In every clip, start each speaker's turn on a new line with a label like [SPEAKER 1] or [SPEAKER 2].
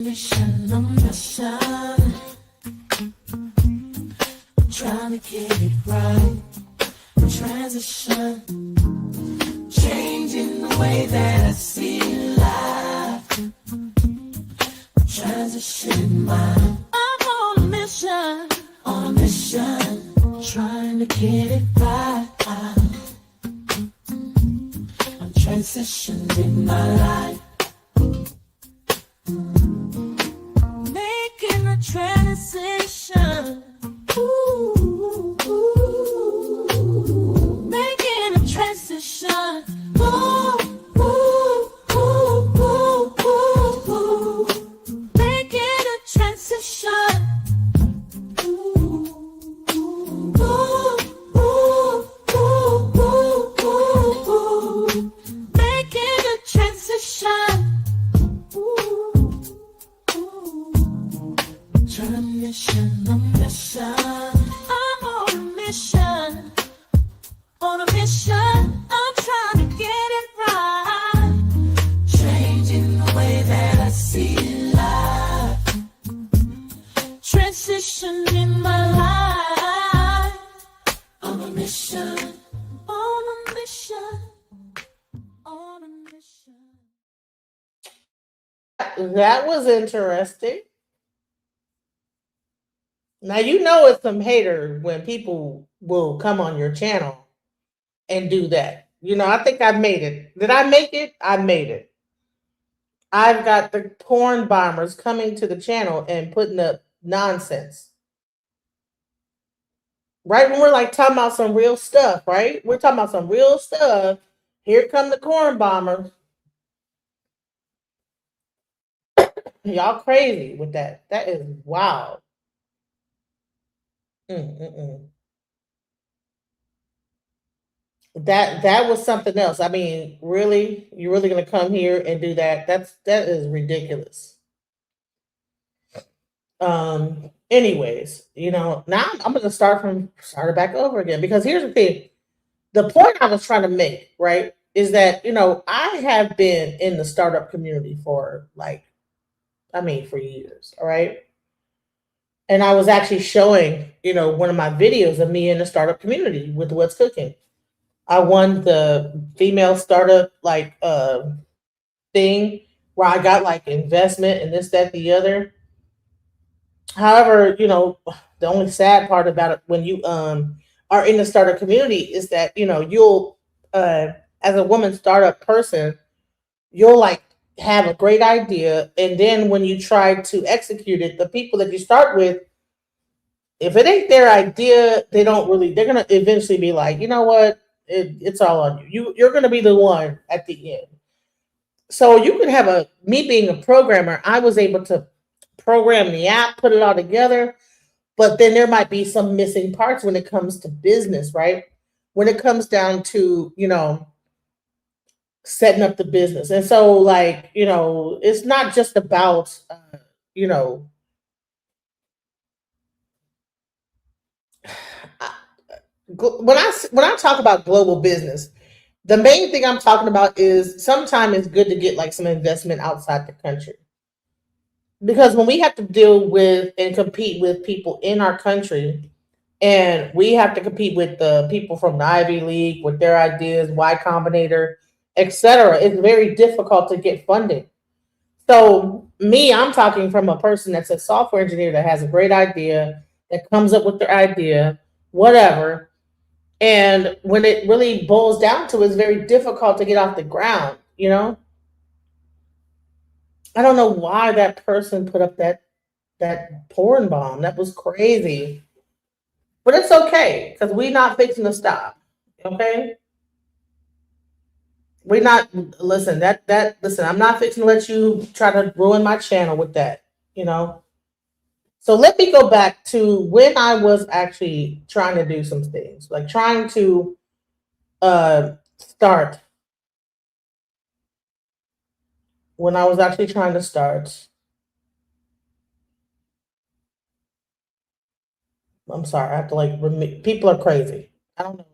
[SPEAKER 1] Mission on mission, trying to get it right. Transition, changing the way that I see life. Transition mind. I'm on a mission, trying to get it right. I'm transitioning my life. Making a transition. Ooh, making a transition. Ooh, ooh, ooh, ooh, ooh, ooh. Making a transition. Ooh, ooh, ooh, ooh, ooh, ooh, ooh. Making a transition. Mission, a mission. I'm on a mission. On a mission, I'm trying to get it right. Changing the way that I see life. Transition in my life. On a mission. On a mission. On a mission.
[SPEAKER 2] That was interesting. Now you know it's some hater when people will come on your channel and do that. You know, I think I made it. Did I make it? I made it. I've got the porn bombers coming to the channel and putting up nonsense. Right when we're like talking about some real stuff, right? We're talking about some real stuff. Here come the corn bombers. Y'all crazy with that. That is wild. Mm-mm-mm. That was something else. I mean, really, you're really gonna come here and do that? That is ridiculous. Anyways, now I'm gonna start it back over again because here's the thing. The point I was trying to make, right, is that I have been in the startup community for for years, all right? And I was actually showing, one of my videos of me in the startup community with What's Cooking. I won the female startup thing where I got like investment and this, that, the other. However, the only sad part about it when you are in the startup community is that you'll as a woman startup person, you'll like have a great idea, and then when you try to execute it, the people that you start with, if it ain't their idea, they're gonna eventually be like, you know what, it's all on you're gonna be the one at the end. So you could have me being a programmer, I was able to program the app, put it all together, but then there might be some missing parts when it comes to business, right? When it comes down to, setting up the business. And so it's not just about you know when I talk about global business, the main thing I'm talking about is sometimes it's good to get like some investment outside the country. Because when we have to deal with and compete with people in our country, and we have to compete with the people from the Ivy League with their ideas, Y Combinator, etc., it's very difficult to get funding. So me, I'm talking from a person that's a software engineer that has a great idea, that comes up with their idea, whatever. And when it really boils down to it, it's very difficult to get off the ground. I don't know why that person put up that porn bomb. That was crazy. But it's okay, because we're not fixing to stop. Okay? We're not listen, that listen, I'm not fixing to let you try to ruin my channel with that, you know. So let me go back to when I was actually trying to do some things, like trying to start when I was actually trying to start. I'm sorry, I have to people are crazy. I don't know.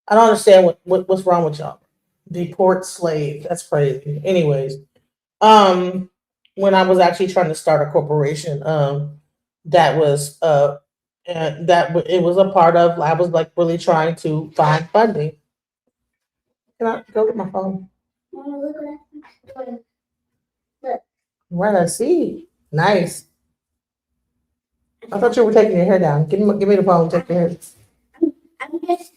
[SPEAKER 2] I don't understand what's wrong with y'all. Deport slave. That's crazy. Anyways, um, when I was actually trying to start a corporation. That was it was a part of. I was like really trying to find funding. Can I go get my phone? Right, I see. Nice. I thought you were taking your hair down. Give me the phone. Take your hair. I'm just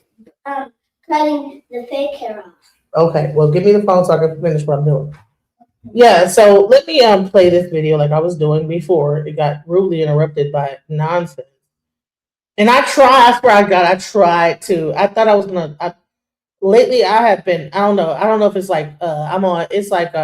[SPEAKER 2] cutting the fake hair off. Okay, well, give me the phone so I can finish what I'm doing. Yeah, so let me play this video like I was doing before. It got rudely interrupted by nonsense. And I swear I tried to. I thought I was gonna. Lately, I have been. I don't know if it's like I'm on. It's like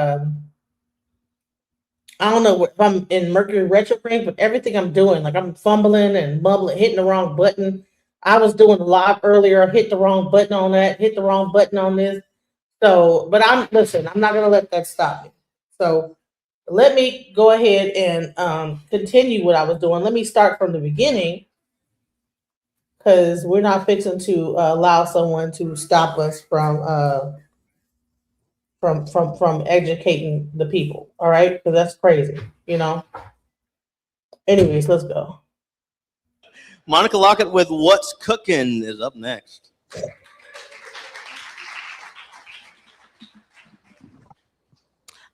[SPEAKER 2] I don't know if I'm in Mercury retrograde, but everything I'm doing, like I'm fumbling and mumbling, hitting the wrong button. I was doing a live earlier, hit the wrong button on that, hit the wrong button on this. So, but listen, I'm not gonna let that stop me. So let me go ahead and continue what I was doing. Let me start from the beginning because we're not fixing to allow someone to stop us from educating the people. All right, because that's crazy, you know. Anyways, let's go.
[SPEAKER 3] Monica Lockett with What's Cooking is up next.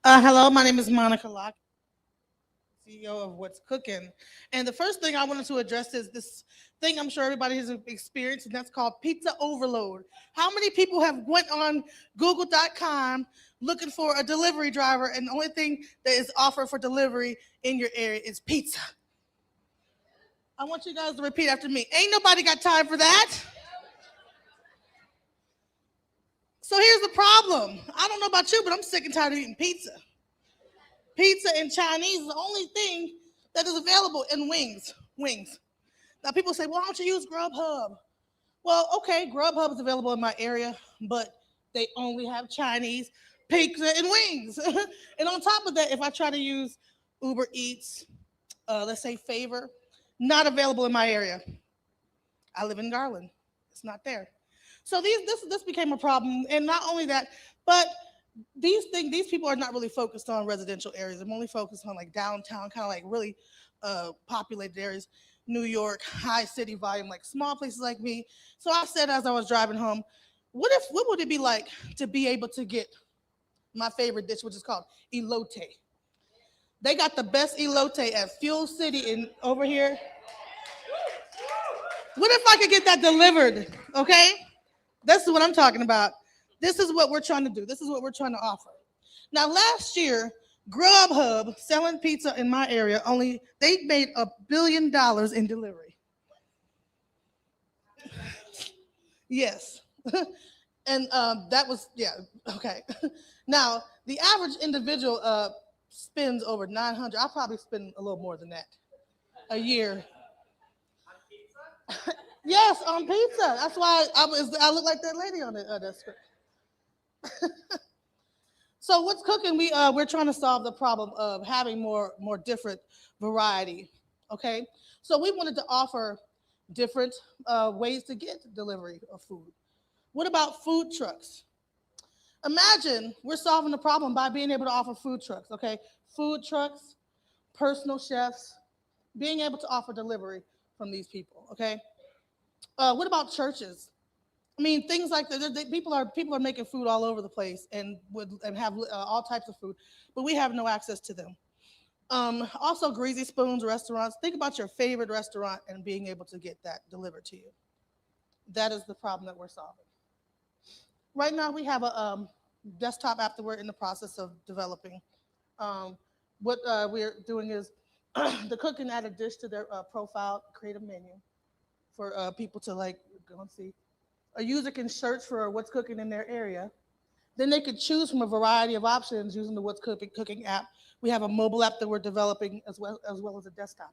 [SPEAKER 4] Hello, my name is Monica Lockett, CEO of What's Cooking. And the first thing I wanted to address is this thing I'm sure everybody has experienced, and that's called pizza overload. How many people have went on google.com looking for a delivery driver, and the only thing that is offered for delivery in your area is pizza? I want you guys to repeat after me. Ain't nobody got time for that. So here's the problem. I don't know about you, but I'm sick and tired of eating pizza. Pizza and Chinese is the only thing that is available in wings. Wings. Now people say, well, why don't you use Grubhub? Well, okay, Grubhub is available in my area, but they only have Chinese pizza and wings. And on top of that, if I try to use Uber Eats, let's say Favor, not available in my area. I live in Garland. It's not there. So this became a problem, and not only that, but these people are not really focused on residential areas. I'm only focused on like downtown, kind of like really populated areas, New York, high city volume, like small places like me. So I said as I was driving home, what would it be like to be able to get my favorite dish, which is called elote? They got the best elote at Fuel City in over here. What if I could get that delivered? Okay, this is what I'm talking about. This is what we're trying to do. This is what we're trying to offer. Now, last year, Grubhub selling pizza in my area they made $1 billion in delivery. Yes, and that was okay. Now, the average individual spends over 900. I'll probably spend a little more than that a year. Yes, on pizza. That's why I look like that lady on the script. So what's cooking? We're trying to solve the problem of having more different variety. Okay, so we wanted to offer different ways to get delivery of food. What about food trucks? Imagine we're solving the problem by being able to offer food trucks. Okay, food trucks, personal chefs, being able to offer delivery from these people. Okay, what about churches? I mean, things like that. People are making food all over the place and have all types of food, but we have no access to them. Also, Greasy Spoons restaurants. Think about your favorite restaurant and being able to get that delivered to you. That is the problem that we're solving. Right now, we have a desktop app that we're in the process of developing. What we're doing is the cook can add a dish to their profile, create a menu for people to like go and see. A user can search for what's cooking in their area. Then they could choose from a variety of options using the What's Cooking app. We have a mobile app that we're developing as well as a desktop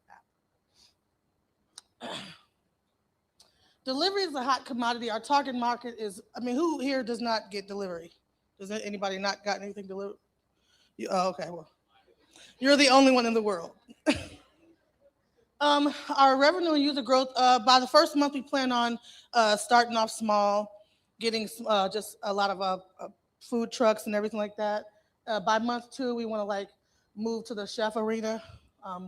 [SPEAKER 4] app. Delivery is a hot commodity. Our target market is, I mean, who here does not get delivery? Does anybody not got anything delivered? Okay, well, you're the only one in the world. Our revenue and user growth, by the first month, we plan on starting off small, getting just a lot of food trucks and everything like that. By month 2, we want to like move to the chef arena,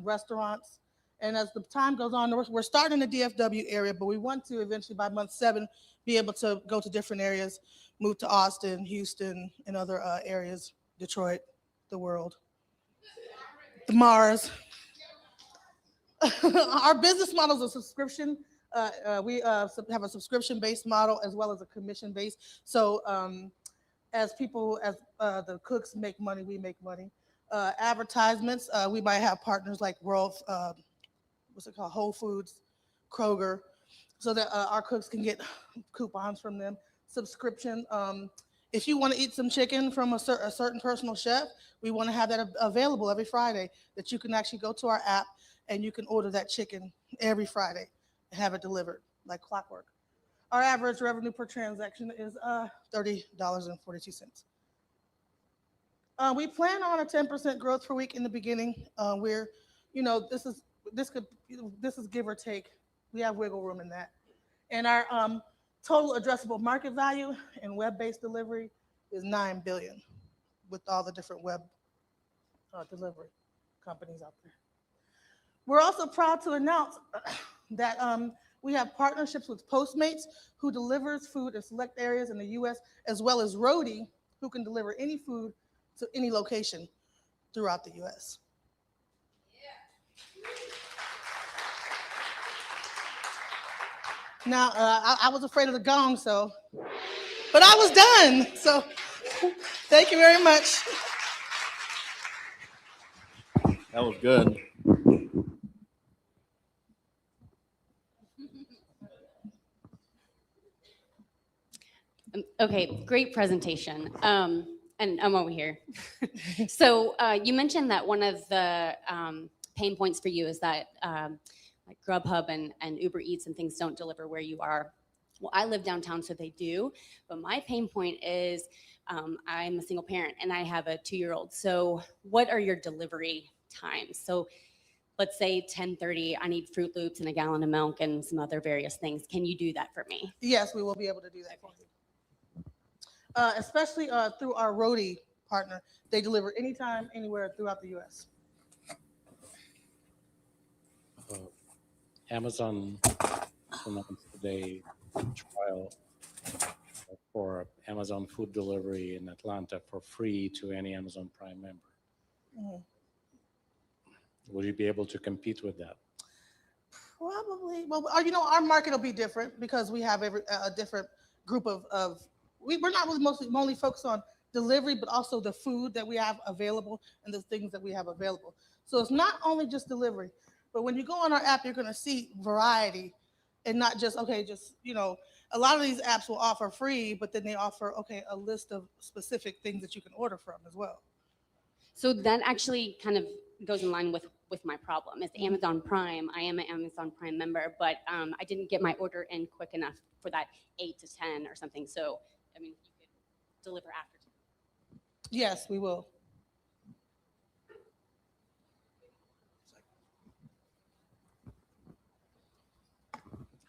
[SPEAKER 4] restaurants. And as the time goes on, we're starting in the DFW area, but we want to eventually by month 7 be able to go to different areas, move to Austin, Houston, and other areas, Detroit, the world, the Mars. Our business model is a subscription. We have a subscription-based model as well as a commission-based. So as the cooks make money, we make money. Advertisements, we might have partners like Whole Foods, Kroger, so that our cooks can get coupons from them. Subscription. If you want to eat some chicken from a certain personal chef, we want to have that available every Friday, that you can actually go to our app and you can order that chicken every Friday and have it delivered like clockwork. Our average revenue per transaction is $30.42. We plan on a 10% growth per week in the beginning. This is give or take. We have wiggle room in that. And our total addressable market value in web-based delivery is $9 billion with all the different web delivery companies out there. We're also proud to announce that we have partnerships with Postmates, who delivers food in select areas in the U.S., as well as Roadie, who can deliver any food to any location throughout the U.S. Now, I was afraid of the gong, but I was done. So thank you very much.
[SPEAKER 3] That was good.
[SPEAKER 5] Okay, great presentation. And I'm over here. So you mentioned that one of the pain points for you is that like Grubhub and Uber Eats and things don't deliver where you are. Well, I live downtown, so they do. But my pain point is I'm a single parent and I have a 2-year-old. So what are your delivery times? So let's say 10:30, I need Fruit Loops and a gallon of milk and some other various things. Can you do that for me?
[SPEAKER 4] Yes, we will be able to do that for you. Especially through our Roadie partner. They deliver anytime, anywhere throughout the U.S.
[SPEAKER 6] Amazon announced today a trial for Amazon food delivery in Atlanta for free to any Amazon Prime member.
[SPEAKER 4] Mhm.
[SPEAKER 6] Would you be able to compete with that?
[SPEAKER 4] Probably. Well, our market will be different because we have a different group of we're not really only focused on delivery, but also the food that we have available and the things that we have available. So it's not only just delivery, but when you go on our app, you're going to see variety and not just, a lot of these apps will offer free, but then they offer, a list of specific things that you can order from as well.
[SPEAKER 5] So that actually kind of goes in line with my problem. It's Amazon Prime. I am an Amazon Prime member, but I didn't get my order in quick enough for that 8 to 10 or something. So, you could deliver after 10.
[SPEAKER 4] Yes, we will.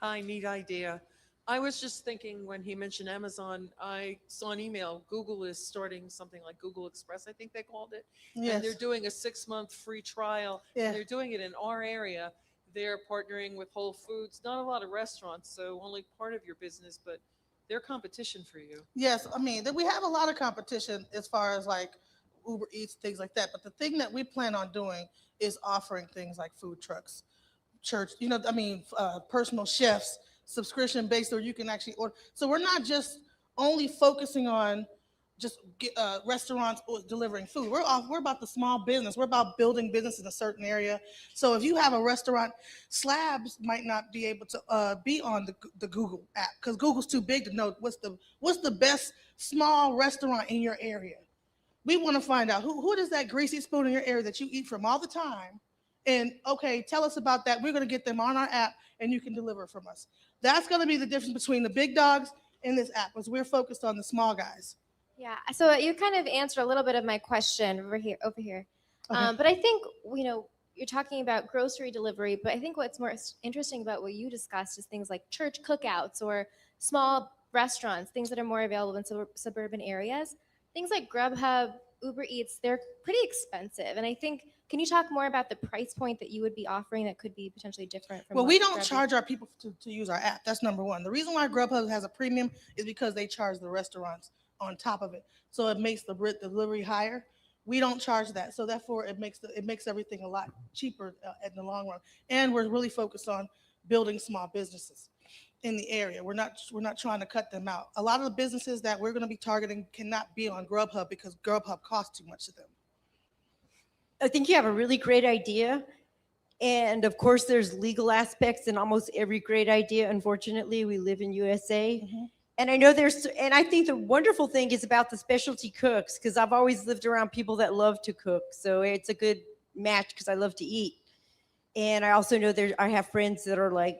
[SPEAKER 7] Hi, neat idea. I was just thinking when he mentioned Amazon, I saw an email. Google is starting something like Google Express, I think they called it.
[SPEAKER 4] Yes.
[SPEAKER 7] And they're doing a 6-month free trial.
[SPEAKER 4] Yeah.
[SPEAKER 7] And they're doing it in our area. They're partnering with Whole Foods, not a lot of restaurants, so only part of your business, but they're competition for you.
[SPEAKER 4] Yes, we have a lot of competition as far as like Uber Eats, things like that. But the thing that we plan on doing is offering things like food trucks, personal chefs, subscription based, or you can actually order. So we're not just only focusing on just restaurants or delivering food. We're about the small business. We're about building business in a certain area. So if you have a restaurant, Slabs might not be able to be on the Google app because Google's too big to know what's the best small restaurant in your area. We want to find out who is that greasy spoon in your area that you eat from all the time. And tell us about that. We're going to get them on our app and you can deliver from us. That's going to be the difference between the big dogs and this app, because we're focused on the small guys.
[SPEAKER 8] Yeah, so you kind of answered a little bit of my question over here.
[SPEAKER 4] Okay.
[SPEAKER 8] But I think, you're talking about grocery delivery, but I think what's more interesting about what you discussed is things like church cookouts or small restaurants, things that are more available in suburban areas. Things like Grubhub, Uber Eats, they're pretty expensive. And I think, can you talk more about the price point that you would be offering that could be potentially different from
[SPEAKER 4] Well,
[SPEAKER 8] what
[SPEAKER 4] we don't
[SPEAKER 8] Grubhub-
[SPEAKER 4] charge our people to use our app. That's number one. The reason why Grubhub has a premium is because they charge the restaurants on top of it. So it makes the delivery higher. We don't charge that. So therefore it makes everything a lot cheaper in the long run. And we're really focused on building small businesses in the area. We're not trying to cut them out. A lot of the businesses that we're going to be targeting cannot be on Grubhub because Grubhub costs too much to them.
[SPEAKER 9] I think you have a really great idea. And of course, there's legal aspects in almost every great idea. Unfortunately, we live in USA. And I know and I think the wonderful thing is about the specialty cooks, because I've always lived around people that love to cook. So it's a good match because I love to eat. And I also know I have friends that are like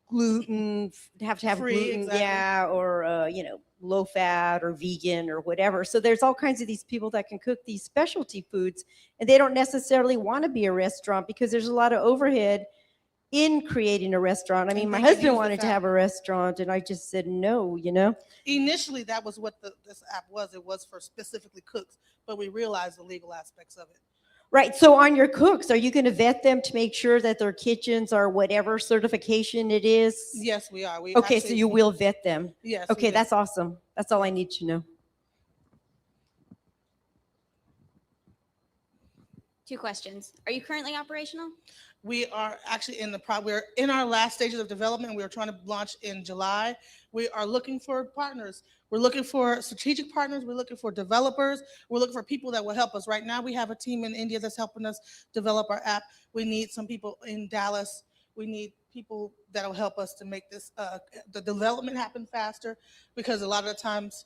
[SPEAKER 9] gluten, have to have
[SPEAKER 4] Free,
[SPEAKER 9] gluten,
[SPEAKER 4] exactly.
[SPEAKER 9] yeah, or, low fat or vegan or whatever. So there's all kinds of these people that can cook these specialty foods, and they don't necessarily want to be a restaurant because there's a lot of overhead in creating a restaurant. I mean,
[SPEAKER 4] And
[SPEAKER 9] my
[SPEAKER 4] they could use
[SPEAKER 9] husband
[SPEAKER 4] the
[SPEAKER 9] wanted to
[SPEAKER 4] fat.
[SPEAKER 9] have a restaurant, and I just said no,
[SPEAKER 4] Initially, that was what this app was. It was for specifically cooks, but we realized the legal aspects of it.
[SPEAKER 9] Right. So on your cooks, are you going to vet them to make sure that their kitchens are whatever certification it is?
[SPEAKER 4] Yes, we are. We
[SPEAKER 9] Okay, so
[SPEAKER 4] actually-
[SPEAKER 9] you will vet them.
[SPEAKER 4] Yes. we
[SPEAKER 9] Okay,
[SPEAKER 4] will.
[SPEAKER 9] that's awesome. That's all I need to know.
[SPEAKER 5] 2 questions. Are you currently operational?
[SPEAKER 4] We are actually we're in our last stages of development. We are trying to launch in July. We are looking for partners. We're looking for strategic partners. We're looking for developers. We're looking for people that will help us. Right now, we have a team in India that's helping us develop our app. We need some people in Dallas. We need people that will help us to make this the development happen faster, because a lot of the times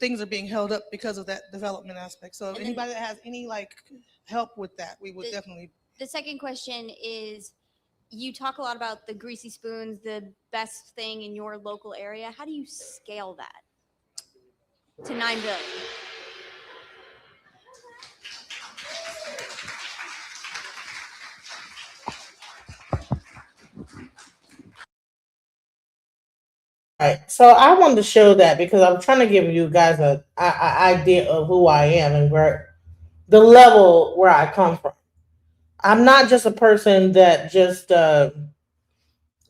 [SPEAKER 4] things are being held up because of that development aspect. So if
[SPEAKER 5] And then-
[SPEAKER 4] anybody that has any help with that, we would
[SPEAKER 5] The-
[SPEAKER 4] definitely.
[SPEAKER 5] The second question is, you talk a lot about the greasy spoons, the best thing in your local area. How do you scale that to 9 billion?
[SPEAKER 2] Right. So I wanted to show that because I'm trying to give you guys a idea of who I am and where the level where I come from. I'm not just a person that just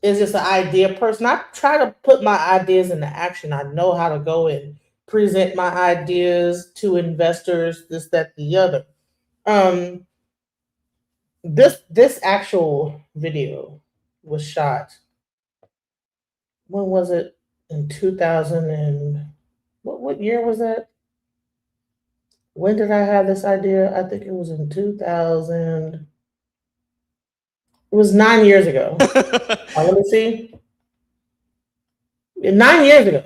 [SPEAKER 2] is just an idea person. I try to put my ideas into action. I know how to go and present my ideas to investors, this, that, the other. This actual video was shot. When was it? In 2000 and what year was that? When did I have this idea? I think it was in 2000. It was 9 years ago. Let me see. 9 years ago.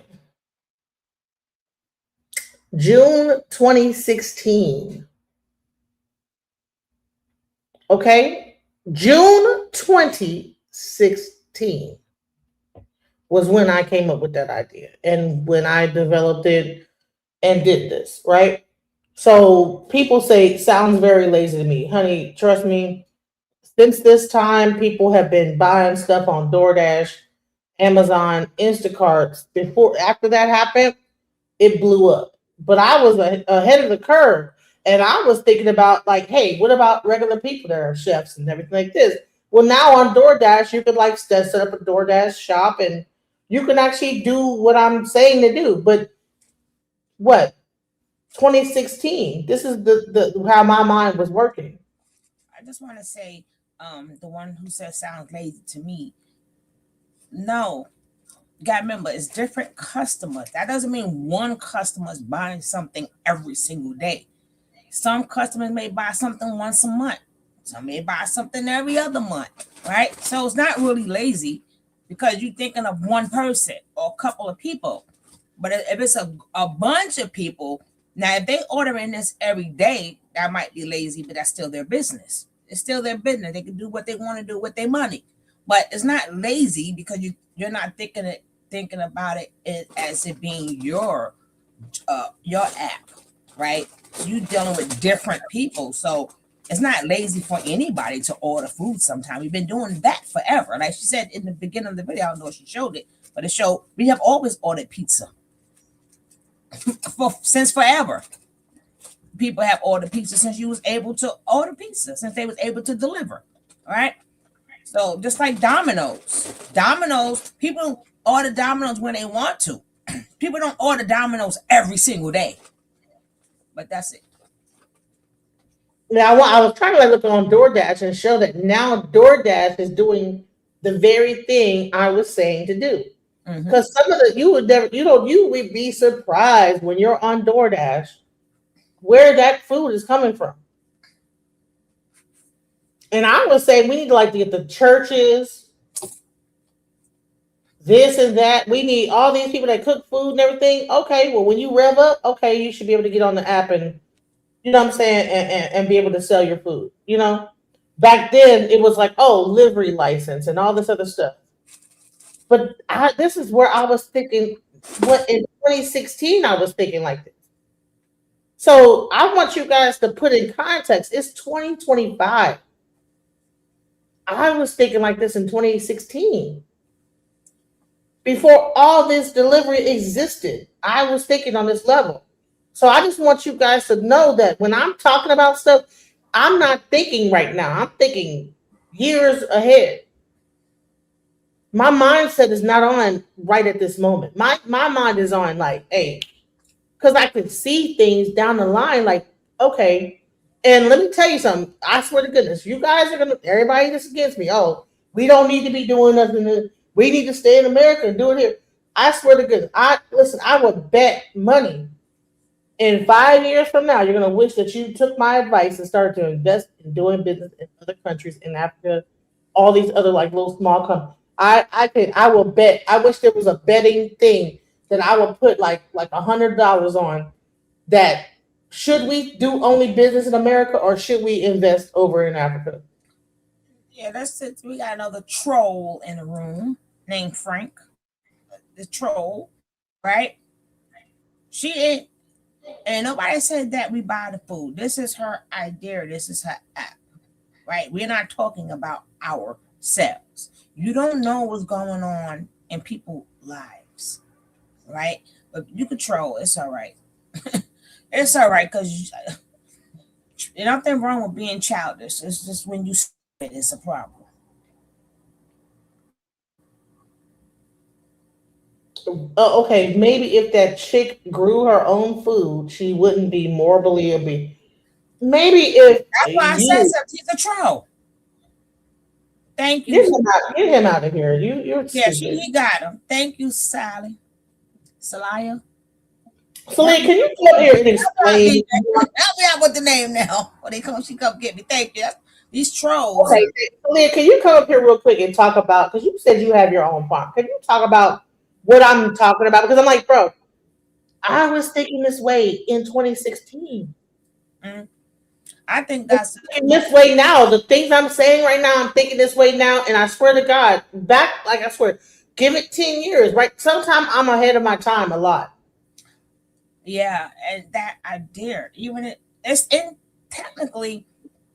[SPEAKER 2] June 2016. Okay? June 2016 was when I came up with that idea and when I developed it and did this, right? So people say, sounds very lazy to me. Honey, trust me, since this time, people have been buying stuff on DoorDash, Amazon, Instacart. After that happened, it blew up. But I was ahead of the curve. And I was thinking about hey, what about regular people that are chefs and everything like this? Well, now on DoorDash, you could set up a DoorDash shop and you can actually do what I'm saying to do. But what? 2016. This is the how my mind was working.
[SPEAKER 10] I just want to say, the one who says sounds lazy to me. No, you gotta remember, it's different customers. That doesn't mean one customer is buying something every single day. Some customers may buy something once a month. Some may buy something every other month, right? So it's not really lazy because you're thinking of one person or a couple of people. But if it's a bunch of people, now if they ordering this every day, that might be lazy, but that's still their business. It's still their business. They can do what they want to do with their money. But it's not lazy because you're not thinking about it as it being your app, right? You dealing with different people, so it's not lazy for anybody to order food. Sometimes we've been doing that forever. Like she said in the beginning of the video, I don't know if she showed it, but it showed we have always ordered pizza since forever. people have ordered pizza since you was able to order pizza, since they was able to deliver. All right. So just like Domino's, people order Domino's when they want to. People don't order Domino's every single day. But that's it.
[SPEAKER 2] Now, I was trying to like look on DoorDash and show that now DoorDash is doing the very thing I was saying to do.
[SPEAKER 10] Mhm.
[SPEAKER 2] Because some of the you would never, you would be surprised when you're on DoorDash where that food is coming from. And I would say we need to like to get the churches, this and that. We need all these people that cook food and everything. Okay, well, when you rev up, okay, you should be able to get on the app and you know what I'm saying, and be able to sell your food. You know, back then it was like, oh, livery license and all this other stuff. But this is where I was thinking. What in 2016 I was thinking like this. So I want you guys to put in context. It's 2025. I was thinking like this in 2016. Before all this delivery existed, I was thinking on this level. So I just want you guys to know that when I'm talking about stuff, I'm not thinking right now. I'm thinking years ahead. My mindset is not on right at this moment. My mind is on like, hey, because I can see things down the line like, okay. And let me tell you something. I swear to goodness, you guys are going to, everybody that's against me, oh, we don't need to be doing nothing. We need to stay in America and do it here. I swear to goodness. I would bet money. In 5 years from now, you're going to wish that you took my advice and started to invest in doing business in other countries, in Africa, all these other like little small companies. I will bet. I wish there was a betting thing that I would put like $100 on that. Should we do only business in America or should we invest over in Africa?
[SPEAKER 10] Yeah, that's it. We got another troll in the room named Frank. The troll, right? She ain't. And nobody said that we buy the food. This is her idea. This is her app, right? We're not talking about ourselves. You don't know what's going on in people's lives, right? But you control. It's all right. It's all right because there's nothing wrong with being childish. It's just when you it's a problem.
[SPEAKER 2] Okay, maybe if that chick grew her own food, she wouldn't be morbidly obese. Maybe if
[SPEAKER 10] That's why I said something. She's a troll. Thank you.
[SPEAKER 2] Get him out of here. You're
[SPEAKER 10] yeah,
[SPEAKER 2] stupid.
[SPEAKER 10] he got him. Thank you, Sally. Salaya.
[SPEAKER 2] Celia, can you come here and explain?
[SPEAKER 10] Help me out with the name now. When they come, she come get me. Thank you. These trolls.
[SPEAKER 2] Okay, Celia, can you come up here real quick and talk about, because you said you have your own farm. Can you talk about what I'm talking about? Because I'm like, bro, I was thinking this way in 2016.
[SPEAKER 10] I think that's
[SPEAKER 2] this way now. The things I'm saying right now, I'm thinking this way now, and I swear to God, I swear, give it 10 years, right? Sometimes I'm ahead of my time a lot.
[SPEAKER 10] Yeah, and that idea, even it's in technically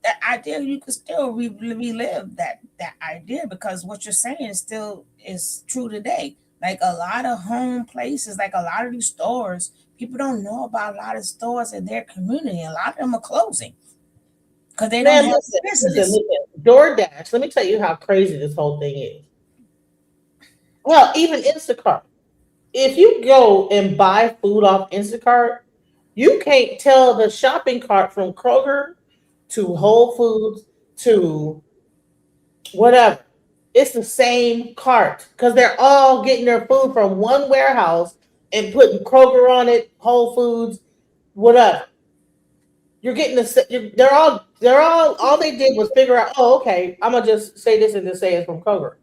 [SPEAKER 10] that idea, you could still relive that idea because what you're saying still is true today. Like a lot of home places, like a lot of these stores, people don't know about a lot of stores in their community. A lot of them are closing because they don't have business.
[SPEAKER 2] Listen, DoorDash, let me tell you how crazy this whole thing is. Well, even Instacart. If you go and buy food off Instacart, you can't tell the shopping cart from Kroger to Whole Foods to whatever. It's the same cart because they're all getting their food from one warehouse and putting Kroger on it, Whole Foods, whatever. You're getting they're all they did was figure out, oh, okay, I'm gonna just say this and just say it's from Kroger.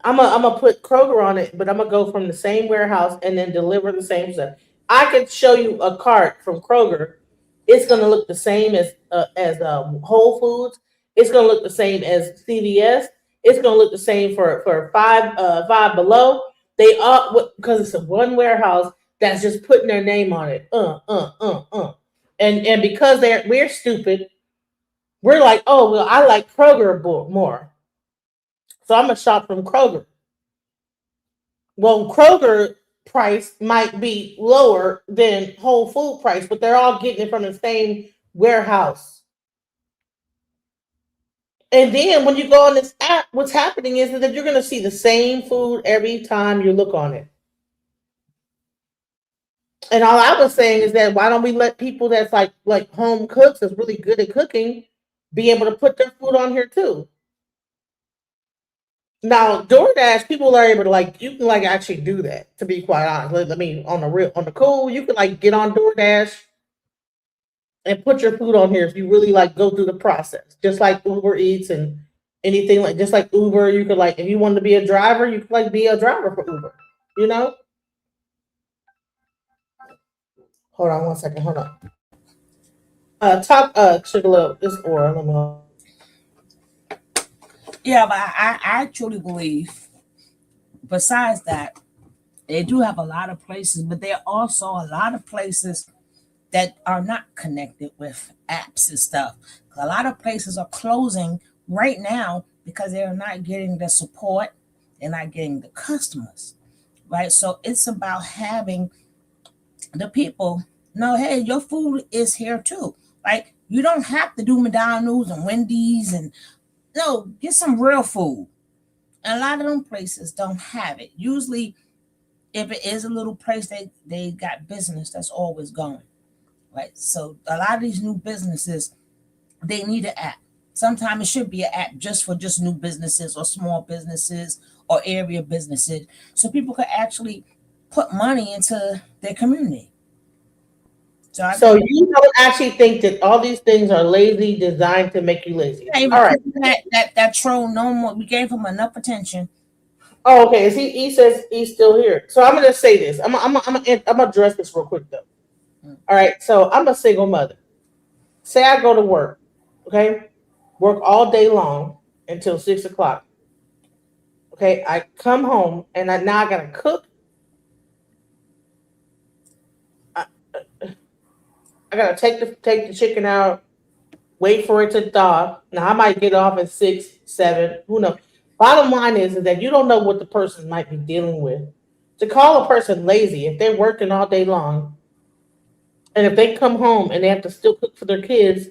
[SPEAKER 2] I'm gonna put Kroger on it, but I'm gonna go from the same warehouse and then deliver the same stuff. I could show you a cart from Kroger. It's gonna look the same as Whole Foods. It's gonna look the same as CVS. It's gonna look the same for Five Below. They all because it's a one warehouse that's just putting their name on it. And because we're stupid, we're like, oh well, I like Kroger more. So I'm gonna shop from Kroger. Well, Kroger price might be lower than Whole Food price, but they're all getting it from the same warehouse. And then when you go on this app, what's happening is that you're going to see the same food every time you look on it. And all I was saying is that why don't we let people that's like home cooks that's really good at cooking be able to put their food on here too? Now, DoorDash, people are able to you can actually do that, to be quite honest. I mean, on the cool, you can get on DoorDash and put your food on here if you really go through the process. Just like Uber Eats and anything just like Uber, you could if you wanted to be a driver, you could be a driver for Uber, you know? Hold on one second, hold on. Sugarloaf, this Aura, let me.
[SPEAKER 10] Yeah, but I truly believe, besides that, they do have a lot of places, but there are also a lot of places that are not connected with apps and stuff. A lot of places are closing right now because they're not getting the support, they're not getting the customers, right? So it's about having the people know, hey, your food is here too. You don't have to do McDonald's and Wendy's and no, get some real food. And a lot of them places don't have it. Usually, if it is a little place, they got business that's always going, right? So a lot of these new businesses, they need an app. Sometimes it should be an app just for new businesses or small businesses or area businesses, so people could actually put money into their community.
[SPEAKER 2] So you don't actually think that all these things are lazy, designed to make you lazy?
[SPEAKER 10] All
[SPEAKER 2] right.
[SPEAKER 10] That troll no more. We gave him enough attention.
[SPEAKER 2] Oh, okay. He says he's still here. So I'm gonna say this. I'm gonna address this real quick though. All right. So I'm a single mother. Say I go to work, okay, work all day long until 6 o'clock. Okay, I come home and now I gotta cook. I gotta take the chicken out, wait for it to thaw. Now I might get off at 6, 7, who knows. Bottom line is that you don't know what the person might be dealing with. To call a person lazy, if they're working all day long, and if they come home and they have to still cook for their kids,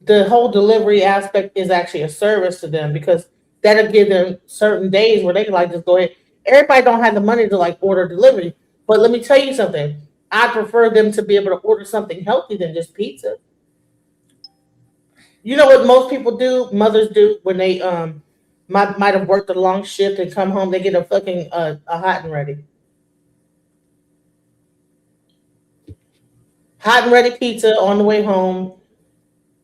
[SPEAKER 2] the whole delivery aspect is actually a service to them, because that'll give them certain days where they can just go ahead. Everybody don't have the money to order delivery, but let me tell you something. I prefer them to be able to order something healthy than just pizza. You know what most people do, mothers do, when they might have worked a long shift and come home, they get a fucking a hot and ready. Hot and ready pizza on the way home,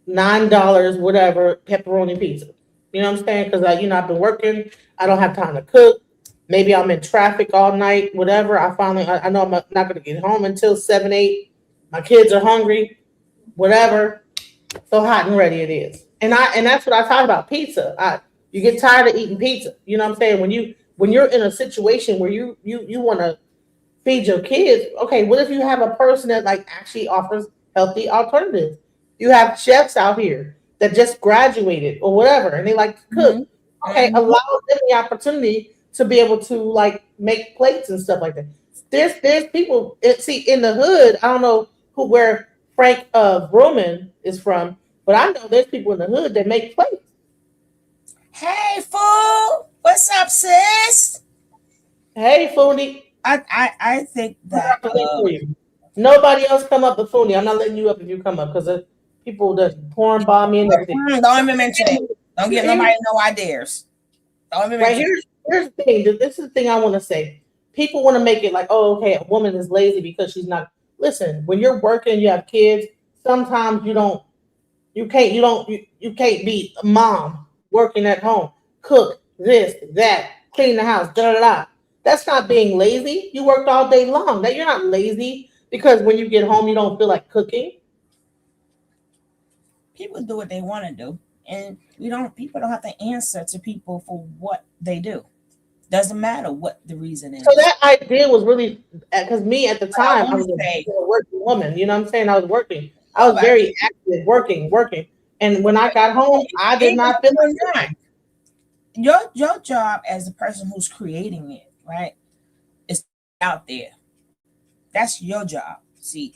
[SPEAKER 2] $9, whatever, pepperoni pizza. You know what I'm saying? Because I've been working, I don't have time to cook. Maybe I'm in traffic all night, whatever. I know I'm not going to get home until 7, 8. My kids are hungry, whatever. So hot and ready it is. And that's what I talk about, pizza. You get tired of eating pizza. You know what I'm saying? When you're in a situation where you want to feed your kids, okay, what if you have a person that actually offers healthy alternatives? You have chefs out here that just graduated or whatever, and they like to cook. Mm-hmm. Okay, allow them the opportunity to be able to make plates and stuff like that. There's people in the hood. I don't know where Frank Broman is from, but I know there's people in the hood that make plates.
[SPEAKER 10] Hey, fool! What's up, sis?
[SPEAKER 2] Hey, Foodie.
[SPEAKER 10] I think that
[SPEAKER 2] nobody else come up but Foodie. I'm not letting you up if you come up, because people just porn bomb me and everything.
[SPEAKER 10] Don't even mention it. Don't give nobody no ideas. Don't even mention it.
[SPEAKER 2] Here's the thing. This is the thing I want to say. People want to make it oh, okay, a woman is lazy because she's not. Listen, when you're working, you have kids. Sometimes you can't be a mom working at home, cook this, that, clean the house, da da da. That's not being lazy. You worked all day long. That you're not lazy because when you get home you don't feel like cooking.
[SPEAKER 10] People do what they want to do, and people don't have to answer to people for what they do. Doesn't matter what the reason is.
[SPEAKER 2] So that idea was really, because me at the time, I was a working woman. You know what I'm saying? I was working. I was very active, working. And when I got home, I did not feel like
[SPEAKER 10] your job as the person who's creating it, right, out there. That's your job. See,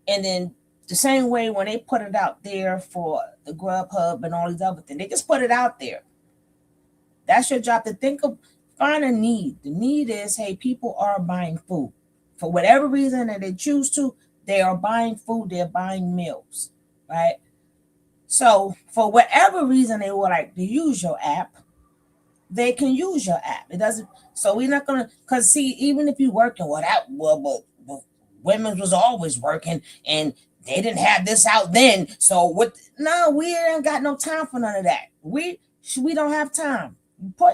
[SPEAKER 10] and then the same way when they put it out there for the Grubhub and all these other things, they just put it out there. That's your job to think of, find a need. The need is, hey, people are buying food for whatever reason that they choose to. They are buying food. They're buying meals, right? So for whatever reason they would like to use your app, they can use your app. It doesn't. So we're not gonna, cause see, even if you working, women was always working and they didn't have this out then. So what? No, we ain't got no time for none of that. We don't have time.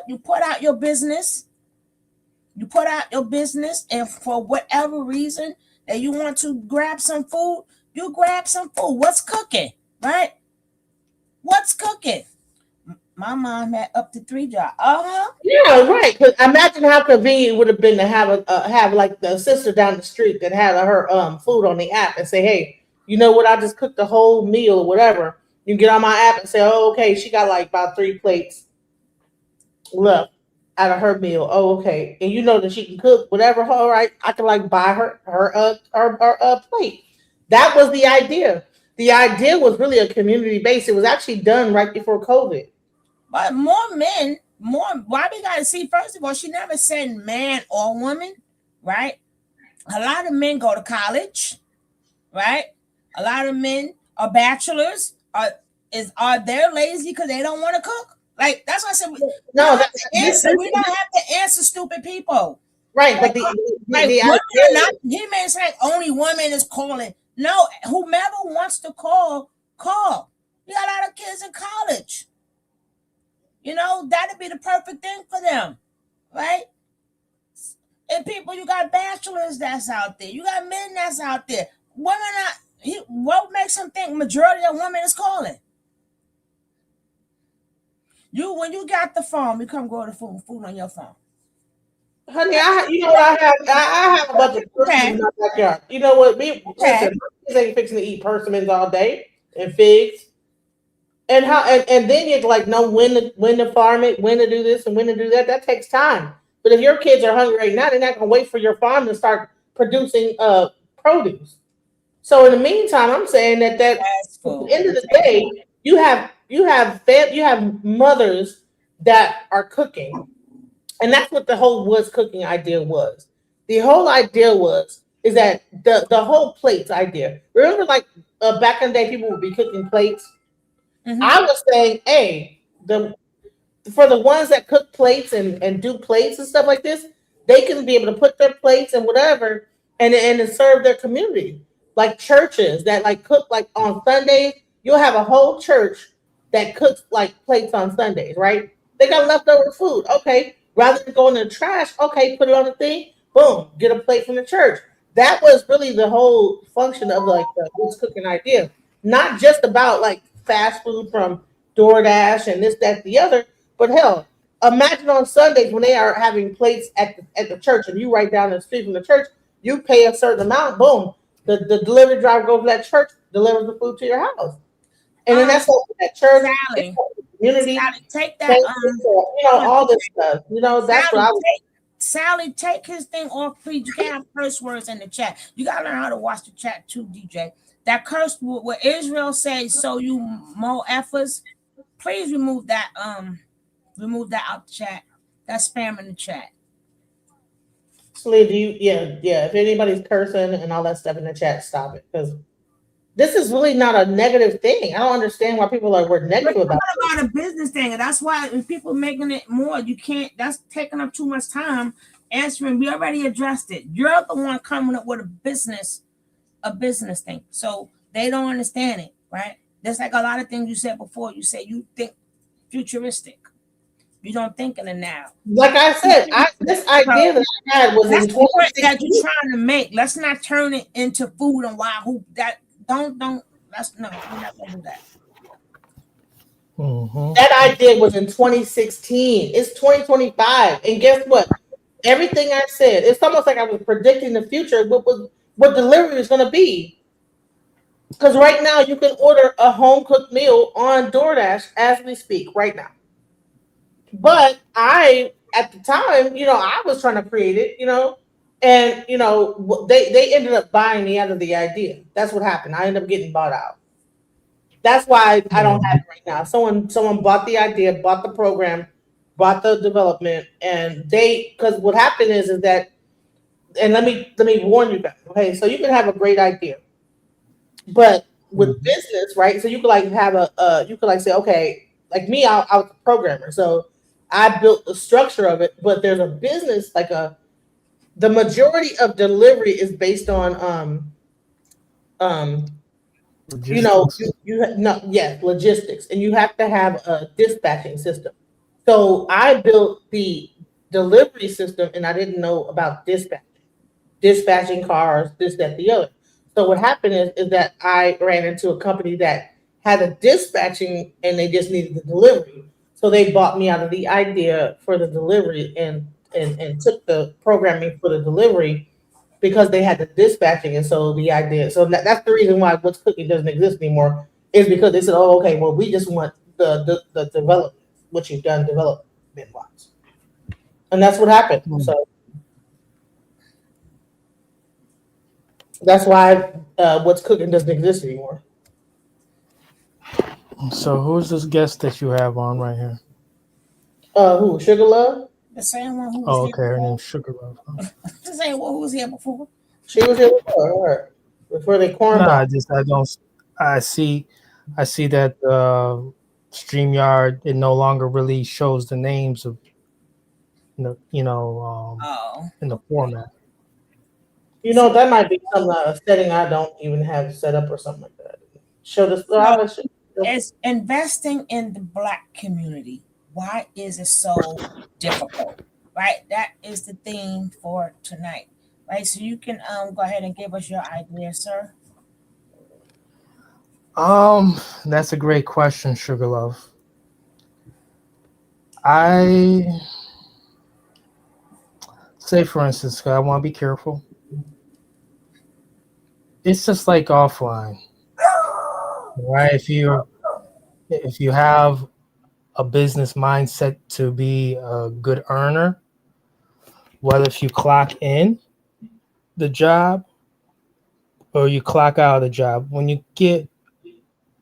[SPEAKER 10] You put out your business. You put out your business, and for whatever reason that you want to grab some food, you grab some food. What's cooking, right? What's cooking? My mom had up to 3 jobs.
[SPEAKER 2] Yeah, right. Because imagine how convenient it would have been to have like the sister down the street that had her food on the app and say, hey, you know what? I just cooked a whole meal or whatever. You get on my app and say, oh, okay, she got like about 3 plates left out of her meal. Oh, okay. And you know that she can cook whatever. All right, I can like buy her plate. That was the idea. The idea was really a community base. It was actually done right before COVID.
[SPEAKER 10] But why we gotta see, first of all, she never said man or woman, right? A lot of men go to college, right? A lot of men are bachelors. Are they lazy because they don't want to cook? Like, that's why I said we don't have to answer stupid people.
[SPEAKER 2] Right, but
[SPEAKER 10] he may say only women is calling. No, whomever wants to call. We got a lot of kids in college. You know, that'd be the perfect thing for them, right? And people, you got bachelors that's out there. You got men that's out there. Women are, what makes them think majority of women is calling? When you got the phone, you come grow the food on your phone.
[SPEAKER 2] Honey, I have a bunch of persimmons in my backyard. You know what? My kids ain't fixing to eat persimmons all day and figs. And then you like know when to farm it, when to do this and when to do that. That takes time. But if your kids are hungry right now, they're not gonna wait for your farm to start producing produce. So in the meantime, I'm saying that at the end of the day, you have mothers that are cooking, and that's what the whole was cooking idea was. The whole idea is that the whole plates idea. Remember, like back in the day, people would be cooking plates. Mm-hmm. I was saying, hey, for the ones that cook plates and do plates and stuff like this, they can be able to put their plates and whatever and serve their community. Like churches that like cook like on Sundays, you'll have a whole church that cooks like plates on Sundays, right? They got leftover food. Okay, rather than going in the trash, okay, put it on the thing, boom, get a plate from the church. That was really the whole function of like the what's cooking idea. Not just about like fast food from DoorDash and this, that, the other. But hell, imagine on Sundays when they are having plates at the church and you right down the street from the church, you pay a certain amount, boom, the delivery driver goes to that church, delivers the food to your house. And then that's what that church, community,
[SPEAKER 10] Sally, take that,
[SPEAKER 2] all this stuff. You know, that's
[SPEAKER 10] Sally,
[SPEAKER 2] what I would.
[SPEAKER 10] Sally, take his thing off, please. You can't have curse words in the chat. You gotta learn how to watch the chat too, DJ. That curse where Israel says, "So you more efforts." Please remove that out the chat. That's spam in the chat.
[SPEAKER 2] Actually, if anybody's cursing and all that stuff in the chat, stop it, because this is really not a negative thing. I don't understand why people were negative about it.
[SPEAKER 10] It's not about a business thing, and that's why if people making it more, you can't. That's taking up too much time answering. We already addressed it. You're the one coming up with a business thing, so they don't understand it, right? There's like a lot of things you said before. You said you think futuristic. You don't think in the now.
[SPEAKER 2] Like I said, this idea that I had was
[SPEAKER 10] that's the point that you're trying to make. Let's not turn it into food and don't. We're not gonna do that.
[SPEAKER 2] Mm-hmm. That idea was in 2016. It's 2025, and guess what? Everything I said, it's almost like I was predicting the future. What delivery is going to be? Because right now you can order a home cooked meal on DoorDash as we speak right now. But at the time, I was trying to create it. And they ended up buying me out of the idea. That's what happened. I ended up getting bought out. That's why I don't have it right now. Someone bought the idea, bought the program, bought the development, and because what happened is that, and let me warn you guys. Okay, so you can have a great idea, but with business, right? So you could like have you could like say, okay, like me, I was a programmer, so I built the structure of it. But there's a business like the majority of delivery is based on logistics, and you have to have a dispatching system. So I built the delivery system, and I didn't know about dispatching cars, this, that, the other. So what happened is that I ran into a company that had a dispatching, and they just needed the delivery. So they bought me out of the idea for the delivery and took the programming for the delivery because they had the dispatching. And so the idea, so that's the reason why What's Cooking doesn't exist anymore, is because they said, oh, okay, well, we just want the development, what you've done development wise. And that's what happened. So that's why What's Cooking doesn't exist anymore.
[SPEAKER 11] So who's this guest that you have on right here?
[SPEAKER 2] Who? Sugar Love?
[SPEAKER 10] The same one who was
[SPEAKER 11] Oh,
[SPEAKER 10] here
[SPEAKER 11] okay. Her
[SPEAKER 10] before.
[SPEAKER 11] name's Sugar Love. Huh?
[SPEAKER 10] The same one who was here before.
[SPEAKER 2] She was here before they
[SPEAKER 11] No,
[SPEAKER 2] cornball.
[SPEAKER 11] I see that StreamYard, it no longer really shows the names of in the format.
[SPEAKER 2] That might be some setting I don't even have set up or something like that. Show this.
[SPEAKER 10] It's investing in the Black community. Why is it so difficult? Right? That is the theme for tonight. Right? So you can go ahead and give us your idea, sir.
[SPEAKER 11] That's a great question, Sugar Love. I say, for instance, 'cause I want to be careful. It's just like offline, right? If you have a business mindset to be a good earner, whether if you clock in the job or you clock out of the job, when you get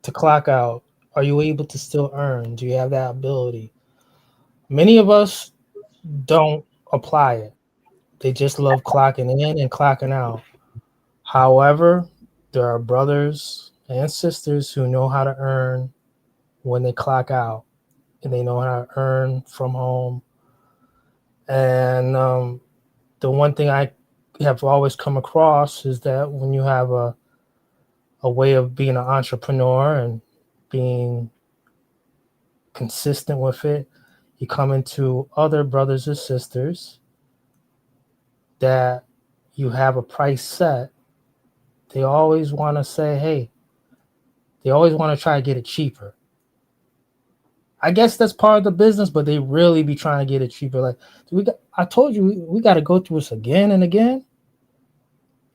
[SPEAKER 11] to clock out, are you able to still earn? Do you have that ability? Many of us don't apply it. They just love clocking in and clocking out. However, there are brothers and sisters who know how to earn when they clock out, and they know how to earn from home. And the one thing I have always come across is that when you have a way of being an entrepreneur and being consistent with it, you come into other brothers or sisters that you have a price set. They always want to say, hey, they always want to try to get it cheaper. I guess that's part of the business, but they really be trying to get it cheaper. Like, I told you, we got to go through this again and again.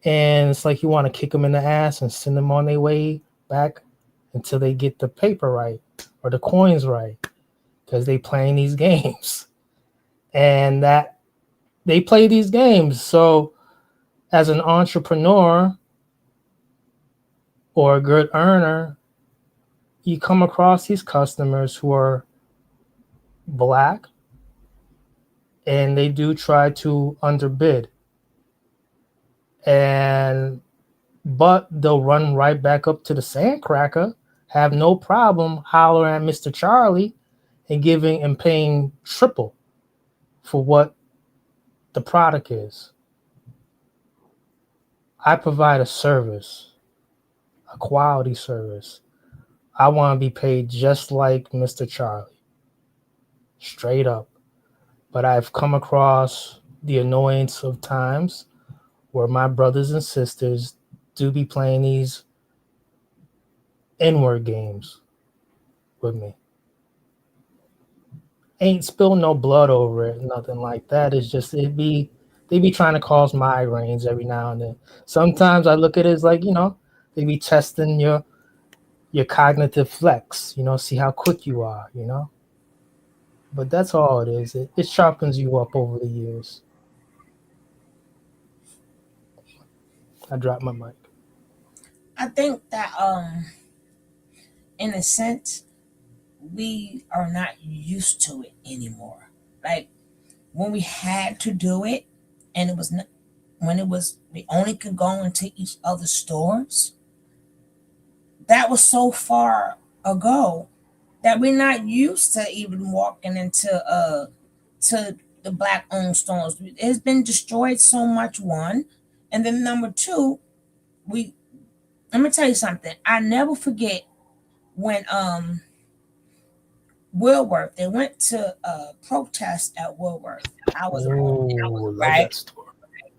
[SPEAKER 11] And it's like you want to kick them in the ass and send them on their way back until they get the paper right or the coins right, because they playing these games. And that they play these games. So as an entrepreneur or a good earner, you come across these customers who are Black, and they do try to underbid. But they'll run right back up to the Sandcracker, have no problem hollering at Mr. Charlie and paying triple for what the product is. I provide a service, a quality service. I want to be paid just like Mr. Charlie, straight up. But I've come across the annoyance of times where my brothers and sisters do be playing these N-word games with me. Ain't spilled no blood over it, nothing like that. It's just they be trying to cause migraines every now and then. Sometimes I look at it as like, they be testing your cognitive flex, see how quick you are, But that's all it is. It sharpens you up over the years. I dropped my mic.
[SPEAKER 10] I think that in a sense, we are not used to it anymore. Like when we had to do it, and it was when it was we only could go into each other's stores. That was so far ago that we're not used to even walking into to the black owned stores. It's been destroyed so much, one, and then number two, we let me tell you something. I never forget when Woolworth, they went to protest at Woolworth. I was
[SPEAKER 11] Oh, love
[SPEAKER 10] right.
[SPEAKER 11] that store.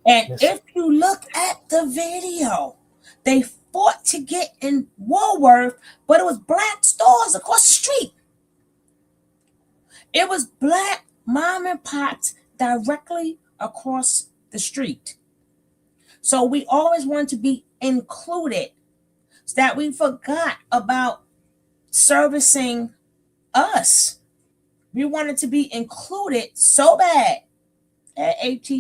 [SPEAKER 10] And
[SPEAKER 11] Yes.
[SPEAKER 10] if you look at the video, they fought to get in Woolworth, but it was black stores across the street. It was black mom and pops directly across the street. So we always wanted to be included, so that we forgot about servicing us. We wanted to be included so bad at AT.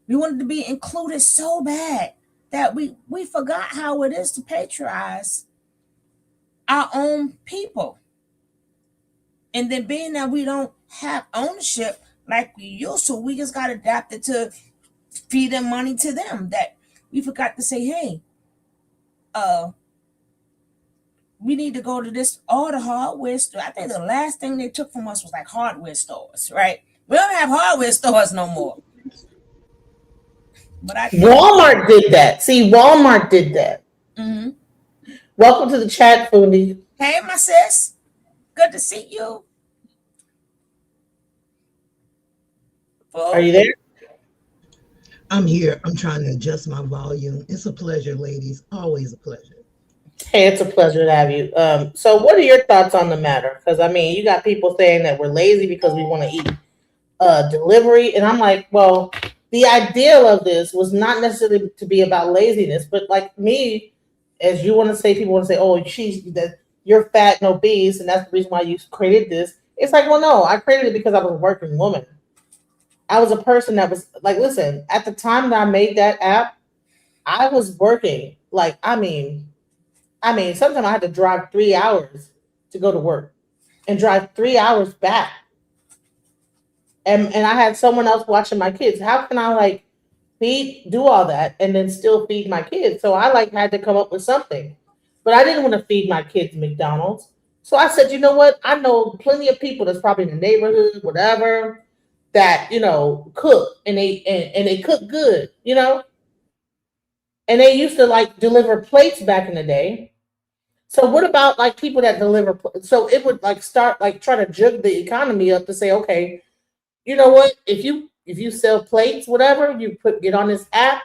[SPEAKER 10] We wanted to be included so bad that we forgot how it is to patronize our own people. And then being that we don't have ownership like we used to, we just got adapted to feeding money to them, that we forgot to say, hey, we need to go to this all the hardware store. I think the last thing they took from us was like hardware stores, right? We don't have hardware stores no more. But I think,
[SPEAKER 2] Walmart did that. See, Walmart did that.
[SPEAKER 10] Mhm.
[SPEAKER 2] Welcome to the chat, Fundi.
[SPEAKER 10] Hey, my sis, good to see you.
[SPEAKER 2] Are you there?
[SPEAKER 12] I'm here. I'm trying to adjust my volume. It's a pleasure, ladies. Always a pleasure.
[SPEAKER 2] Hey, it's a pleasure to have you. So what are your thoughts on the matter? Because I mean, you got people saying that we're lazy because we want to eat delivery, and I'm like, well, the ideal of this was not necessarily to be about laziness, but like me, as you want to say, people want to say, oh, she's that you're fat and obese, and that's the reason why you created this. It's like, well, no, I created it because I was a working woman. I was a person that was like, listen, at the time that I made that app, I was working. Like, I mean, sometimes I had to drive 3 hours to go to work and drive 3 hours back. And I had someone else watching my kids. How can I like do all that and then still feed my kids? So I like had to come up with something. But I didn't want to feed my kids McDonald's. So I said, you know what? I know plenty of people that's probably in the neighborhood, whatever, that, cook and they cook good, And they used to like deliver plates back in the day. So what about like people that deliver? So it would like start like try to jug the economy up to say, okay, you know what? If you sell plates, whatever, you get on this app,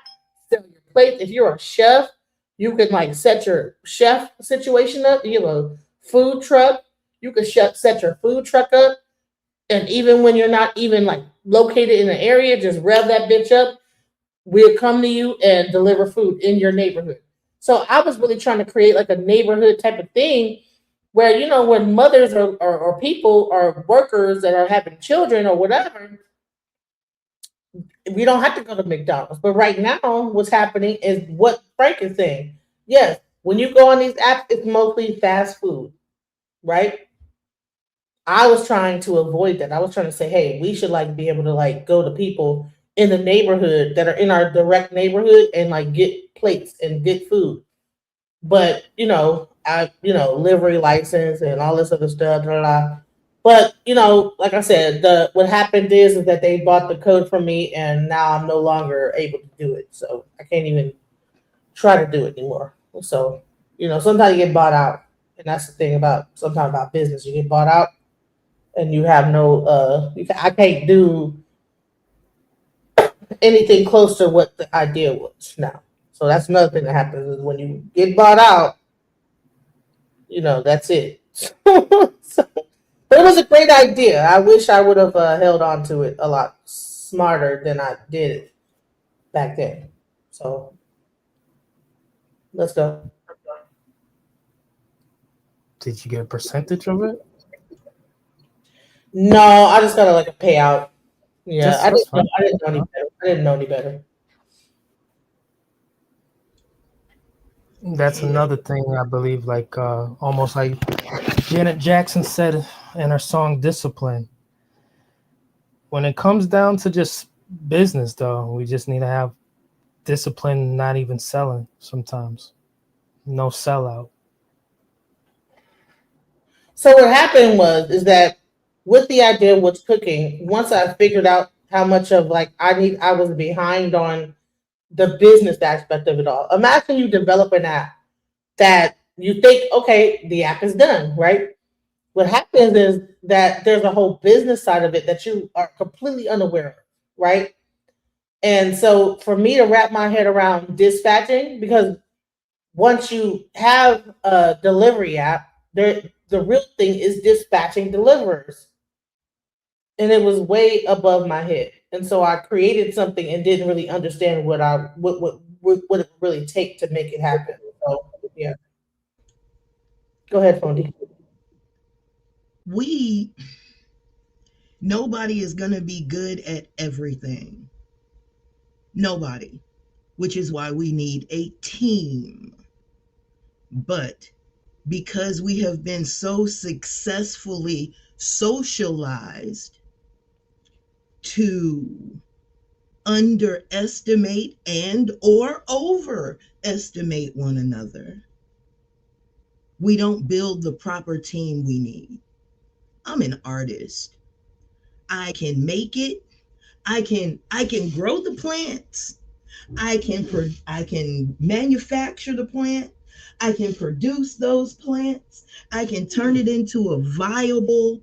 [SPEAKER 2] sell your plates. If you're a chef, you can like set your chef situation up. You have a food truck, you can set your food truck up, and even when you're not even like located in the area, just rev that bitch up. We'll come to you and deliver food in your neighborhood. So I was really trying to create like a neighborhood type of thing where, when mothers or people or workers that are having children or whatever, we don't have to go to McDonald's. But right now, what's happening is what Frank is saying. Yes, when you go on these apps, it's mostly fast food, right? I was trying to avoid that. I was trying to say, hey, we should like be able to like go to people in the neighborhood that are in our direct neighborhood and like get plates and get food. But livery license and all this other stuff, blah, blah. But like I said, what happened is that they bought the code from me, and now I'm no longer able to do it. So I can't even try to do it anymore. So sometimes you get bought out, and that's the thing sometimes about business. You get bought out, and you have no. I can't do anything close to what the idea was now. So that's another thing that happens is when you get bought out, that's it. But it was a great idea. I wish I would have held on to it a lot smarter than I did it back then. So let's go.
[SPEAKER 11] Did you get a percentage of it?
[SPEAKER 2] No, I just got like a payout. Yeah,
[SPEAKER 11] That's fine.
[SPEAKER 2] I didn't know any better.
[SPEAKER 11] That's another thing I believe, like almost like Janet Jackson said in her song Discipline. When it comes down to just business, though, we just need to have discipline, not even selling sometimes. No sellout.
[SPEAKER 2] So what happened is that with the idea of what's cooking, once I figured out how much of like I was behind on the business aspect of it all. Imagine you develop an app that you think, okay, the app is done, right? What happens is that there's a whole business side of it that you are completely unaware of, right? And so for me to wrap my head around dispatching, because once you have a delivery app, the real thing is dispatching deliverers. And it was way above my head. And so I created something and didn't really understand what it would really take to make it happen. So yeah. Go ahead, Fondy.
[SPEAKER 12] We Nobody is going to be good at everything. Nobody. Which is why we need a team. But because we have been so successfully socialized to underestimate and or overestimate one another, we don't build the proper team we need. I'm an artist. I can make it. I can grow the plants. I can manufacture the plant. I can produce those plants. I can turn it into a viable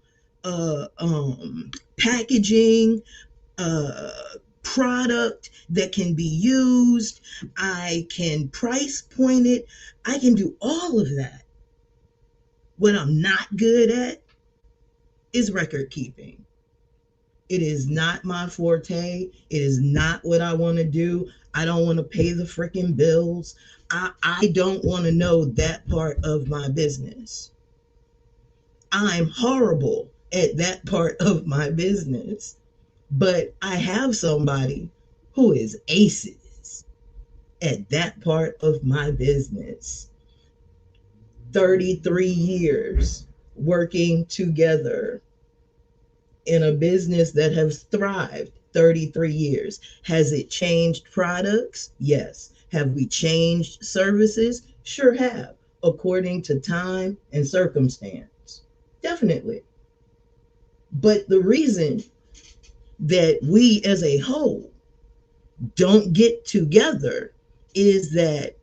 [SPEAKER 12] packaging product that can be used. I can price point it. I can do all of that. What I'm not good at is record keeping. It is not my forte. It is not what I want to do. I don't want to pay the freaking bills. I don't want to know that part of my business. I'm horrible at that part of my business. But I have somebody who is aces at that part of my business. 33 years working together in a business that has thrived 33 years. Has it changed products? Yes. Have we changed services? Sure have, according to time and circumstance. Definitely. But the reason that we as a whole don't get together is that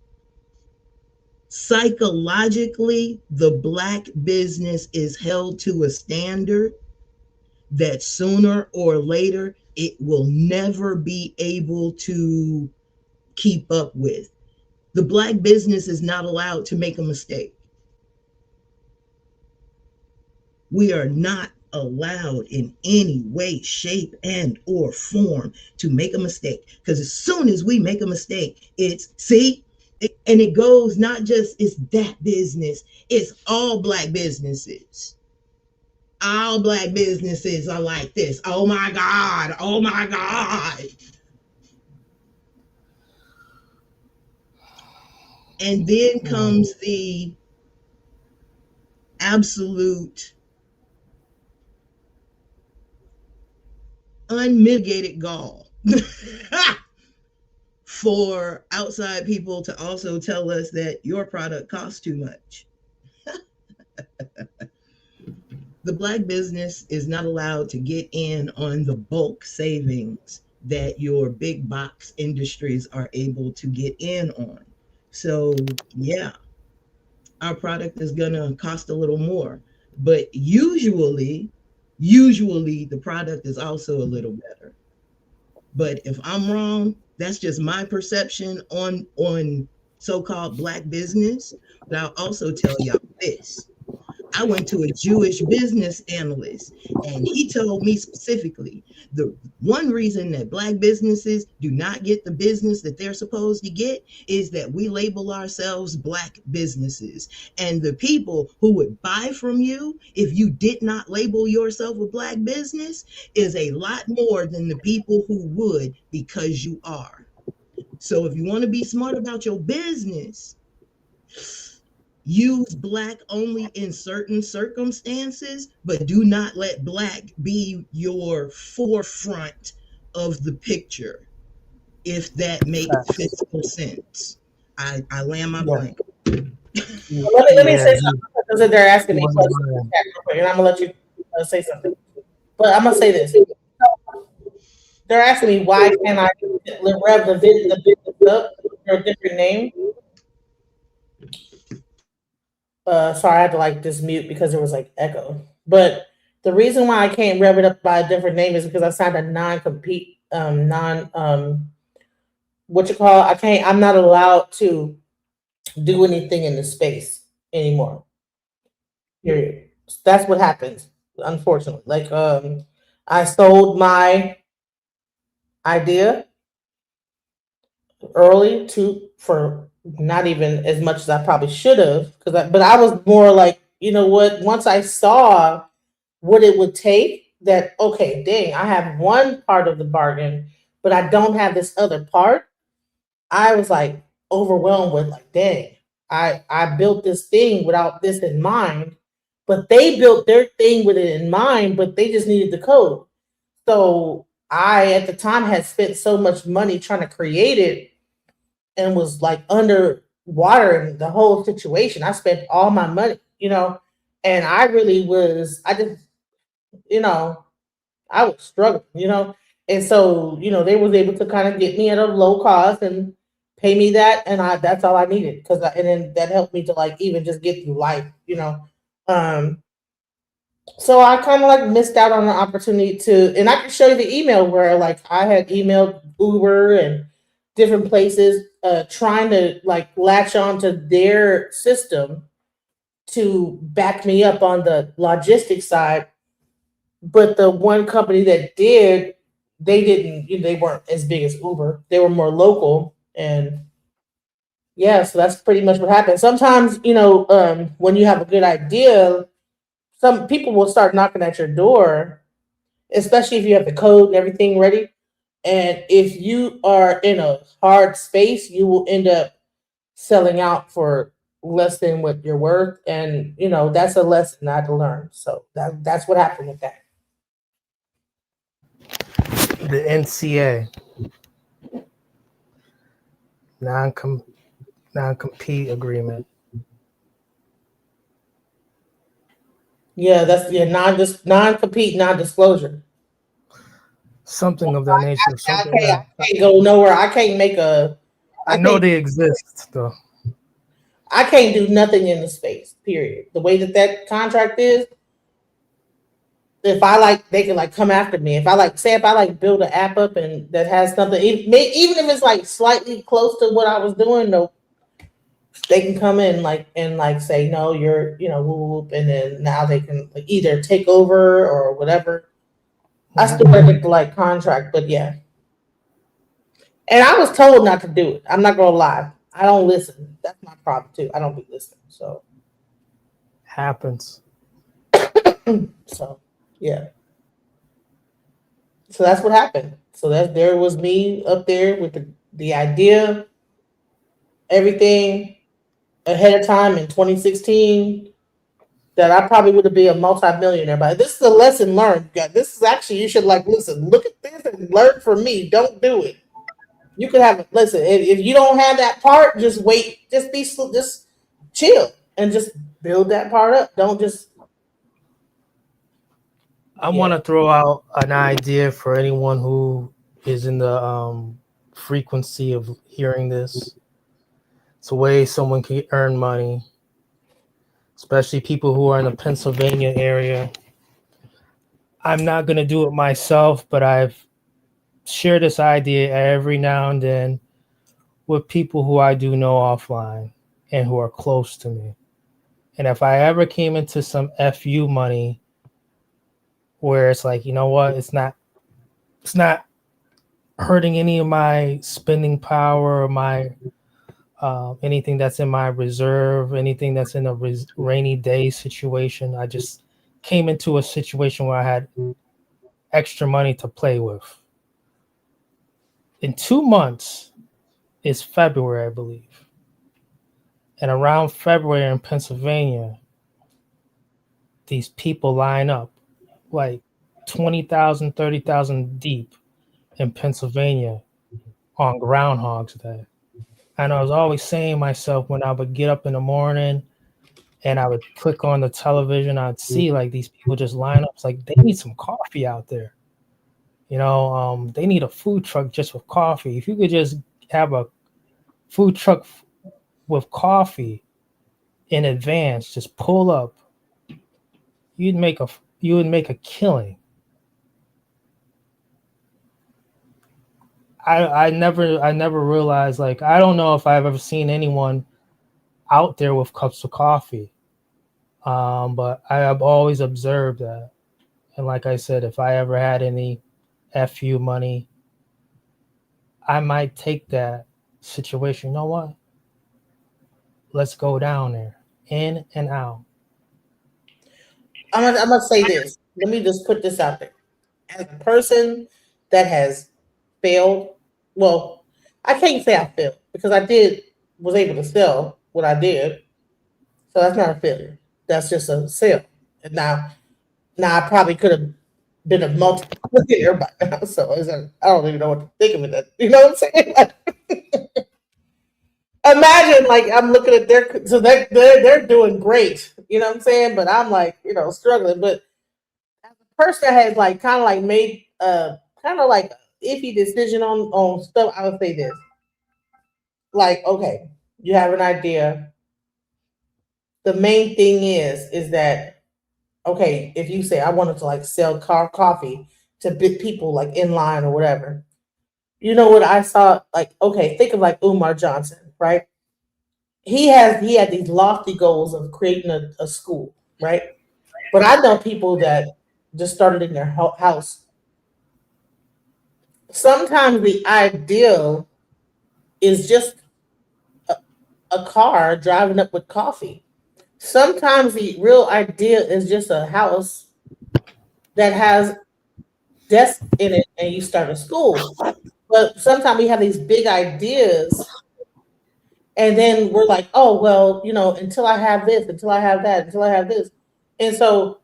[SPEAKER 12] psychologically, the Black business is held to a standard that sooner or later it will never be able to keep up with. The Black business is not allowed to make a mistake. We are not allowed in any way, shape, and or form to make a mistake. Because as soon as we make a mistake, and it goes not just it's that business, it's all Black businesses. All Black businesses are like this. Oh my God. Oh my God. And then comes the absolute unmitigated gall for outside people to also tell us that your product costs too much. The Black business is not allowed to get in on the bulk savings that your big box industries are able to get in on. So yeah, our product is gonna cost a little more, but usually the product is also a little better. But if I'm wrong, that's just my perception on so-called Black business. But I'll also tell y'all this. I went to a Jewish business analyst, and he told me specifically the one reason that Black businesses do not get the business that they're supposed to get is that we label ourselves Black businesses. And the people who would buy from you if you did not label yourself a Black business is a lot more than the people who would because you are. So if you want to be smart about your business, Use black only in certain circumstances, but do not let black be your forefront of the picture, if that makes
[SPEAKER 11] Facts.
[SPEAKER 12] physical sense. I land my
[SPEAKER 11] Yeah.
[SPEAKER 12] plane.
[SPEAKER 2] Let me say something because they're asking
[SPEAKER 11] He
[SPEAKER 2] me
[SPEAKER 11] wasn't
[SPEAKER 2] questions,
[SPEAKER 11] lying.
[SPEAKER 2] and I'm gonna let you say something. But I'm gonna say this: they're asking me why can't I rev the business up for a different name? Sorry, I had to like just mute because there was like echo. But the reason why I can't rev it up by a different name is because I signed a non-compete, what you call, I can't, I'm not allowed to do anything in the space anymore. Period. That's what happens, unfortunately. Like, I sold my idea early for not even as much as I probably should have, but I was more like, you know what? Once I saw what it would take, that okay, dang, I have one part of the bargain, but I don't have this other part. I was like overwhelmed with like, dang, I built this thing without this in mind, but they built their thing with it in mind, but they just needed the code. So I at the time had spent so much money trying to create it and was like underwater in the whole situation. I spent all my money, and I really was, I just, you know, I was struggling, and so, they was able to kind of get me at a low cost and pay me that, and that's all I needed and then that helped me to like even just get through life. Um, so I kind of like missed out on the opportunity and I can show you the email where like I had emailed Uber and different places, trying to like latch on to their system to back me up on the logistics side. But the one company that did, they didn't, they weren't as big as Uber. They were more local. And yeah, so that's pretty much what happened. Sometimes, when you have a good idea, some people will start knocking at your door, especially if you have the code and everything ready. And if you are in a hard space, you will end up selling out for less than what you're worth. And, that's a lesson I had to learn. So that's what happened with that.
[SPEAKER 11] The NCA, non-compete agreement.
[SPEAKER 2] Yeah, that's non-compete, non-disclosure.
[SPEAKER 11] Something of that nature. Something
[SPEAKER 2] I can't go nowhere. I can't make a.
[SPEAKER 11] I know they exist though.
[SPEAKER 2] I can't do nothing in the space. Period. The way that contract is, if I like, they can like come after me. If I like, say, if I like build an app up and that has something, even if it's like slightly close to what I was doing, no, they can come in like and like say no, you're whoop, and then now they can like either take over or whatever. I still gotta get the like contract, but yeah. And I was told not to do it. I'm not gonna lie. I don't listen. That's my problem too. I don't be listening. So
[SPEAKER 11] happens.
[SPEAKER 2] So yeah. So that's what happened. So there was me up there with the idea, everything ahead of time in 2016. That I probably would have been a multi-millionaire. But this is a lesson learned. This is actually, you should like listen, look at this and learn from me. Don't do it. You could have listen. If you don't have that part, just wait. Just chill and just build that part up. Don't just.
[SPEAKER 11] I want to throw out an idea for anyone who is in the frequency of hearing this. It's a way someone can earn money, especially people who are in the Pennsylvania area. I'm not going to do it myself, but I've shared this idea every now and then with people who I do know offline and who are close to me. And if I ever came into some FU money where it's like, you know what, it's not hurting any of my spending power or my anything that's in my reserve, anything that's in a rainy day situation. I just came into a situation where I had extra money to play with. In 2 months is February, I believe. And around February in Pennsylvania, these people line up like 20,000, 30,000 deep in Pennsylvania on Groundhog's Day. And I was always saying to myself, when I would get up in the morning and I would click on the television, I'd see like these people just line up. It's like they need some coffee out there. They need a food truck just with coffee. If you could just have a food truck with coffee in advance, just pull up, you would make a killing. I never realized, like, I don't know if I've ever seen anyone out there with cups of coffee. But I have always observed that. And like I said, if I ever had any FU money, I might take that situation. You know what? Let's go down there, in and out.
[SPEAKER 2] I'm gonna say this. Let me just put this out there. As a person that has failed, well, I can't say I failed because was able to sell what I did. So that's not a failure. That's just a sale. And now I probably could have been a multi-millionaire by now. So I don't even know what to think of it. You know what I'm saying? Imagine, like, I'm looking at they're doing great. You know what I'm saying? But I'm like, struggling. But as a person that has like kind of like made kind of like iffy decision on stuff, I would say this. Like, okay, you have an idea. The main thing is that, okay, if you say I wanted to like sell coffee to big people like in line or whatever, you know what I saw? Like, okay, think of like Umar Johnson, right? He had these lofty goals of creating a school, right? But I know people that just started in their house. Sometimes the ideal is just a car driving up with coffee. Sometimes the real idea is just a house that has desks in it and you start a school. But sometimes we have these big ideas and then we're like, oh, well, until I have this, until I have that, until I have this. And so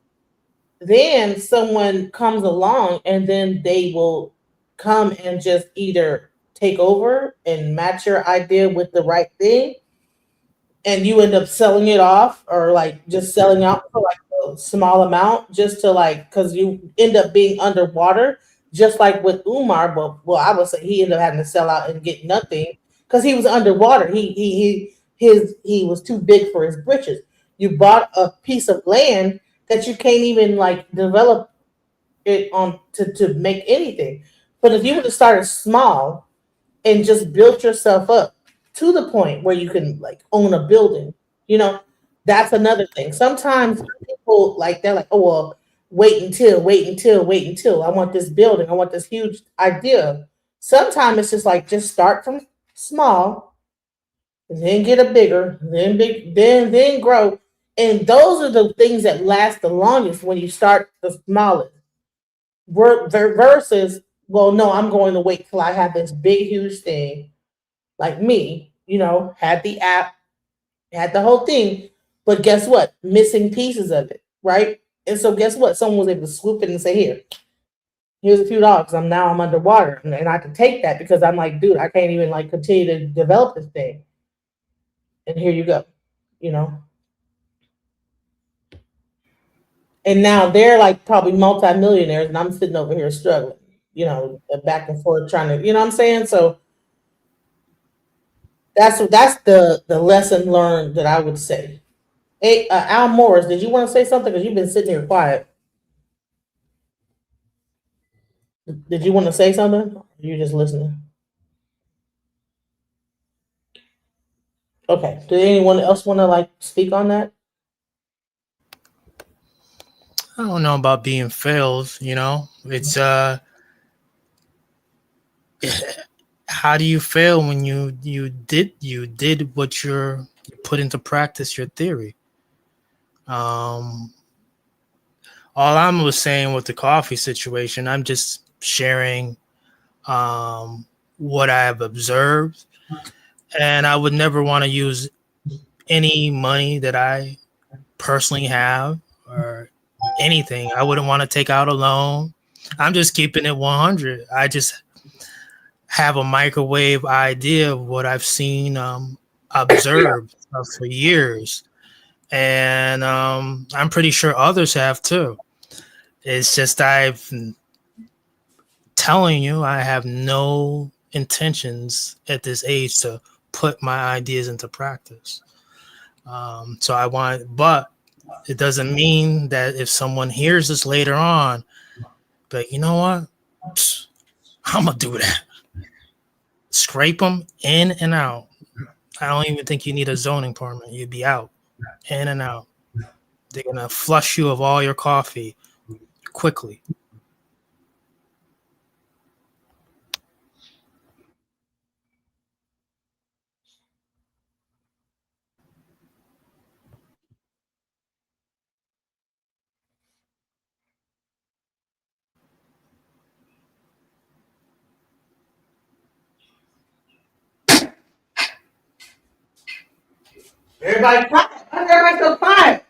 [SPEAKER 2] then someone comes along and then they will come and just either take over and match your idea with the right thing. And you end up selling it off or like just selling out for like a small amount just to like, because you end up being underwater, just like with Umar. But well, I would say he ended up having to sell out and get nothing because he was underwater. He was too big for his britches. You bought a piece of land that you can't even like develop it on to make anything. But if you would have started small and just built yourself up to the point where you can like own a building, that's another thing. Sometimes people they're like, oh well, wait until I want this building, I want this huge idea. Sometimes it's just like just start from small, then get a bigger, then grow. And those are the things that last the longest when you start the smallest. Versus, well, no, I'm going to wait till I have this big, huge thing. Like me, had the app, had the whole thing, but guess what? Missing pieces of it, right? And so guess what? Someone was able to swoop in and say, here's a few dollars. I'm underwater. And I can take that because I'm like, dude, I can't even like continue to develop this thing. And here you go, And now they're like probably multimillionaires and I'm sitting over here struggling, back and forth trying to, what I'm saying? So that's the lesson learned that I would say. Hey, Al Morris, did you want to say something? Because you've been sitting here quiet. Did you want to say something? Or you just listening? Okay. Did anyone else want to like speak on that?
[SPEAKER 11] I don't know about being failed, It's how do you fail when you did what you put into practice your theory? All I was saying with the coffee situation, I'm just sharing what I have observed, and I would never want to use any money that I personally have or anything. I wouldn't want to take out a loan. I'm just keeping it 100. I just have a microwave idea of what I've seen, observed for years. And I'm pretty sure others have too. It's just I've telling you, I have no intentions at this age to put my ideas into practice. So I want, but it doesn't mean that if someone hears this later on, but you know what? I'm gonna do that. Scrape them in and out. I don't even think you need a zoning permit. You'd be out, in and out. They're gonna flush you of all your coffee quickly.
[SPEAKER 2] Everybody quiet. Why is everybody so quiet?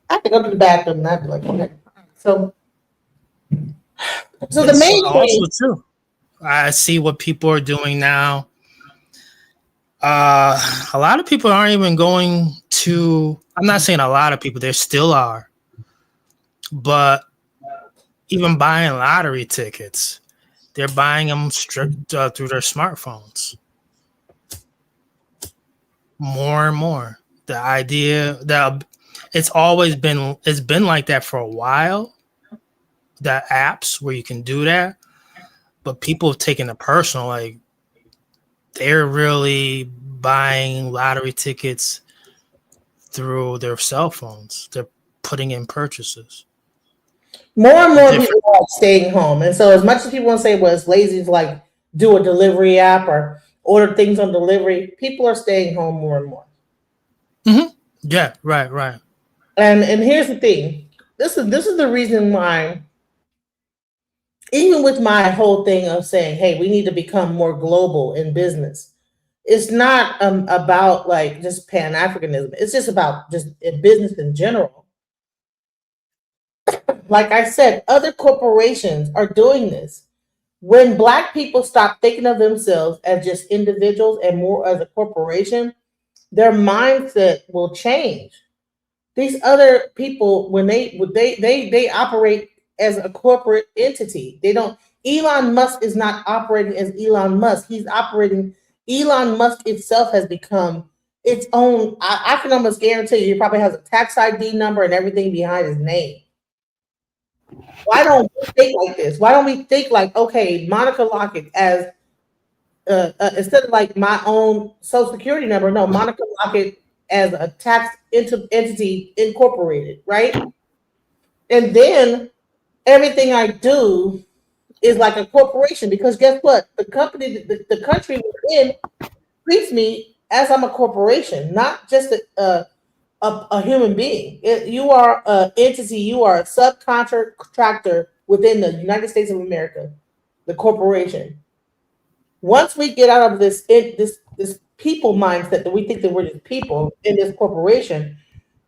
[SPEAKER 2] I have to go to the bathroom and I'd be like, okay. So the
[SPEAKER 11] And
[SPEAKER 2] main
[SPEAKER 11] also
[SPEAKER 2] thing,
[SPEAKER 11] too, I see what people are doing now. A lot of people aren't even going to. I'm not saying a lot of people. There still are, but even buying lottery tickets, they're buying them strict through their smartphones. More and more, the idea that it's been like that for a while. The apps where you can do that, but people have taken it personal. Like they're really buying lottery tickets through their cell phones. They're putting in purchases.
[SPEAKER 2] more and more
[SPEAKER 11] Different.
[SPEAKER 2] people are staying home. And so as much as people want to say, well, it's lazy to like do a delivery app or order things on delivery, people are staying home more and more.
[SPEAKER 11] Yeah, right.
[SPEAKER 2] And here's the thing. This is the reason why, even with my whole thing of saying, hey, we need to become more global in business. It's not about like just Pan-Africanism. It's just about just in business in general. Like I said, other corporations are doing this. When Black people stop thinking of themselves as just individuals and more as a corporation, their mindset will change. These other people, when they operate as a corporate entity. They don't. Elon Musk is not operating as Elon Musk. He's operating. Elon Musk itself has become its own. I can almost guarantee you, he probably has a tax ID number and everything behind his name. Why don't we think like this? Why don't we think like, okay, Monica Lockett as instead of like my own social security number, no, Monica Lockett as a tax entity incorporated, right? And then everything I do is like a corporation because guess what? The company, the country we're in treats me as I'm a corporation, not just a human being. You are an entity. You are a subcontractor within the United States of America, the corporation. Once we get out of this people mindset that we think that we're just people in this corporation,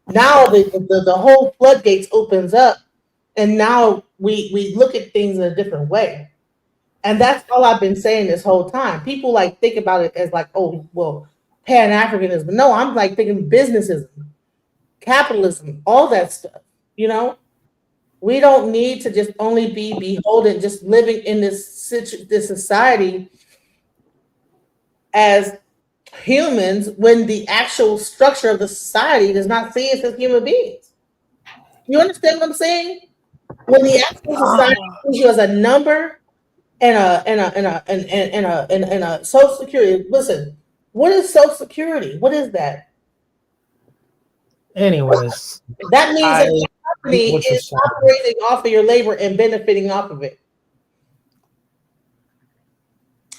[SPEAKER 2] now the whole floodgates opens up, and now we look at things in a different way. And that's all I've been saying this whole time. People like think about it as like, oh, well, Pan-Africanism. No, I'm like thinking businessism, capitalism, all that stuff. You know, we don't need to just only be beholden, just living in this society as humans when the actual structure of the society does not see us as human beings. You understand what I'm saying? When the actual society sees you as a number and a social security. Listen, what is social security? What is that?
[SPEAKER 11] Anyways,
[SPEAKER 2] That means that the
[SPEAKER 11] get
[SPEAKER 2] company
[SPEAKER 11] what you're
[SPEAKER 2] is
[SPEAKER 11] saying.
[SPEAKER 2] operating off of your labor and benefiting off of it.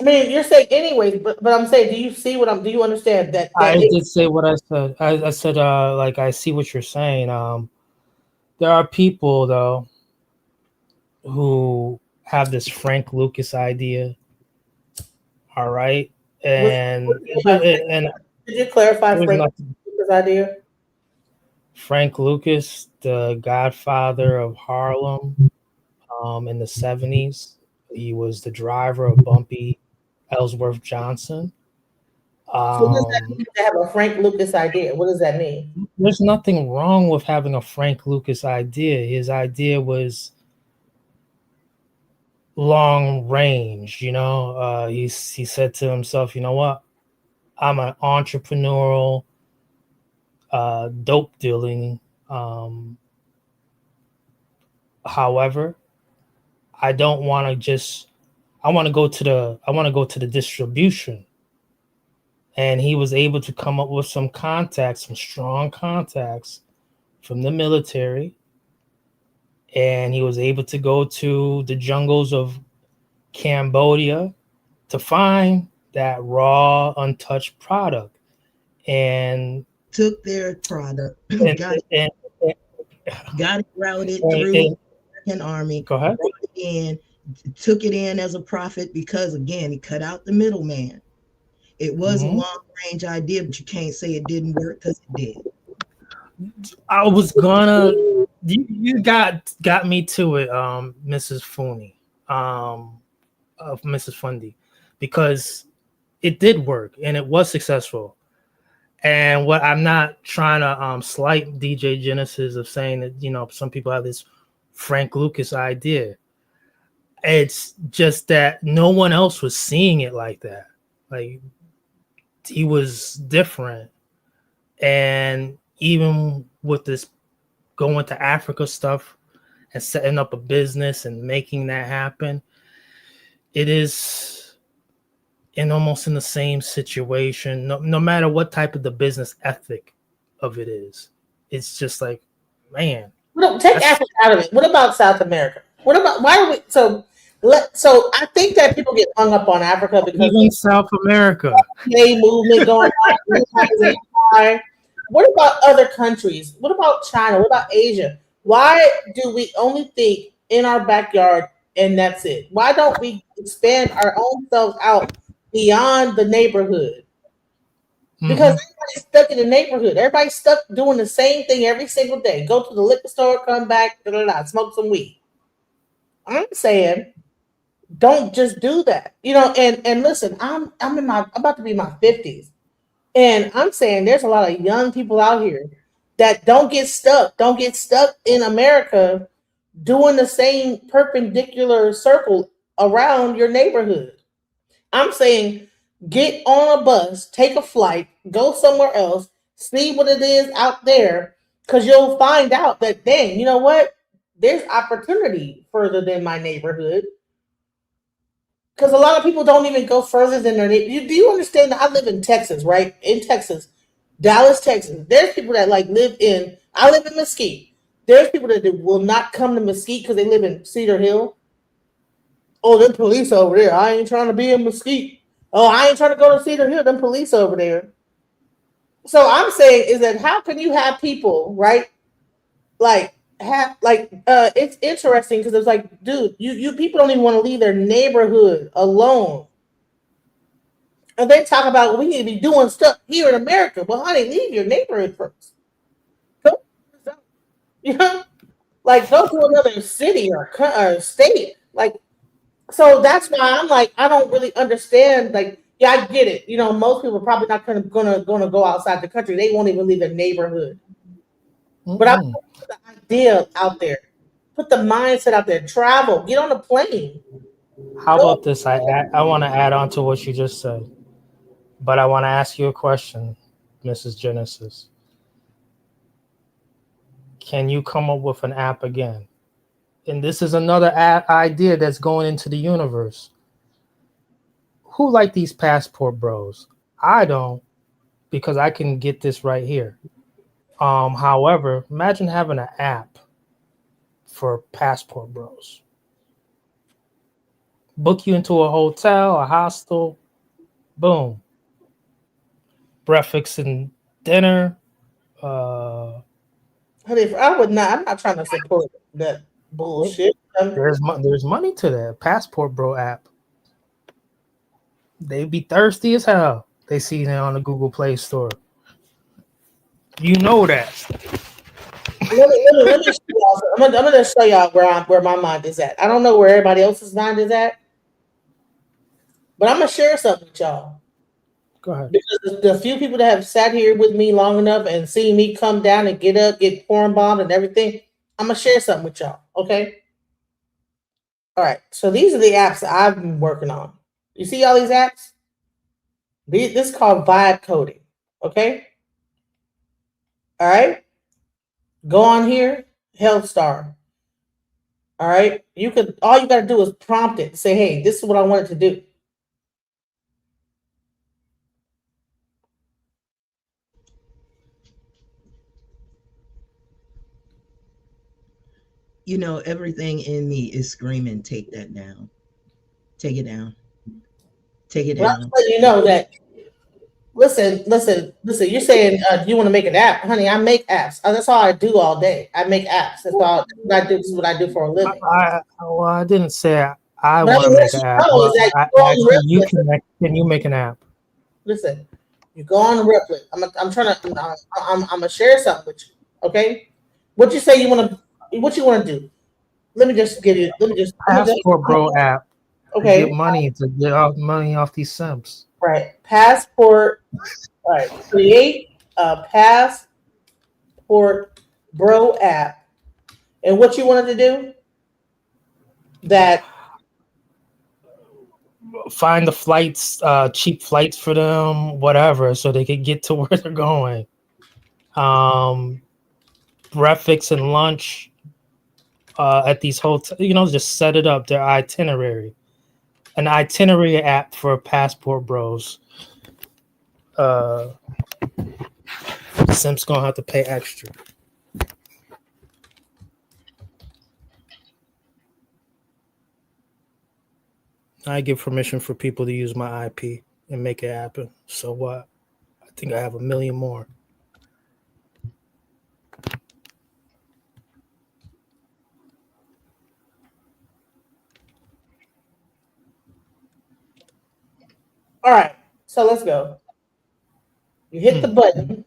[SPEAKER 2] I mean, you're saying anyways, but I'm saying, do you see what I'm? Do you understand that?
[SPEAKER 11] I did say what I said. I said like I see what you're saying. There are people though who have this Frank Lucas idea. All right, and
[SPEAKER 2] Could you clarify
[SPEAKER 11] There was
[SPEAKER 2] Frank
[SPEAKER 11] nothing.
[SPEAKER 2] Lucas' idea?
[SPEAKER 11] Frank Lucas, the godfather of Harlem, in the 70s. He was the driver of Bumpy Ellsworth Johnson.
[SPEAKER 2] So what does that mean to have a Frank Lucas idea? What does that mean?
[SPEAKER 11] There's nothing wrong with having a Frank Lucas idea. His idea was long range, he said to himself, you know what? I'm an entrepreneurial, dope dealing. However, I don't want to just. I want to go to the distribution, and he was able to come up with some strong contacts from the military, and he was able to go to the jungles of Cambodia to find that raw, untouched product, and
[SPEAKER 12] Took their product,
[SPEAKER 11] and,
[SPEAKER 12] got
[SPEAKER 11] and,
[SPEAKER 12] it routed
[SPEAKER 11] and-
[SPEAKER 12] through
[SPEAKER 11] and-
[SPEAKER 12] the American Army,
[SPEAKER 11] go ahead.
[SPEAKER 12] brought it in, took it in as a profit because, again, he cut out the middleman. It was a
[SPEAKER 11] Mhm.
[SPEAKER 12] long-range idea, but you can't say it didn't work because it did.
[SPEAKER 11] I was gonna. You got me to it, Mrs. Fooney, of Mrs. Fundy, because it did work and it was successful. And what I'm not trying to slight DJ Genesis of saying that some people have this Frank Lucas idea. It's just that no one else was seeing it like that. Like, he was different, and even with this going to Africa stuff and setting up a business and making that happen, it is almost in the same situation, no matter what type of the business ethic of it is. It's just like, man.
[SPEAKER 2] No, take Africa out of it. What about South America? What about why are we so I think that people get hung up on Africa because
[SPEAKER 11] Even South America.
[SPEAKER 2] gay movement going on. What about other countries? What about China? What about Asia? Why do we only think in our backyard and that's it? Why don't we expand our own selves out beyond the neighborhood? Because everybody's stuck in the neighborhood. Everybody's stuck doing the same thing every single day. Go to the liquor store, come back, smoke some weed. I'm saying, don't just do that. And listen, I'm about to be in my 50s. And I'm saying there's a lot of young people out here that don't get stuck in America doing the same perpendicular circle around your neighborhood. I'm saying get on a bus, take a flight, go somewhere else, see what it is out there, because you'll find out that, dang, you know what? There's opportunity further than my neighborhood. Because a lot of people don't even go further than their neighborhood. Do you understand that I live in Texas, right? In Texas, Dallas, Texas. There's people that I live in Mesquite. There's people that will not come to Mesquite because they live in Cedar Hill. Oh, them police over there. I ain't trying to be in Mesquite. Oh, I ain't trying to go to Cedar Hill. Them police over there. So I'm saying is that how can you have people, right? It's interesting because it's like, dude, you people don't even want to leave their neighborhood alone. And they talk about we need to be doing stuff here in America. Well, honey, leave your neighborhood first. Go, go to another city or state. So that's why I'm like, I don't really understand. Yeah, I get it. Most people are probably not gonna go outside the country. They won't even leave their neighborhood. But I put the idea out there, put the mindset out there. Travel, get on a plane.
[SPEAKER 11] How about this? I want to add on to what you just said, but I want to ask you a question, Mrs. Genesis. Can you come up with an app again? And this is another idea that's going into the universe. Who like these passport bros? I don't, because I can get this right here. However, imagine having an app for passport bros. Book you into a hotel, a hostel, boom. Breakfast and dinner.
[SPEAKER 2] Honey, I would not. I'm not trying to support that bullshit.
[SPEAKER 11] There's money to that passport bro app. They'd be thirsty as hell. They see it on the Google Play Store. You know that.
[SPEAKER 2] Let me show y'all. I'm gonna show y'all where my mind is at. I don't know where everybody else's mind is at, but I'm gonna share something with y'all.
[SPEAKER 11] Go ahead.
[SPEAKER 2] Because the few people that have sat here with me long enough and seen me come down and get up, get porn bombed and everything, I'm gonna share something with y'all. Okay. All right. So these are the apps that I've been working on. You see all these apps? This is called vibe coding. Okay. All right. Go on here, HealthStar. All right. All you got to do is prompt it. Say, hey, this is what I want it to do.
[SPEAKER 12] You know, everything in me is screaming, take that down. Take it down. Take it
[SPEAKER 2] Well, I'm
[SPEAKER 12] down.
[SPEAKER 2] letting you know that. Listen. You're saying you want to make an app, honey. I make apps. That's all I do all day. I make apps. That's all I do. This is what I do for a living.
[SPEAKER 11] I didn't say I
[SPEAKER 2] But
[SPEAKER 11] want to make an app.
[SPEAKER 2] know is that
[SPEAKER 11] I
[SPEAKER 2] you go on
[SPEAKER 11] asked you,
[SPEAKER 2] Replit.
[SPEAKER 11] can you make an app?
[SPEAKER 2] Listen, you go on Replit. I'm gonna share something with you. Okay, what you say you want to? What you want to do? Let me just give you.
[SPEAKER 11] Passport Bro app.
[SPEAKER 2] Okay.
[SPEAKER 11] To get money off these simps.
[SPEAKER 2] Right. Passport. All right. Create a Passport Bro app. And what you wanted to do? That
[SPEAKER 11] find the flights, cheap flights for them, whatever, so they could get to where they're going. Breakfast and lunch at these hotels, just set it up, their itinerary. An itinerary app for Passport Bros. Simps gonna have to pay extra. I give permission for people to use my IP and make it happen. So what? I think I have 1 million more.
[SPEAKER 2] all right. So let's go. You hit the button.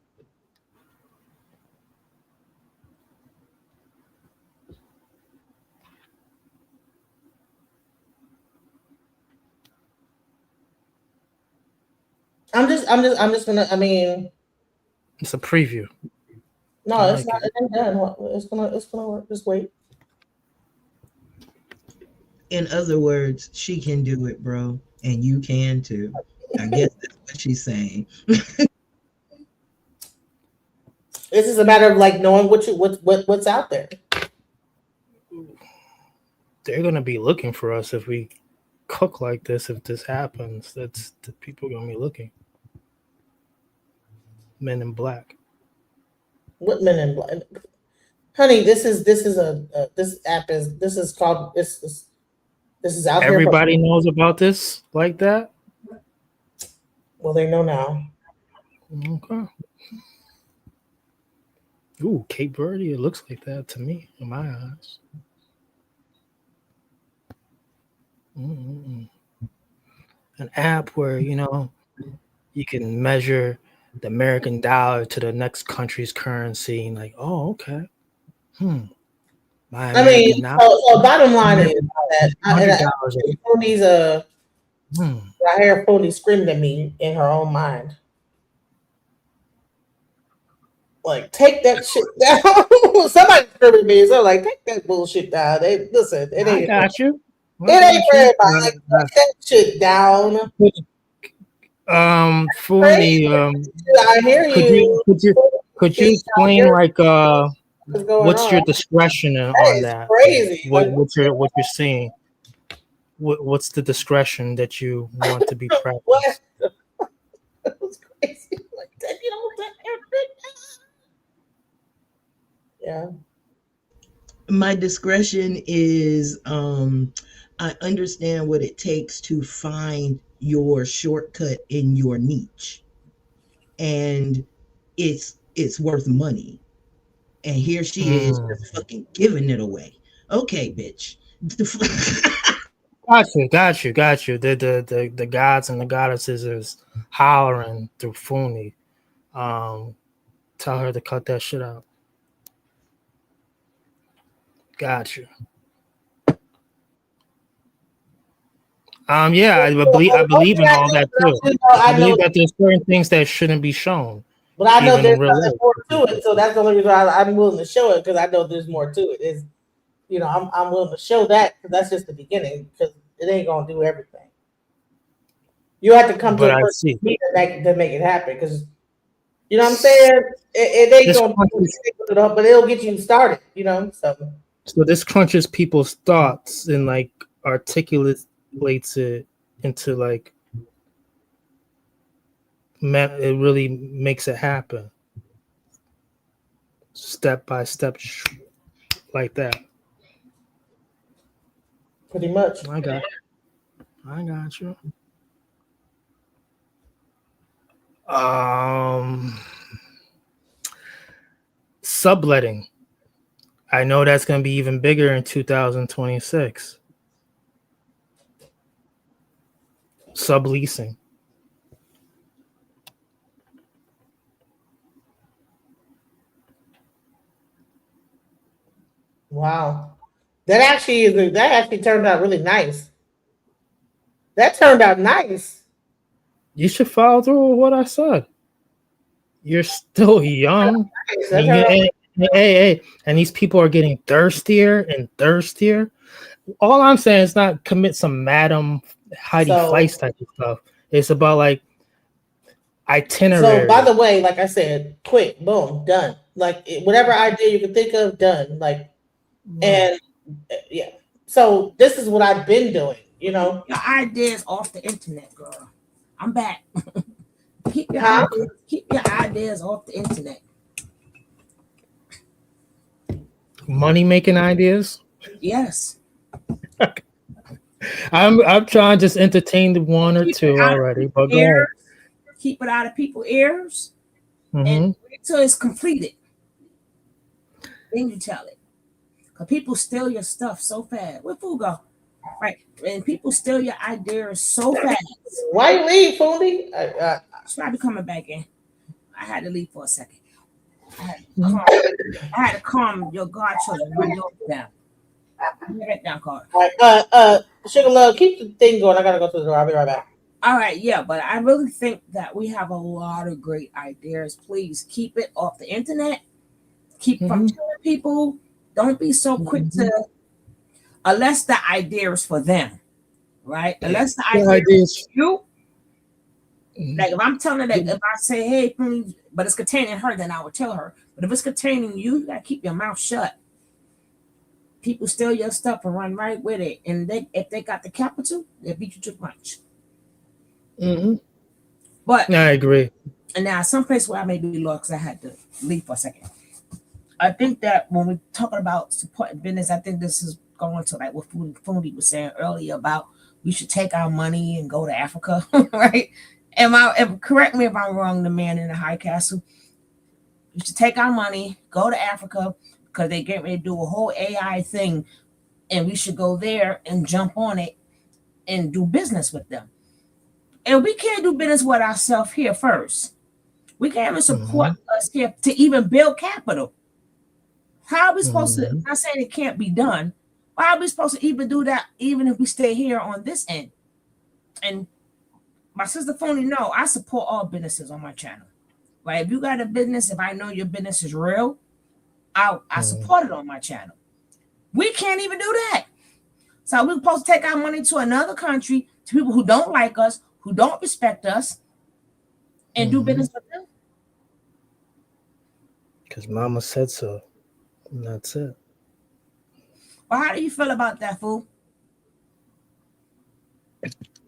[SPEAKER 2] I'm just gonna. I mean,
[SPEAKER 11] it's a preview.
[SPEAKER 2] No, it's not. It ain't done. It's gonna work. Just wait.
[SPEAKER 12] In other words, she can do it, bro, and you can too. I guess that's what she's saying.
[SPEAKER 2] This is a matter of like knowing what's out there.
[SPEAKER 11] They're gonna be looking for us if we cook like this. If this happens, the people gonna be looking. Men in Black.
[SPEAKER 2] What Men in Black? Honey, this app is out there.
[SPEAKER 11] Everybody knows about this like that.
[SPEAKER 2] Well, they know now.
[SPEAKER 11] Okay. Ooh, Cape Verde. It looks like that to me in my eyes. An app where you can measure the American dollar to the next country's currency, and like, oh, okay. So
[SPEAKER 2] bottom line is that I hear Pony screaming at me in her own mind. Like, take that shit down. Somebody screaming at me, so like, take that bullshit down. Listen, it ain't.
[SPEAKER 11] I got you.
[SPEAKER 2] It ain't for everybody. Like, take that shit down.
[SPEAKER 11] Fully.
[SPEAKER 2] I hear you.
[SPEAKER 11] Could you explain what's your discretion on that?
[SPEAKER 2] Crazy.
[SPEAKER 11] What you're seeing? What's the discretion that you want to be practiced?
[SPEAKER 2] What? That was crazy. Like that, Yeah.
[SPEAKER 12] My discretion is I understand what it takes to find your shortcut in your niche, and it's worth money. And here she is just fucking giving it away. Okay, bitch.
[SPEAKER 11] Got you. The gods and the goddesses is hollering through Funi. Tell her to cut that shit out. Got you. Yeah, I believe in all that too. I believe that there's certain things that shouldn't be shown.
[SPEAKER 2] But I know
[SPEAKER 11] even
[SPEAKER 2] there's
[SPEAKER 11] in real
[SPEAKER 2] nothing
[SPEAKER 11] life.
[SPEAKER 2] more to it, so that's the only reason I'm willing to show it, because I know there's more to it. Is, you know, I'm willing to show that because that's just the beginning, because it ain't gonna do everything. You have to come
[SPEAKER 11] But
[SPEAKER 2] to a
[SPEAKER 11] I
[SPEAKER 2] person
[SPEAKER 11] see.
[SPEAKER 2] to make it happen, because you know what I'm saying. It ain't
[SPEAKER 11] This
[SPEAKER 2] gonna,
[SPEAKER 11] crunches,
[SPEAKER 2] but it'll get you started. You know, so
[SPEAKER 11] so this crunches people's thoughts and like articulates it into like it really makes it happen step by step like that.
[SPEAKER 2] pretty much.
[SPEAKER 11] I got you. Subletting. I know that's going to be even bigger in 2026. Subleasing.
[SPEAKER 2] Wow, that actually turned out really nice. That turned out nice.
[SPEAKER 11] You should follow through with what I said. You're still young.
[SPEAKER 2] Nice. That turned out-
[SPEAKER 11] Hey, and these people are getting thirstier and thirstier. All I'm saying is not commit some Madam Heidi
[SPEAKER 2] So-
[SPEAKER 11] Fleiss type of stuff. It's about like itinerary.
[SPEAKER 2] So, by the way, like I said, quick, boom, done. Like whatever idea you can think of, done. Like, and yeah. So this is what I've been doing. You know,
[SPEAKER 10] Your ideas off the internet, girl. I'm back. Keep your ideas off the internet.
[SPEAKER 11] Money making ideas.
[SPEAKER 10] Yes.
[SPEAKER 11] I'm trying to just entertain the one or two already, but go ahead.
[SPEAKER 10] Keep it out of people's ears
[SPEAKER 11] Mhm.
[SPEAKER 10] and wait till it's completed. Then you tell it. Because people steal your stuff so fast. Where food go? Right. And people steal your ideas so fast.
[SPEAKER 2] why you leave, Fundi?
[SPEAKER 10] She's probably coming back in. I had to leave for a second. I had to calm your godchildren, my daughter down. Get that down, Carter.
[SPEAKER 2] All right, Sugar Love, keep the thing going. I gotta go to the door. I'll be right back.
[SPEAKER 10] All right, yeah, but I really think that we have a lot of great ideas. Please keep it off the internet. Keep from telling people. Don't be so quick to, unless the idea is for them, right? Unless the idea is for you. Like if I'm telling her that, if I say, hey, please, but it's containing her, then I would tell her. But if it's containing you, you gotta keep your mouth shut. People steal your stuff and run right with it. And if they got the capital, they beat you to the punch. But
[SPEAKER 11] I agree.
[SPEAKER 10] And now some place where I may be lost because I had to leave for a second. I think that when we're talking about supporting business, I think this is going to like what Fundi was saying earlier about we should take our money and go to Africa, right? Correct me if I'm wrong, the man in the high castle. We should take our money, go to Africa, because they get ready to do a whole AI thing, and we should go there and jump on it and do business with them. And we can't do business with ourselves here first. We can't even support us here to even build capital. How are we supposed to? I'm not saying it can't be done. Why are we supposed to even do that, even if we stay here on this end? And my sister Phony, no, I support all businesses on my channel. Right? If you got a business, if I know your business is real, I support it on my channel. We can't even do that. So we're supposed to take our money to another country, to people who don't like us, who don't respect us, and do business with them.
[SPEAKER 11] Because Mama said so. And that's it.
[SPEAKER 10] Well, how do you feel about that, fool?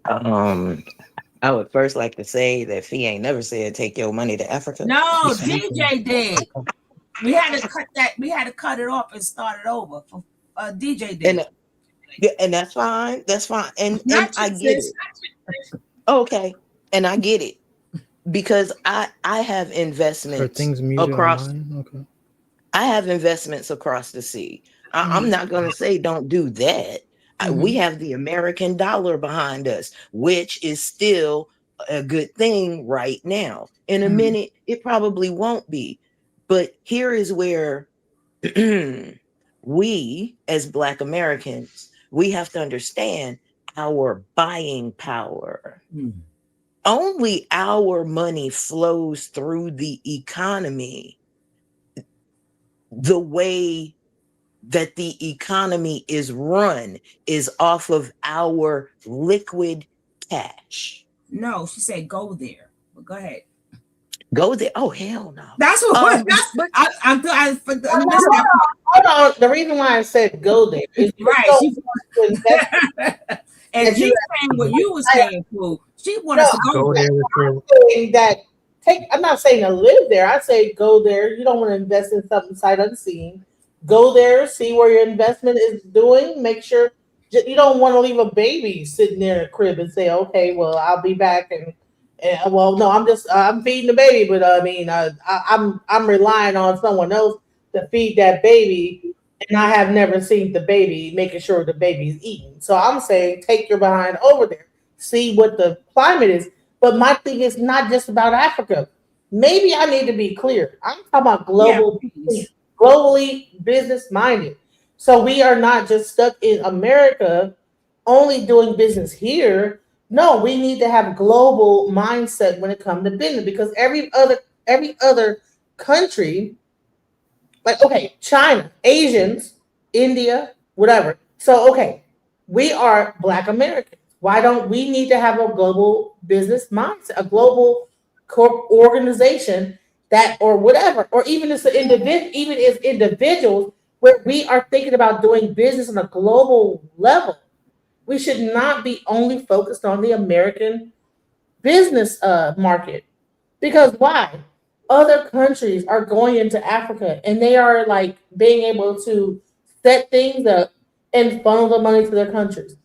[SPEAKER 13] I would first like to say that Fee ain't never said take your money to Africa.
[SPEAKER 10] No, DJ did. We had to cut that. We had to cut it off and start it over. For DJ did.
[SPEAKER 13] And that's fine. That's fine. And I get it. Okay. And I get it. Because I have investments across.
[SPEAKER 11] Okay.
[SPEAKER 13] I have investments across the sea. I'm not going to say don't do that. We have the American dollar behind us, which is still a good thing right now. In a minute, it probably won't be. But here is where we, as Black Americans, we have to understand our buying power. Only our money flows through the economy the way that the economy is run is off of our liquid cash.
[SPEAKER 10] No, she said go there. But go ahead.
[SPEAKER 13] Go there. Oh, hell no.
[SPEAKER 10] That's what I'm
[SPEAKER 2] Hold on. The reason why I said go there is
[SPEAKER 10] right.
[SPEAKER 2] She wants to invest.
[SPEAKER 10] And she's saying what you were saying, Pooh. She wants us to go there.
[SPEAKER 2] I'm not saying to live there. I say go there. You don't want to invest in something sight unseen. Go there, see where your investment is doing. Make sure you don't want to leave a baby sitting there in a crib and say, "Okay, well, I'll be back." And well, no, I'm feeding the baby, but I mean, I'm relying on someone else to feed that baby, and I have never seen the baby making sure the baby's eating. So I'm saying, take your behind over there, see what the climate is. But my thing is not just about Africa. Maybe I need to be clear. I'm talking about globally business minded. So we are not just stuck in America only doing business here. No, we need to have a global mindset when it comes to business, because every other country, like, okay, China, Asians, India, whatever. So, okay, we are Black Americans. Why don't we need to have a global business mindset, a global organization that, or whatever, or even as individuals, where we are thinking about doing business on a global level? We should not be only focused on the American business market, because why? Other countries are going into Africa and they are like being able to set things up and funnel the money to their countries.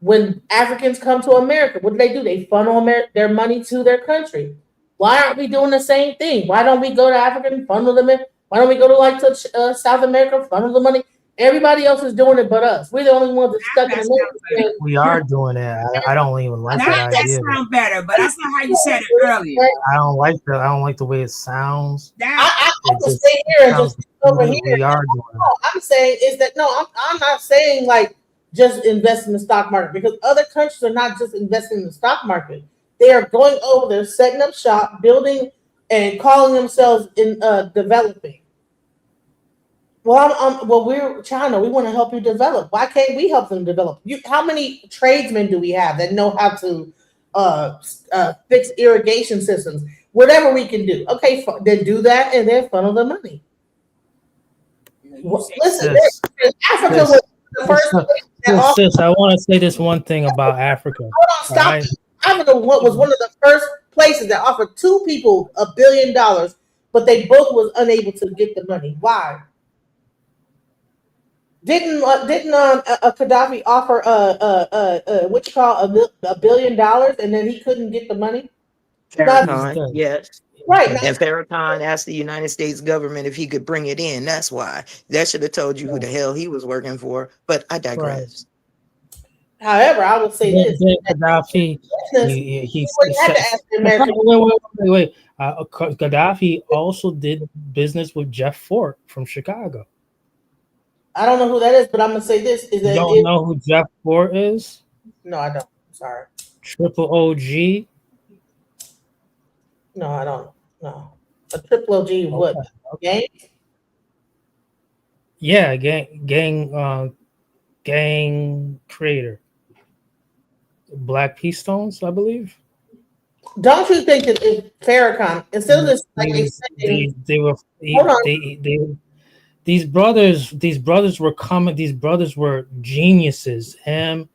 [SPEAKER 2] When Africans come to America, what do? They funnel their money to their country. Why aren't we doing the same thing? Why don't we go to Africa and funnel them in? Why don't we go to South America, funnel the money? Everybody else is doing it but us. We're the only ones that stuck in America.
[SPEAKER 11] We are doing it. I don't even like that idea.
[SPEAKER 10] That sounds better, but that's not how you said it earlier.
[SPEAKER 11] I don't like the way it sounds.
[SPEAKER 2] I can stay here and just over here.
[SPEAKER 11] We are doing it.
[SPEAKER 2] I'm saying is that I'm not saying like just invest in the stock market, because other countries are not just investing in the stock market. They are going over there, setting up shop, building, and calling themselves in developing. Well, we're China. We want to help you develop. Why can't we help them develop? How many tradesmen do we have that know how to fix irrigation systems? Whatever we can do. Okay, then do that and then funnel the money. Listen, Africa was the first place.
[SPEAKER 11] Sis, I want to say this one thing about Africa.
[SPEAKER 2] Hold on, stop. Right? Africa was one of the first places that offered two people $1 billion, but they both was unable to get the money. Why? Didn't Gaddafi offer what you call $1 billion, and then he couldn't get the money?
[SPEAKER 13] Farrakhan, yes.
[SPEAKER 2] Right.
[SPEAKER 13] And Farrakhan asked the United States government if he could bring it in. That's why. That should have told you who the hell he was working for. But I digress.
[SPEAKER 2] Right. However, I would say this:
[SPEAKER 11] Gaddafi, wait. Gaddafi also did business with Jeff Fort from Chicago.
[SPEAKER 2] I don't know who that is, but I'm gonna say this: is that
[SPEAKER 11] you don't know who Jeff Fort is?
[SPEAKER 2] No, I don't. I'm sorry.
[SPEAKER 11] Triple OG.
[SPEAKER 2] No, I don't. No, a triple OG. Okay. What? Gang?
[SPEAKER 11] Yeah, gang creator. Black Peace Stones, I believe.
[SPEAKER 2] Don't you think that if Farrakhan, instead of this, like
[SPEAKER 11] these brothers were coming. These brothers were geniuses. Him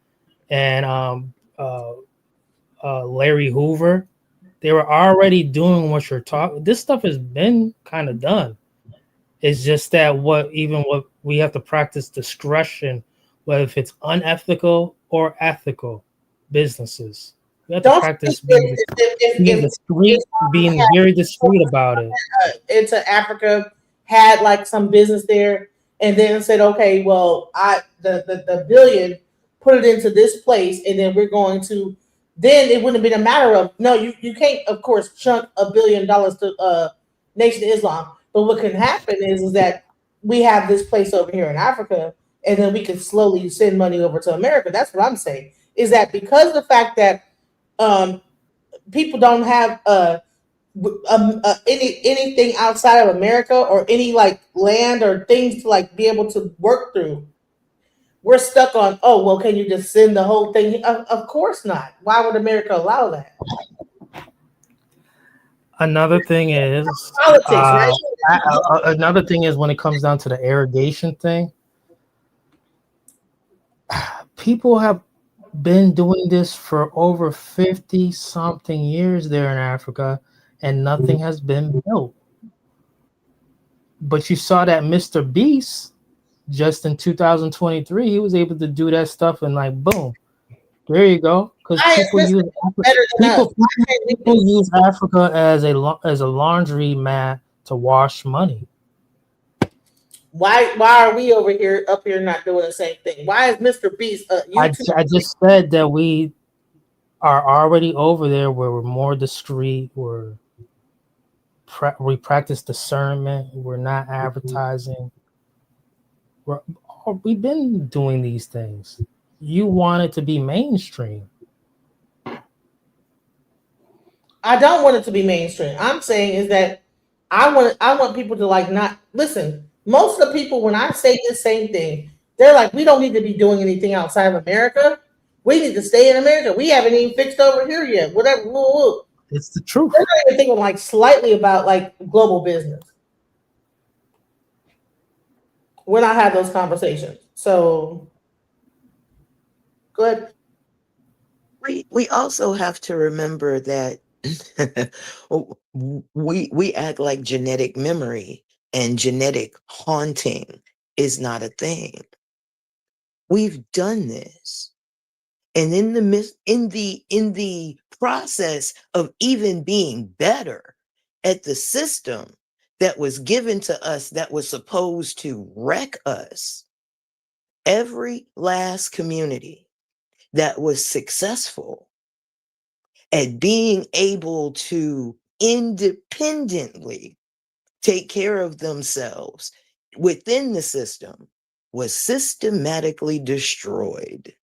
[SPEAKER 11] and Larry Hoover. They were already doing what you're talking. This stuff has been kind of done. It's just that what we have to practice discretion, whether if it's unethical or ethical businesses. We have to practice being very discreet about it.
[SPEAKER 2] Into Africa, had like some business there, and then said, okay, well, the $1 billion put it into this place, and then we're going to. Then it wouldn't have been a matter of no, you can't, of course, chunk $1 billion to Nation of Islam. But what can happen is that we have this place over here in Africa, and then we can slowly send money over to America. That's what I'm saying. Is that because of the fact that people don't have anything outside of America or any like land or things to like be able to work through. We're stuck on, oh, well, can you just send the whole thing? Of course not. Why would America allow that?
[SPEAKER 11] Another thing is
[SPEAKER 2] politics, right?
[SPEAKER 11] Another thing is when it comes down to the irrigation thing, people have been doing this for over 50 something years there in Africa, and nothing has been built. But you saw that Mr. Beast just in 2023, he was able to do that stuff and like boom, there you go. Because people use Africa as a laundry mat to wash money.
[SPEAKER 2] Why are we up here not doing the same thing? Why is Mr. Beast?
[SPEAKER 11] I just said that we are already over there where we're more discreet. We practice discernment. We're not advertising. We've been doing these things. You want it to be mainstream.
[SPEAKER 2] I don't want it to be mainstream. I'm saying is that I want people to like not listen. Most of the people, when I say the same thing, they're like, we don't need to be doing anything outside of America. We need to stay in America. We haven't even fixed over here yet. Whatever.
[SPEAKER 11] It's the truth.
[SPEAKER 2] They're not even thinking like slightly about like global business when I have those conversations. So go ahead.
[SPEAKER 13] We also have to remember that we act like genetic memory and genetic haunting is not a thing. We've done this. And in the process of even being better at the system that was given to us that was supposed to wreck us, every last community that was successful at being able to independently take care of themselves within the system was systematically destroyed.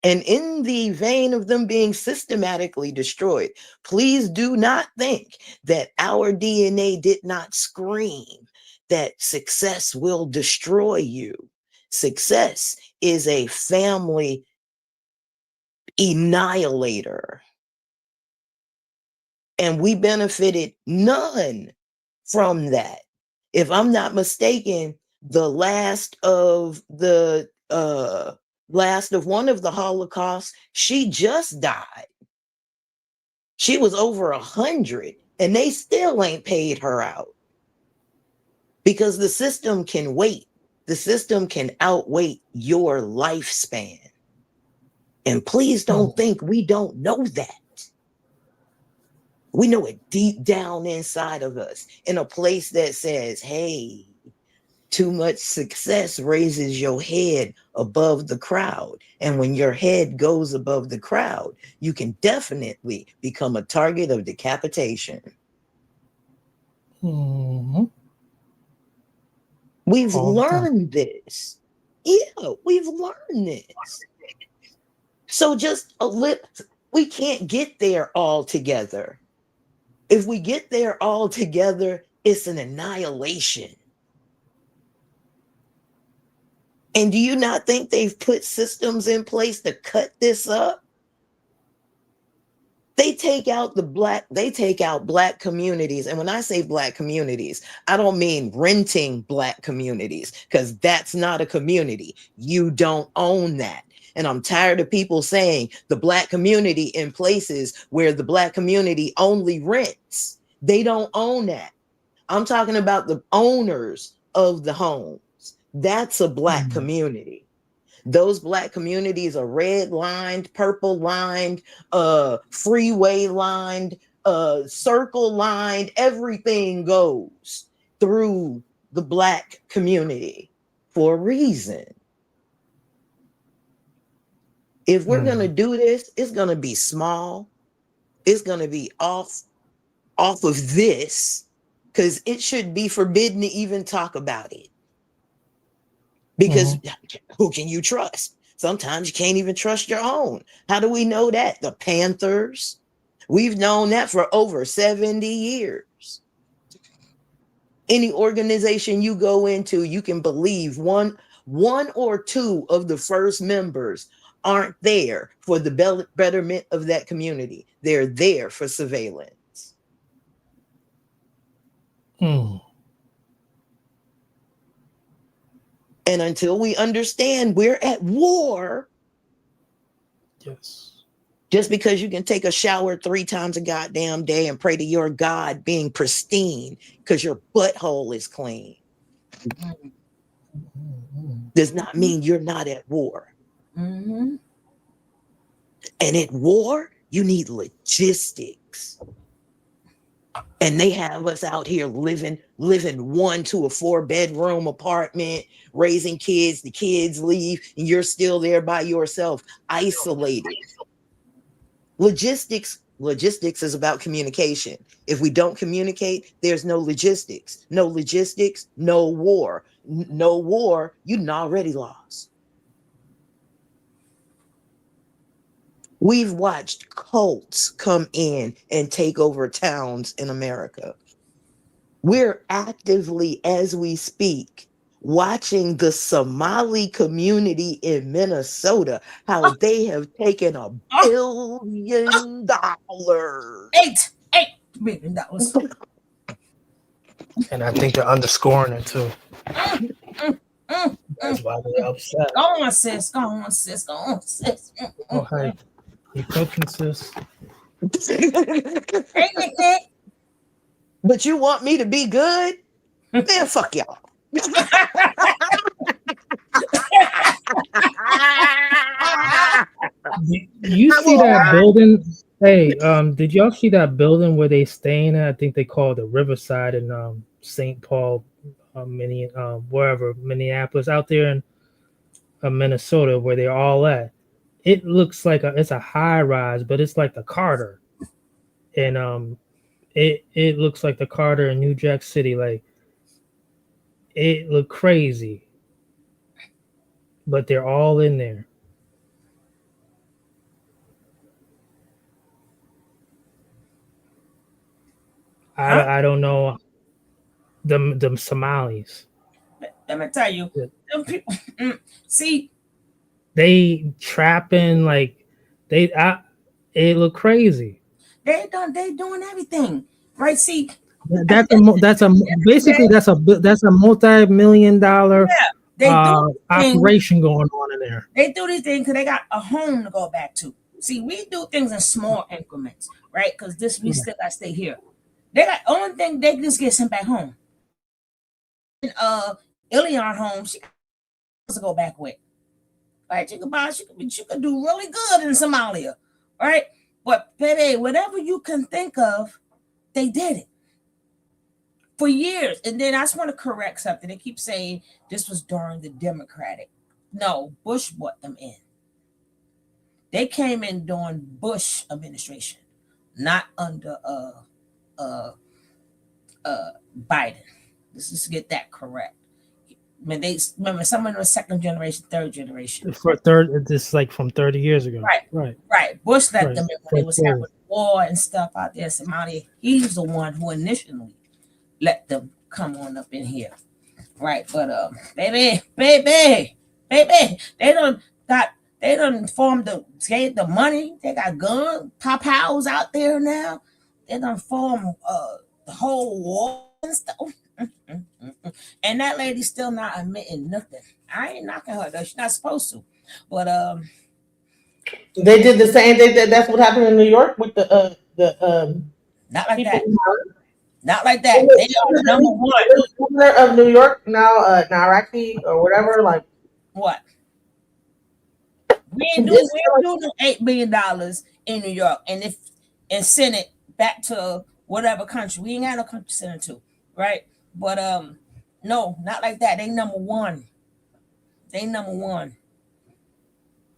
[SPEAKER 13] And in the vein of them being systematically destroyed, please do not think that our DNA did not scream that success will destroy you. Success is a family annihilator. And we benefited none from that. If I'm not mistaken, the last of one of the Holocaust, she just died. She was over 100 and they still ain't paid her out. Because the system can wait. The system can outwait your lifespan. And please don't think we don't know that. We know it deep down inside of us, in a place that says, hey, too much success raises your head above the crowd. And when your head goes above the crowd, you can definitely become a target of decapitation.
[SPEAKER 11] Mm-hmm.
[SPEAKER 13] We've learned this. Yeah, we've learned this. So just we can't get there all together. If we get there all together, it's an annihilation. And do you not think they've put systems in place to cut this up? They take out black communities. And when I say black communities, I don't mean renting black communities, because that's not a community. You don't own that. And I'm tired of people saying the black community in places where the black community only rents. They don't own that. I'm talking about the owners of the homes. That's a black community. Those black communities are red lined, purple lined, freeway lined, circle lined. Everything goes through the black community for a reason. If we're gonna do this, it's gonna be small. It's gonna be off of this, because it should be forbidden to even talk about it. Because who can you trust? Sometimes you can't even trust your own. How do we know that? The Panthers. We've known that for over 70 years. Any organization you go into, you can believe one or two of the first members aren't there for the betterment of that community. They're there for surveillance. And until we understand we're at war, just because you can take a shower 3 times a goddamn day and pray to your God being pristine because your butthole is clean, does not mean you're not at war. And at war, you need logistics. And they have us out here living 1 to a 4-bedroom apartment, raising kids. The kids leave, and you're still there by yourself, isolated. Logistics is about communication. If we don't communicate, there's no logistics. No logistics, no war. No war, you've already lost. We've watched cults come in and take over towns in America. We're actively, as we speak, watching the Somali community in Minnesota, how they have taken $1 billion.
[SPEAKER 10] $8 billion.
[SPEAKER 11] And I think they're underscoring it too. That's why they're upset.
[SPEAKER 10] Go on, sis. Go on, sis. Go on, sis.
[SPEAKER 11] Oh, hey, you cooking, sis?
[SPEAKER 13] But you want me to be good? Man, fuck y'all.
[SPEAKER 11] You see that building? Hey, did y'all see that building where they staying at? I think they call it the Riverside in St. Paul, Minneapolis, out there in Minnesota, where they're all at. It looks like it's a high rise, but it's like the Carter, and it looks like the Carter in New Jack City. Like, it looked crazy, but they're all in there. I don't know them Somalis.
[SPEAKER 10] Let me tell you, them people. See,
[SPEAKER 11] they trapping like it look crazy.
[SPEAKER 10] They doing everything, right? See,
[SPEAKER 11] that's a multi-million-dollar operation going on in there.
[SPEAKER 10] They do these things because they got a home to go back to. See, we do things in small increments, right? Because we still got to stay here. They got only thing they just get sent back home. Ilion home, she has to go back with. Right? She could do really good in Somalia, right? But baby, whatever you can think of, they did it for years. And then I just want to correct something. They keep saying this was during the Democratic. No, Bush brought them in. They came in during Bush administration, not under Biden. Let's just get that correct. When they remember, someone was 2nd generation, 3rd generation.
[SPEAKER 11] This is like from 30 years ago.
[SPEAKER 10] Right. Bush let them in when they was having war and stuff out there in Somalia. He's the one who initially let them come on up in here. Right. But baby, they done formed the money. They got guns, pop-house out there now. They done formed the whole war and stuff. And that lady's still not admitting nothing. I ain't knocking her though. She's not supposed to. But
[SPEAKER 2] they did the same thing. That's what happened in New York with the
[SPEAKER 10] not like that. Not like that. They are number one.
[SPEAKER 2] The governor of New York now, Naraki or whatever. Like
[SPEAKER 10] what? We ain't doing the $8 billion in New York, and send it back to whatever country. We ain't got no country to send it to, right? But no, not like that. They number one.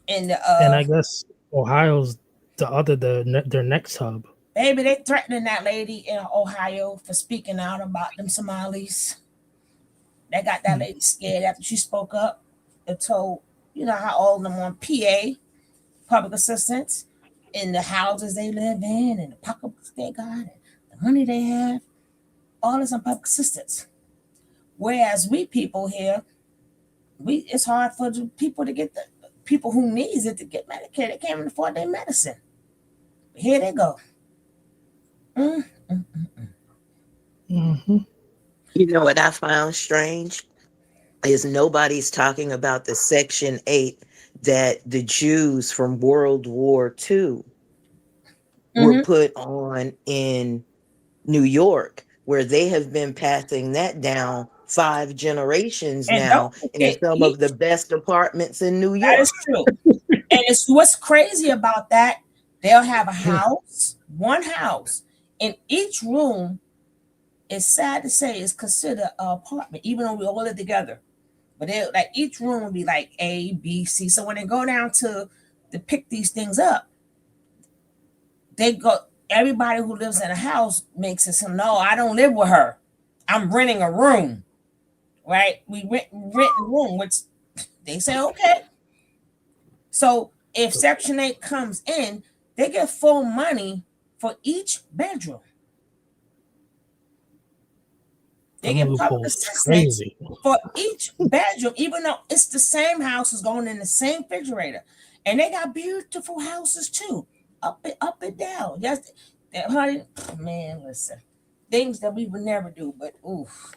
[SPEAKER 10] And
[SPEAKER 11] And I guess Ohio's their next hub.
[SPEAKER 10] baby, they threatening that lady in Ohio for speaking out about them Somalis. They got that lady scared after she spoke up and told, you know, how all of them on PA, public assistance, in the houses they live in and the pocketbooks they got and the money they have, all this on public assistance. Whereas we people here, it's hard for the people to get the people who needs it to get Medicare. They can't even afford their medicine. But here they go.
[SPEAKER 13] You know what I found strange is nobody's talking about the Section 8 that the Jews from World War II were put on in New York, where they have been passing that down 5 generations
[SPEAKER 10] And
[SPEAKER 13] now
[SPEAKER 10] don't
[SPEAKER 13] in
[SPEAKER 10] forget,
[SPEAKER 13] some of the best apartments in New
[SPEAKER 10] that
[SPEAKER 13] York.
[SPEAKER 10] is true. And it's what's crazy about that, they'll have a house, one house, in each room, it's sad to say, is considered an apartment, even though we all live together. But they like each room would be like A, B, C. So when they go down to pick these things up, they go. Everybody who lives in a house makes it so, no, I don't live with her. I'm renting a room, right? We rent a room, which they say okay. So if Section 8 comes in, they get full money for each bedroom. They get public assistance for each bedroom, even though it's the same house is going in the same refrigerator. And they got beautiful houses too, up and down. Yes, honey, man, listen, things that we would never do, but oof.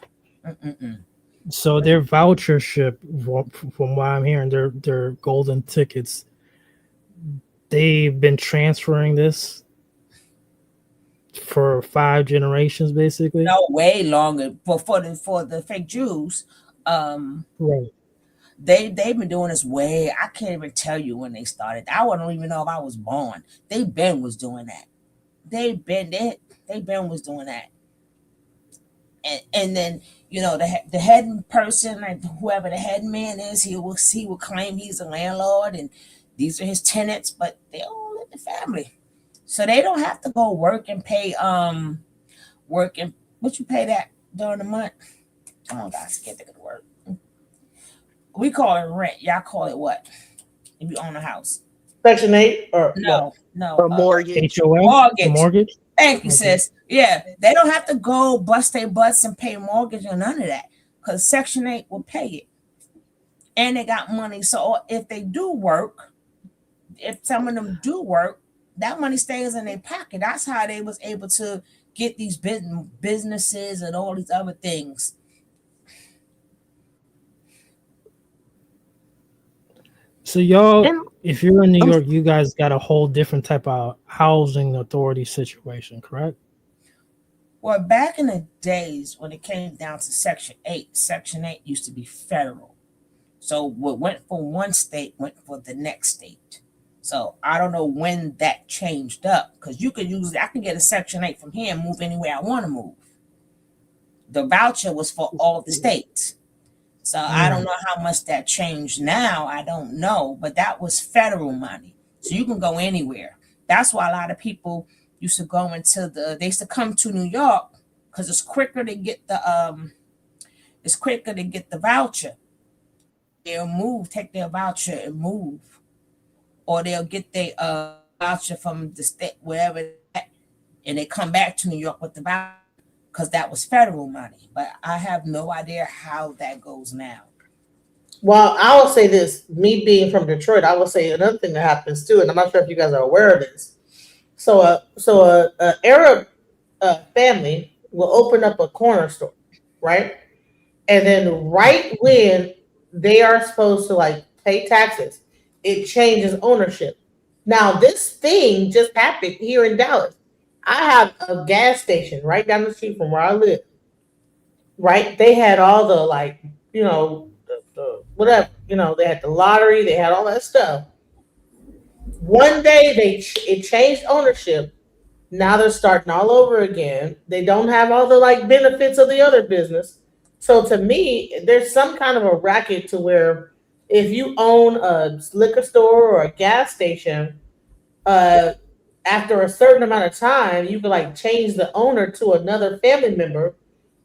[SPEAKER 11] So their vouchership, from what I'm hearing, their golden tickets, they've been transferring this for 5 generations, basically.
[SPEAKER 10] No, way longer. For the fake Jews,
[SPEAKER 11] right?
[SPEAKER 10] They've been doing this way. I can't even tell you when they started. I wouldn't even know if I was born. They been was doing that. They been was doing that. And then, you know, the head person, like whoever the head man is, he will claim he's a landlord and these are his tenants, but they all in the family. So they don't have to go work and pay what you pay that during the month. Oh guys, can't think of the word. We call it rent. Y'all call it what? If you own a house.
[SPEAKER 2] Section 8 or
[SPEAKER 10] no.
[SPEAKER 13] Or mortgage.
[SPEAKER 11] HOA?
[SPEAKER 10] Mortgage. Thank you, sis. Yeah, they don't have to go bust their butts and pay mortgage or none of that, because Section 8 will pay it. And they got money. So if they do work, if some of them do work, that money stays in their pocket. That's how they was able to get these businesses and all these other things.
[SPEAKER 11] So y'all, if you're in New York, you guys got a whole different type of housing authority situation, correct?
[SPEAKER 10] Well, back in the days when it came down to Section 8 used to be federal. So what went for one state went for the next state. So I don't know when that changed up, because I can get a Section 8 from here and move anywhere I want to move. The voucher was for all the states. So I don't know how much that changed now. I don't know, but that was federal money. So you can go anywhere. That's why a lot of people used to go they used to come to New York, because it's quicker to get the voucher. They'll take their voucher and move. Or they'll get their voucher from the state, wherever, and they come back to New York with the voucher, because that was federal money. But I have no idea how that goes now.
[SPEAKER 2] Well, I will say this, me being from Detroit, I will say another thing that happens too, and I'm not sure if you guys are aware of this. So a Arab family will open up a corner store, right? And then right when they are supposed to like pay taxes, it changes ownership. Now, this thing just happened here in Dallas. I have a gas station right down the street from where I live. Right? They had all the the whatever, they had the lottery, they had all that stuff. One day it changed ownership. Now they're starting all over again. They don't have all the benefits of the other business. So to me, there's some kind of a racket to where if you own a liquor store or a gas station, after a certain amount of time, you can like change the owner to another family member,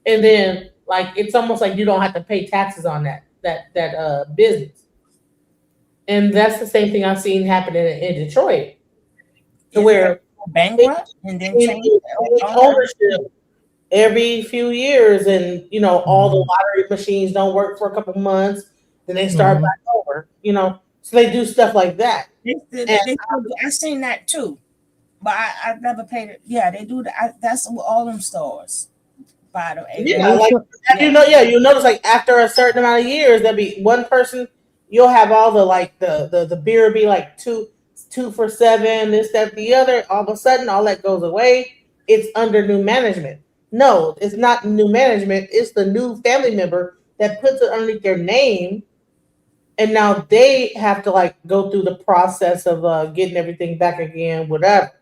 [SPEAKER 2] and then like it's almost like you don't have to pay taxes on that business. And that's the same thing I've seen happening in Detroit, to
[SPEAKER 10] Is
[SPEAKER 2] where
[SPEAKER 10] it bankrupt and then change
[SPEAKER 2] change
[SPEAKER 10] the owner?
[SPEAKER 2] ownership every few years, and all the lottery machines don't work for a couple months, then they start
[SPEAKER 11] Mhm.
[SPEAKER 2] back over. So they do stuff like that.
[SPEAKER 10] I seen that too, but I never paid it. Yeah, they do that. That's with all them stores. By the way,
[SPEAKER 2] Yeah, like and you notice like after a certain amount of years, there'll be one person. You'll have all the like the beer be like two for $7, this, that, the other. All of a sudden, all that goes away. It's under new management. No, it's not new management. It's the new family member that puts it underneath their name, and now they have to like go through the process of getting everything back again, whatever.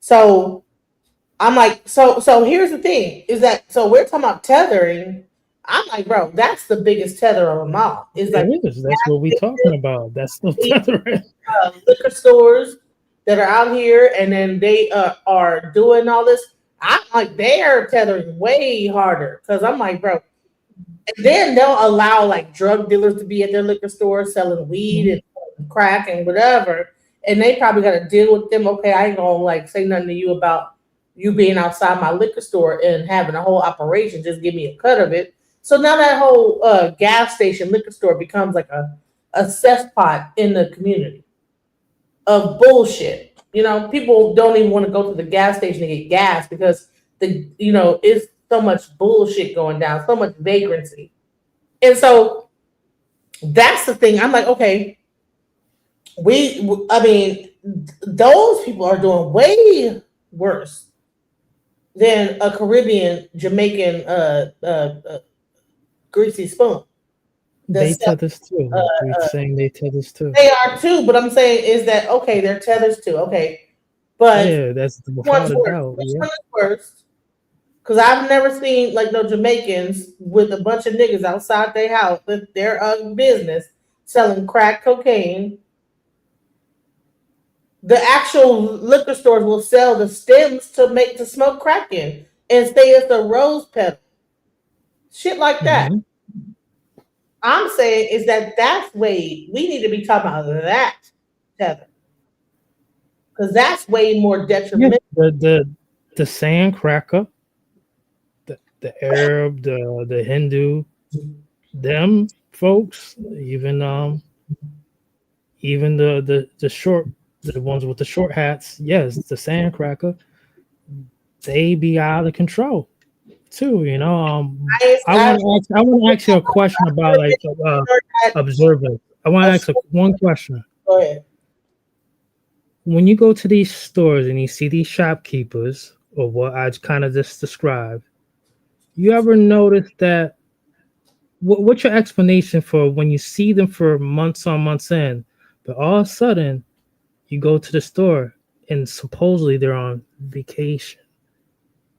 [SPEAKER 2] So I'm like, so here's the thing, is that so we're talking about tethering. I'm like, bro, that's the biggest tether of them all. Is like
[SPEAKER 11] It is. That's what we talking about. That's the tethering.
[SPEAKER 2] liquor stores that are out here, and then they are doing all this. I'm like, they are tethering way harder, because I'm like, bro. And then they'll allow like drug dealers to be at their liquor store selling weed and crack and whatever, and they probably got to deal with them. Okay, I ain't gonna like say nothing to you about you being outside my liquor store and having a whole operation. Just give me a cut of it. So now that whole gas station liquor store becomes like a cesspot in the community of bullshit. People don't even want to go to the gas station to get gas because it's so much bullshit going down, so much vagrancy. And so that's the thing. I'm like, okay, I mean, those people are doing way worse than a Caribbean, Jamaican, greasy spoon.
[SPEAKER 11] They tethers too. We're saying they tethers too.
[SPEAKER 2] They are too, but I'm saying is that okay? They're tethers too, okay? But
[SPEAKER 11] Yeah, that's
[SPEAKER 2] which
[SPEAKER 11] without
[SPEAKER 2] one's
[SPEAKER 11] a
[SPEAKER 2] worse?
[SPEAKER 11] doubt.
[SPEAKER 2] Which
[SPEAKER 11] Yeah.
[SPEAKER 2] one is worse? Because I've never seen like no Jamaicans with a bunch of niggas outside their house with their business selling crack cocaine. The actual liquor stores will sell the stems to smoke crack in and say it's a rose petal. Shit like that. I'm saying is that that's way we need to be talking about that tether, because that's way more
[SPEAKER 11] Yeah,
[SPEAKER 2] detrimental.
[SPEAKER 11] the sand cracker, the Arab, the Hindu, them folks, even the short, the ones with the short hats, yes, the sand cracker, they be out of control too. I want to ask you a question about like observance. I want to ask one question.
[SPEAKER 2] Go ahead.
[SPEAKER 11] When you go to these stores and you see these shopkeepers, or what I kind of just described, you ever notice that? What's your explanation for when you see them for months on months in, but all of a sudden you go to the store and supposedly they're on vacation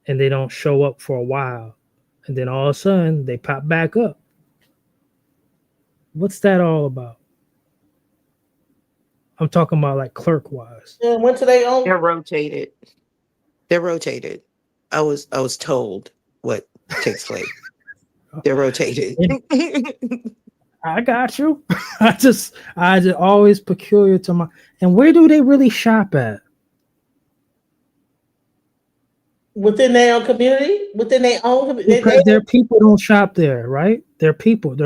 [SPEAKER 11] and they don't show up for a while, and then all of a sudden they pop back up? What's that all about? I'm talking about like clerk wise.
[SPEAKER 2] When do they own?
[SPEAKER 13] They're rotated. They're rotated. I was told what takes place. They're rotated.
[SPEAKER 11] I got you. I just always peculiar to my. And where do they really shop at?
[SPEAKER 2] Within their own community, within their own.
[SPEAKER 11] Because their people don't shop there, right? Their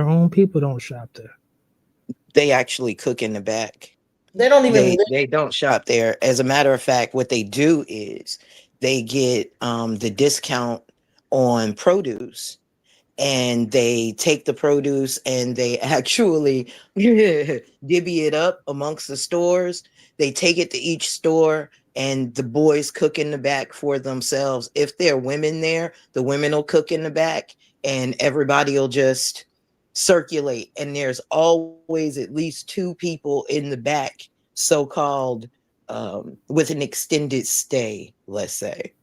[SPEAKER 11] own people don't shop there.
[SPEAKER 13] They actually cook in the back.
[SPEAKER 2] They don't even.
[SPEAKER 13] They don't shop there. As a matter of fact, what they do is they get the discount on produce, and they take the produce and they actually divvy it up amongst the stores. They take it to each store, and the boys cook in the back for themselves. If there are women there, the women will cook in the back, and everybody will just circulate. And there's always at least two people in the back, so-called with an extended stay, let's say.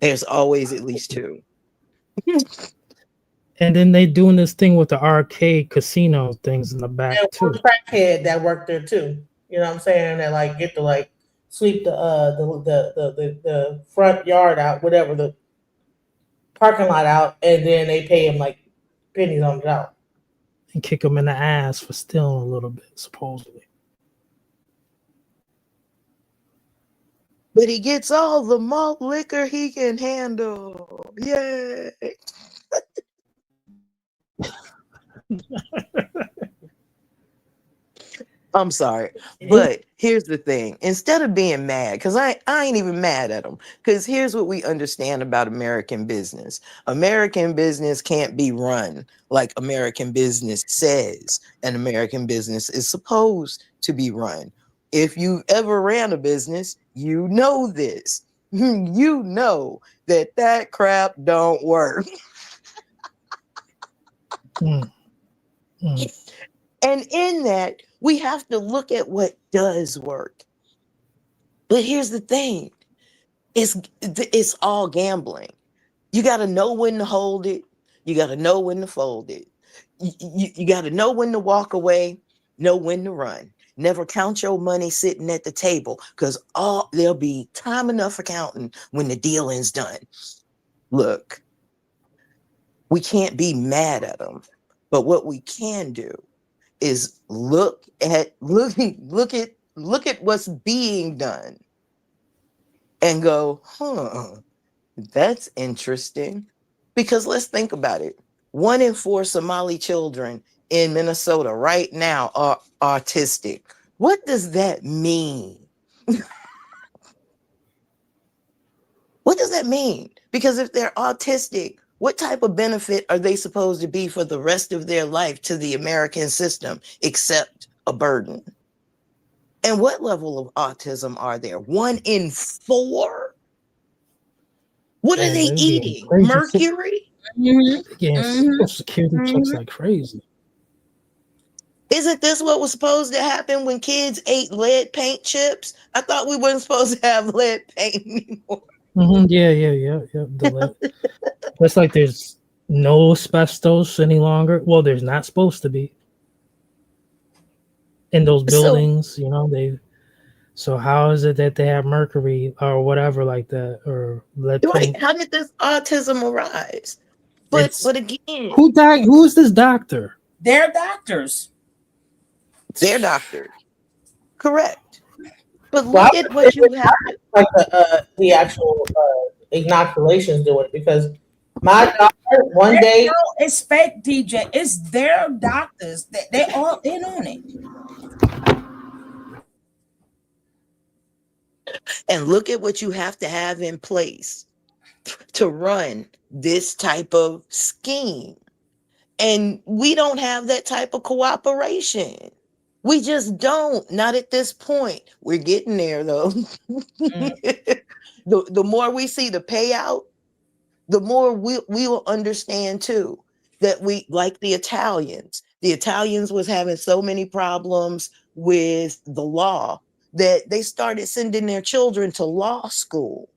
[SPEAKER 13] There's always at least two.
[SPEAKER 11] And then they doing this thing with the arcade casino things in the back
[SPEAKER 2] And
[SPEAKER 11] too.
[SPEAKER 2] one crackhead that worked there too. You know what I'm saying? That like get to like sweep the front yard out, whatever, the parking lot out, and then they pay him like pennies on the dollar.
[SPEAKER 11] And kick them in the ass for stealing a little bit, supposedly.
[SPEAKER 13] But he gets all the malt liquor he can handle. Yay. I'm sorry, but here's the thing. Instead of being mad, because I ain't even mad at them, because here's what we understand about American business. American business can't be run like American business says an American business is supposed to be run. If you ever ran a business, you know this. You know that crap don't work.
[SPEAKER 11] Mm.
[SPEAKER 13] And in that, we have to look at what does work. But here's the thing. It's all gambling. You got to know when to hold it. You got to know when to fold it. You got to know when to walk away, know when to run. Never count your money sitting at the table, because there'll be time enough for counting when the dealing's done. Look, we can't be mad at them, but what we can do is look at what's being done and go, that's interesting. Because let's think about it. 1 in 4 Somali children in Minnesota right now are autistic. What does that mean? What does that mean? Because if they're autistic, what type of benefit are they supposed to be for the rest of their life to the American system except a burden? And what level of autism are there? 1 in 4? What are they eating? Mercury?
[SPEAKER 11] Social security checks like crazy.
[SPEAKER 13] Isn't this what was supposed to happen when kids ate lead paint chips? I thought we weren't supposed to have lead paint anymore.
[SPEAKER 11] Yeah. It's like there's no asbestos any longer. Well, there's not supposed to be in those buildings, So how is it that they have mercury or whatever like that, or lead paint?
[SPEAKER 13] How did this autism arise? But again,
[SPEAKER 11] who died? Who is this doctor?
[SPEAKER 10] They're doctors.
[SPEAKER 13] They're doctors. Correct. But look at what you have.
[SPEAKER 2] Like the actual inoculations do it, because my doctor one day.
[SPEAKER 10] No, it's fake, DJ. It's their doctors. They all in on it.
[SPEAKER 13] And look at what you have to have in place to run this type of scheme. And we don't have that type of cooperation. We just don't. Not at this point. We're getting there, though. The more we see the payout, the more we will understand, too, that we, like the Italians was having so many problems with the law that they started sending their children to law school.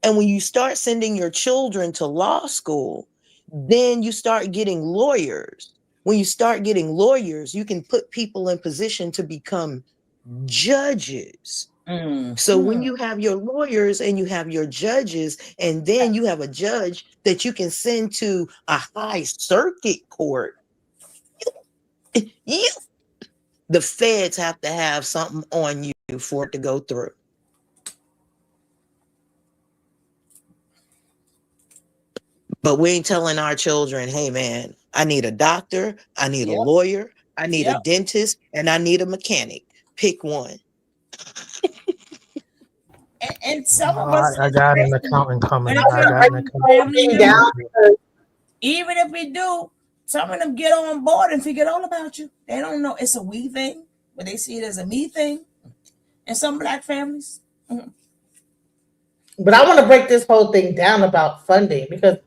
[SPEAKER 13] And when you start sending your children to law school, then you start getting lawyers. When you start getting lawyers, you can put people in position to become judges. So when you have your lawyers and you have your judges, and then you have a judge that you can send to a high circuit court, the feds have to have something on you for it to go through. But we ain't telling our children, hey man, I need a doctor, I need a lawyer, I need a dentist, and I need a mechanic. Pick one.
[SPEAKER 10] And some of us,
[SPEAKER 11] I got an accountant coming.
[SPEAKER 10] Even if we do, some of them get on board and forget all about you. They don't know it's a we thing, but they see it as a me thing. And some Black families.
[SPEAKER 2] But I want to break this whole thing down about funding, because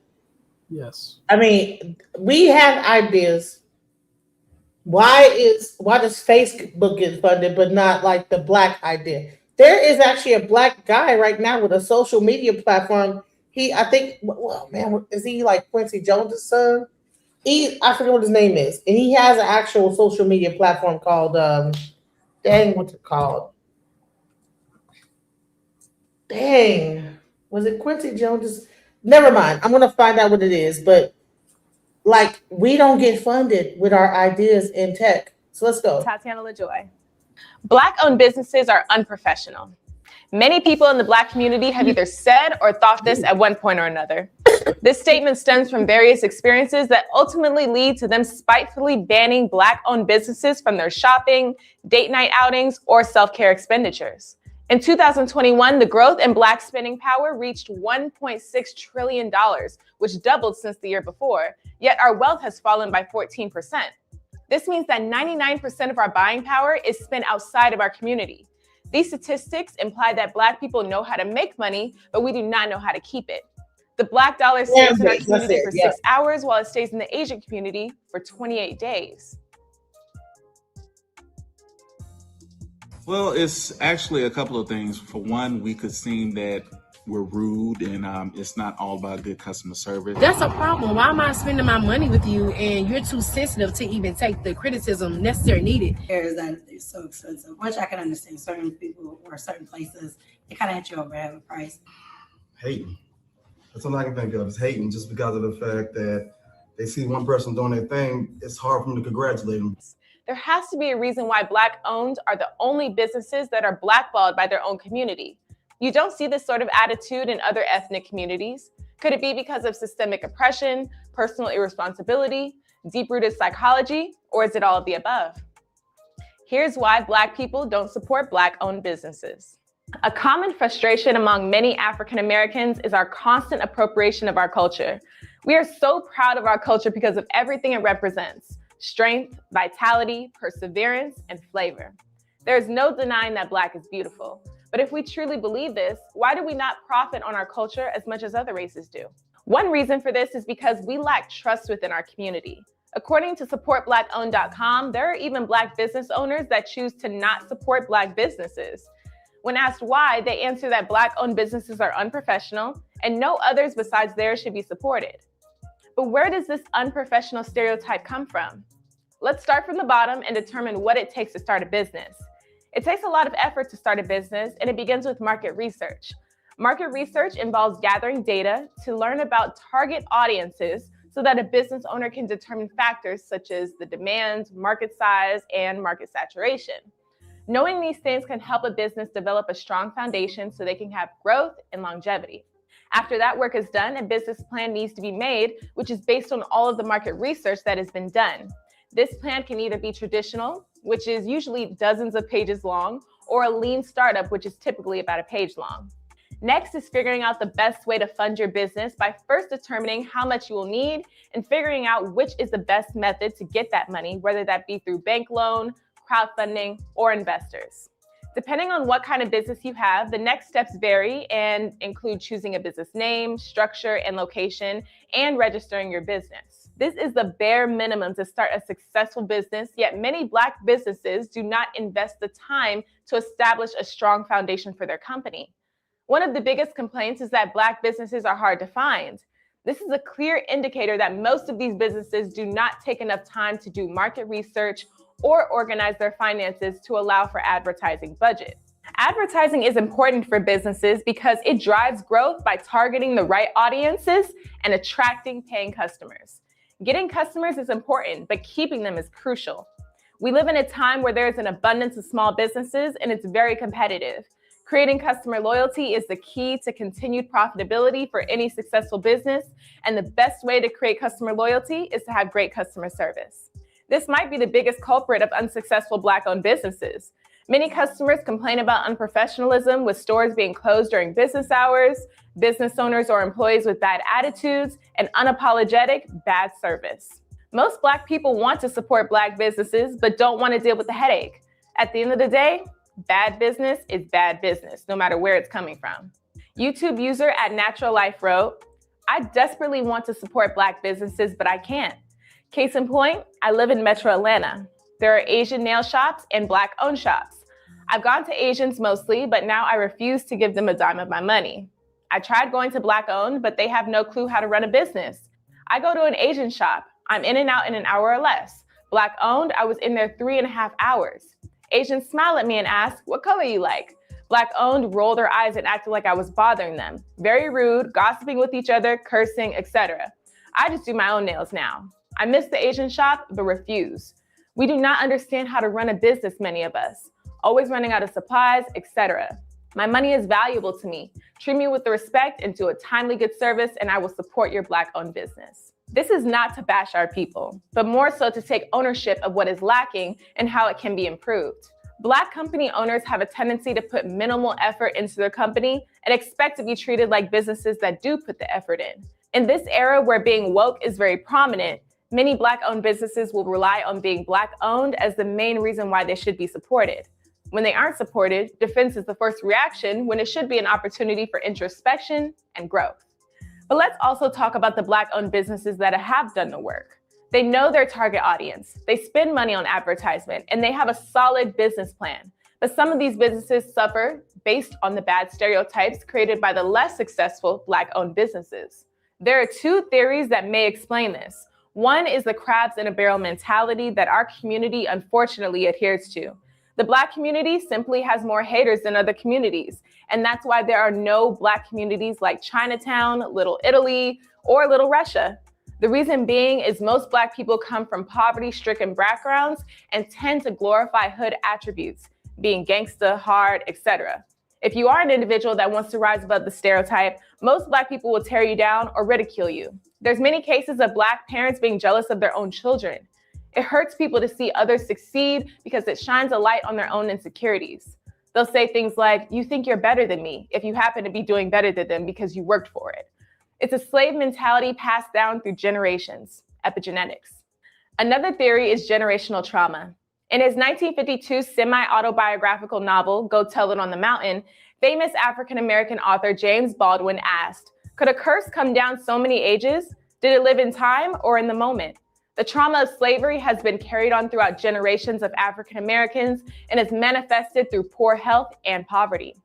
[SPEAKER 11] yes,
[SPEAKER 2] I mean, we have ideas. Why does Facebook get funded but not like the Black idea? There is actually a Black guy right now with a social media platform. I think, well, man, is he like Quincy Jones' son? I forget what his name is, and he has an actual social media platform called what's it called? Dang, was it Quincy Jones? Never mind. I'm gonna find out what it is, but like we don't get funded with our ideas in tech. So let's go.
[SPEAKER 14] Tatiana LaJoy. Black-owned businesses are unprofessional. Many people in the Black community have either said or thought this at one point or another. This statement stems from various experiences that ultimately lead to them spitefully banning Black-owned businesses from their shopping, date night outings, or self-care expenditures. In 2021, the growth in Black spending power reached $1.6 trillion, which doubled since the year before, yet our wealth has fallen by 14%. This means that 99% of our buying power is spent outside of our community. These statistics imply that Black people know how to make money, but we do not know how to keep it. The Black dollar stays in our community for 6 hours, while it stays in the Asian community for 28 days.
[SPEAKER 15] Well, it's actually a couple of things. For one, we could seem that we're rude and it's not all about good customer service.
[SPEAKER 16] That's a problem. Why am I spending my money with you and you're too sensitive to even take the criticism necessary needed?
[SPEAKER 17] Areas that is so expensive, which I can understand. Certain people or certain places, they kind of hit you over at a price.
[SPEAKER 18] Hating. That's all I can think of is hating, just because of the fact that they see one person doing their thing. It's hard for them to congratulate them.
[SPEAKER 14] There has to be a reason why Black-owned are the only businesses that are blackballed by their own community. You don't see this sort of attitude in other ethnic communities. Could it be because of systemic oppression, personal irresponsibility, deep-rooted psychology, or is it all of the above? Here's why Black people don't support Black-owned businesses. A common frustration among many African Americans is our constant appropriation of our culture. We are so proud of our culture because of everything it represents: strength, vitality, perseverance, and flavor. There is no denying that Black is beautiful. But if we truly believe this, why do we not profit on our culture as much as other races do? One reason for this is because we lack trust within our community. According to supportblackowned.com, there are even Black business owners that choose to not support Black businesses. When asked why, they answer that Black-owned businesses are unprofessional and no others besides theirs should be supported. But where does this unprofessional stereotype come from? Let's start from the bottom and determine what it takes to start a business. It takes a lot of effort to start a business, and it begins with market research. Market research involves gathering data to learn about target audiences so that a business owner can determine factors such as the demand, market size, and market saturation. Knowing these things can help a business develop a strong foundation so they can have growth and longevity. After that work is done, a business plan needs to be made, which is based on all of the market research that has been done. This plan can either be traditional, which is usually dozens of pages long, or a lean startup, which is typically about a page long. Next is figuring out the best way to fund your business by first determining how much you will need and figuring out which is the best method to get that money, whether that be through bank loan, crowdfunding, or investors. Depending on what kind of business you have, the next steps vary and include choosing a business name, structure, and location, and registering your business. This is the bare minimum to start a successful business, yet many Black businesses do not invest the time to establish a strong foundation for their company. One of the biggest complaints is that Black businesses are hard to find. This is a clear indicator that most of these businesses do not take enough time to do market research or organize their finances to allow for advertising budget. Advertising is important for businesses because it drives growth by targeting the right audiences and attracting paying customers. Getting customers is important, but keeping them is crucial. We live in a time where there is an abundance of small businesses and it's very competitive. Creating customer loyalty is the key to continued profitability for any successful business, and the best way to create customer loyalty is to have great customer service. This might be the biggest culprit of unsuccessful Black-owned businesses. Many customers complain about unprofessionalism, with stores being closed during business hours, business owners or employees with bad attitudes, and unapologetic bad service. Most Black people want to support Black businesses, but don't want to deal with the headache. At the end of the day, bad business is bad business, no matter where it's coming from. YouTube user at Natural Life wrote, "I desperately want to support Black businesses, but I can't. Case in point, I live in Metro Atlanta. There are Asian nail shops and Black-owned shops. I've gone to Asians mostly, but now I refuse to give them a dime of my money. I tried going to Black-owned, but they have no clue how to run a business. I go to an Asian shop. I'm in and out in an hour or less. Black owned, I was in there 3.5 hours. Asians smile at me and ask, what color you like? Black owned rolled their eyes and acted like I was bothering them. Very rude, gossiping with each other, cursing, etc. I just do my own nails now. I miss the Asian shop, but refuse. We do not understand how to run a business, many of us. Always running out of supplies, etc. My money is valuable to me. Treat me with the respect and do a timely good service, and I will support your Black-owned business. This is not to bash our people, but more so to take ownership of what is lacking and how it can be improved. Black company owners have a tendency to put minimal effort into their company and expect to be treated like businesses that do put the effort in. In this era where being woke is very prominent, many Black-owned businesses will rely on being Black-owned as the main reason why they should be supported. When they aren't supported, defense is the first reaction when it should be an opportunity for introspection and growth. But let's also talk about the Black-owned businesses that have done the work. They know their target audience, they spend money on advertisement, and they have a solid business plan. But some of these businesses suffer based on the bad stereotypes created by the less successful Black-owned businesses. There are two theories that may explain this. One is the crabs in a barrel mentality that our community unfortunately adheres to. The Black community simply has more haters than other communities, and that's why there are no Black communities like Chinatown, Little Italy, or Little Russia. The reason being is most Black people come from poverty-stricken backgrounds and tend to glorify hood attributes, being gangsta, hard, etc. If you are an individual that wants to rise above the stereotype, most Black people will tear you down or ridicule you. There's many cases of Black parents being jealous of their own children. It hurts people to see others succeed because it shines a light on their own insecurities. They'll say things like, you think you're better than me if you happen to be doing better than them because you worked for it. It's a slave mentality passed down through generations, epigenetics. Another theory is generational trauma. In his 1952 semi-autobiographical novel, Go Tell It on the Mountain, famous African-American author James Baldwin asked, could a curse come down so many ages? Did it live in time or in the moment? The trauma of slavery has been carried on throughout generations of African Americans and is manifested through poor health and poverty.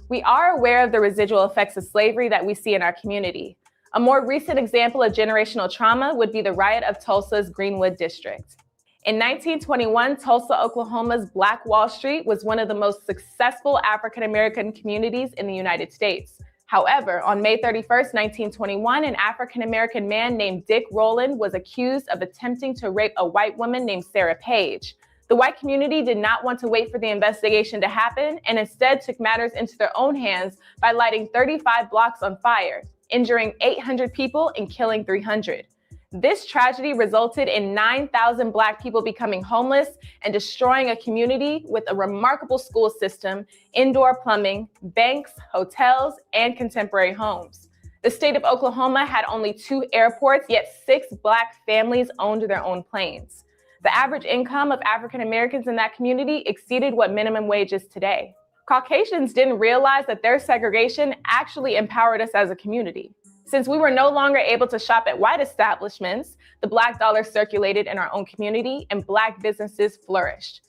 [SPEAKER 14] We are aware of the residual effects of slavery that we see in our community. A more recent example of generational trauma would be the riot of Tulsa's Greenwood district. In 1921, Tulsa, Oklahoma's Black Wall Street was one of the most successful African American communities in the United States. However, on May 31st, 1921, an African-American man named Dick Rowland was accused of attempting to rape a white woman named Sarah Page. The white community did not want to wait for the investigation to happen and instead took matters into their own hands by lighting 35 blocks on fire, injuring 800 people and killing 300. This tragedy resulted in 9,000 Black people becoming homeless and destroying a community with a remarkable school system, indoor plumbing, banks, hotels, and contemporary homes. The state of Oklahoma had only 2 airports, yet 6 Black families owned their own planes. The average income of African Americans in that community exceeded what minimum wage is today. Caucasians didn't realize that their segregation actually empowered us as a community. Since we were no longer able to shop at white establishments, the Black dollar circulated in our own community and Black businesses flourished.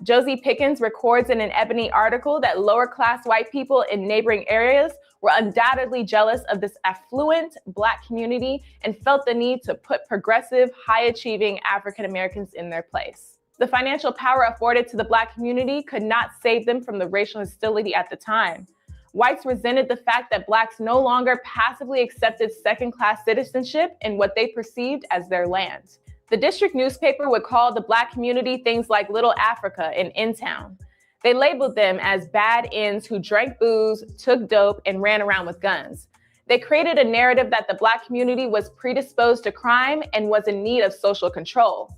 [SPEAKER 14] Josie Pickens records in an Ebony article that lower-class white people in neighboring areas were undoubtedly jealous of this affluent Black community and felt the need to put progressive, high-achieving African Americans in their place. The financial power afforded to the Black community could not save them from the racial hostility at the time. Whites resented the fact that Blacks no longer passively accepted second-class citizenship in what they perceived as their land. The district newspaper would call the Black community things like Little Africa and In-Town. They labeled them as bad ends who drank booze, took dope, and ran around with guns. They created a narrative that the Black community was predisposed to crime and was in need of social control.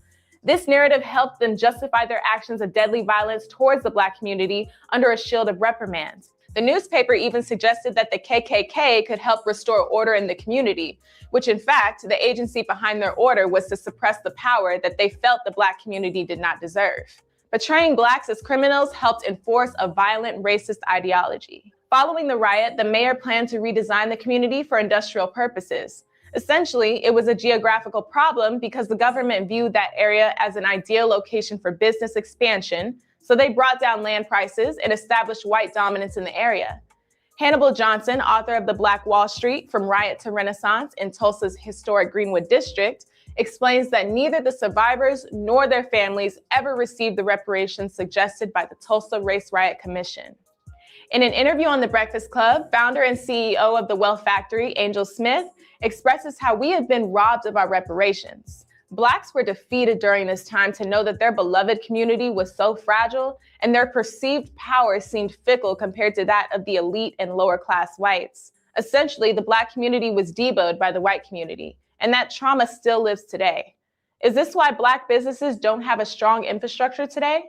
[SPEAKER 14] This narrative helped them justify their actions of deadly violence towards the Black community under a shield of reprimand. The newspaper even suggested that the KKK could help restore order in the community, which in fact, the agency behind their order was to suppress the power that they felt the Black community did not deserve. Portraying Blacks as criminals helped enforce a violent racist ideology. Following the riot, the mayor planned to redesign the community for industrial purposes. Essentially, it was a geographical problem because the government viewed that area as an ideal location for business expansion, so they brought down land prices and established white dominance in the area. Hannibal Johnson, author of The Black Wall Street, From Riot to Renaissance in Tulsa's historic Greenwood District, explains that neither the survivors nor their families ever received the reparations suggested by the Tulsa Race Riot Commission. In an interview on The Breakfast Club, founder and CEO of the Wealth Factory, Angel Smith, expresses how we have been robbed of our reparations. Blacks were defeated during this time to know that their beloved community was so fragile and their perceived power seemed fickle compared to that of the elite and lower class whites. Essentially, the Black community was deboned by the white community, and that trauma still lives today. Is this why Black businesses don't have a strong infrastructure today?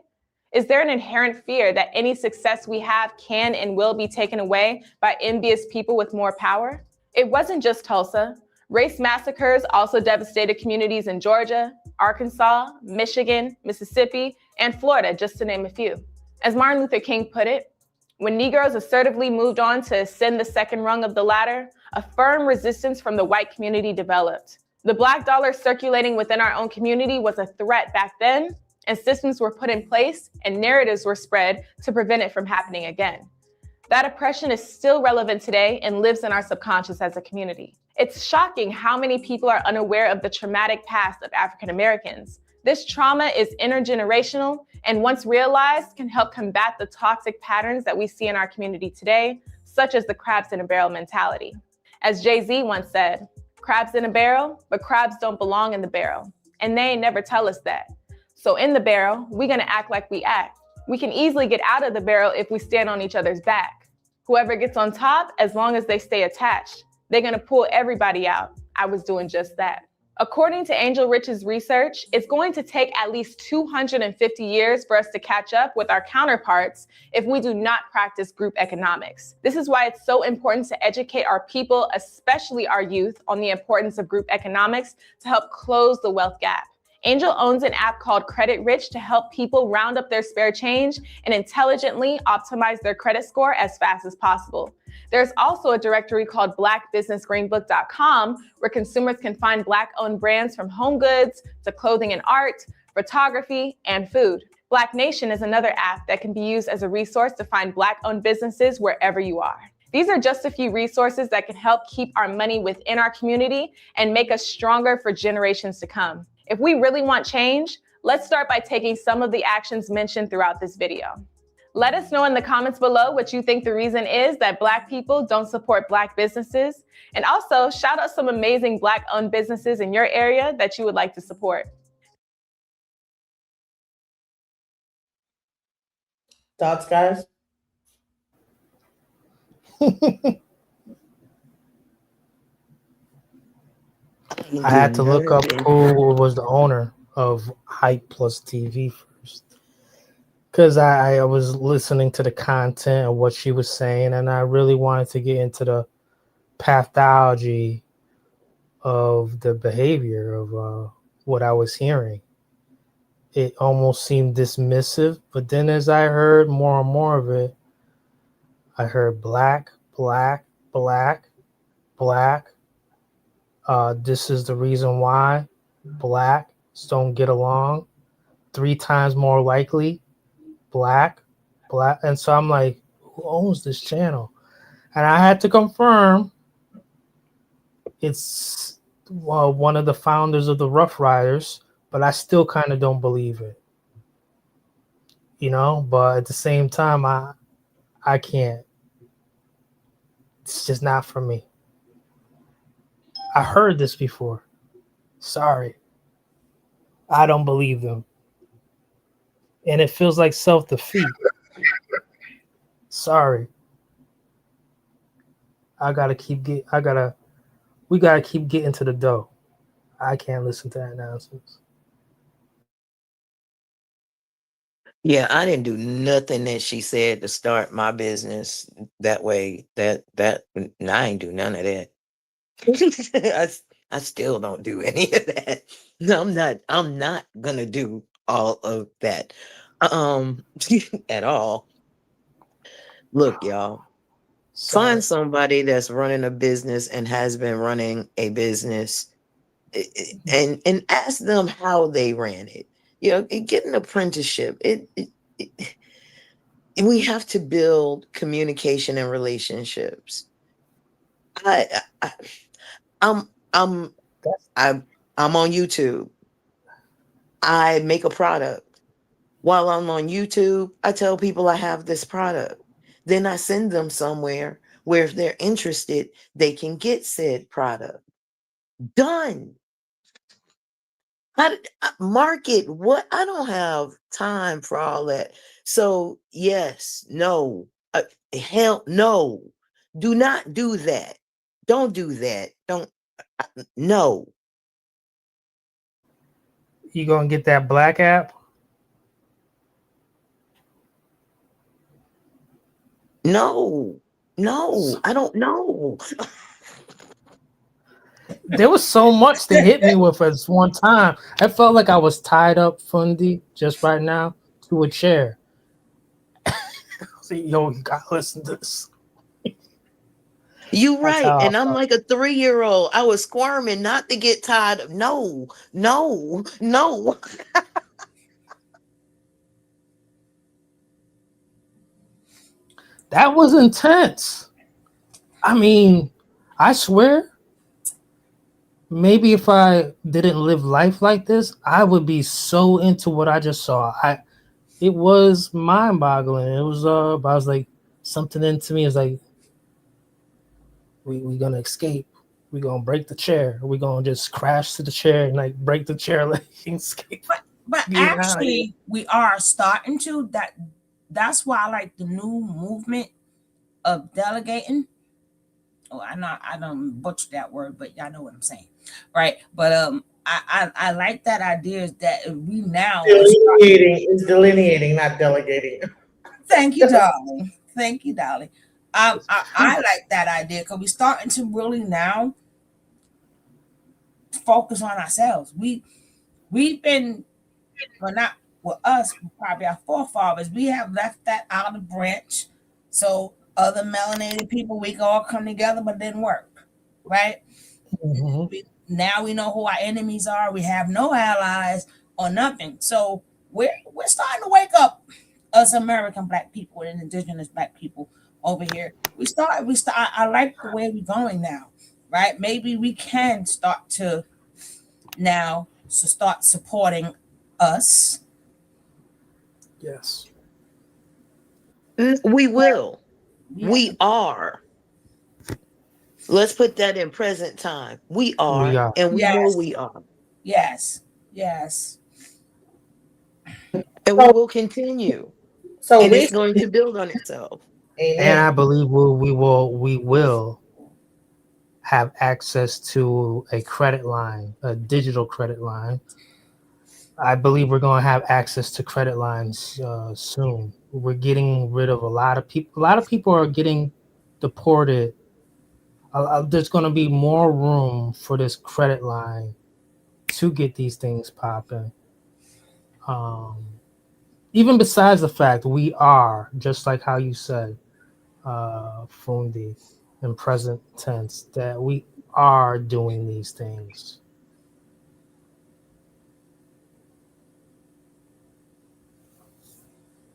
[SPEAKER 14] Is there an inherent fear that any success we have can and will be taken away by envious people with more power? It wasn't just Tulsa. Race massacres also devastated communities in Georgia, Arkansas, Michigan, Mississippi, and Florida, just to name a few. As Martin Luther King put it, when Negroes assertively moved on to ascend the second rung of the ladder, a firm resistance from the white community developed. The Black dollar circulating within our own community was a threat back then, and systems were put in place and narratives were spread to prevent it from happening again. That oppression is still relevant today and lives in our subconscious as a community. It's shocking how many people are unaware of the traumatic past of African Americans. This trauma is intergenerational and once realized can help combat the toxic patterns that we see in our community today, such as the crabs in a barrel mentality. As Jay-Z once said, crabs in a barrel, but crabs don't belong in the barrel. And they ain't never tell us that. So in the barrel, we're gonna act like we act. We can easily get out of the barrel if we stand on each other's back. Whoever gets on top, as long as they stay attached, they're gonna pull everybody out. I was doing just that. According to Angel Rich's research, it's going to take at least 250 years for us to catch up with our counterparts if we do not practice group economics. This is why it's so important to educate our people, especially our youth, on the importance of group economics to help close the wealth gap. Angel owns an app called Credit Rich to help people round up their spare change and intelligently optimize their credit score as fast as possible. There's also a directory called blackbusinessgreenbook.com where consumers can find Black-owned brands from home goods to clothing and art, photography, and food. Black Nation is another app that can be used as a resource to find Black-owned businesses wherever you are. These are just a few resources that can help keep our money within our community and make us stronger for generations to come. If we really want change, let's start by taking some of the actions mentioned throughout this video. Let us know in the comments below what you think the reason is that Black people don't support Black businesses. And also shout out some amazing Black-owned businesses in your area that you would like to support.
[SPEAKER 2] Thoughts, guys?
[SPEAKER 11] I had to look up who was the owner of Hype Plus TV first, because I was listening to the content of what she was saying, and I really wanted to get into the pathology of the behavior of what I was hearing. It almost seemed dismissive, but then as I heard more and more of it, I heard black, black, black, black. This is the reason why Blacks don't get along. 3 times more likely, black. And so I'm like, who owns this channel? And I had to confirm it's one of the founders of the Rough Riders, but I still kind of don't believe it. You know, but at the same time, I can't. It's just not for me. I heard this before. Sorry. I don't believe them. And it feels like self-defeat. Sorry. We gotta keep getting to the dough. I can't listen to that nonsense.
[SPEAKER 13] Yeah, I didn't do nothing that she said to start my business that way. I ain't do none of that. I still don't do any of that. No, I'm not gonna do all of that. At all. Look, y'all. Find somebody that's running a business and has been running a business and ask them how they ran it. You know, get an apprenticeship. We have to build communication and relationships. I'm I'm on YouTube. I make a product. While I'm on YouTube, I tell people I have this product. Then I send them somewhere where if they're interested, they can get said product. Done. Market what? I don't have time for all that. So yes, no, hell no. Do not do that. Don't do that. Don't. No.
[SPEAKER 11] You gonna get that black app?
[SPEAKER 13] No, I don't know.
[SPEAKER 11] There was so much to hit me with at one time. I felt like I was tied up, Fundi, just right now to a chair. See, yo, you gotta listen to this.
[SPEAKER 13] You
[SPEAKER 11] That's
[SPEAKER 13] right.
[SPEAKER 11] how I
[SPEAKER 13] And I'm
[SPEAKER 11] felt.
[SPEAKER 13] like a 3-year-old. I was squirming not to get tired of no.
[SPEAKER 11] That was intense. I mean, I swear, maybe if I didn't live life like this, I would be so into what I just saw. It was mind-boggling. It was I was like, something into me is like, we gonna escape. We gonna break the chair. We gonna just crash to the chair and like break the chair, like escape.
[SPEAKER 10] But
[SPEAKER 11] Get out of here.
[SPEAKER 10] actually, we are starting to. That's why I like the new movement of delegating. Oh, I don't butcher that word, but y'all know what I'm saying, right? But I like that idea is that we now
[SPEAKER 2] Delineating, not delegating.
[SPEAKER 10] Thank you, darling. Thank you, darling. I like that idea because we're starting to really now focus on ourselves. We've been, well, not with us, probably our forefathers. We have left that olive branch, so other melanated people we can all come together, but it didn't work, right? Now we know who our enemies are. We have no allies or nothing. So we're starting to wake up, us American Black people and Indigenous Black people over here. I like the way we're going now, right? Maybe we can start to now start supporting us.
[SPEAKER 11] Yes.
[SPEAKER 13] We will. We are. Let's put that in present time. We are. And we know we are.
[SPEAKER 10] Yes.
[SPEAKER 13] And we will continue.
[SPEAKER 2] So
[SPEAKER 13] and it's going to build on itself.
[SPEAKER 11] And I believe we will have access to a credit line, a digital credit line. I believe we're going to have access to credit lines soon. We're getting rid of a lot of people. A lot of people are getting deported. There's going to be more room for this credit line to get these things popping. Even besides the fact we are, just like how you said, Fundi, in present tense, that we are doing these things.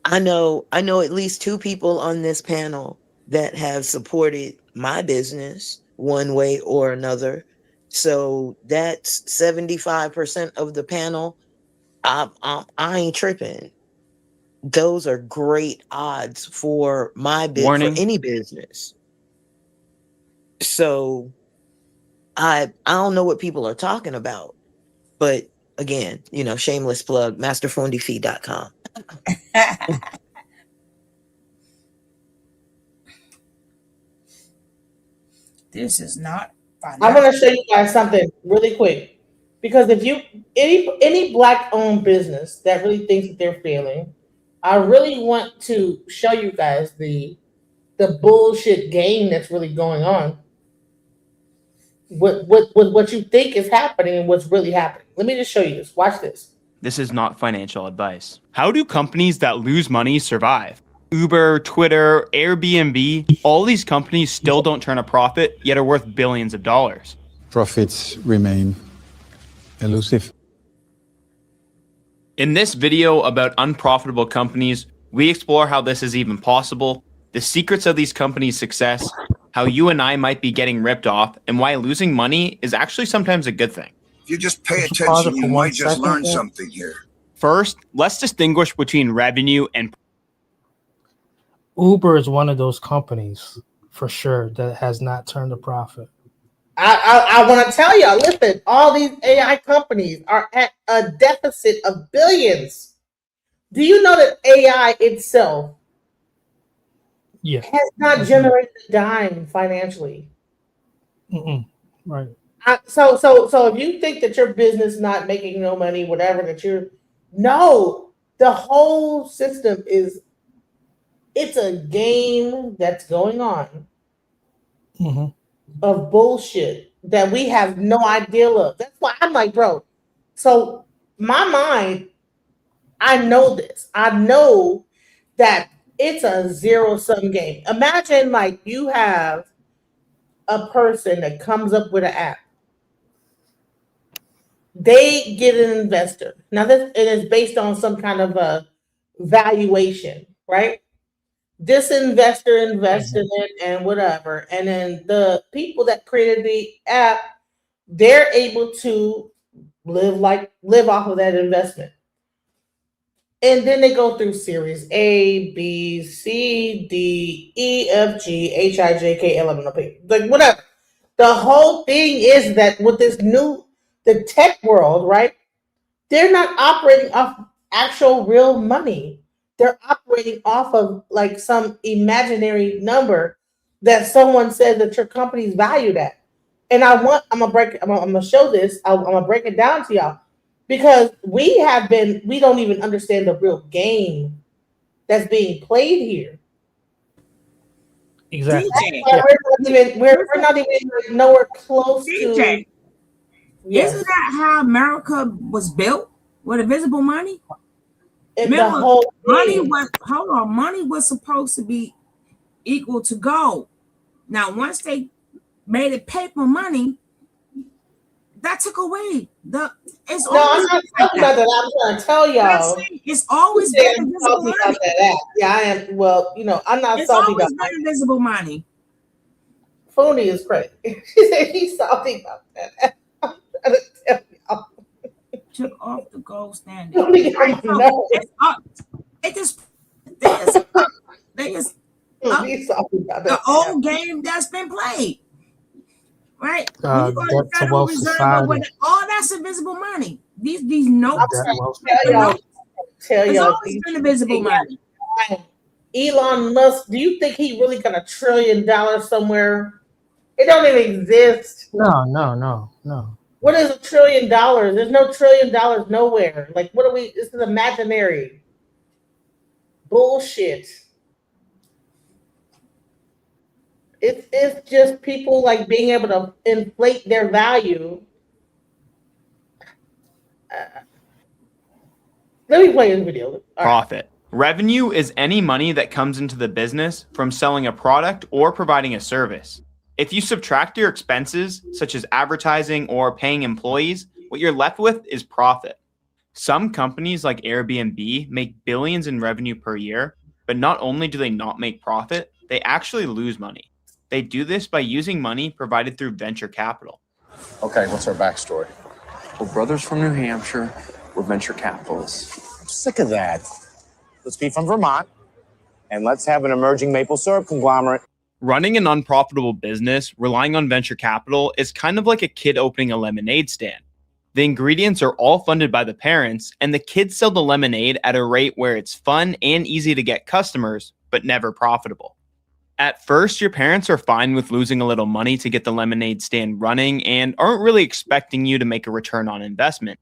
[SPEAKER 13] I know at least 2 people on this panel that have supported my business one way or another. So that's 75% of the panel. I ain't tripping. Those are great odds for my for any business. So I don't know what people are talking about, but again, shameless plug, masterfundifee.com.
[SPEAKER 10] This is not fun.
[SPEAKER 2] I want to show you guys something really quick, because if you any Black owned business that really thinks that they're failing, I really want to show you guys the bullshit game that's really going on. What you think is happening and what's really happening. Let me just show you this. Watch this.
[SPEAKER 19] This is not financial advice. How do companies that lose money survive? Uber, Twitter, Airbnb, all these companies still don't turn a profit, yet are worth billions of dollars.
[SPEAKER 20] Profits remain elusive.
[SPEAKER 19] In this video about unprofitable companies, we explore how this is even possible, the secrets of these companies' success, how you and I might be getting ripped off, and why losing money is actually sometimes a good thing.
[SPEAKER 21] If you just pay
[SPEAKER 11] Could you pause it
[SPEAKER 21] attention,
[SPEAKER 11] for
[SPEAKER 21] you
[SPEAKER 11] one
[SPEAKER 21] might just
[SPEAKER 11] second
[SPEAKER 21] learn
[SPEAKER 11] there?
[SPEAKER 21] something here.
[SPEAKER 19] First, let's distinguish between revenue and
[SPEAKER 11] Uber is one of those companies for sure that has not turned a profit.
[SPEAKER 2] I want to tell y'all, listen, all these AI companies are at a deficit of billions. Do you know that AI itself
[SPEAKER 11] Yeah.
[SPEAKER 2] has not generated a dime financially?
[SPEAKER 11] Right.
[SPEAKER 2] So if you think that your business not making no money, whatever, no, the whole system it's a game that's going on of bullshit that we have no idea of. That's why I'm like, bro. So my mind, I know this. I know that it's a zero-sum game. Imagine like you have a person that comes up with an app. They get an investor. Now this it is based on some kind of a valuation, right? This investor invested in it and whatever. And then the people that created the app, they're able to live off of that investment. And then they go through series A, B, C, D, E, F, G, H, I, J, K, L, M, N, O, P. Like whatever. The whole thing is that with the tech world, right? They're not operating off actual real money. They're operating off of like some imaginary number that someone said that your company's valued at. And I'm gonna show this. I'm gonna break it down to y'all because we don't even understand the real game that's being played here.
[SPEAKER 11] Exactly.
[SPEAKER 2] We're not even nowhere close
[SPEAKER 10] DJ,
[SPEAKER 2] to. Yes.
[SPEAKER 10] Isn't that how America was built? With invisible money?
[SPEAKER 2] The whole
[SPEAKER 10] money
[SPEAKER 2] thing.
[SPEAKER 10] money was supposed to be equal to gold. Now, once they made it paper money, that took away it's
[SPEAKER 2] No, I'm
[SPEAKER 10] always
[SPEAKER 2] not
[SPEAKER 10] been
[SPEAKER 2] talking about that. I'm trying to tell y'all.
[SPEAKER 10] It's always
[SPEAKER 2] You said
[SPEAKER 10] been
[SPEAKER 2] I'm
[SPEAKER 10] invisible
[SPEAKER 2] salty
[SPEAKER 10] money.
[SPEAKER 2] about that app. Yeah, I am. Well, I'm not
[SPEAKER 10] It's
[SPEAKER 2] salty
[SPEAKER 10] always
[SPEAKER 2] about
[SPEAKER 10] been invisible money.
[SPEAKER 2] Phony is crazy. She said he's salty about that app. I'm trying to tell y'all.
[SPEAKER 10] Took off the gold standard.
[SPEAKER 2] Phony on my nerves.
[SPEAKER 10] It's up. They just
[SPEAKER 2] He's salty about
[SPEAKER 10] the
[SPEAKER 2] that
[SPEAKER 10] old game that's been played. Right?
[SPEAKER 11] Debt to wealth society.
[SPEAKER 10] All that's invisible money. These notes.
[SPEAKER 2] Tell
[SPEAKER 10] It's
[SPEAKER 2] y'all.
[SPEAKER 10] always been invisible money.
[SPEAKER 2] Elon Musk, do you think he really got $1 trillion somewhere? It don't even exist.
[SPEAKER 11] No.
[SPEAKER 2] What is $1 trillion? There's no $1 trillion nowhere. Like, what are we? This is imaginary bullshit. It's just people like being able to inflate their value. Let me play this video. All right.
[SPEAKER 19] profit. Revenue is any money that comes into the business from selling a product or providing a service. If you subtract your expenses, such as advertising or paying employees, what you're left with is profit. Some companies like Airbnb make billions in revenue per year, but not only do they not make profit, they actually lose money. They do this by using money provided through venture capital.
[SPEAKER 22] Okay, what's our backstory? We're brothers from New Hampshire. We're venture capitalists.
[SPEAKER 23] I'm sick of that. Let's be from Vermont, and let's have an emerging maple syrup conglomerate.
[SPEAKER 19] Running an unprofitable business, relying on venture capital, is kind of like a kid opening a lemonade stand. The ingredients are all funded by the parents, and the kids sell the lemonade at a rate where it's fun and easy to get customers, but never profitable. At first, your parents are fine with losing a little money to get the lemonade stand running and aren't really expecting you to make a return on investment.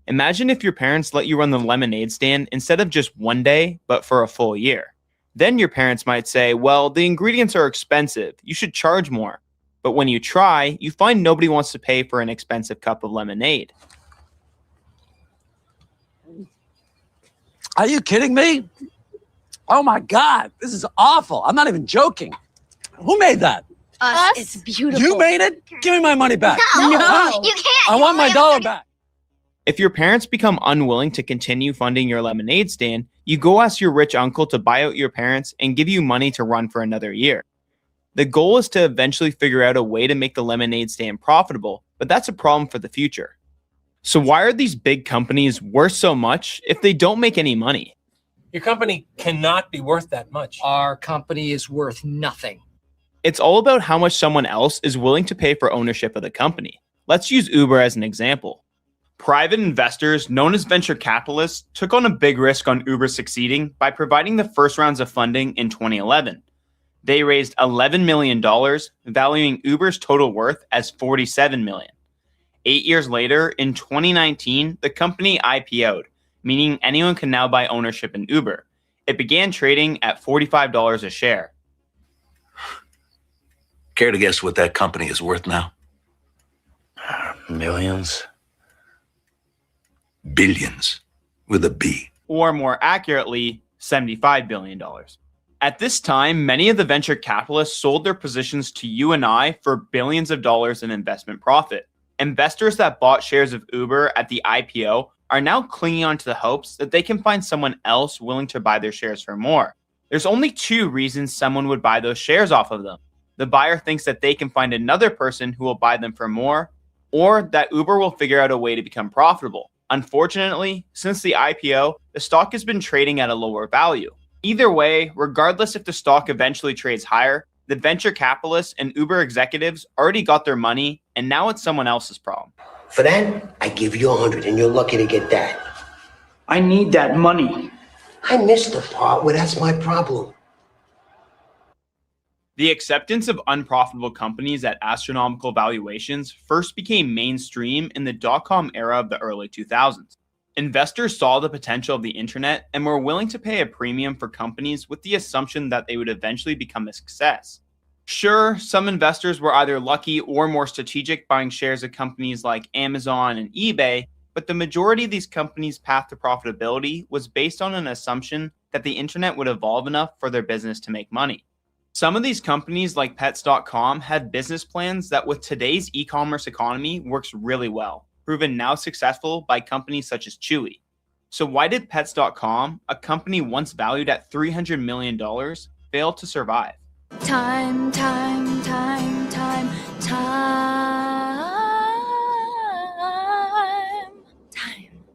[SPEAKER 19] Imagine if your parents let you run the lemonade stand instead of just one day, but for a full year. Then your parents might say, well, the ingredients are expensive. You should charge more. But when you try, you find nobody wants to pay for an expensive cup of lemonade.
[SPEAKER 24] Are you kidding me? Oh my God, this is awful. I'm not even joking. Who made that?
[SPEAKER 8] Us. It's beautiful.
[SPEAKER 24] You made it? Give me my money back.
[SPEAKER 8] No,
[SPEAKER 24] Huh?
[SPEAKER 8] you can't.
[SPEAKER 24] I want my dollar back.
[SPEAKER 19] If your parents become unwilling to continue funding your lemonade stand, you go ask your rich uncle to buy out your parents and give you money to run for another year. The goal is to eventually figure out a way to make the lemonade stand profitable, but that's a problem for the future. So why are these big companies worth so much if they don't make any money?
[SPEAKER 1] Your company cannot be worth that much.
[SPEAKER 3] Our company is worth nothing.
[SPEAKER 19] It's all about how much someone else is willing to pay for ownership of the company. Let's use Uber as an example. Private investors, known as venture capitalists, took on a big risk on Uber succeeding by providing the first rounds of funding in 2011. They raised $11 million, valuing Uber's total worth as $47 million. 8 years later, in 2019, the company IPO'd, meaning anyone can now buy ownership in Uber. It began trading at $45 a share.
[SPEAKER 6] Care to guess what that company is worth now?
[SPEAKER 23] Millions.
[SPEAKER 6] Billions, with a B.
[SPEAKER 19] Or more accurately, $75 billion. At this time, many of the venture capitalists sold their positions to you and I for billions of dollars in investment profit. Investors that bought shares of Uber at the IPO are now clinging on to the hopes that they can find someone else willing to buy their shares for more. There's only two reasons someone would buy those shares off of them. The buyer thinks that they can find another person who will buy them for more, or that Uber will figure out a way to become profitable. Unfortunately, since the IPO, the stock has been trading at a lower value. Either way, regardless if the stock eventually trades higher, the venture capitalists and Uber executives already got their money, and now it's someone else's problem.
[SPEAKER 21] For that, I give you 100, and you're lucky to get that.
[SPEAKER 3] I need that money.
[SPEAKER 21] I missed the part where that's my problem.
[SPEAKER 19] The acceptance of unprofitable companies at astronomical valuations first became mainstream in the dot-com era of the early 2000s. Investors saw the potential of the internet and were willing to pay a premium for companies with the assumption that they would eventually become a success. Sure, some investors were either lucky or more strategic, buying shares of companies like Amazon and eBay, but the majority of these companies' path to profitability was based on an assumption that the internet would evolve enough for their business to make money. Some of these companies like Pets.com had business plans that with today's e-commerce economy works really well, proven now successful by companies such as Chewy. So why did Pets.com, a company once valued at $300 million, fail to survive?
[SPEAKER 25] Time.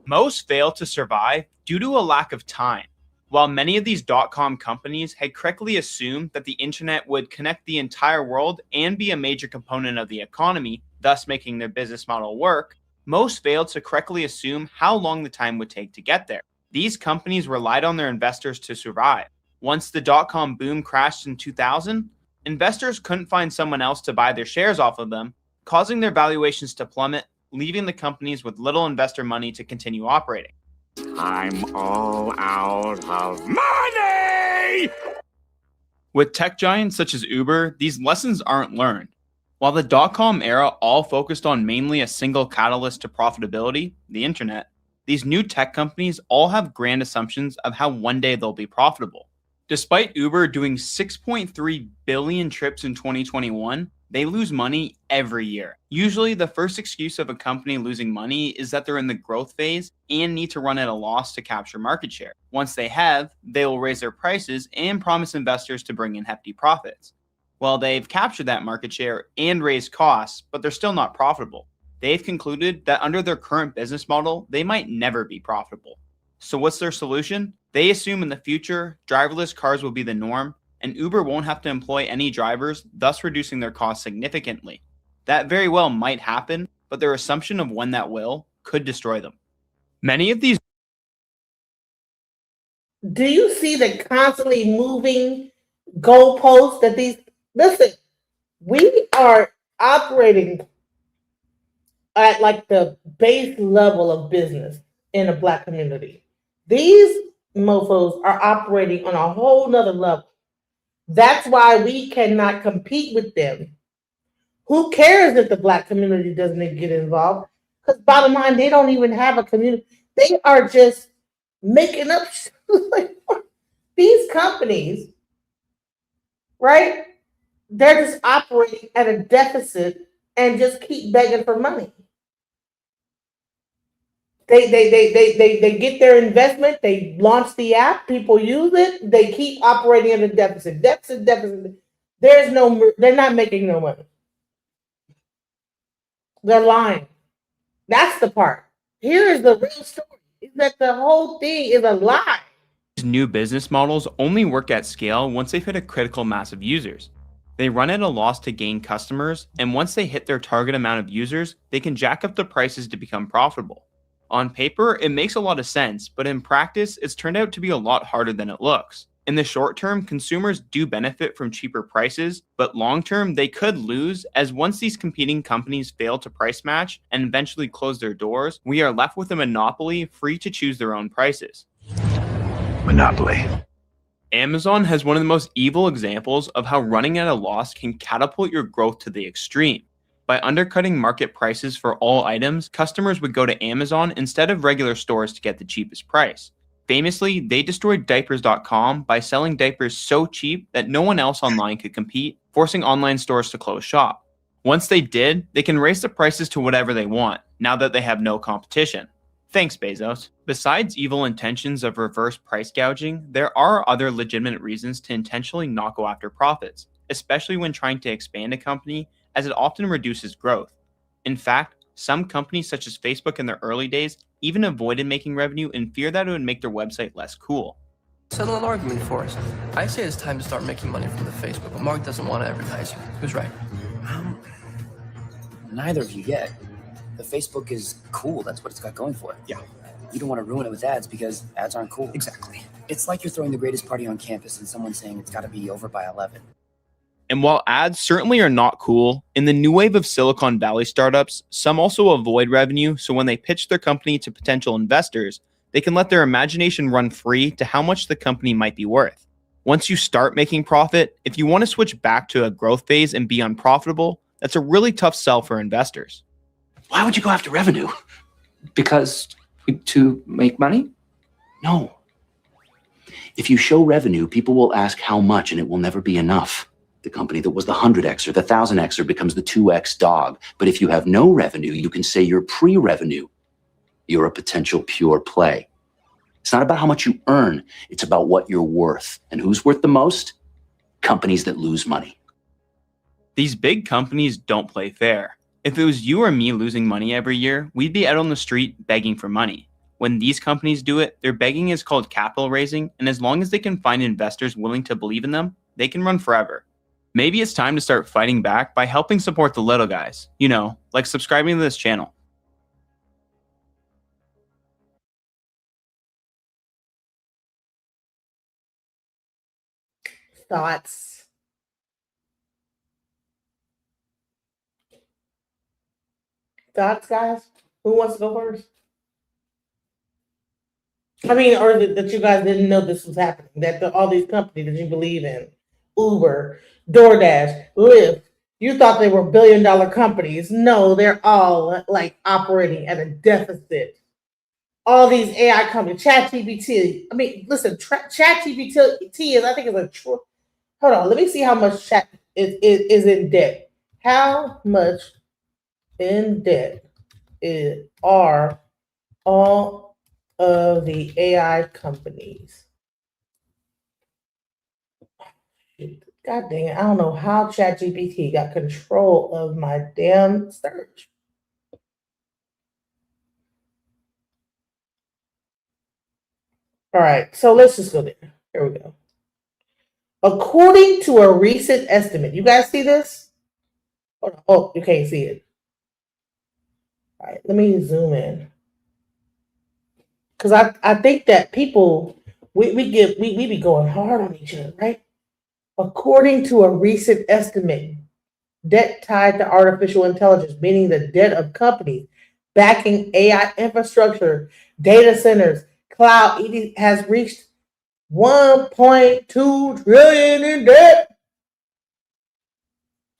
[SPEAKER 19] Most fail to survive due to a lack of time. While many of these dot-com companies had correctly assumed that the internet would connect the entire world and be a major component of the economy, thus making their business model work, most failed to correctly assume how long the time would take to get there. These companies relied on their investors to survive. Once the dot-com boom crashed in 2000, investors couldn't find someone else to buy their shares off of them, causing their valuations to plummet, leaving the companies with little investor money to continue operating.
[SPEAKER 23] I'm all out of money!
[SPEAKER 19] With tech giants such as Uber, these lessons aren't learned. While the dot-com era all focused on mainly a single catalyst to profitability, the internet, these new tech companies all have grand assumptions of how one day they'll be profitable. Despite Uber doing 6.3 billion trips in 2021, they lose money every year. Usually, the first excuse of a company losing money is that they're in the growth phase and need to run at a loss to capture market share. Once they have, they will raise their prices and promise investors to bring in hefty profits. Well, they've captured that market share and raised costs, but they're still not profitable. They've concluded that under their current business model, they might never be profitable. So what's their solution? They assume in the future, driverless cars will be the norm, and Uber won't have to employ any drivers, thus reducing their costs significantly. That very well might happen, but their assumption of when that will could destroy them. Many of these.
[SPEAKER 2] Do you see the constantly moving goalposts that these? Listen, we are operating at like the base level of business in a Black community. These mofos are operating on a whole nother level. That's why we cannot compete with them. Who cares if the Black community doesn't get involved? Because bottom line, they don't even have a community. They are just making up these companies, right? They're just operating at a deficit and just keep begging for money. They get their investment, they launch the app, people use it, they keep operating at a deficit. Deficit. They're not making no money. They're lying. That's the part. Here is the real story: is that the whole thing is a lie.
[SPEAKER 19] These new business models only work at scale once they've hit a critical mass of users. They run at a loss to gain customers, and once they hit their target amount of users, they can jack up the prices to become profitable. On paper, it makes a lot of sense, but in practice, it's turned out to be a lot harder than it looks. In the short term, consumers do benefit from cheaper prices, but long term, they could lose, as once these competing companies fail to price match and eventually close their doors, we are left with a monopoly free to choose their own prices.
[SPEAKER 6] Monopoly.
[SPEAKER 19] Amazon has one of the most evil examples of how running at a loss can catapult your growth to the extreme. By undercutting market prices for all items, customers would go to Amazon instead of regular stores to get the cheapest price. Famously, they destroyed diapers.com by selling diapers so cheap that no one else online could compete, forcing online stores to close shop. Once they did, they can raise the prices to whatever they want, now that they have no competition. Thanks, Bezos. Besides evil intentions of reverse price gouging, there are other legitimate reasons to intentionally not go after profits, especially when trying to expand a company, as it often reduces growth. In fact, some companies such as Facebook in their early days even avoided making revenue in fear that it would make their website less cool.
[SPEAKER 4] Settle an argument for us. I say it's time to start making money from the Facebook, but Mark doesn't want to advertise you. Who's right?
[SPEAKER 5] Neither of you yet. The Facebook is cool. That's what it's got going for it. Yeah. You don't want to ruin it with ads because ads aren't cool. Exactly. It's like you're throwing the greatest party on campus and someone saying it's got to be over by 11.
[SPEAKER 19] And while ads certainly are not cool, in the new wave of Silicon Valley startups, some also avoid revenue, so when they pitch their company to potential investors, they can let their imagination run free to how much the company might be worth. Once you start making profit, if you want to switch back to a growth phase and be unprofitable, that's a really tough sell for investors.
[SPEAKER 7] Why would you go after revenue?
[SPEAKER 9] Because to make money?
[SPEAKER 7] No. If you show revenue, people will ask how much, and it will never be enough. The company that was the 100Xer, the 1000Xer becomes the 2X dog. But if you have no revenue, you can say you're pre-revenue. You're a potential pure play. It's not about how much you earn. It's about what you're worth. And who's worth the most? Companies that lose money.
[SPEAKER 19] These big companies don't play fair. If it was you or me losing money every year, we'd be out on the street begging for money. When these companies do it, their begging is called capital raising, and as long as they can find investors willing to believe in them, they can run forever. Maybe it's time to start fighting back by helping support the little guys. You know, like subscribing to this channel.
[SPEAKER 2] Thoughts? Thoughts, guys? Who wants to go first? I mean, or that you guys didn't know this was happening, that all these companies that you believe in, Uber, DoorDash, Lyft, you thought they were billion-dollar companies. No, they're all like operating at a deficit. All these AI companies, ChatGPT. I mean, listen, ChatGPT is, I think, is a true. Hold on, let me see how much Chat is in debt. How much in debt are all of the AI companies? God dang it, I don't know how ChatGPT got control of my damn search. All right, so let's just go there. Here we go. According to a recent estimate, you guys see this? Oh, you can't see it. All right, let me zoom in. Because I think that people, we be going hard on each other, right? According to a recent estimate, debt tied to artificial intelligence, meaning the debt of companies backing AI infrastructure, data centers, cloud, has reached 1.2 trillion in debt.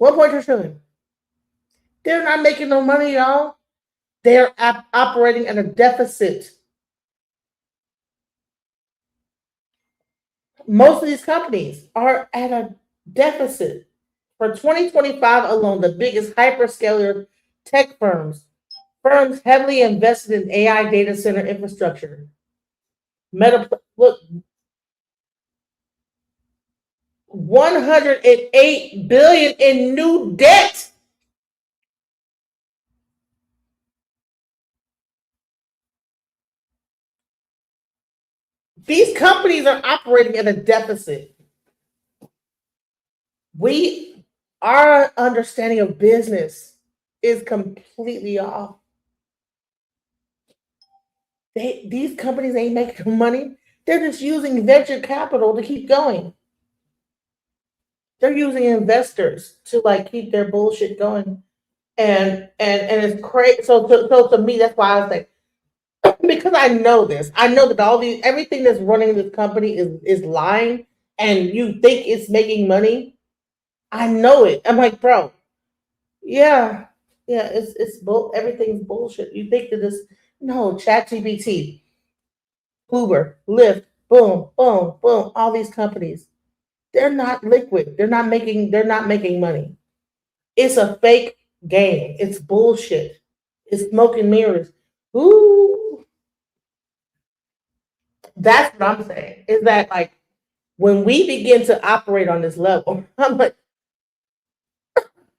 [SPEAKER 2] 1.2 trillion. They're not making no money, y'all. They're operating at a deficit. Most of these companies are at a deficit. For 2025 alone, the biggest hyperscaler tech firms heavily invested in AI data center infrastructure. Look, $108 billion in new debt. These companies are operating at a deficit. Our understanding of business is completely off. These companies ain't making money. They're just using venture capital to keep going. They're using investors to like keep their bullshit going. And it's crazy. So to me, that's why I was like, because I know this. I know that everything that's running this company is lying, and you think it's making money. I know it. I'm like, bro, yeah, everything's bullshit. You think that ChatGPT, Uber, Lyft, boom, boom, boom, all these companies, they're not liquid. They're not making money. It's a fake game. It's bullshit. It's smoke and mirrors. Ooh. That's what I'm saying. Is that like when we begin to operate on this level, I'm like,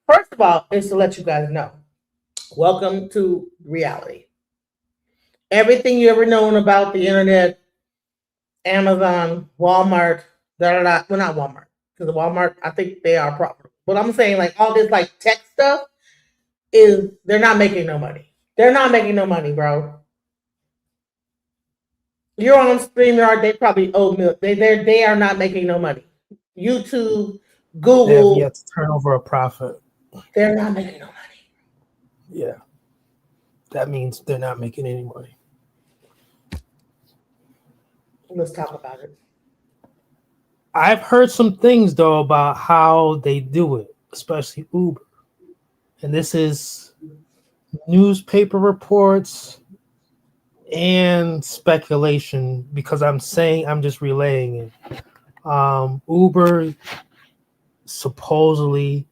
[SPEAKER 2] first of all, is to let you guys know, welcome to reality. Everything you ever known about the internet, Amazon, Walmart, well, not Walmart, because Walmart, I think they are profitable. But I'm saying like all this like tech stuff they're not making no money. They're not making no money, bro. You're on StreamYard, they probably owe milk. They are not making no money. YouTube, Google.
[SPEAKER 11] They have yet to turn over a profit.
[SPEAKER 2] They're not making no money.
[SPEAKER 11] Yeah. That means they're not making any money.
[SPEAKER 2] Let's talk about it.
[SPEAKER 11] I've heard some things though about how they do it, especially Uber. And this is newspaper reports and speculation because I'm just relaying it. Uber supposedly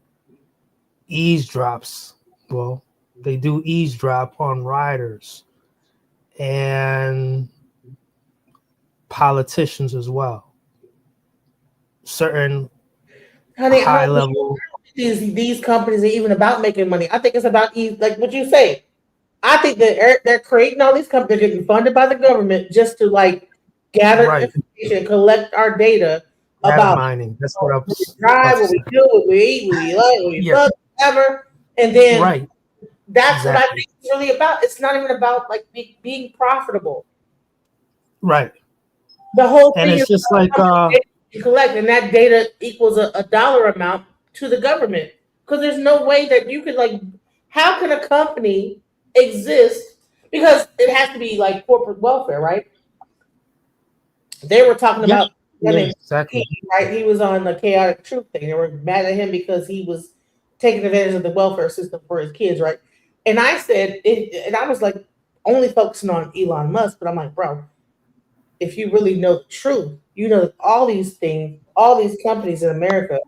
[SPEAKER 11] eavesdrops. Well, they do eavesdrop on riders and politicians as well. Certain high level.
[SPEAKER 2] These companies are even about making money. I think it's about like what you say. I think that they're creating all these companies, getting funded by the government just to like gather information, collect our data about
[SPEAKER 11] mining. That's what I was.
[SPEAKER 2] Drive, what we do, what we eat, what we like, what we fuck, whatever, and then that's what I think it's really about. It's not even about like being profitable.
[SPEAKER 11] Right.
[SPEAKER 2] The whole
[SPEAKER 11] and
[SPEAKER 2] thing
[SPEAKER 11] it's
[SPEAKER 2] is
[SPEAKER 11] just like
[SPEAKER 2] you collect, and that data equals a dollar amount to the government. Because there's no way that you could like, how can a company exist? Because it has to be like corporate welfare, right? They were talking about
[SPEAKER 11] exactly.
[SPEAKER 2] Right? He was on the Chaotic Truth thing. They were mad at him because he was taking advantage of the welfare system for his kids, right? And I said, and I was like, only focusing on Elon Musk, but I'm like, bro, if you really know the truth, you know all these things, all these companies in America,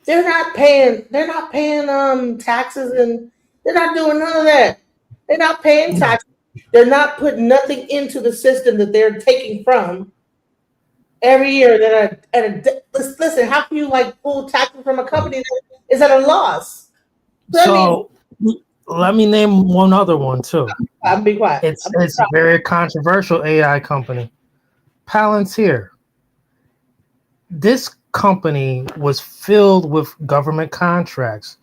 [SPEAKER 2] they're not paying taxes, and they're not doing none of that. They're not paying taxes. They're not putting nothing into the system that they're taking from every year. Listen, how can you like pull taxes from a company that is at a loss?
[SPEAKER 11] So let me name one other one too.
[SPEAKER 2] I'll be quiet.
[SPEAKER 11] It's a very controversial AI company, Palantir. This company was filled with government contracts,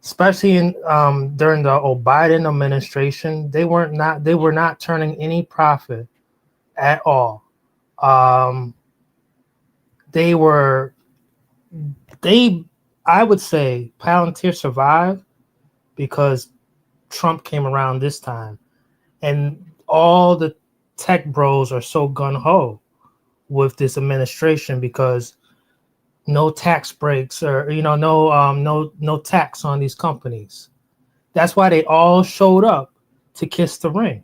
[SPEAKER 11] especially in during the Biden administration. They were not turning any profit at all. I would say Palantir survived because Trump came around this time, and all the tech bros are so gung-ho with this administration because no tax breaks or no tax on these companies. That's why they all showed up to kiss the ring.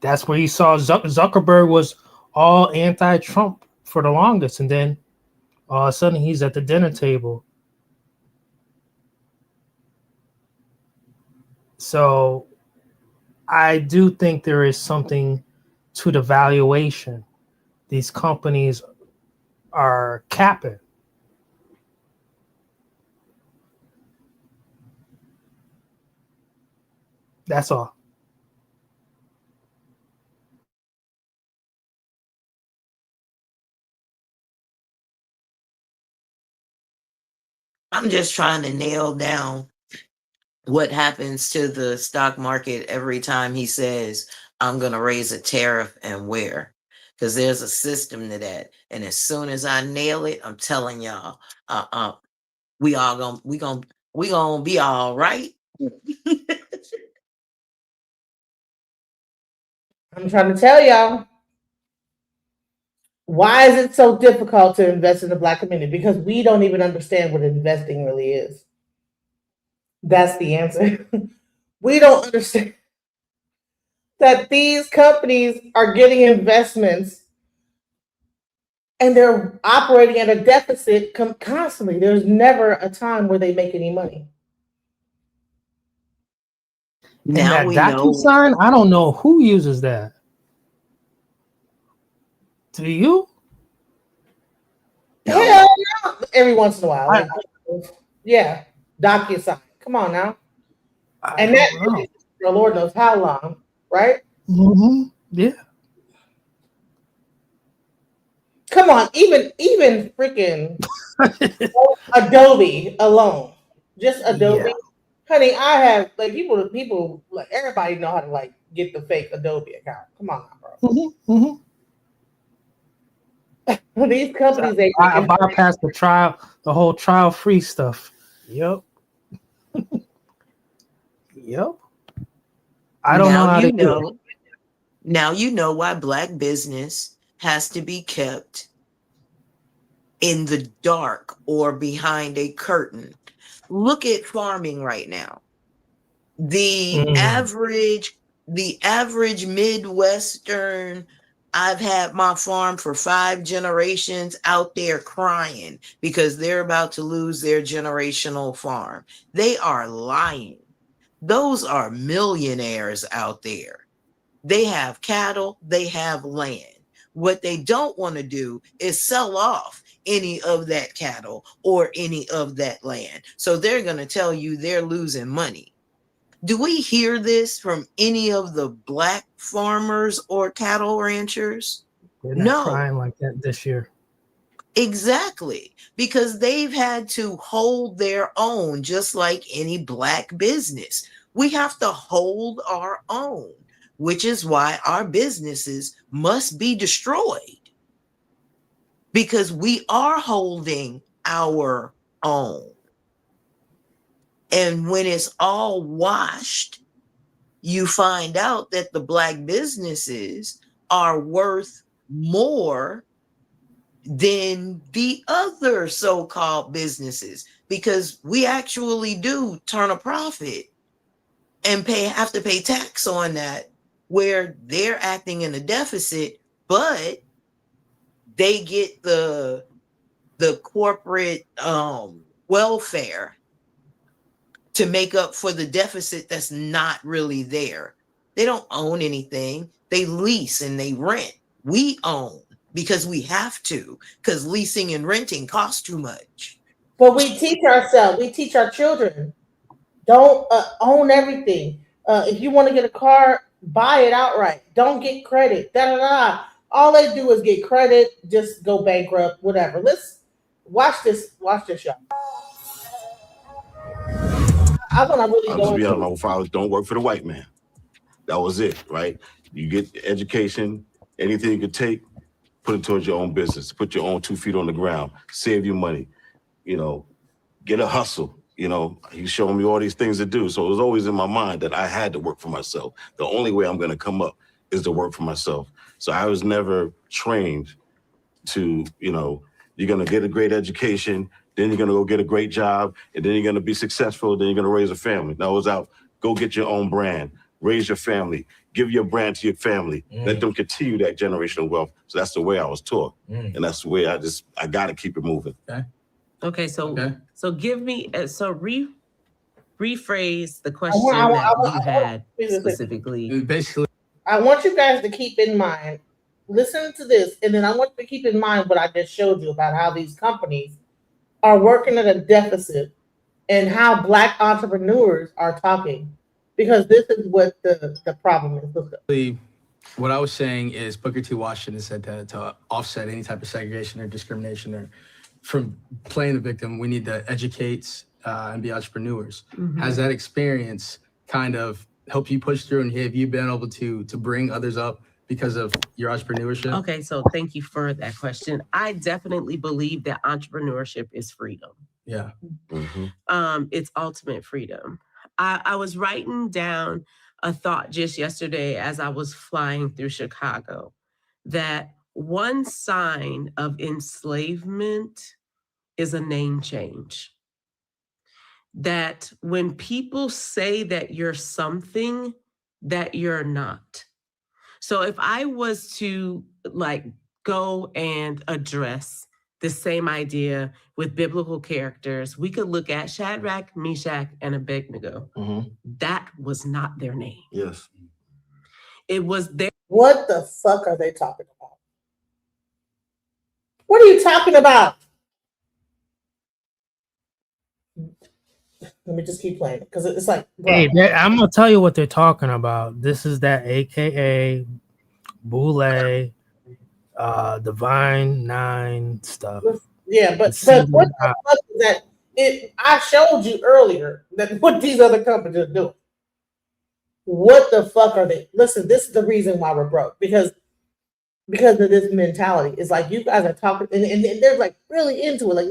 [SPEAKER 11] That's where you saw Zuckerberg was all anti-Trump for the longest, and then all of a sudden he's at the dinner table. So I do think there is something to the valuation. These companies are capping. That's all.
[SPEAKER 13] I'm just trying to nail down what happens to the stock market every time he says, I'm going to raise a tariff and where. Because there's a system to that. And as soon as I nail it, I'm telling y'all, we gonna be all right.
[SPEAKER 2] I'm trying to tell y'all. Why is it so difficult to invest in the Black community? Because we don't even understand what investing really is. That's the answer. We don't understand that these companies are getting investments and they're operating at a deficit constantly. There's never a time where they make any money.
[SPEAKER 13] Now
[SPEAKER 11] and
[SPEAKER 13] we
[SPEAKER 11] that
[SPEAKER 13] know.
[SPEAKER 11] DocuSign, I don't know who uses that. Do you?
[SPEAKER 2] Hell no. Every once in a while. Like, yeah. DocuSign. Come on now. And that is, the Lord knows how long, right?
[SPEAKER 11] Mm-hmm. Yeah.
[SPEAKER 2] Come on, even freaking Adobe alone. Just Adobe.
[SPEAKER 11] Yeah.
[SPEAKER 2] Honey, I have like people like everybody know how to like get the fake Adobe account. Come on, bro.
[SPEAKER 11] Mm-hmm. Mm-hmm.
[SPEAKER 2] These companies, they
[SPEAKER 11] I bypassed the whole trial free stuff. Yep. Yep. I don't know how to do it.
[SPEAKER 13] Now you know why Black business has to be kept in the dark or behind a curtain. Look at farming right now. The average Midwestern, I've had my farm for 5 generations out there crying because they're about to lose their generational farm. They are lying. Those are millionaires out there. They have cattle, they have land. What they don't want to do is sell off any of that cattle or any of that land. So they're going to tell you they're losing money. Do we hear this from any of the Black farmers or cattle ranchers?
[SPEAKER 11] They're not crying like that this year.
[SPEAKER 13] Exactly, because they've had to hold their own just like any Black business. We have to hold our own, which is why our businesses must be destroyed, because we are holding our own. And when it's all washed, you find out that the Black businesses are worth more than the other so-called businesses, because we actually do turn a profit and have to pay tax on that, where they're acting in a deficit, but they get the corporate welfare to make up for the deficit that's not really there. They don't own anything. They lease and they rent. We own because we have to, because leasing and renting costs too much.
[SPEAKER 2] But we teach ourselves, we teach our children, don't own everything. If you want to get a car, buy it outright. Don't get credit. All they do is get credit, just go bankrupt, whatever. Let's watch this, y'all. I want to really
[SPEAKER 12] I'll
[SPEAKER 2] go
[SPEAKER 12] just be honest,
[SPEAKER 2] into
[SPEAKER 12] my fathers don't work for the white man. That was it, right? You get education, anything you could take, put it towards your own business, put your own 2 feet on the ground, save your money, get a hustle. He's showing me all these things to do. So it was always in my mind that I had to work for myself. The only way I'm going to come up is to work for myself. So I was never trained to, you're going to get a great education, then you're going to go get a great job, and then you're going to be successful, then you're going to raise a family. No, it was out, go get your own brand, raise your family, give your brand to your family, let them continue that generational wealth. So that's the way I was taught. And that's the way I got to keep it moving.
[SPEAKER 15] Okay, so give me rephrase the
[SPEAKER 2] I
[SPEAKER 15] question
[SPEAKER 2] want-
[SPEAKER 15] you had
[SPEAKER 2] listen.
[SPEAKER 15] specifically.
[SPEAKER 11] Basically,
[SPEAKER 2] I want you guys to keep in mind, listen to this, and then I want you to keep in mind what I just showed you about how these companies are working at a deficit and how Black entrepreneurs are talking, because this is what the problem is.
[SPEAKER 16] What I was saying is Booker T. Washington said that to offset any type of segregation or discrimination or
[SPEAKER 14] from playing the victim, we need to educate and be entrepreneurs. Has that experience kind of helped you push through, and have you been able to bring others up because of your entrepreneurship?
[SPEAKER 15] Okay, so thank you for that question. I definitely believe that entrepreneurship is freedom.
[SPEAKER 14] Yeah.
[SPEAKER 15] It's ultimate freedom. I was writing down a thought just yesterday as I was flying through Chicago, that one sign of enslavement is a name change. That when people say that you're something that you're not. So if I was to like go and address the same idea with biblical characters, we could look at Shadrach, Meshach, and Abednego. That was not their name.
[SPEAKER 12] Yes.
[SPEAKER 15] It was their.
[SPEAKER 2] What the fuck are they talking about? What are you talking about? Let me just keep playing because it's like, bro.
[SPEAKER 11] Hey, I'm gonna tell you what they're talking about. This is that AKA Boule, Divine Nine stuff.
[SPEAKER 2] Yeah, but what the fuck is that? I showed you earlier that what these other companies are doing. What the fuck are they? Listen, this is the reason why we're broke because of this mentality. It's like you guys are talking and they're like really into it, like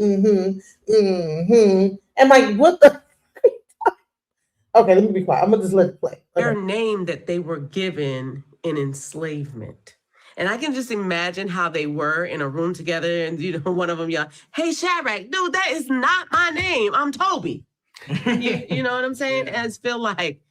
[SPEAKER 2] and like what the. Okay, let me be quiet. I'm gonna just let it play.
[SPEAKER 15] Their name that they were given in enslavement. And I can just imagine how they were in a room together and, one of them yelled, "Hey, Shadrach, dude, that is not my name. I'm Toby." You know what I'm saying? And I just feel like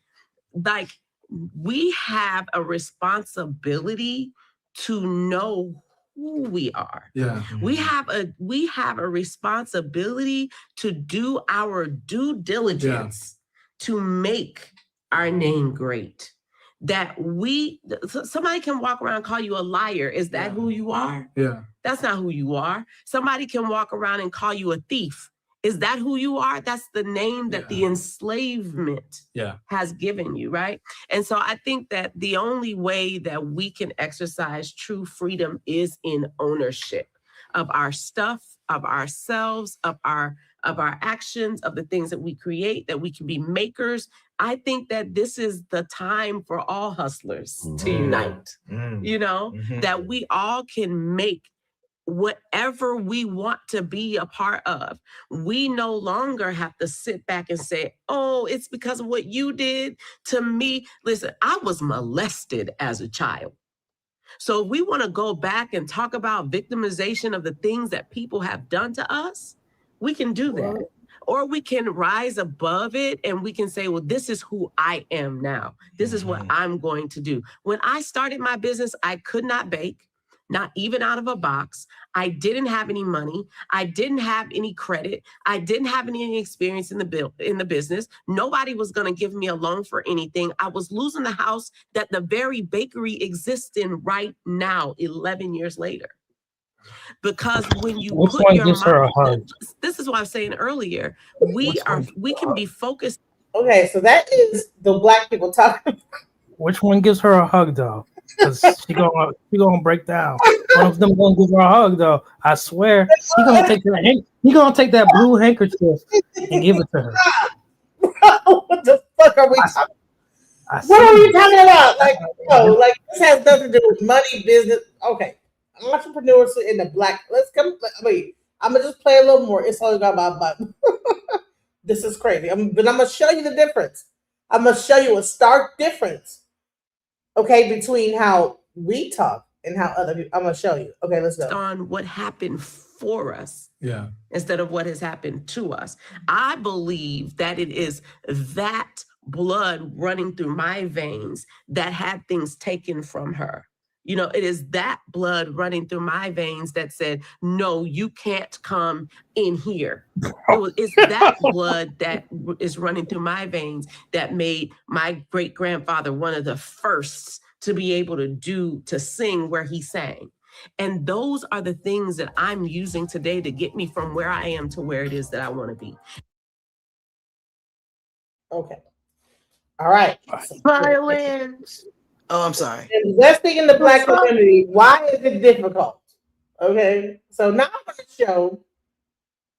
[SPEAKER 15] we have a responsibility to know who we are.
[SPEAKER 14] Yeah.
[SPEAKER 15] We have a responsibility to do our due diligence to make our name great. That somebody can walk around and call you a liar. Is that who you are?
[SPEAKER 14] Yeah.
[SPEAKER 15] That's not who you are. Somebody can walk around and call you a thief. Is that who you are? That's the name that the enslavement has given you, right? And so I think that the only way that we can exercise true freedom is in ownership of our stuff, of ourselves, of our actions, of the things that we create, that we can be makers. I think that this is the time for all hustlers to unite, that we all can make whatever we want to be a part of. We no longer have to sit back and say, "Oh, it's because of what you did to me." Listen, I was molested as a child. So if we want to go back and talk about victimization of the things that people have done to us, we can do that. Or we can rise above it and we can say, well, this is who I am now. This is what I'm going to do. When I started my business, I could not bake, not even out of a box. I didn't have any money. I didn't have any credit. I didn't have any experience in the business. Nobody was going to give me a loan for anything. I was losing the house that the very bakery exists in right now, 11 years later. Because when you
[SPEAKER 11] Which
[SPEAKER 15] put
[SPEAKER 11] one
[SPEAKER 15] your
[SPEAKER 11] gives her a hug?
[SPEAKER 15] this is what I was saying earlier. We can be focused.
[SPEAKER 2] Okay, so that is the black people talking.
[SPEAKER 11] Which one gives her a hug though? Because she gonna break down. One of them gonna give her a hug though. I swear. He gonna take that blue handkerchief and give it to her.
[SPEAKER 2] What the fuck are we talking? What are we talking about? Like, this has nothing to do with money, business. Okay. Entrepreneurs in the black. Wait. I'm gonna just play a little more. It's all about this is crazy. But I'm gonna show you the difference. I'm gonna show you a stark difference. Okay, between how we talk and how other people. I'm gonna show you. Okay, let's go.
[SPEAKER 15] On what happened for us.
[SPEAKER 14] Yeah.
[SPEAKER 15] Instead of what has happened to us. I believe that it is that blood running through my veins that had things taken from her. It is that blood running through my veins that said, no, you can't come in here. It's that blood that is running through my veins that made my great-grandfather one of the first to be able to sing where he sang. And those are the things that I'm using today to get me from where I am to where it is that I want to be.
[SPEAKER 2] Okay. All right.
[SPEAKER 15] Violence.
[SPEAKER 13] Oh, I'm sorry.
[SPEAKER 2] Investing in the black community, why is it difficult? Okay, so now I'm going to show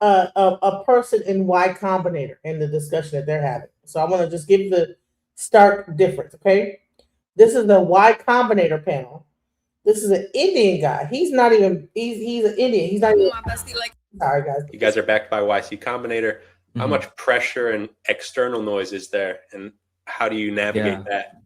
[SPEAKER 2] a person in Y Combinator in the discussion that they're having. So I want to just give the stark difference, okay? This is the Y Combinator panel. This is an Indian guy. He's not even, he's an Indian. He's not even, sorry guys.
[SPEAKER 16] You guys are backed by YC Combinator. How much pressure and external noise is there, and how do you navigate that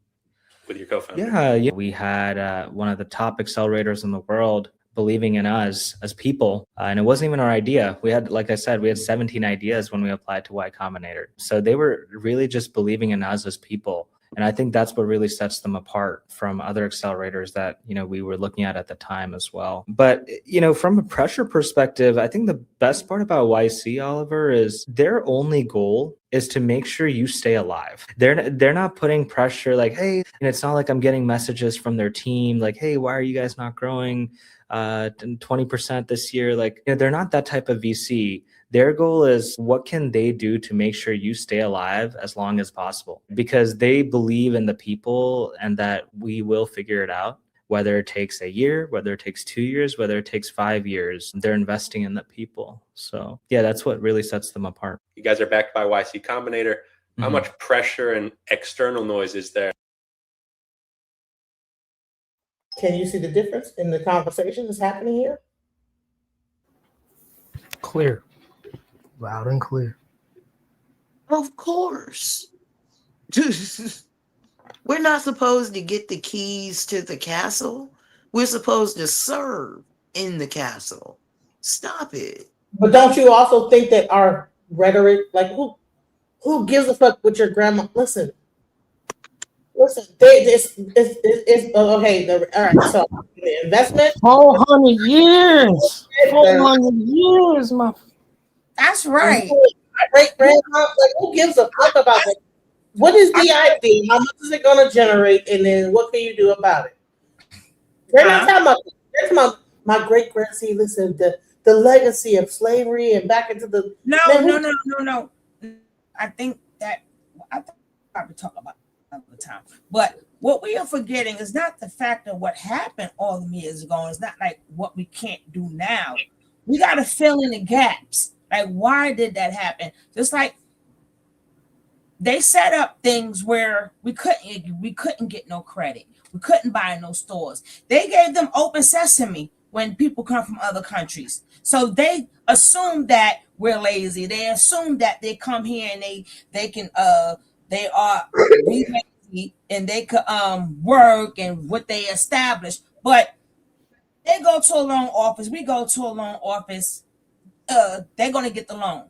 [SPEAKER 16] with your co-founder?
[SPEAKER 17] Yeah, we had one of the top accelerators in the world believing in us as people, and it wasn't even our idea. We had, like I said, we had 17 ideas when we applied to Y Combinator. So they were really just believing in us as people. And I think that's what really sets them apart from other accelerators that, we were looking at the time as well. But, from a pressure perspective, I think the best part about YC, Oliver, is their only goal is to make sure you stay alive. They're not putting pressure like, hey, and it's not like I'm getting messages from their team like, hey, why are you guys not growing 20% this year? Like, they're not that type of VC. Their goal is what can they do to make sure you stay alive as long as possible, because they believe in the people and that we will figure it out, whether it takes a year, whether it takes 2 years, whether it takes 5 years. They're investing in the people. So yeah, that's what really sets them apart.
[SPEAKER 16] You guys are backed by YC Combinator. How much pressure and external noise is there?
[SPEAKER 2] Can you see the difference in the conversation that's happening here?
[SPEAKER 11] Clear. Loud and clear.
[SPEAKER 13] Of course. We're not supposed to get the keys to the castle. We're supposed to serve in the castle. Stop it.
[SPEAKER 2] But don't you also think that our rhetoric, like who gives a fuck with your grandma? Listen, it's okay. All right, so the investment,
[SPEAKER 11] 400 years, 400 years, my.
[SPEAKER 10] That's right.
[SPEAKER 2] Great grandma, like who gives a fuck about it? What is the idea? How much is it going to generate, and then what can you do about it? They're not talking about my great grand. See, listen, the legacy of slavery and back into the
[SPEAKER 10] no. I think probably talk about it all the time. But what we are forgetting is not the fact of what happened all the years ago. It's not like what we can't do now. We got to fill in the gaps. Like, why did that happen? Just like they set up things where we couldn't get no credit. We couldn't buy no stores. They gave them open sesame when people come from other countries. So they assume that we're lazy. They assume that they come here and they are lazy and they could work and what they establish. But they go to a loan office. We go to a loan office. They're gonna get the loan,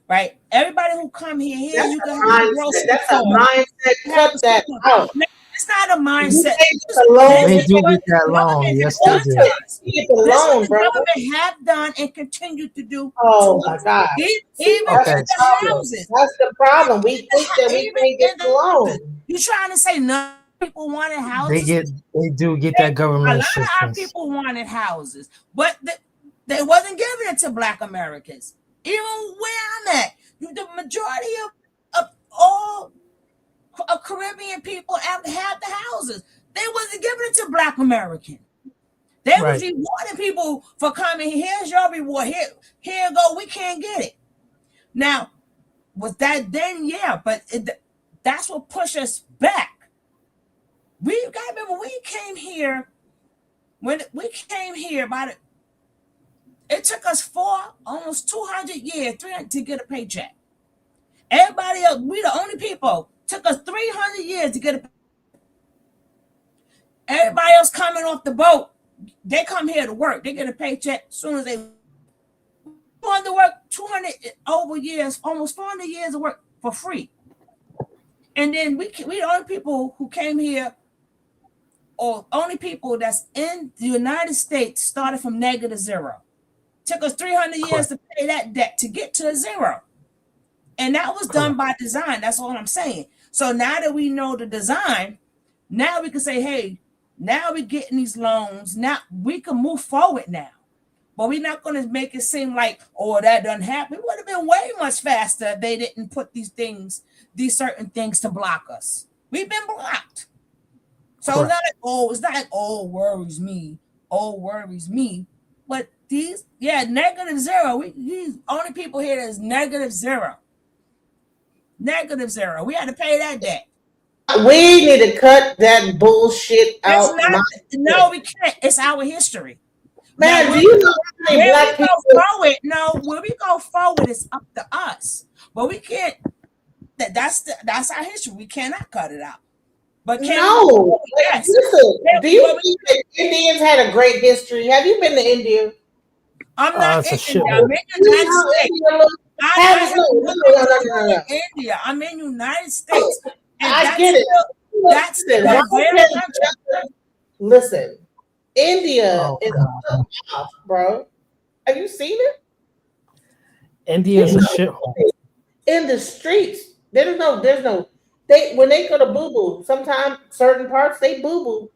[SPEAKER 10] right? Everybody who come here, you can have a grocery
[SPEAKER 2] That's a
[SPEAKER 10] store.
[SPEAKER 2] mindset. Cut that out.
[SPEAKER 10] It's not a mindset.
[SPEAKER 11] They do get that loan. Yes, they do.
[SPEAKER 2] You get the loan, bro.
[SPEAKER 10] Government have done and continue to do.
[SPEAKER 2] Oh my God!
[SPEAKER 10] Even
[SPEAKER 2] That's
[SPEAKER 10] with the houses.
[SPEAKER 2] That's the problem. We think that we can't get the loan.
[SPEAKER 10] You trying to say none of people wanted houses?
[SPEAKER 11] They do get that government
[SPEAKER 10] A lot of our
[SPEAKER 11] assistance.
[SPEAKER 10] people wanted houses, but they wasn't giving it to Black Americans. Even where I'm at, the majority of all Caribbean people have the houses. They wasn't giving it to Black Americans. They was rewarding people for coming. Here's your reward. Here you go. We can't get it. Now, was that then? Yeah, but that's what pushed us back. We got to remember we came here. When we came here, it took us almost 200 years, 300 to get a paycheck. Everybody else, we the only people. Took us 300 years to get a. Everybody else coming off the boat, they come here to work. They get a paycheck as soon as they want to work 200 over years, almost 400 years of work for free. And then we the only people who came here, or only people that's in the United States started from negative zero. Took us 300 years to pay that debt to get to zero. And that was done by design. That's all I'm saying. So now that we know the design, now we can say, hey, now we're getting these loans. Now we can move forward now. But we're not going to make it seem like, oh, that doesn't happen. It would have been way much faster if they didn't put these certain things to block us. We've been blocked. So it's not like, worries me. But These, yeah, -0. These only people here that's -0. -0. We had to pay that debt.
[SPEAKER 2] We need to cut that bullshit out.
[SPEAKER 10] No, we can't. It's our history.
[SPEAKER 2] Man,
[SPEAKER 10] now,
[SPEAKER 2] do you know how many black
[SPEAKER 10] we
[SPEAKER 2] people?
[SPEAKER 10] go forward? No, when we go forward, it's up to us. But we can't. That's our history. We cannot cut it out. But
[SPEAKER 2] No, yes. Listen, do you think that Indians had a great history? Have you been to India?
[SPEAKER 10] I'm not in India. I'm in United States. India. I'm in United States. And
[SPEAKER 2] I get it.
[SPEAKER 10] That's
[SPEAKER 2] Listen, India is off, bro. Have you seen it?
[SPEAKER 11] India is a shithole.
[SPEAKER 2] In the streets, there's no. They when they go to boo boo, sometimes certain parts they boo boo.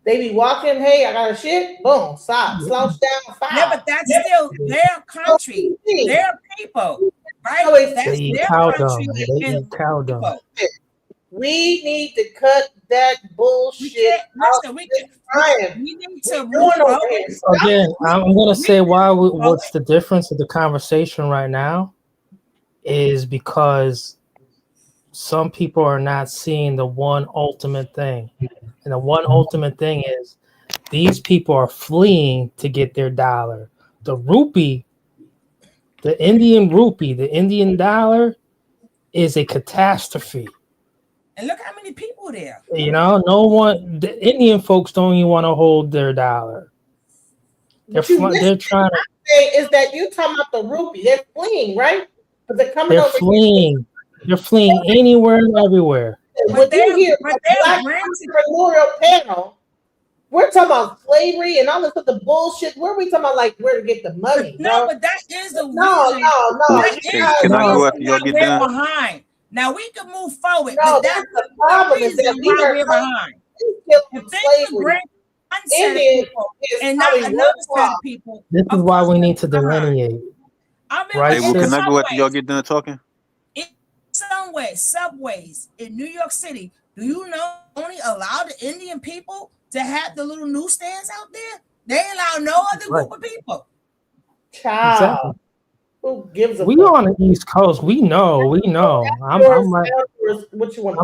[SPEAKER 2] They be walking. Hey, I got a shit. Boom, stop, slouch down, fire.
[SPEAKER 10] Yeah, but that's still their country, their people, right? That's
[SPEAKER 11] They eat
[SPEAKER 10] their
[SPEAKER 11] cow
[SPEAKER 10] country.
[SPEAKER 11] dung. They eat cow dung.
[SPEAKER 2] We need to cut that bullshit out.
[SPEAKER 10] We need to move
[SPEAKER 11] Again, I'm going to say what's the difference of the conversation right now is because some people are not seeing the one ultimate thing. And the one ultimate thing is these people are fleeing to get their dollar. The rupee, the Indian rupee, the Indian dollar is a catastrophe.
[SPEAKER 10] And look how many people there.
[SPEAKER 11] You know, the Indian folks don't even want to hold their dollar. They're trying to.
[SPEAKER 2] Is that you talking about the rupee? They're fleeing, right? But they're coming
[SPEAKER 11] They're
[SPEAKER 2] over
[SPEAKER 11] fleeing. They're fleeing anywhere and everywhere.
[SPEAKER 2] When you hear the Black Entrepreneurial Panel, we're talking about slavery and all this other bullshit. Where are we talking about, like, where to get the money?
[SPEAKER 10] No, but that is the
[SPEAKER 2] No.
[SPEAKER 8] Can I go after y'all get
[SPEAKER 10] we're
[SPEAKER 8] done?
[SPEAKER 10] behind. Now we can move forward.
[SPEAKER 2] No,
[SPEAKER 10] but
[SPEAKER 2] that's the problem is that we are
[SPEAKER 10] we're behind. If they could bring one set of people and not another set of people.
[SPEAKER 11] This is why we need to delineate. Right?
[SPEAKER 8] Hey, well, can I go after y'all get done talking?
[SPEAKER 10] Subways in New York City, do you know only allow the Indian people to have the little newsstands out there? They allow no other group of people.
[SPEAKER 2] Child.
[SPEAKER 11] Exactly.
[SPEAKER 2] Who gives a
[SPEAKER 11] We
[SPEAKER 2] fuck?
[SPEAKER 11] on the East Coast. We know. I'm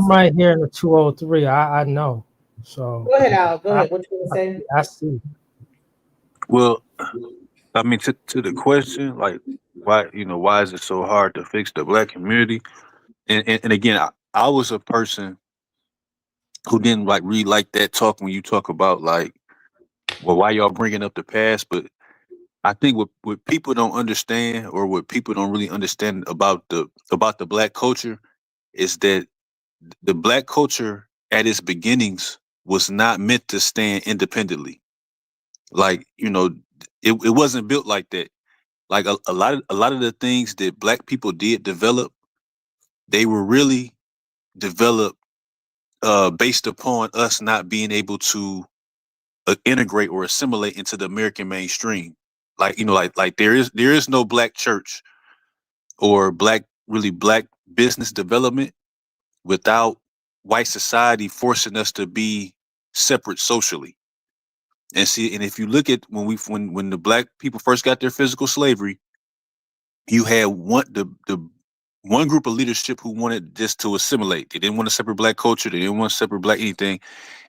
[SPEAKER 11] right here in the 203. I know. So
[SPEAKER 2] Go ahead, Al. Go ahead. What you gonna say?
[SPEAKER 11] I see.
[SPEAKER 8] Well, I mean, to the question, like, why is it so hard to fix the Black community? And again, I was a person who didn't really like that talk when you talk about, like, well, why y'all bringing up the past? But I think what people don't understand, or what people don't really understand about the Black culture, is that the Black culture at its beginnings was not meant to stand independently. Like, it wasn't built like that. Like a lot of the things that Black people did develop, they were really developed based upon us not being able to integrate or assimilate into the American mainstream. Like, like there is no Black church or Black business development without white society forcing us to be separate socially. And if you look at when the Black people first got their physical slavery, you had one group of leadership who wanted just to assimilate. They didn't want a separate Black culture. They didn't want a separate Black anything.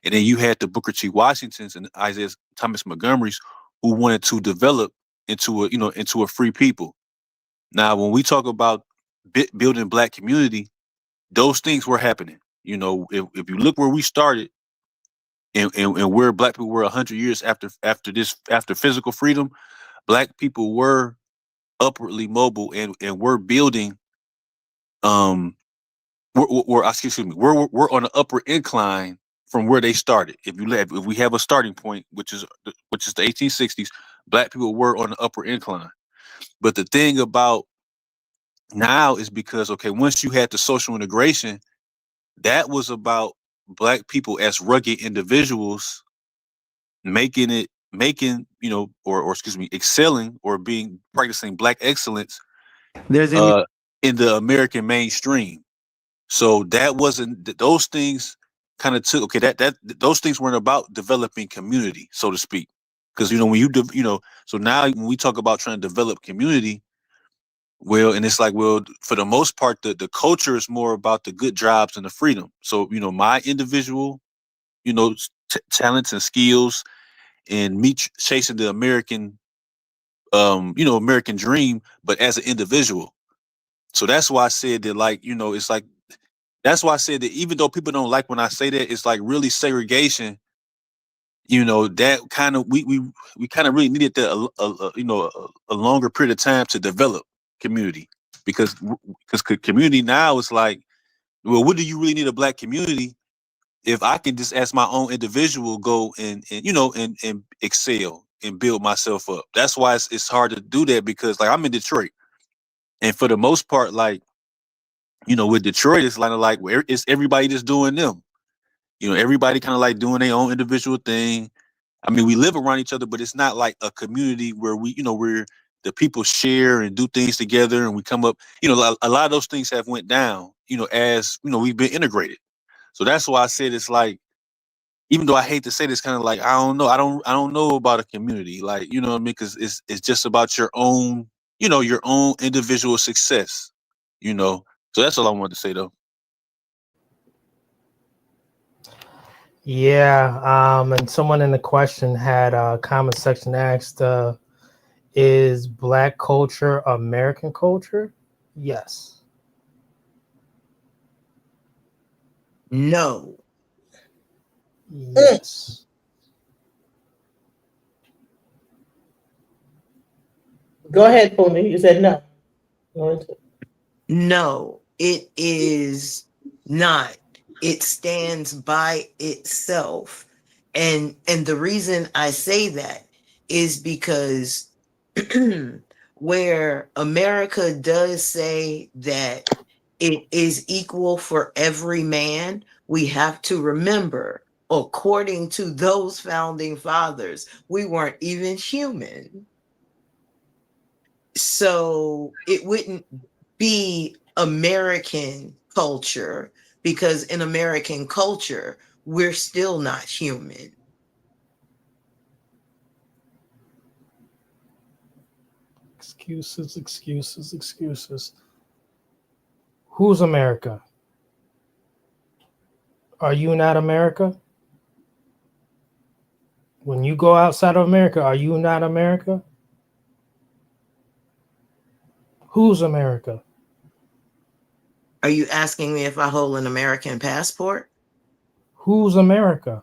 [SPEAKER 8] And then you had the Booker T. Washingtons and Isaiah Thomas Montgomerys who wanted to develop into a free people. Now, when we talk about building Black community, those things were happening. If you look where we started and where Black people were 100 years after physical freedom, Black people were upwardly mobile and we're building. We're on an upward incline from where they started. If we have a starting point, which is the 1860s, Black people were on an upward incline. But the thing about now is because, once you had the social integration, that was about Black people as rugged individuals excelling or practicing Black excellence in the American mainstream. So that wasn't, those things kind of took, those things weren't about developing community, so to speak. Because when so now when we talk about trying to develop community, well, and it's like, well, for the most part, the culture is more about the good jobs and the freedom. So my individual, talents and skills, and me chasing the American, American dream, but as an individual. So that's why I said that, like, it's like, that's why I said that even though people don't like when I say that, it's like really segregation. That kind of we kind of really needed that a longer period of time to develop community, because community now is like, well, what do you really need a Black community if I can just, as my own individual, go and excel and build myself up? That's why it's hard to do that, because like I'm in Detroit, and for the most part, like, with Detroit, it's like where it's everybody just doing them. Everybody kind of like doing their own individual thing. I mean, we live around each other, but it's not like a community where where the people share and do things together, and we come up. A lot of those things have went down. As we've been integrated. So that's why I said it's like, even though I hate to say this, kind of like, I don't know, I don't know about a community, like, what I mean, because it's just about your own, your own individual success. So that's all I wanted to say, though.
[SPEAKER 11] Yeah, and someone in the question had a comment section asked, is Black culture American culture? Yes.
[SPEAKER 13] No.
[SPEAKER 11] Yes.
[SPEAKER 2] Go ahead, Pony. You said no.
[SPEAKER 13] No, it is not. It stands by itself. And the reason I say that is because where America does say that it is equal for every man, we have to remember, according to those founding fathers, we weren't even human. So it wouldn't be American culture, because in American culture, we're still not human.
[SPEAKER 11] Excuses. Who's America? Are you not America? When you go outside of America, are you not America? Who's America?
[SPEAKER 13] Are you asking me if I hold an American passport?
[SPEAKER 11] Who's America?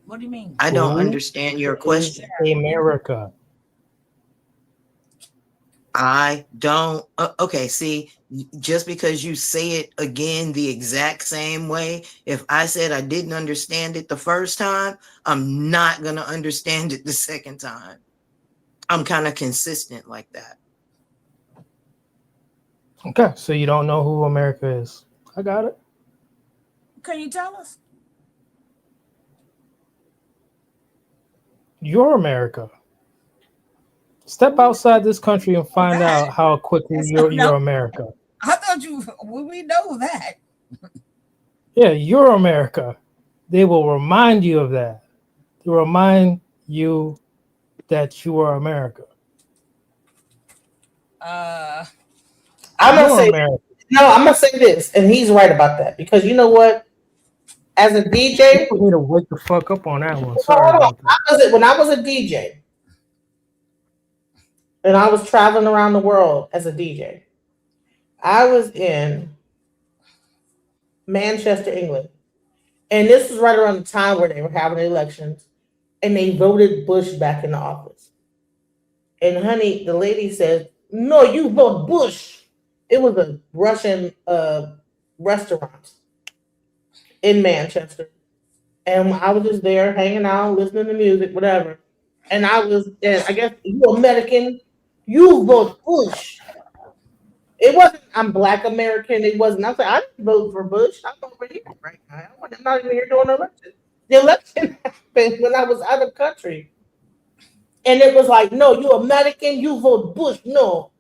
[SPEAKER 10] What do you mean?
[SPEAKER 13] I don't understand your question.
[SPEAKER 11] America.
[SPEAKER 13] I don't. Okay, see, just because you say it again the exact same way, if I said I didn't understand it the first time, I'm not going to understand it the second time. I'm kind of consistent like that.
[SPEAKER 11] Okay, so you don't know who America is. I got it.
[SPEAKER 10] Can you tell us?
[SPEAKER 11] You're America. Step outside this country and find out how quickly you're America.
[SPEAKER 10] I thought we know that.
[SPEAKER 11] Yeah, you're America. They will remind you of that. They remind you that you are America.
[SPEAKER 2] I'm gonna say this, and he's right about that, because you know what? As a DJ,
[SPEAKER 11] people need to wake the fuck up on that one. Sorry about that.
[SPEAKER 2] When I was a DJ, and I was traveling around the world as a DJ, I was in Manchester, England, and this was right around the time where they were having elections, and they voted Bush back in the office. And honey, the lady said, "No, you vote Bush." It was a Russian restaurant in Manchester. And I was just there hanging out, listening to music, whatever. And I guess, you American, you vote Bush. It wasn't, I'm Black American. It wasn't, I said, I didn't vote for Bush. I'm over here right now. I'm not even here doing the election. The election happened when I was out of country. And it was like, no, you American, you vote Bush. No.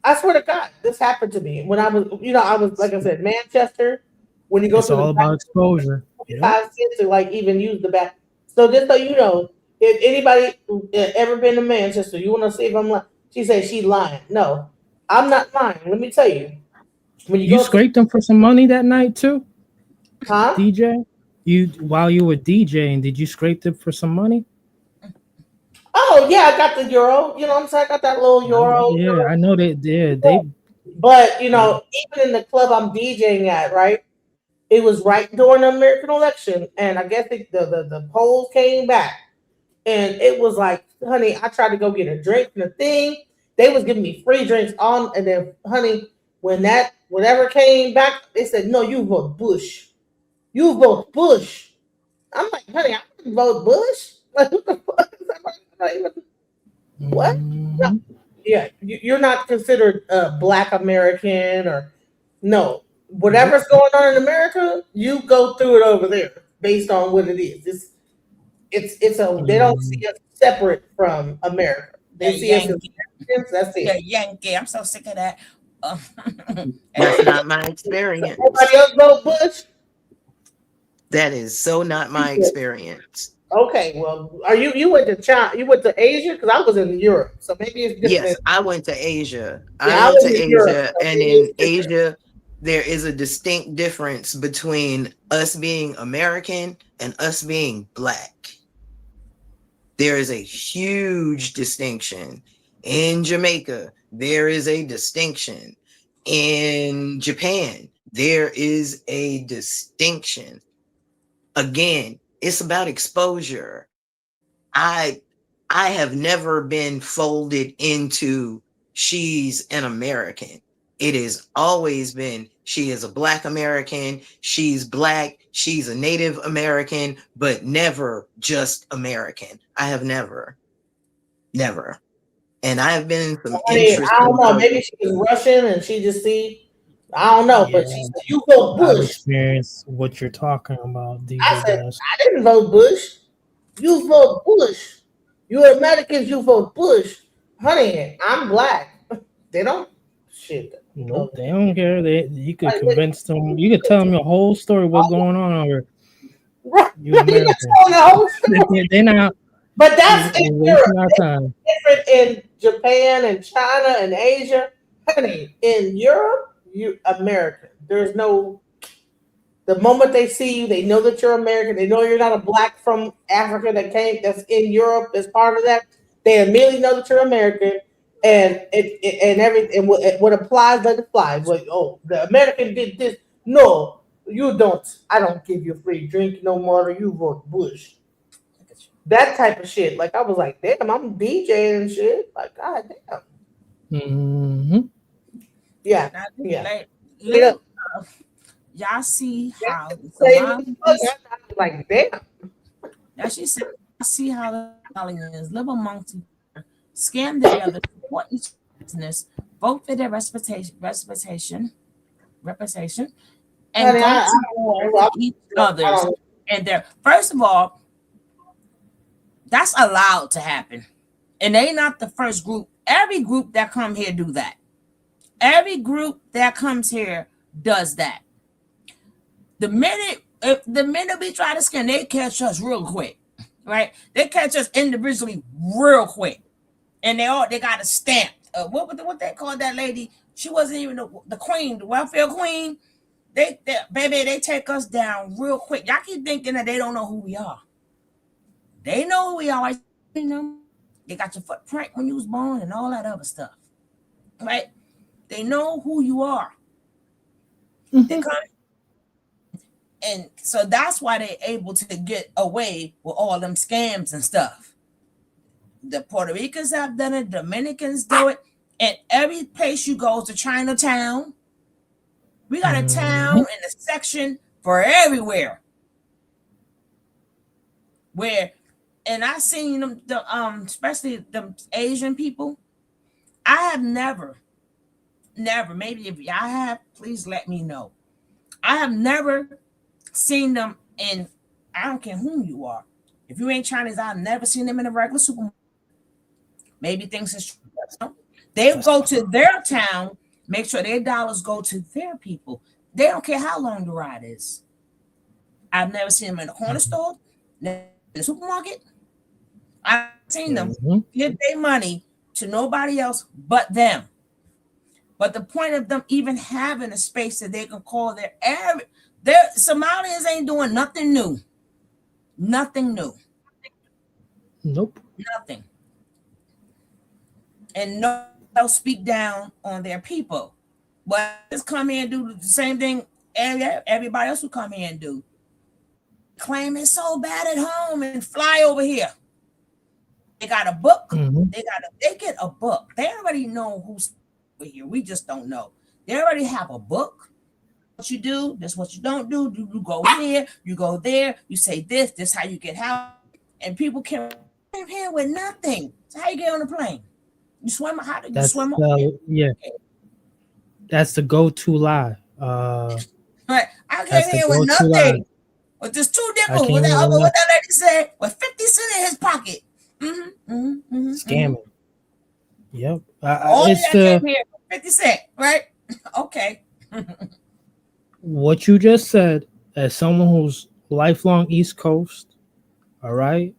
[SPEAKER 2] I swear to God, this happened to me when I was, like I said, Manchester. When you go
[SPEAKER 11] it's all about exposure.
[SPEAKER 2] 55 cents to like even use the back. So just so you know, if anybody ever been to Manchester, you want to see if I'm lying. She said she lying. No, I'm not lying. Let me tell you. When
[SPEAKER 11] You scraped them for some money that night too?
[SPEAKER 2] Huh?
[SPEAKER 11] DJ? While you were DJing, did you scrape them for some money?
[SPEAKER 2] Oh yeah, I got the euro. You know what I'm saying? I got that little euro.
[SPEAKER 11] Yeah, I know they did. They
[SPEAKER 2] But you know, even in the club I'm DJing at, right? It was right during the American election, and I guess the polls came back, and it was like, honey, I tried to go get a drink from the thing. They was giving me free drinks on, and then, honey, when that whatever came back, they said, no, you vote Bush. You vote Bush. I'm like, honey, I didn't vote Bush. Like, what the fuck? What? No. Yeah, you're not considered Black American or no. Whatever's going on in America, you go through it over there based on what it is. It's a they don't see us separate from America. They see us as Americans. That's it.
[SPEAKER 10] Yeah, Yankee. I'm so sick of that.
[SPEAKER 13] That's not my experience.
[SPEAKER 2] Everybody else vote Bush.
[SPEAKER 13] That is so not my experience.
[SPEAKER 2] Okay, well, are you went to China? You went to Asia because I was in Europe, so maybe it's different.
[SPEAKER 13] Yes, I went to Asia.
[SPEAKER 2] Yeah,
[SPEAKER 13] I went
[SPEAKER 2] was
[SPEAKER 13] to
[SPEAKER 2] in
[SPEAKER 13] Asia,
[SPEAKER 2] Europe, so
[SPEAKER 13] and
[SPEAKER 2] maybe
[SPEAKER 13] in
[SPEAKER 2] it's different.
[SPEAKER 13] Asia, there is a distinct difference between us being American and us being Black. There is a huge distinction. In Jamaica, there is a distinction. In Japan, there is a distinction. Again, it's about exposure. I have never been folded into she's an American. It has always been she is a Black American, she's Black, she's a Native American, but never just American. I have never. And I have been in some
[SPEAKER 2] I mean,
[SPEAKER 13] interesting.
[SPEAKER 2] I don't know. Maybe she was Russian and she just see. I don't know, but she said, "You vote
[SPEAKER 11] I've
[SPEAKER 2] Bush."
[SPEAKER 11] experienced what you're talking about, DJ
[SPEAKER 2] I said,
[SPEAKER 11] Dash.
[SPEAKER 2] "I didn't vote Bush. You vote Bush. You Americans, you vote Bush, honey. I'm Black. They don't shit.
[SPEAKER 11] Nope, they don't care. You could convince them. You could tell them your whole story. What's going on over? You American. They're not.
[SPEAKER 2] But that's in
[SPEAKER 11] wasting
[SPEAKER 2] Europe.
[SPEAKER 11] our
[SPEAKER 2] It's
[SPEAKER 11] time.
[SPEAKER 2] different in Japan and China and Asia, honey. In Europe, you American. There's no. The moment they see you, they know that you're American. They know you're not a Black from Africa that's in Europe as part of that. They immediately know that you're American, and what applies, let it fly. But the American did this. No, you don't. I don't give you a free drink no more. You vote Bush. That type of shit. Like I was like, damn, I'm DJing and shit. Like, god damn.
[SPEAKER 11] Mm-hmm.
[SPEAKER 2] Yeah.
[SPEAKER 10] Y'all see how
[SPEAKER 2] like damn.
[SPEAKER 10] Now she said, I see how the Italians live amongst each other, scam together, support each business, vote for their reputation, and go to each other's. And they're first of all, that's allowed to happen. And they not the first group. Every group that come here do that. Every group that comes here does that. The minute we try to scam, they catch us real quick, right? They catch us individually real quick, and they got a stamp. What they call that lady? She wasn't even the queen, the welfare queen. They take us down real quick. Y'all keep thinking that they don't know who we are. They know who we are. You know, they got your footprint when you was born and all that other stuff, right? They know who you are. They come. And so that's why they're able to get away with all them scams and stuff. The Puerto Ricans have done it, Dominicans do it, and every place you go to Chinatown, we got a town and a section for everywhere. And I seen them, especially the Asian people. I have never, maybe if y'all have, please let me know. I have never seen them in, I don't care who you are. If you ain't Chinese, I've never seen them in a regular supermarket. Maybe things is true. They go to their town, make sure their dollars go to their people. They don't care how long the ride is. I've never seen them in the corner store, never in the supermarket. I've seen them give their money to nobody else but them. But the point of them even having a space that they can call their Somalians ain't doing nothing new. Nothing new.
[SPEAKER 11] Nope.
[SPEAKER 10] Nothing. And no, they'll speak down on their people. But just come here and do the same thing everybody else will come here and do. Claim it's so bad at home and fly over here. They got a book. They get a book. They already know who's over here. We just don't know. They already have a book. What you do, this what you don't do. You go here, you go there, you say this how you get out. And people can't come here with nothing. So how you get on the plane? You swim? How do you swim?
[SPEAKER 11] Yeah. That's the go-to lie.
[SPEAKER 10] Right. I came here with nothing. With just $2 what that lady said, with 50 cents in his pocket.
[SPEAKER 11] Scamming. Yep.
[SPEAKER 10] Only I came here for 50 cents, right? Okay.
[SPEAKER 11] What you just said, as someone who's lifelong East Coast, all right,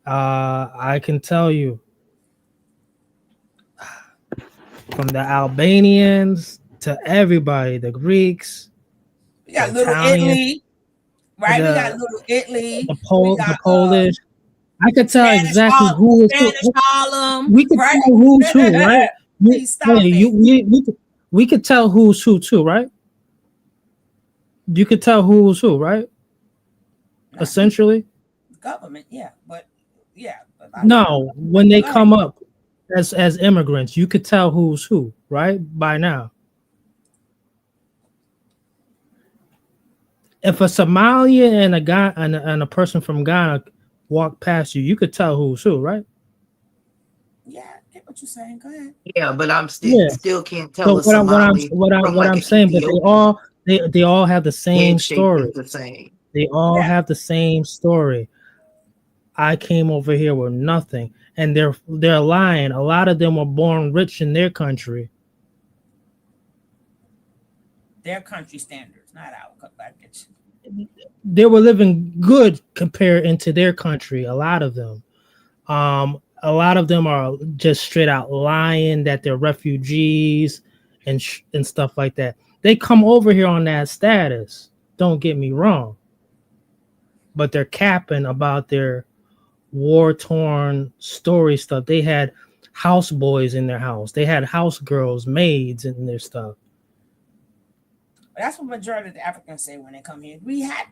[SPEAKER 11] I can tell you, from the Albanians to everybody, the Greeks,
[SPEAKER 10] we got little Italy, right? We got little Italy,
[SPEAKER 11] the Polish. I could tell
[SPEAKER 10] Spanish
[SPEAKER 11] exactly who is who.
[SPEAKER 10] Harlem,
[SPEAKER 11] We could
[SPEAKER 10] right?
[SPEAKER 11] tell who's who, right?
[SPEAKER 10] Please stop
[SPEAKER 11] We could tell who's who too, right? You could tell who's who, right? Essentially.
[SPEAKER 10] Government, yeah, but
[SPEAKER 11] no, when they come up as immigrants, you could tell who's who, right? By now. If a Somalian and a guy and a person from Ghana walk past you, you could tell who's who, right?
[SPEAKER 10] Yeah, I get what you're saying. Go ahead.
[SPEAKER 13] Yeah, but I'm still can't tell.
[SPEAKER 11] So what I'm saying, but they all have the same story. They all have the same story. I came over here with nothing, and they're lying. A lot of them were born rich in their country.
[SPEAKER 10] Their country standards, not our package.
[SPEAKER 11] They were living good compared into their country. A lot of them. A lot of them are just straight out lying that they're refugees and stuff like that. They come over here on that status. Don't get me wrong. But they're capping about their war-torn story stuff. They had houseboys in their house. They had house girls, maids in their stuff.
[SPEAKER 10] But that's what majority of the Africans say when they come here. We had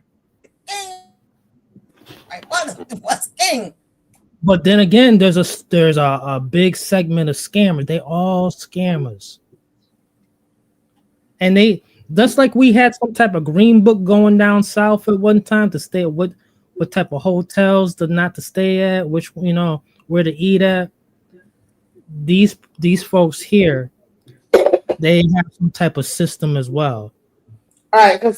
[SPEAKER 10] like what's king?
[SPEAKER 11] But then again, there's a big segment of scammers. They all scammers. And they just like we had some type of green book going down south at one time to stay at what type of hotels not to stay at, which where to eat at. These folks here, they have some type of system as well.
[SPEAKER 2] All right, because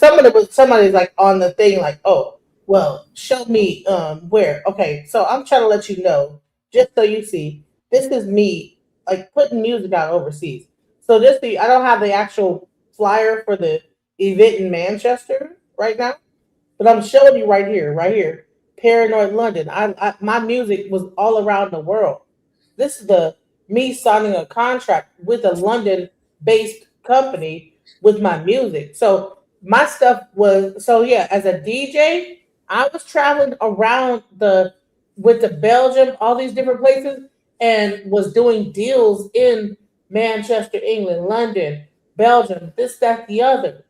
[SPEAKER 2] somebody's like on the thing, like, oh, well, show me where. Okay, so I'm trying to let you know, just so you see, this is me like putting music out overseas. So I don't have the actual flyer for the event in Manchester right now, but I'm showing you right here, Paranoid London. My music was all around the world. This is me signing a contract with a London-based company with my music. So my stuff was as a DJ, I was traveling around with the Belgium, all these different places, and was doing deals in Manchester, England, London, Belgium, this, that, the other,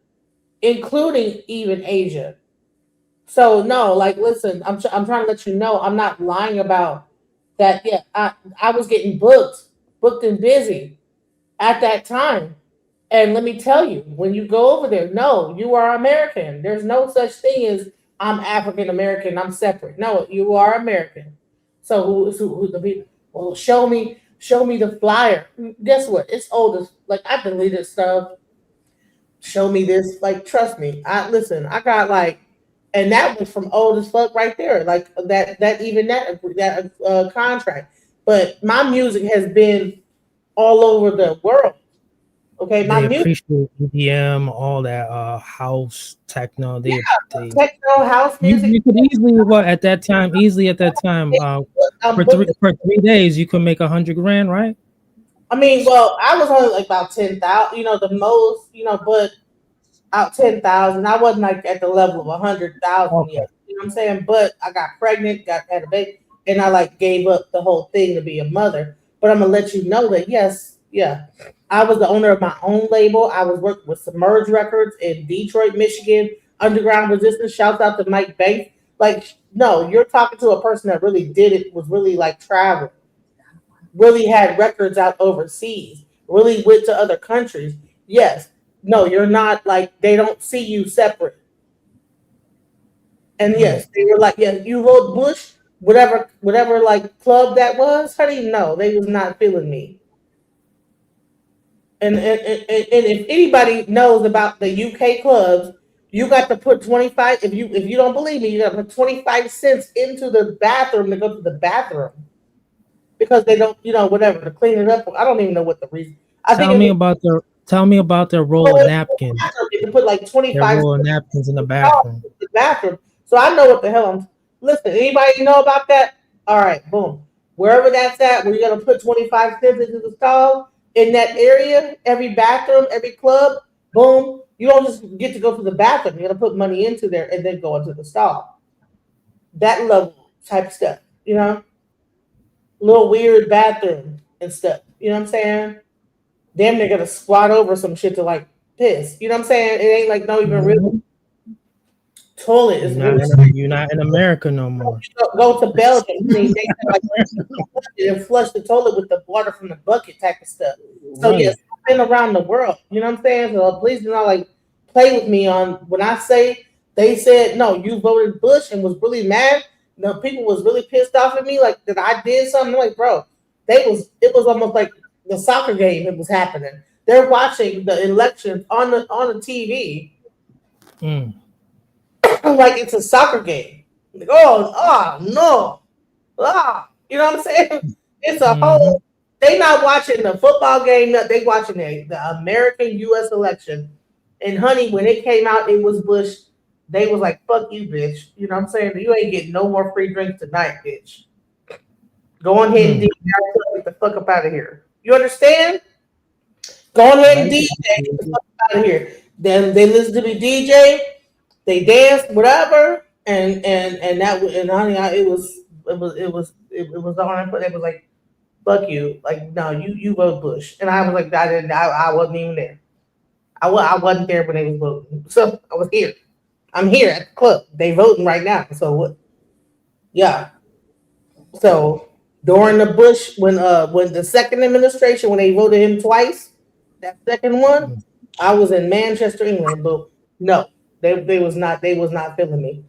[SPEAKER 2] including even Asia. So no, like, listen, I'm trying to let you know, I'm not lying about that. Yeah, I was getting booked and busy at that time. And let me tell you, when you go over there, no, you are American. There's no such thing as I'm African American, I'm separate. No, you are American. So who the people? Well, show me the flyer. Guess what? It's old as like I deleted stuff. Show me this. Like, trust me. I got like, and that was from old as fuck right there. Like that contract. But my music has been all over the world. Okay, my
[SPEAKER 11] They
[SPEAKER 2] music,
[SPEAKER 11] appreciate EDM, all that house techno. They
[SPEAKER 2] techno, house music.
[SPEAKER 11] you could easily at that time for 3 days you could make 100 grand, right?
[SPEAKER 2] I mean, well, I was only like about 10,000, you know, the most, you know, but out 10,000. I wasn't like at the level of 100,000 yet. You know what I'm saying? But I got pregnant, had a baby, and I like gave up the whole thing to be a mother. But I'm gonna let you know that yes, yeah, I was the owner of my own label. I was working with Submerge Records in Detroit, Michigan, Underground Resistance. Shouts out to Mike Banks. Like, no, you're talking to a person that really did it, was really like traveling, really had records out overseas, really went to other countries. Yes, no, you're not like, they don't see you separate. And yes, they were like, yeah, you wrote Bush, whatever like club that was, honey, no, they was not feeling me. And if anybody knows about the UK clubs, you got to put 25, if you don't believe me, you got to put 25 cents into the bathroom to go to the bathroom. Because they don't, you know, whatever, to clean it up. I don't even know what the reason.
[SPEAKER 11] Tell me about their roll of napkins.
[SPEAKER 2] To put like 25
[SPEAKER 11] Their roll of napkins in the bathroom.
[SPEAKER 2] So I know what the hell I'm. Listen, anybody know about that? All right, boom. Wherever that's at, where you're gonna put 25 cents into the stall in that area, every bathroom, every club, boom. You don't just get to go to the bathroom. You're gonna put money into there and then go into the stall. That level type of stuff, you know. Little weird bathroom and stuff. You know what I'm saying? Damn, they're gonna squat over some shit to like piss. You know what I'm saying? It ain't like no even real toilet.
[SPEAKER 11] You're not in America no more.
[SPEAKER 2] Go to Belgium. They like and flush the toilet with the water from the bucket type of stuff. So
[SPEAKER 11] Right.
[SPEAKER 2] yes, I've been around the world. You know what I'm saying? So please do not like play with me on when I say they said no, you voted Bush and was really mad. No, people was really pissed off at me, like that I did something. Like, bro, it was almost like the soccer game. It was happening. They're watching the election on the TV, like it's a soccer game. Like, no, you know what I'm saying? It's a whole. They not watching the football game. They watching the American U.S. election. And honey, when it came out, it was Bush. They was like, fuck you, bitch. You know what I'm saying? You ain't getting no more free drinks tonight, bitch. Go on ahead and DJ. Get the fuck up out of here. You understand? Go on ahead and DJ. Get the fuck out of here. Then they listen to me DJ. They dance, whatever. And honey, it was on. It was like, fuck you. Like, no, you vote Bush. And I was like, I wasn't even there. I wasn't there when they was voting. So I was here. I'm here at the club. They voting right now. So what? Yeah. So during the Bush, when the second administration, when they voted him twice, that second one, I was in Manchester, England. But no, they was not feeling me.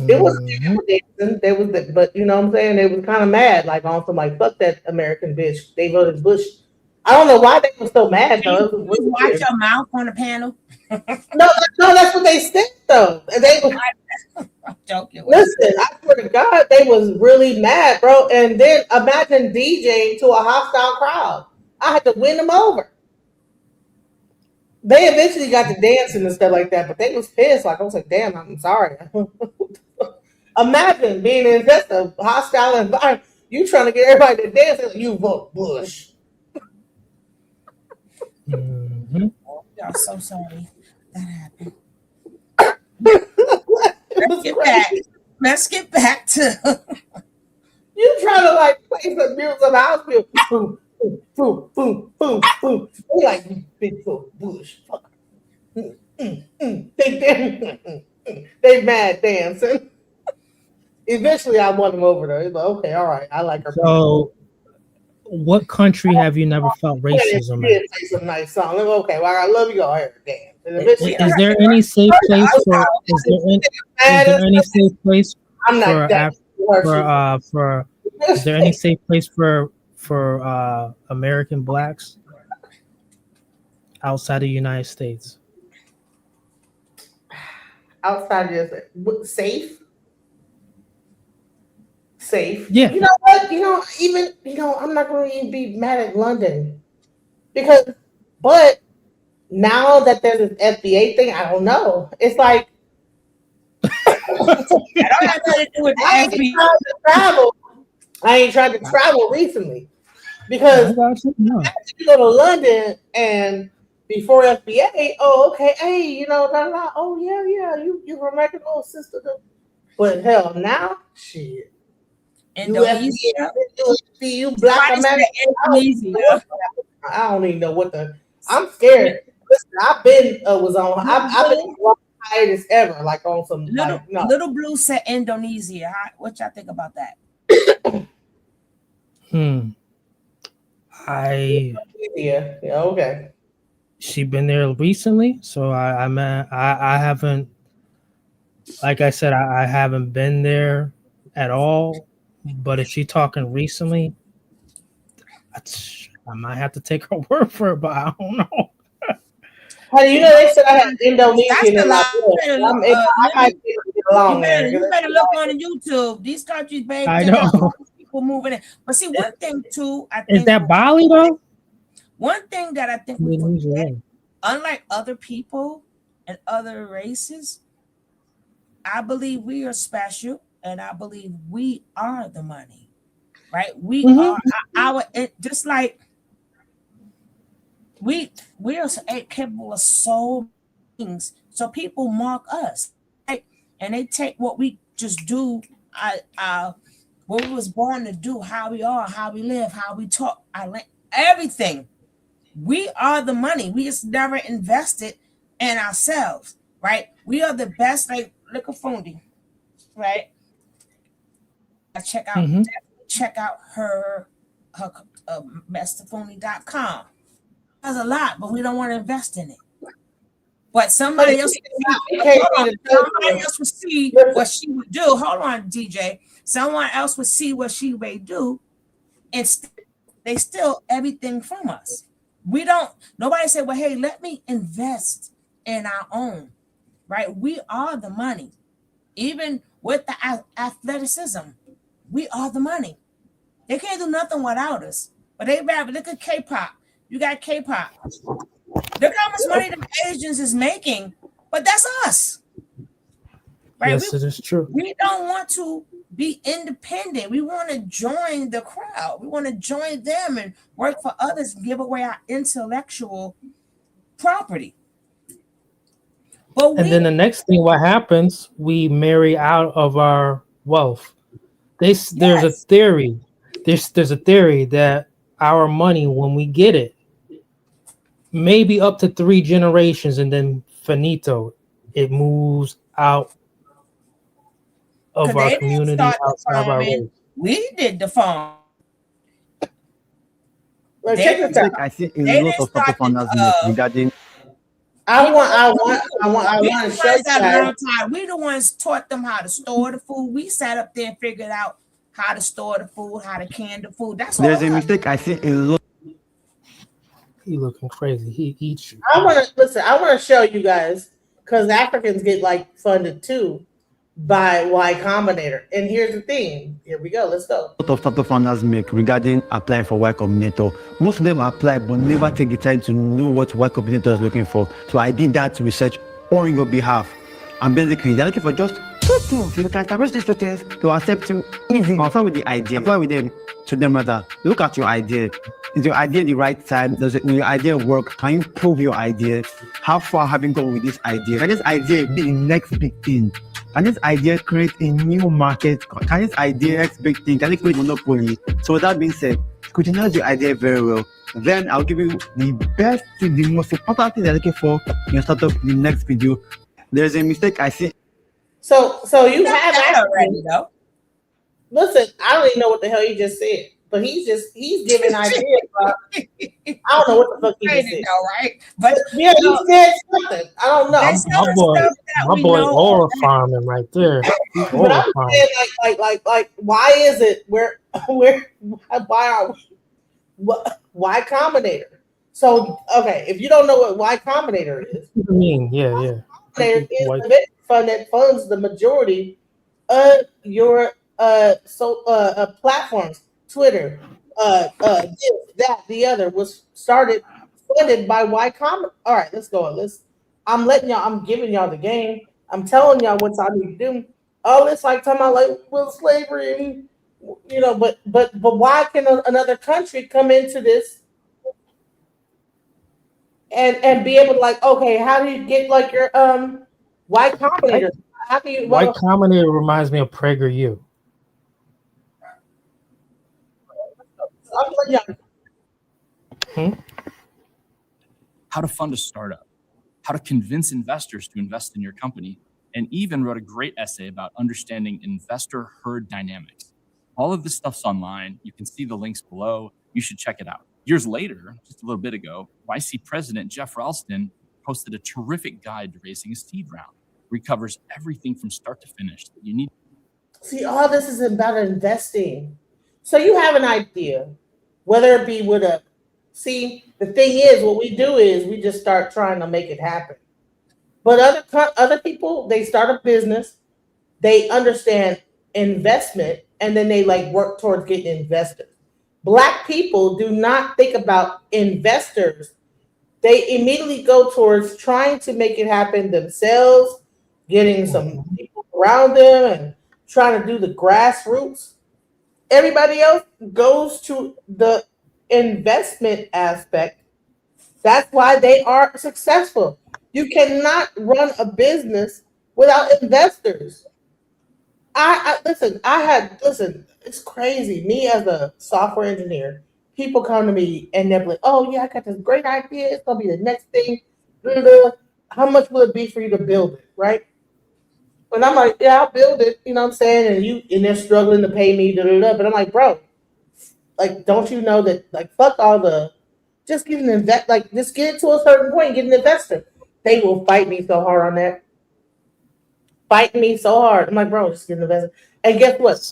[SPEAKER 2] It was but you know what I'm saying? They was kind of mad, like on some like fuck that American bitch. They voted Bush. I don't know why they were so mad though.
[SPEAKER 10] You watch your mouth on the panel.
[SPEAKER 2] No, that's what they said though. And they was
[SPEAKER 10] I'm joking.
[SPEAKER 2] Listen, I swear to God, they was really mad, bro. And then imagine DJing to a hostile crowd. I had to win them over. They eventually got to dancing and stuff like that, but they was pissed. Like I was like, damn, I'm sorry. Imagine being in just a hostile environment. You trying to get everybody to dance, and you vote Bush.
[SPEAKER 10] Y'all so sorry that happened. Let's get back to
[SPEAKER 2] you trying to like play some music, some house music. Boom, boom, boom, boom, boom. They like big foot Bush. They mad dancing. Eventually, I won them over though. It's like, okay, all right, I like her.
[SPEAKER 11] So, what country have you never felt racism in?
[SPEAKER 2] Say some nice song. Okay, well, I love you. Go ahead, dance.
[SPEAKER 11] Is there any safe place for? Is there any safe place for? Is there any safe place for American blacks outside of the United States?
[SPEAKER 2] Outside of safe.
[SPEAKER 11] Yeah.
[SPEAKER 2] You know what? I'm not going to even be mad at London because But now that there's this FBA thing, I don't know. It's like
[SPEAKER 10] I don't have nothing to do with the
[SPEAKER 2] I ain't
[SPEAKER 10] FBA.
[SPEAKER 2] tried to travel. I ain't tried to travel recently because I had to go to London and before FBA. Oh, okay. Hey, you know, blah, blah. Oh yeah. You from American? Oh, sister. But hell, now shit.
[SPEAKER 10] Indonesia.
[SPEAKER 2] You black American.
[SPEAKER 10] Indonesia.
[SPEAKER 2] I don't even know what the. I'm scared. Listen, I've been I've been the highest ever, like on some
[SPEAKER 10] Little Blue said Indonesia. What y'all think about that?
[SPEAKER 2] Yeah, okay.
[SPEAKER 11] She been there recently, so I haven't. Like I said, I haven't been there at all. But if she talking recently, I might have to take her word for it. But I don't know.
[SPEAKER 2] How do you know they said I had Indonesian in my I might get along there.
[SPEAKER 10] You better look on YouTube. These countries, baby,
[SPEAKER 11] I know.
[SPEAKER 10] people moving in. But see, one thing too, I think
[SPEAKER 11] Is that Bali though?
[SPEAKER 10] One thing that I think we forget, unlike other people and other races, I believe we are special, and I believe we are the money, right? We are our just like we are capable of so things. So people mark us, right? And they take what we just do, what we was born to do, how we are, how we live, how we talk, everything. We are the money. We just never invested in ourselves, right? We are the best. Like, look at Fundi, right? Check out her MrFundi.com. There's a lot, but we don't want to invest in it. But somebody else would see what she would do. Hold on, DJ. Someone else would see what she may do, and they steal everything from us. Nobody said, well, hey, let me invest in our own, right? We are the money. Even with the athleticism, we are the money. They can't do nothing without us. But they rather look at K-pop. You got K-pop. Look how much money the Asians is making, but that's us. Right?
[SPEAKER 11] Yes, it is true.
[SPEAKER 10] We don't want to be independent. We want to join the crowd. We want to join them and work for others and give away our intellectual property.
[SPEAKER 11] And then the next thing, what happens? We marry out of our wealth. There's a theory. There's a theory that our money, when we get it, maybe up to 3 generations, and then finito, it moves out of our community, outside of our race.
[SPEAKER 10] We did the farm.
[SPEAKER 18] I think a lot of stuff regarding.
[SPEAKER 2] I want to show you guys.
[SPEAKER 10] We the ones taught them how to store the food. We sat up there and figured out how to store the food, how to can the food. That's
[SPEAKER 18] There's
[SPEAKER 10] all
[SPEAKER 18] a mistake. I think a lot.
[SPEAKER 11] He looking crazy. He eats you.
[SPEAKER 2] I want to show you guys, because Africans get like funded too by Y Combinator. And here's the thing. Here we go. Let's go.
[SPEAKER 18] A lot of startup founders make regarding applying for Y Combinator. Most of them apply but never take the time to know what Y Combinator is looking for. So I did that research on your behalf. And basically, they're looking for just 2 things. You can establish these 2 things to accept you easy. I'll start with the idea. Apply with them. To them rather. Look at your idea. Is your idea the right time? Does your idea work? Can you prove your idea? How far have you gone with this idea? Can this idea be the next big thing? Can this idea create a new market? Can this idea next big thing? Can it create monopoly? So with that being said, scrutinize your idea very well. Then I'll give you the best thing, the most important thing they're looking for in your startup in the next video. There's a mistake I see.
[SPEAKER 2] So you have that already, though. Listen, I don't even know what the hell he just said, but he's giving ideas. I don't know what the fuck he just said.
[SPEAKER 10] Right? But
[SPEAKER 2] yeah, he said something. I don't know.
[SPEAKER 11] My boy oil farming right there.
[SPEAKER 2] But I'm saying like why is it why are we Y Combinator? So okay, if you don't know what Y Combinator is,
[SPEAKER 11] I mean, yeah.
[SPEAKER 2] Combinator is the venture fund that funds the majority of your platforms. Twitter, this, that, the other was started funded by Y Combinator. All right, let's go. I'm giving y'all the game. I'm telling y'all what I need to do. All this like talking about like will slavery and but why can another country come into this and be able to like, okay, how do you get like your Y Combinator? How can you
[SPEAKER 11] Y Combinator reminds me of PragerU.
[SPEAKER 1] How to fund a startup, how to convince investors to invest in your company, and even wrote a great essay about understanding investor herd dynamics. All of this stuff's online. You can see the links below. You should check it out. Years later, just a little bit ago, YC President Jeff Ralston posted a terrific guide to raising a seed round, where he covers everything from start to finish that you need.
[SPEAKER 2] See, all this is about investing. So you have an idea, whether it be with a, see, the thing is, what we do is we just start trying to make it happen. But other people, they start a business, they understand investment, and then they like work towards getting investors. Black people do not think about investors. They immediately go towards trying to make it happen themselves, getting some people around them and trying to do the grassroots. Everybody else goes to the investment aspect. That's why they are successful. You cannot run a business without investors. Listen, it's crazy. Me as a software engineer, people come to me and they're like, oh yeah, I got this great idea. It's gonna be the next thing. How much will it be for you to build it, right? And I'm like, yeah, I'll build it, you know what I'm saying? And they're struggling to pay me, but I'm like, bro, like, don't you know that, like, fuck all the, just get an just get it to a certain point and get an investor. They will fight me so hard on that. Fight me so hard. I'm like, bro, just get an investor. And guess what?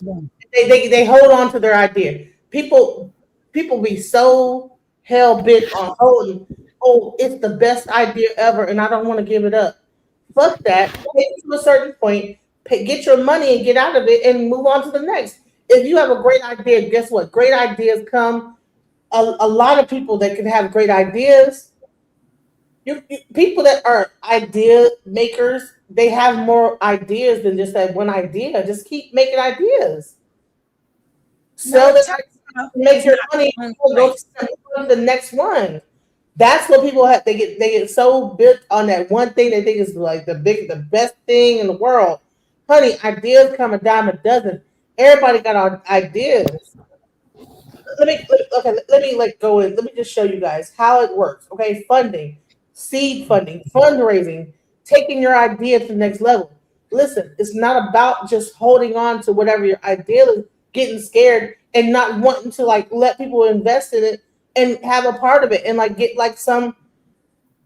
[SPEAKER 2] They hold on to their idea. People be so hell bent on holding, oh, it's the best idea ever, and I don't want to give it up. Fuck that. Take it to a certain point, get your money and get out of it and move on to the next. If you have a great idea, guess what? Great ideas come. A lot of people that can have great ideas. People that are idea makers, they have more ideas than just that one idea. Just keep making ideas. Sell it, make your money, go to the next one. That's what people have. They get so bent on that one thing they think is like the best thing in the world. Honey, ideas come a dime a dozen. Everybody got ideas. Let me just show you guys how it works. Okay, funding, seed funding, fundraising, taking your idea to the next level. Listen, it's not about just holding on to whatever your idea is, getting scared and not wanting to like let people invest in it and have a part of it and like get like some.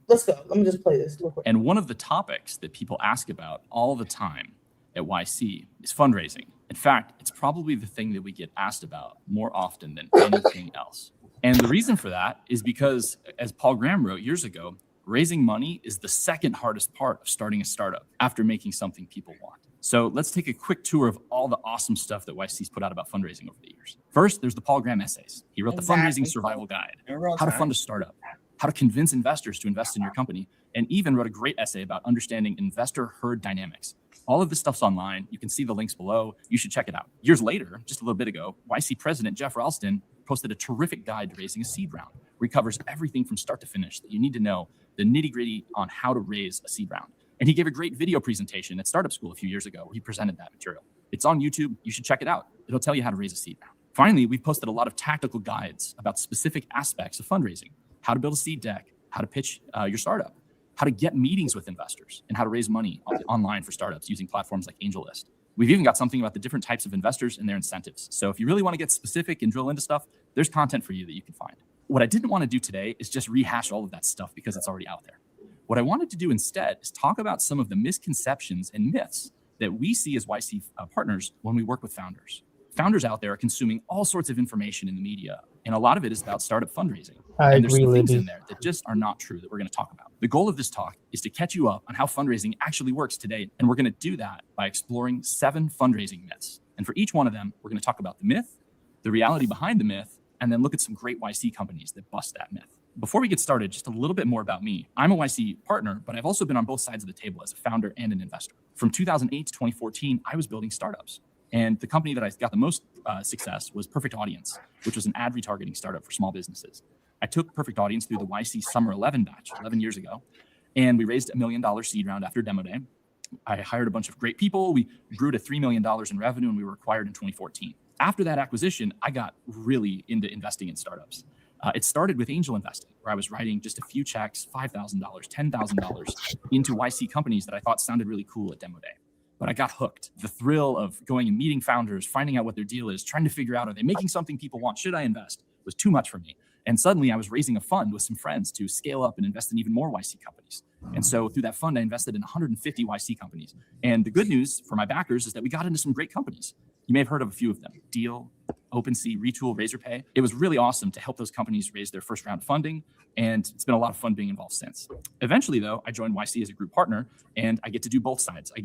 [SPEAKER 2] Let's go. Let me just play this real quick.
[SPEAKER 1] And one of the topics that people ask about all the time at YC is fundraising. In fact, it's probably the thing that we get asked about more often than anything else. And the reason for that is because, as Paul Graham wrote years ago, raising money is the second hardest part of starting a startup after making something people want. So let's take a quick tour of all the awesome stuff that YC's put out about fundraising over the years. First, there's the Paul Graham essays. He wrote the Fundraising Survival Guide, how to fund a startup, how to convince investors to invest in your company, and even wrote a great essay about understanding investor herd dynamics. All of this stuff's online. You can see the links below. You should check it out. Years later, just a little bit ago, YC President Jeff Ralston posted a terrific guide to raising a seed round, where he covers everything from start to finish that you need to know, the nitty-gritty on how to raise a seed round. And he gave a great video presentation at Startup School a few years ago where he presented that material. It's on YouTube. You should check it out. It'll tell you how to raise a seed round. Finally, we've posted a lot of tactical guides about specific aspects of fundraising, how to build a seed deck, how to pitch your startup, how to get meetings with investors, and how to raise money online for startups using platforms like AngelList. We've even got something about the different types of investors and their incentives. So if you really want to get specific and drill into stuff, there's content for you that you can find. What I didn't want to do today is just rehash all of that stuff because it's already out there. What I wanted to do instead is talk about some of the misconceptions and myths that we see as YC partners when we work with founders. Founders out there are consuming all sorts of information in the media, and a lot of it is about startup fundraising. And there's some things in there that just are not true that we're going to talk about. The goal of this talk is to catch you up on how fundraising actually works today, and we're going to do that by exploring 7 fundraising myths. And for each one of them, we're going to talk about the myth, the reality behind the myth, and then look at some great YC companies that bust that myth. Before we get started, just a little bit more about me. I'm a YC partner, but I've also been on both sides of the table as a founder and an investor. From 2008 to 2014, I was building startups. And the company that I got the most success was Perfect Audience, which was an ad retargeting startup for small businesses. I took Perfect Audience through the YC Summer 11 batch 11 years ago, and we raised $1 million seed round after demo day. I hired a bunch of great people. We grew to $3 million in revenue, and we were acquired in 2014. After that acquisition, I got really into investing in startups. It started with angel investing, where I was writing just a few checks, $5,000, $10,000 into YC companies that I thought sounded really cool at demo day. But I got hooked. The thrill of going and meeting founders, finding out what their deal is, trying to figure out, are they making something people want? Should I invest? Was too much for me. And suddenly I was raising a fund with some friends to scale up and invest in even more YC companies. And so through that fund, I invested in 150 YC companies. And the good news for my backers is that we got into some great companies. You may have heard of a few of them: Deal, OpenSea, Retool, Razorpay. It was really awesome to help those companies raise their first round funding. And it's been a lot of fun being involved since. Eventually, though, I joined YC as a group partner, and I get to do both sides. I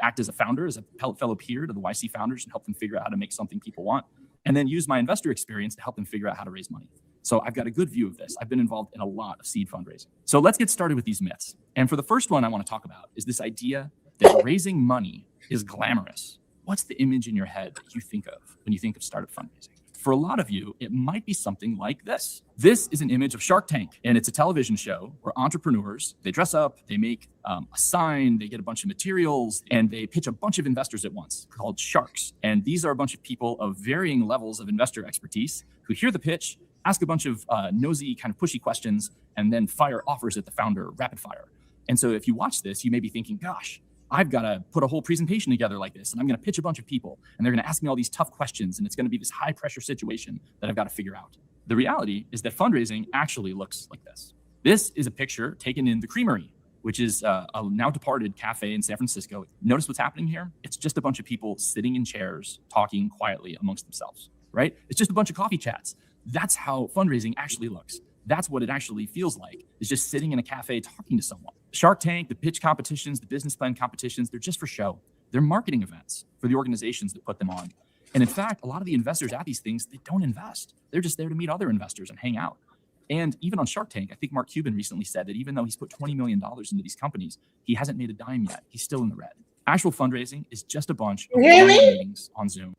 [SPEAKER 1] act as a founder, as a fellow peer to the YC founders, and help them figure out how to make something people want, and then use my investor experience to help them figure out how to raise money. So I've got a good view of this. I've been involved in a lot of seed fundraising. So let's get started with these myths. And for the first one I want to talk about is this idea that raising money is glamorous. What's the image in your head that you think of when you think of startup fundraising? For a lot of you, it might be something like this. This is an image of Shark Tank, and it's a television show where entrepreneurs, they dress up, they make a sign, they get a bunch of materials, and they pitch a bunch of investors at once called sharks. And these are a bunch of people of varying levels of investor expertise who hear the pitch, ask a bunch of nosy, kind of pushy questions, and then fire offers at the founder rapid fire. And so if you watch this, you may be thinking, gosh, I've got to put a whole presentation together like this, and I'm going to pitch a bunch of people, and they're going to ask me all these tough questions, and it's going to be this high pressure situation that I've got to figure out. The reality is that fundraising actually looks like this. This is a picture taken in the Creamery, which is a now departed cafe in San Francisco. Notice what's happening here? It's just a bunch of people sitting in chairs, talking quietly amongst themselves, right? It's just a bunch of coffee chats. That's how fundraising actually looks. That's what it actually feels like, is just sitting in a cafe talking to someone. Shark Tank, the pitch competitions, the business plan competitions, they're just for show. They're marketing events for the organizations that put them on. And in fact, a lot of the investors at these things, they don't invest. They're just there to meet other investors and hang out. And even on Shark Tank, I think Mark Cuban recently said that even though he's put $20 million into these companies, he hasn't made a dime yet. He's still in the red. Actual fundraising is just a bunch of meetings on Zoom.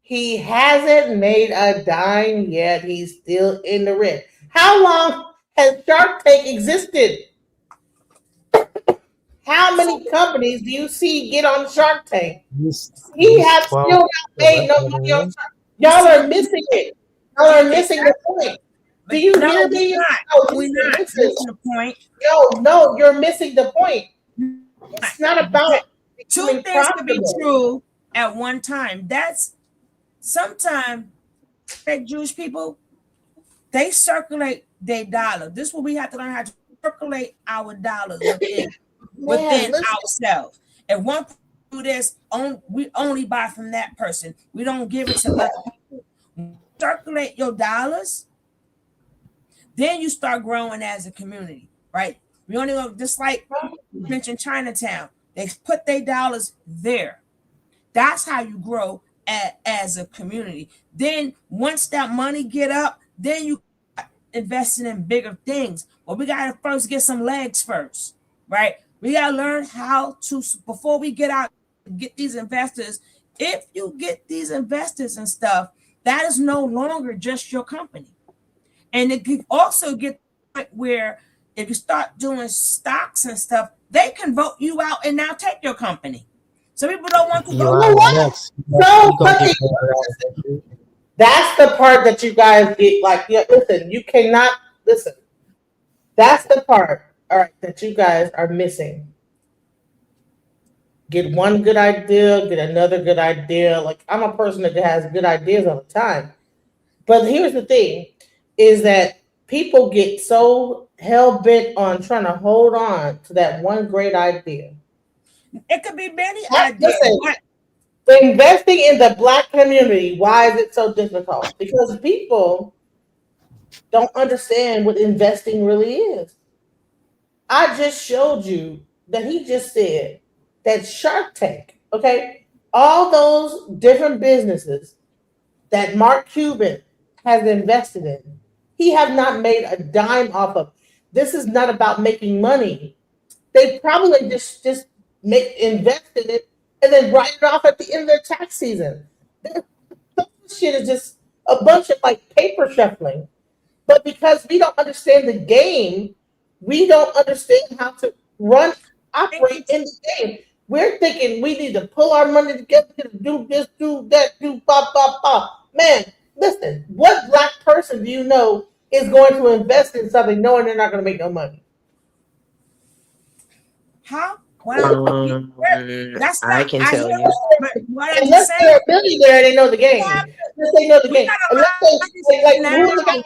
[SPEAKER 2] He hasn't made a dime yet. He's still in the red. How long has Shark Tank existed? How many companies do you see get on Shark Tank? He has still not made no money on Shark Tank. Y'all are missing it. Y'all are missing the point. Do you hear me?
[SPEAKER 10] We're not missing the point.
[SPEAKER 2] No, you're missing the point. It's not about
[SPEAKER 10] two things to be true at one time. That's sometimes that Jewish people, they circulate their dollar. This is what we have to learn, how to circulate our dollars within ourselves. If one person do this, we only buy from that person. We don't give it to other people. Circulate your dollars, then you start growing as a community, right? We only go, just like you mentioned Chinatown, they put their dollars there. That's how you grow as a community. Then once that money get up, then you investing in bigger things. But we gotta first get some legs first, right? We gotta learn how to, before we get out, get these investors. If you get these investors and stuff, that is no longer just your company. And it can also get where if you start doing stocks and stuff, they can vote you out and now take your company. So people don't want to go.
[SPEAKER 2] That's the part that you guys get like, yeah, listen, you cannot listen. That's the part, all right, that you guys are missing. Get one good idea, get another good idea. Like, I'm a person that has good ideas all the time. But here's the thing, is that people get so hell-bent on trying to hold on to that one great idea.
[SPEAKER 10] It could be many ideas.
[SPEAKER 2] Listen, investing in the Black community, why is it so difficult? Because people don't understand what investing really is. I just showed you that he just said that Shark Tank, okay, all those different businesses that Mark Cuban has invested in, he have not made a dime off of. This is not about making money. They probably just invest in it and then write it off at the end of their tax season. This shit is just a bunch of like paper shuffling. But because we don't understand the game, we don't understand how to operate in the game. We're thinking we need to pull our money together to do this, do that, do blah, blah, blah. Man, listen, what Black person do you know is going to invest in something knowing they're not going to make no money?
[SPEAKER 10] How?
[SPEAKER 13] That's I can tell you.
[SPEAKER 2] Unless they're a millionaire, they know the game. Unless they know the game. Unless they like who's the guy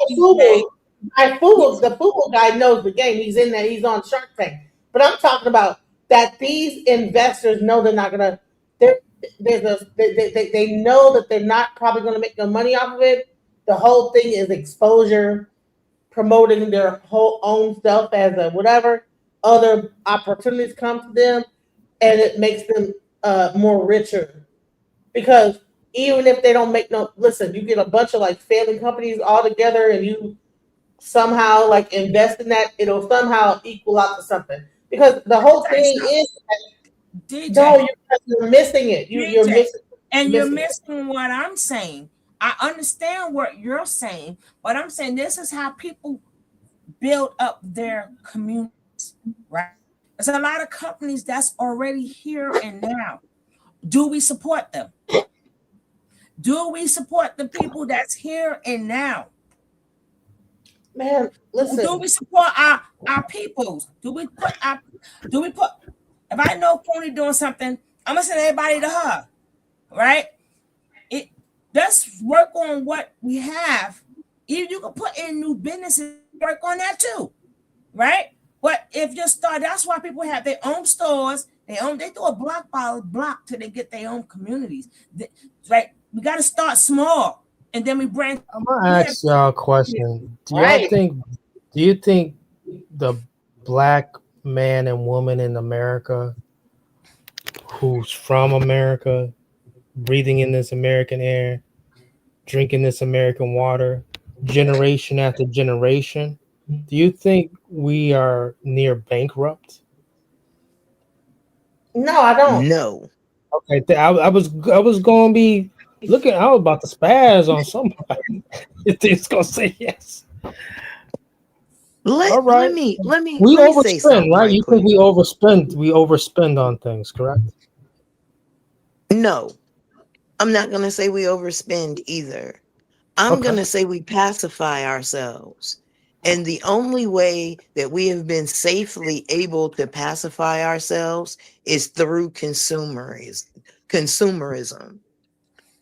[SPEAKER 2] at Fubu? The Fubu guy knows the game. He's in there. He's on Shark Tank. But I'm talking about that these investors know they're not gonna. They know that they're not probably gonna make no money off of it. The whole thing is exposure, promoting their whole own stuff as a whatever. Other opportunities come to them, and it makes them more richer. Because even if they don't make no, listen, you get a bunch of like failing companies all together, and you somehow like invest in that, it'll somehow equal out to something. Because the whole thing is,
[SPEAKER 10] DJ,
[SPEAKER 2] no, you're missing it. You're missing,
[SPEAKER 10] and you're missing what I'm saying. I understand what you're saying, but I'm saying this is how people build up their community. Right, there's a lot of companies that's already here and now. Do we support them? Do we support the people that's here and now?
[SPEAKER 2] Man, listen.
[SPEAKER 10] Do we support our peoples? Do we put if I know Pony doing something, I'm gonna send everybody to her, right? Let's work on what we have. Even you can put in new businesses, work on that too, right? But if you start, that's why people have their own stores. They do a block by block till they get their own communities. Right? We got to start small, and then we branch.
[SPEAKER 11] I'm gonna ask y'all a question. Do you think the Black man and woman in America, who's from America, breathing in this American air, drinking this American water, generation after generation, do you think we are near bankrupt?
[SPEAKER 2] No, I don't.
[SPEAKER 13] No.
[SPEAKER 11] Okay, I was going to be looking. I was about to spaz on somebody. It's going to say yes.
[SPEAKER 13] All right. Let me.
[SPEAKER 11] We
[SPEAKER 13] let me say
[SPEAKER 11] overspend,
[SPEAKER 13] something
[SPEAKER 11] right? You think we overspend? We overspend on things, correct?
[SPEAKER 13] No, I'm not going to say we overspend either. I'm going to say we pacify ourselves. And the only way that we have been safely able to pacify ourselves is through consumerism.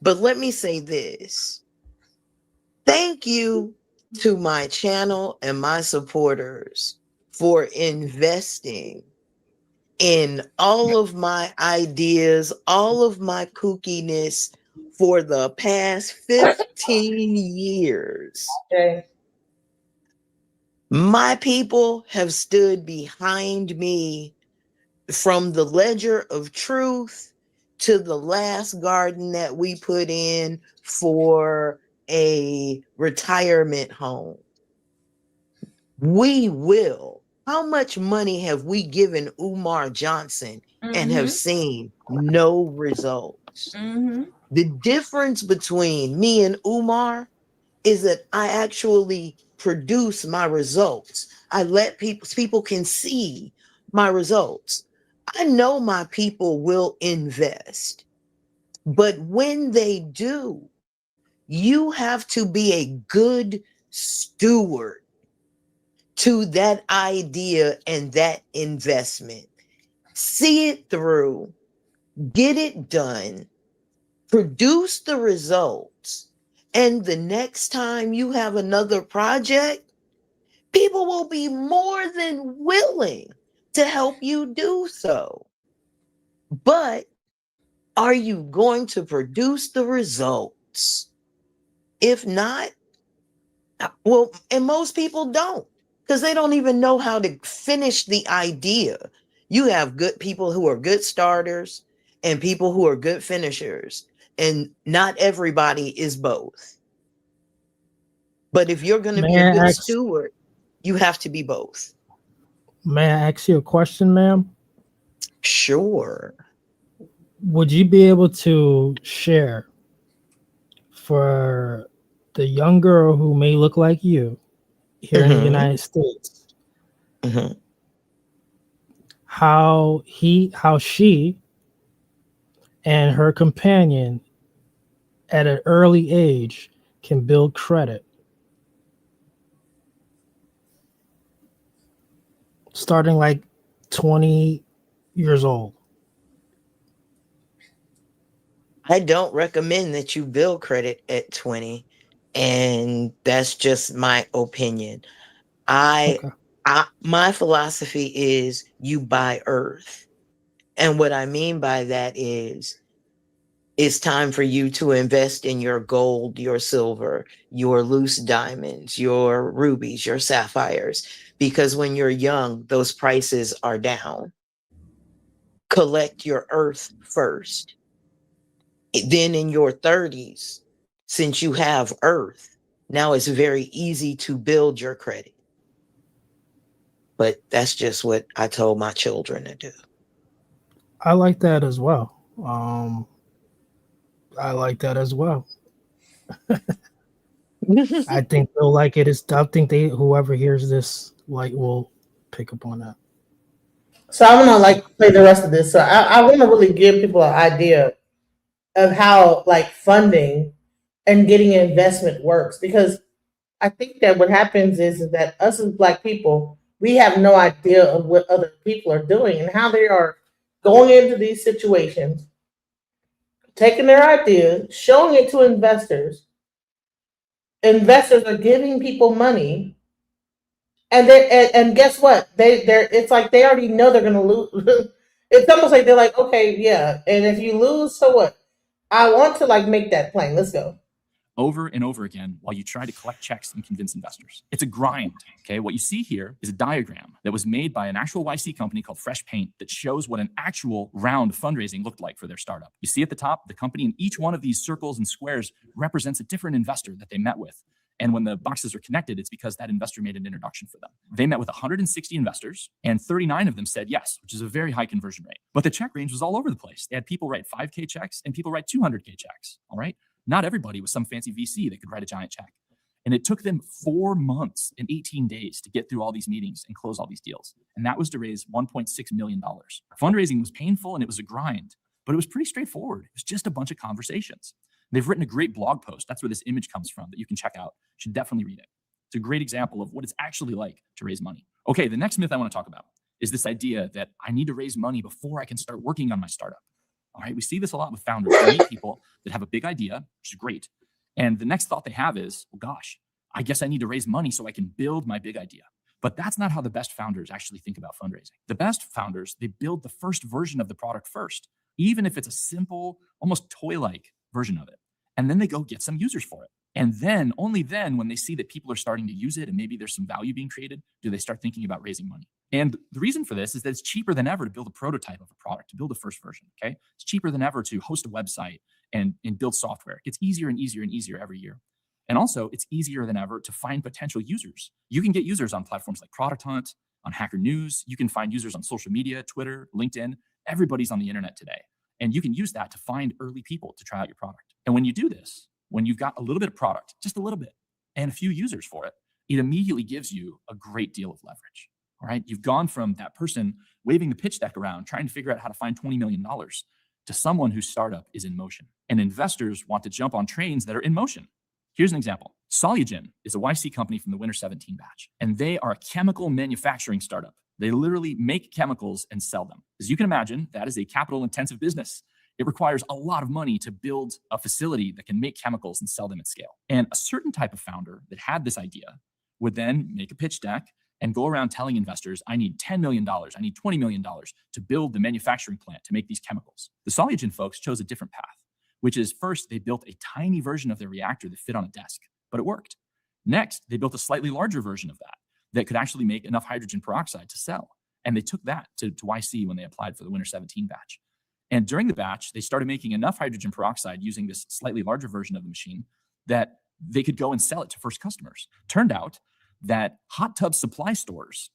[SPEAKER 13] But let me say this. Thank you to my channel and my supporters for investing in all of my ideas, all of my kookiness for the past 15 years.
[SPEAKER 2] Okay.
[SPEAKER 13] My people have stood behind me from the Ledger of Truth to the last garden that we put in for a retirement home. We will. How much money have we given Umar Johnson and have seen no results? The difference between me and Umar is that I actually produce my results. I let people can see my results. I know my people will invest, but when they do, you have to be a good steward to that idea and that investment. See it through, get it done, produce the results. And the next time you have another project, people will be more than willing to help you do so. But are you going to produce the results? If not, well, and most people don't, because they don't even know how to finish the idea. You have good people who are good starters and people who are good finishers. And not everybody is both. But if you're going to be
[SPEAKER 11] May
[SPEAKER 13] a
[SPEAKER 11] I
[SPEAKER 13] good
[SPEAKER 11] ask-
[SPEAKER 13] steward, you have to be both.
[SPEAKER 11] May I ask you a question, ma'am?
[SPEAKER 13] Sure.
[SPEAKER 11] Would you be able to share for the young girl who may look like you here in the
[SPEAKER 13] Mhm.
[SPEAKER 11] United States,
[SPEAKER 13] Mhm.
[SPEAKER 11] how she and her companion at an early age can build credit, starting like 20 years old?
[SPEAKER 13] I don't recommend that you build credit at 20, and that's just my opinion. My philosophy is you buy earth. And what I mean by that is it's time for you to invest in your gold, your silver, your loose diamonds, your rubies, your sapphires, because when you're young, those prices are down. Collect your earth first. Then in your 30s, since you have earth, now it's very easy to build your credit. But that's just what I told my children to do.
[SPEAKER 11] I like that as well. I like that as well. I think they'll like it. I think whoever hears this will pick up on that.
[SPEAKER 2] So I want to like play the rest of this. So I want to really give people an idea of how like funding and getting investment works, because I think that what happens is that us as Black people, we have no idea of what other people are doing and how they are going into these situations, taking their ideas, showing it to investors. Investors are giving people money, and and guess what? They're it's like they already know they're gonna lose. It's almost like they're like, okay, yeah, and if you lose, so what? I want to like make that plain. Let's go.
[SPEAKER 1] Over and over again while you try to collect checks and convince investors. It's a grind, okay? What you see here is a diagram that was made by an actual YC company called Fresh Paint that shows what an actual round of fundraising looked like for their startup. You see at the top, the company in each one of these circles and squares represents a different investor that they met with. And when the boxes are connected, it's because that investor made an introduction for them. They met with 160 investors, and 39 of them said yes, which is a very high conversion rate. But the check range was all over the place. They had people write 5K checks and people write 200K checks, all right? Not everybody was some fancy VC that could write a giant check. And it took them 4 months and 18 days to get through all these meetings and close all these deals. And that was to raise $1.6 million. Fundraising was painful and it was a grind, but it was pretty straightforward. It was just a bunch of conversations. They've written a great blog post. That's where this image comes from that you can check out. You should definitely read it. It's a great example of what it's actually like to raise money. Okay, the next myth I want to talk about is this idea that I need to raise money before I can start working on my startup. All right, we see this a lot with founders. We meet people that have a big idea, which is great. And the next thought they have is, well, gosh, I guess I need to raise money so I can build my big idea. But that's not how the best founders actually think about fundraising. The best founders, they build the first version of the product first, even if it's a simple, almost toy-like version of it. And then they go get some users for it. And then, only then, when they see that people are starting to use it and maybe there's some value being created, do they start thinking about raising money. And the reason for this is that it's cheaper than ever to build a prototype of a product, to build a first version, okay? It's cheaper than ever to host a website and build software. It gets easier and easier and easier every year. And also, it's easier than ever to find potential users. You can get users on platforms like Product Hunt, on Hacker News. You can find users on social media, Twitter, LinkedIn. Everybody's on the internet today. And you can use that to find early people to try out your product. And when you do this, when you've got a little bit of product, just a little bit, and a few users for it, it immediately gives you a great deal of leverage. All right. You've gone from that person waving the pitch deck around, trying to figure out how to find $20 million to someone whose startup is in motion. And investors want to jump on trains that are in motion. Here's an example. Solugen is a YC company from the Winter 17 batch, and they are a chemical manufacturing startup. They literally make chemicals and sell them. As you can imagine, that is a capital-intensive business. It requires a lot of money to build a facility that can make chemicals and sell them at scale. And a certain type of founder that had this idea would then make a pitch deck and go around telling investors, I need $10 million, I need $20 million to build the manufacturing plant to make these chemicals. The Solugen folks chose a different path, which is first, they built a tiny version of their reactor that fit on a desk, but it worked. Next, they built a slightly larger version of that could actually make enough hydrogen peroxide to sell. And they took that to YC when they applied for the Winter 17 batch. And during the batch, they started making enough hydrogen peroxide using this slightly larger version of the machine that they could go and sell it to first customers. Turned out that hot tub supply stores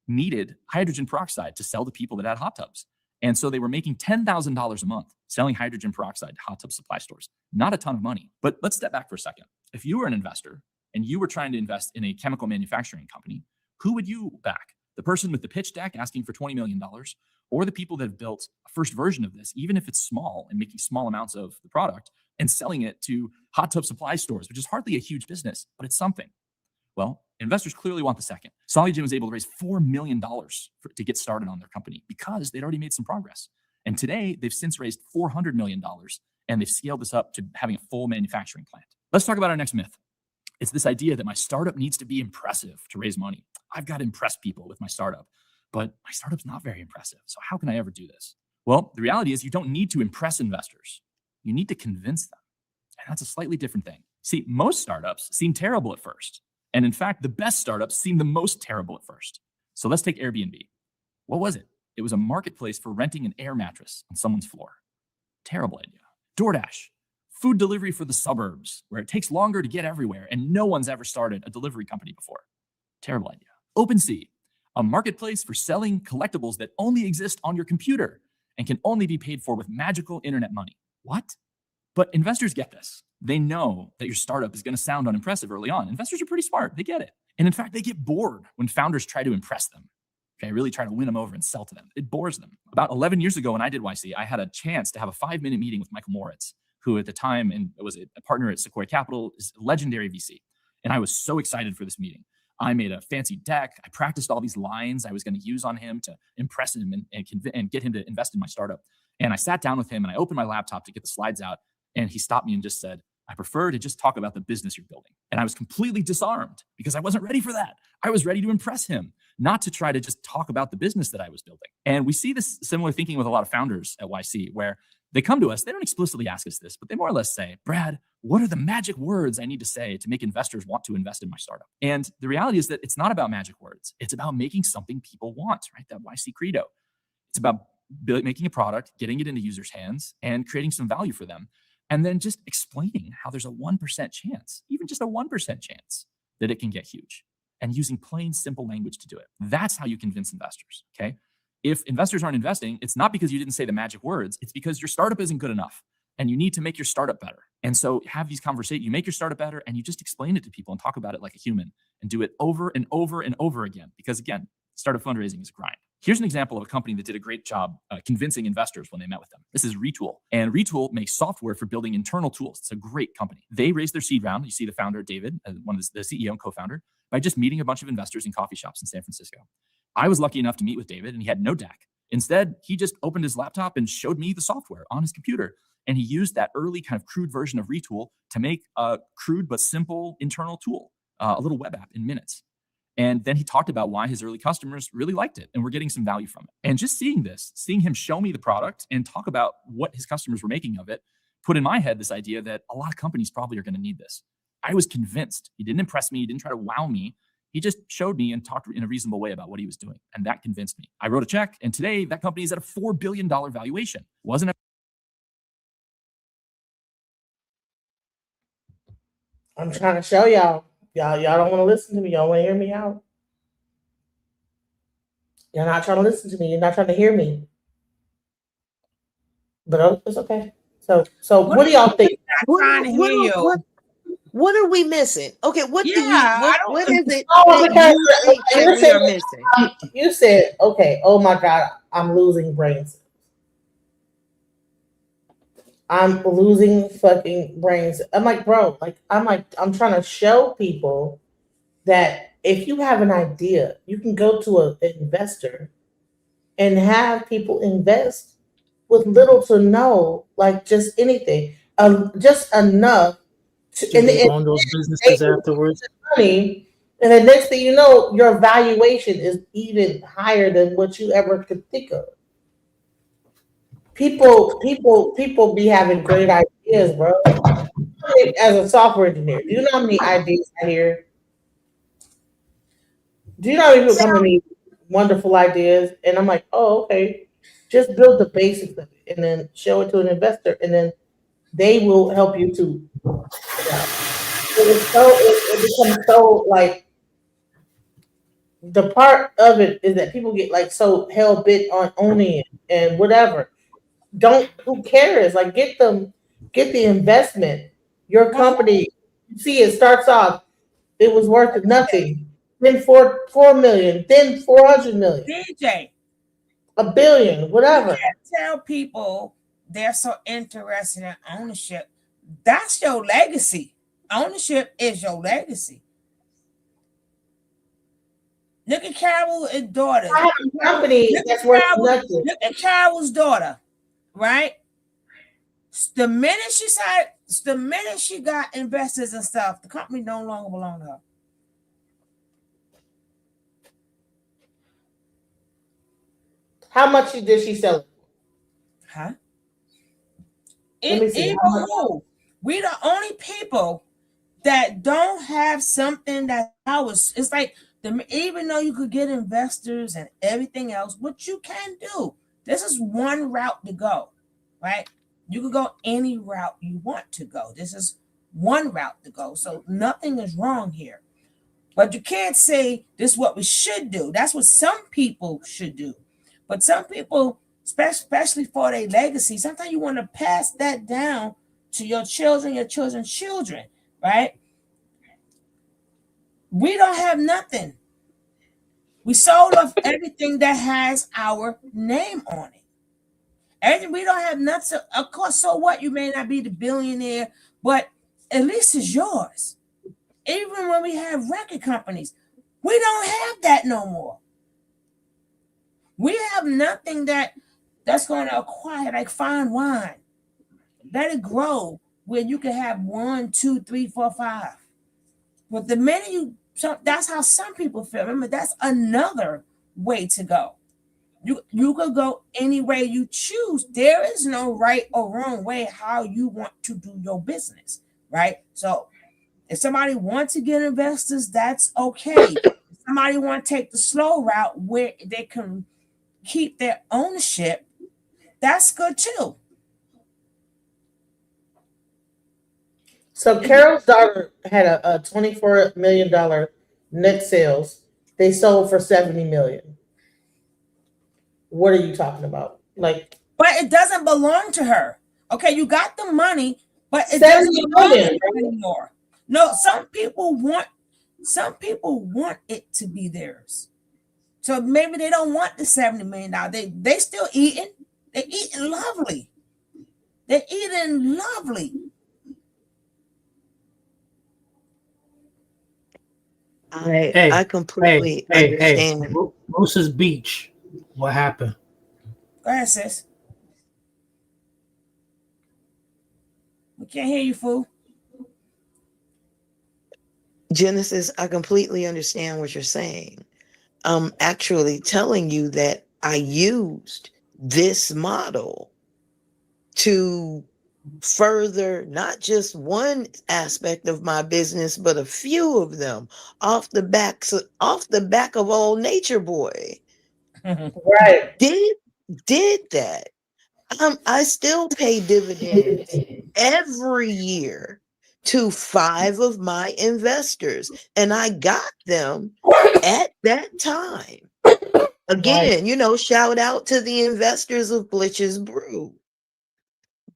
[SPEAKER 1] needed hydrogen peroxide to sell to people that had hot tubs. And so they were making $10,000 a month selling hydrogen peroxide to hot tub supply stores. Not a ton of money. But let's step back for a second. If you were an investor and you were trying to invest in a chemical manufacturing company, who would you back? The person with the pitch deck asking for $20 million, or the people that have built a first version of this, even if it's small and making small amounts of the product and selling it to hot tub supply stores, which is hardly a huge business, but it's something. Well, investors clearly want the second. Solugen was able to raise $4 million to get started on their company because they'd already made some progress. And today they've since raised $400 million and they've scaled this up to having a full manufacturing plant. Let's talk about our next myth. It's this idea that my startup needs to be impressive to raise money. I've got to impress people with my startup, but my startup's not very impressive. So how can I ever do this? Well, the reality is you don't need to impress investors. You need to convince them. And that's a slightly different thing. See, most startups seem terrible at first. And in fact, the best startups seem the most terrible at first. So let's take Airbnb. What was it? It was a marketplace for renting an air mattress on someone's floor. Terrible idea. DoorDash, food delivery for the suburbs, where it takes longer to get everywhere and no one's ever started a delivery company before. Terrible idea. OpenSea, a marketplace for selling collectibles that only exist on your computer and can only be paid for with magical internet money. What? But investors get this. They know that your startup is going to sound unimpressive early on. Investors are pretty smart. They get it. And in fact, they get bored when founders try to impress them. Okay, really try to win them over and sell to them. It bores them. About 11 years ago when I did YC, I had a chance to have a 5-minute meeting with Michael Moritz, who at the time was a partner at Sequoia Capital, is a legendary VC. And I was so excited for this meeting. I made a fancy deck. I practiced all these lines I was going to use on him to impress him and get him to invest in my startup. And I sat down with him and I opened my laptop to get the slides out. And he stopped me and just said, I prefer to just talk about the business you're building. And I was completely disarmed because I wasn't ready for that. I was ready to impress him, not to try to just talk about the business that I was building. And we see this similar thinking with a lot of founders at YC, where they come to us, they don't explicitly ask us this, but they more or less say, Brad, what are the magic words I need to say to make investors want to invest in my startup? And the reality is that it's not about magic words. It's about making something people want, right? That YC credo. It's about making a product, getting it into users' hands, and creating some value for them. And then just explaining how there's a 1% chance, even just a 1% chance, that it can get huge, and using plain, simple language to do it. That's how you convince investors, okay? If investors aren't investing, it's not because you didn't say the magic words, it's because your startup isn't good enough and you need to make your startup better. And so have these conversations, you make your startup better and you just explain it to people and talk about it like a human and do it over and over and over again. Because again, startup fundraising is a grind. Here's an example of a company that did a great job convincing investors when they met with them. This is Retool. And Retool makes software for building internal tools. It's a great company. They raised their seed round. You see the founder, David, one of the CEO and co-founder, by just meeting a bunch of investors in coffee shops in San Francisco. I was lucky enough to meet with David and he had no deck. Instead, he just opened his laptop and showed me the software on his computer. And he used that early kind of crude version of Retool to make a crude but simple internal tool, a little web app in minutes. And then he talked about why his early customers really liked it and were getting some value from it. And just seeing this, seeing him show me the product and talk about what his customers were making of it, put in my head this idea that a lot of companies probably are going to need this. I was convinced. He didn't impress me. He didn't try to wow me. He just showed me and talked in a reasonable way about what he was doing. And that convinced me. I wrote a check. And today that company is at a $4 billion valuation. Wasn't it?
[SPEAKER 2] I'm trying to show y'all. Y'all don't want to listen to me. Y'all want to hear me out. You're not trying to listen to me. You're not trying to hear me. But it's okay. So what do y'all think?
[SPEAKER 13] What are we missing? Okay, what is it
[SPEAKER 2] Oh,
[SPEAKER 13] that
[SPEAKER 2] because
[SPEAKER 13] we are missing?
[SPEAKER 2] You said, okay, oh my God, I'm losing brain cells. I'm losing fucking brains. I'm like, bro, I'm trying to show people that if you have an idea, you can go to an investor and have people invest with little to no, like just anything, just enough to
[SPEAKER 11] own those businesses afterwards.
[SPEAKER 2] Money, and the next thing you know, your valuation is even higher than what you ever could think of. People be having great ideas, bro. As a software engineer, do you know how many ideas I hear? Do you know how many people come to me wonderful ideas? And I'm like, oh, okay. Just build the basics of it and then show it to an investor, and then they will help you to it becomes so like the part of it is that people get like so hell bent on owning it and whatever. Don't who cares? Like get the investment. Your company, see, it starts off, it was worth nothing. Then 4 million, then 400 million,
[SPEAKER 10] DJ,
[SPEAKER 2] a billion, whatever.
[SPEAKER 10] you can't tell people they're so interested in ownership. That's your legacy. Ownership is your legacy. Look at Carol and daughter.
[SPEAKER 2] I have a company that's worth nothing.
[SPEAKER 10] Look at Carol's daughter, right? The minute she got investors and stuff, the company no longer belonged to her.
[SPEAKER 2] How much did she sell it?
[SPEAKER 10] Huh?
[SPEAKER 2] Let me see.
[SPEAKER 10] Even who? We the only people that don't have something that ours. It's like even though you could get investors and everything else, what you can do. This is one route to go, right? You could go any route you want to go. This is one route to go. So nothing is wrong here. But you can't say this is what we should do. That's what some people should do. But some people, especially for their legacy, sometimes you want to pass that down to your children, your children's children, right? We don't have nothing. We sold off everything that has our name on it. Everything, we don't have nothing. Of course, so what? You may not be the billionaire, but at least it's yours. Even when we have record companies, we don't have that no more. We have nothing that's going to acquire like fine wine. Let it grow where you can have 1, 2, 3, 4, 5. But the minute that's how some people feel. Remember, that's another way to go. You could go any way you choose. There is no right or wrong way how you want to do your business, right? So if somebody wants to get investors, that's okay. If somebody want to take the slow route where they can keep their ownership, that's good too.
[SPEAKER 2] So Carol's daughter had a $24 million net sales. They sold for $70 million. What are you talking about? Like,
[SPEAKER 10] but it doesn't belong to her. Okay, you got the money, but it doesn't belong to her anymore. No, some people want it to be theirs. So maybe they don't want the $70 million. They still eating. They eating lovely. They're eating lovely.
[SPEAKER 13] I completely understand.
[SPEAKER 11] Hey, Moose's Beach. What happened?
[SPEAKER 10] Go ahead, sis. We can't hear you, fool.
[SPEAKER 13] Genesis, I completely understand what you're saying. I'm actually telling you that I used this model to further not just one aspect of my business, but a few of them off the back of old Nature Boy.
[SPEAKER 2] Right.
[SPEAKER 13] Did that. I still pay dividends every year to 5 of my investors, and I got them at that time. Again, shout out to the investors of Blitch's Brew.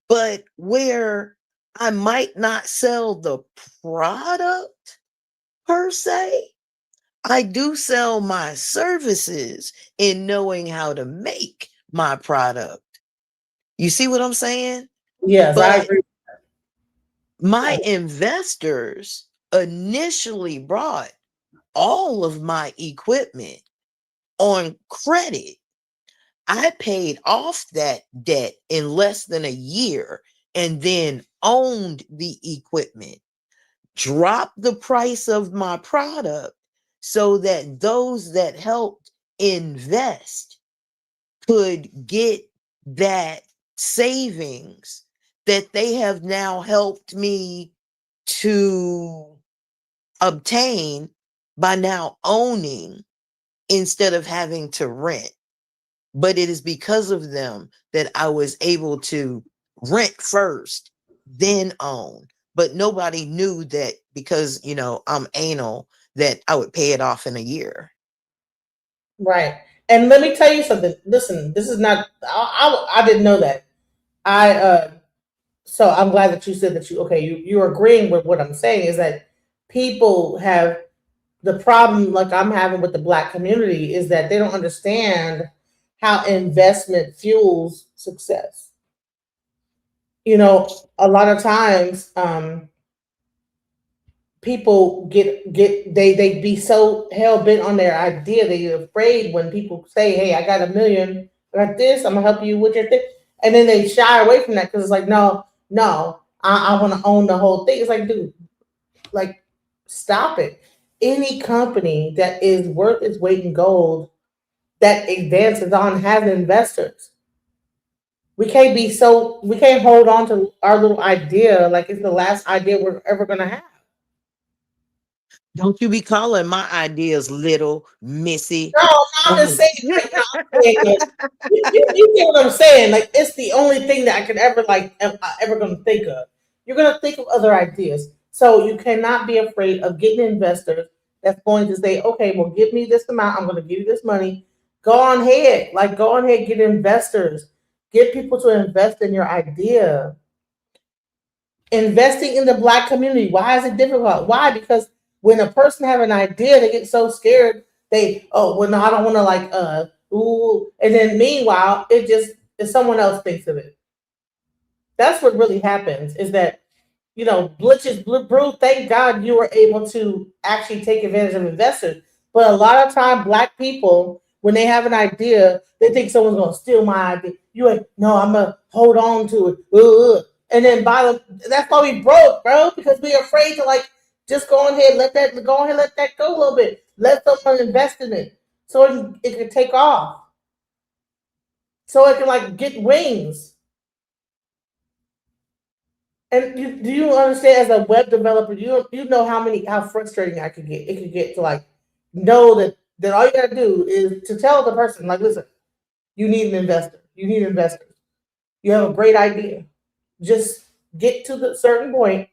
[SPEAKER 13] But where I might not sell the product per se, I do sell my services in knowing how to make my product. You see what I'm saying?
[SPEAKER 2] Yes, I agree.
[SPEAKER 13] My investors initially brought all of my equipment on credit. I paid off that debt in less than a year and then owned the equipment, dropped the price of my product so that those that helped invest could get that savings that they have now helped me to obtain by now owning instead of having to rent. But it is because of them that I was able to rent first, then own. but nobody knew that because, I'm anal, that I would pay it off in a year.
[SPEAKER 2] Right. And let me tell you something. Listen, this is not, I didn't know that. So I'm glad that you said that you're agreeing with what I'm saying is that people have the problem like I'm having with the Black community is that they don't understand how investment fuels success. A lot of times, people they be so hell bent on their idea, they're afraid when people say, "Hey, I got $1 million, I got this, I'm gonna help you with your thing," and then they shy away from that because it's like, no, I want to own the whole thing. It's like, dude, like, stop it. Any company that is worth its weight in gold that advances on has investors. We can't hold on to our little idea like it's the last idea we're ever gonna have.
[SPEAKER 13] Don't you be calling my ideas little, Missy.
[SPEAKER 2] No, I'm just saying. You get what I'm saying? Like, it's the only thing that I could ever ever gonna think of. You're gonna think of other ideas, so you cannot be afraid of getting investors that's going to say, "Okay, well, give me this amount. I'm gonna give you this money. Go on ahead, get investors, get people to invest in your idea." Investing in the Black community. Why is it difficult? Why? Because when a person have an idea, they get so scared. No, I don't want to and then meanwhile, if someone else thinks of it. That's what really happens is that, Blitch's Brew, thank God you were able to actually take advantage of investors. But a lot of time, Black people, when they have an idea, they think someone's going to steal my idea. No, I'm going to hold on to it. And then that's why we broke, bro, because we're afraid to just go ahead, let that go a little bit. Let someone invest in it so it can take off. So it can get wings. And do you understand, as a web developer, you know how frustrating it could get to know that all you gotta do is to tell the person, listen, you need an investor. You need investors. You have a great idea. Just get to the certain point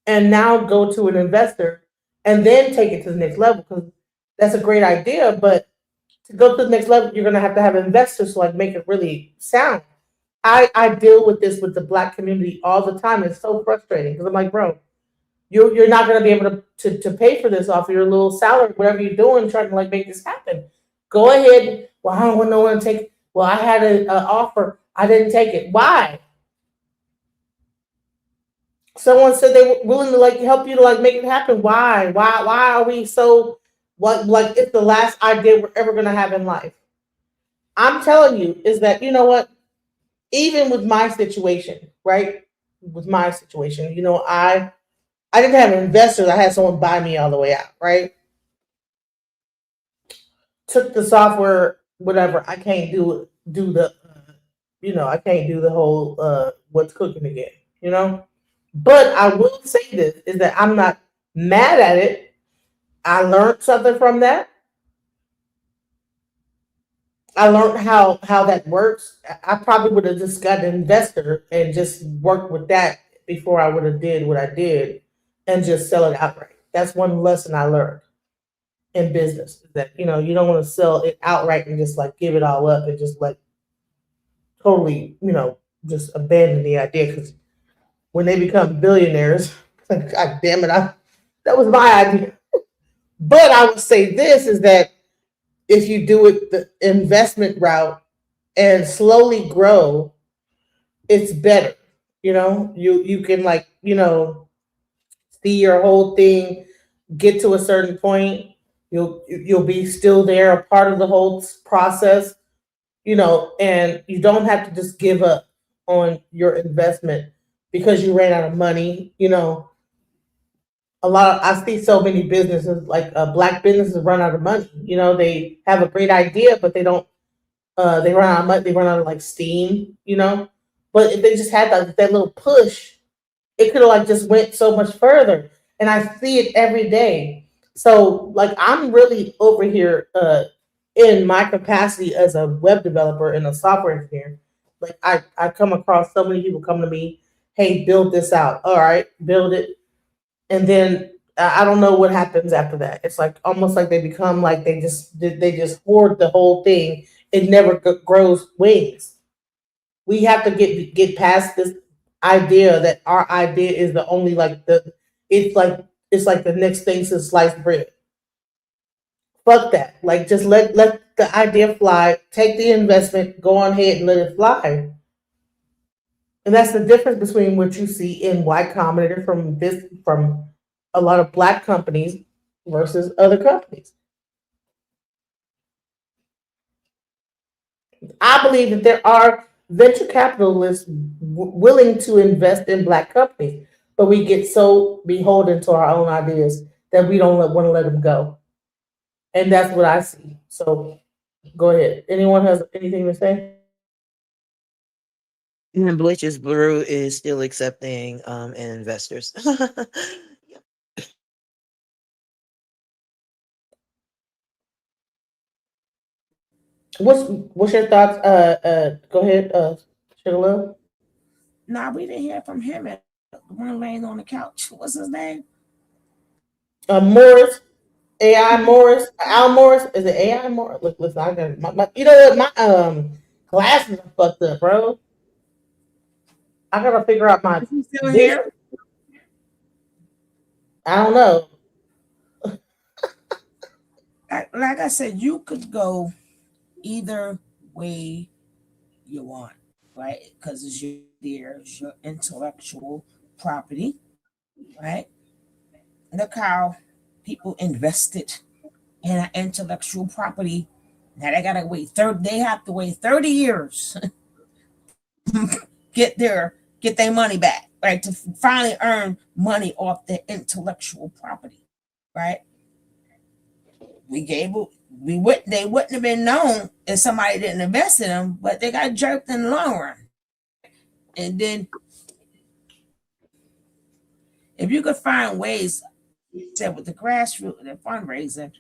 [SPEAKER 2] and now go to an investor and then take it to the next level, because that's a great idea. But to go to the next level, you're going to have investors to make it really sound. I deal with this with the Black community all the time. It's so frustrating because I'm like, bro, you're not going to be able to pay for this off of your little salary, whatever you're doing, trying to make this happen. Go ahead. Well, I don't want no one to take it. Well, I had an offer. I didn't take it. Why? Someone said they were willing to help you to make it happen. Why? Why are we so it's the last idea we're ever gonna have in life? I'm telling you is that what? Even with my situation, right? With my situation, I didn't have investors. I had someone buy me all the way out, right? Took the software, whatever. I can't do the I can't do the whole what's cooking again, But I will say this is that I'm not mad at it. I learned something from that. I learned how that works. I probably would have just got an investor and just worked with that before I would have did what I did and just sell it outright. That's one lesson I learned in business, that you don't want to sell it outright and just give it all up and just totally just abandon the idea, because when they become billionaires, God damn it, that was my idea. But I would say this is that if you do it the investment route and slowly grow, it's better. You can see your whole thing get to a certain point. You'll be still there, a part of the whole process, and you don't have to just give up on your investment because you ran out of money. I see so many businesses, Black businesses, run out of money. They have a great idea, but they don't. They run out of money. They run out of steam. But if they just had that little push, it could have just went so much further. And I see it every day. So I'm really over here in my capacity as a web developer and a software engineer. I come across so many people come to me hey, build this out. All right, build it. And then I don't know what happens after that. It's like almost like they become like they just hoard the whole thing. It never grows wings. We have to get past this idea that our idea is the only it's like the next thing to sliced bread. Fuck that. Like just let the idea fly, take the investment, go on ahead and let it fly. And that's the difference between what you see in Y Combinator from a lot of Black companies versus other companies. I believe that there are venture capitalists willing to invest in Black companies, but we get so beholden to our own ideas that we don't want to let them go. And that's what I see. So go ahead. Anyone has anything to say?
[SPEAKER 13] And Bleachers Brew is still accepting investors.
[SPEAKER 2] What's your thoughts? Go ahead, Sugar Love.
[SPEAKER 10] Nah, we didn't hear from him. At the one laying on the couch. What's his name?
[SPEAKER 2] Morris, AI Morris, Al Morris. Is it AI Morris? Look, listen, I got my you know what? My glasses are fucked up, bro. I gotta figure out my.
[SPEAKER 10] Is he still here?
[SPEAKER 2] I don't know.
[SPEAKER 10] Like I said, you could go either way you want, right? Because it's your intellectual property, right? Look how people invested in an intellectual property. Now they gotta wait they have to wait 30 years get their money back, right? To finally earn money off their intellectual property, right? They wouldn't have been known if somebody didn't invest in them, but they got jerked in the long run. And then if you could find ways, said with the grassroots and the fundraising,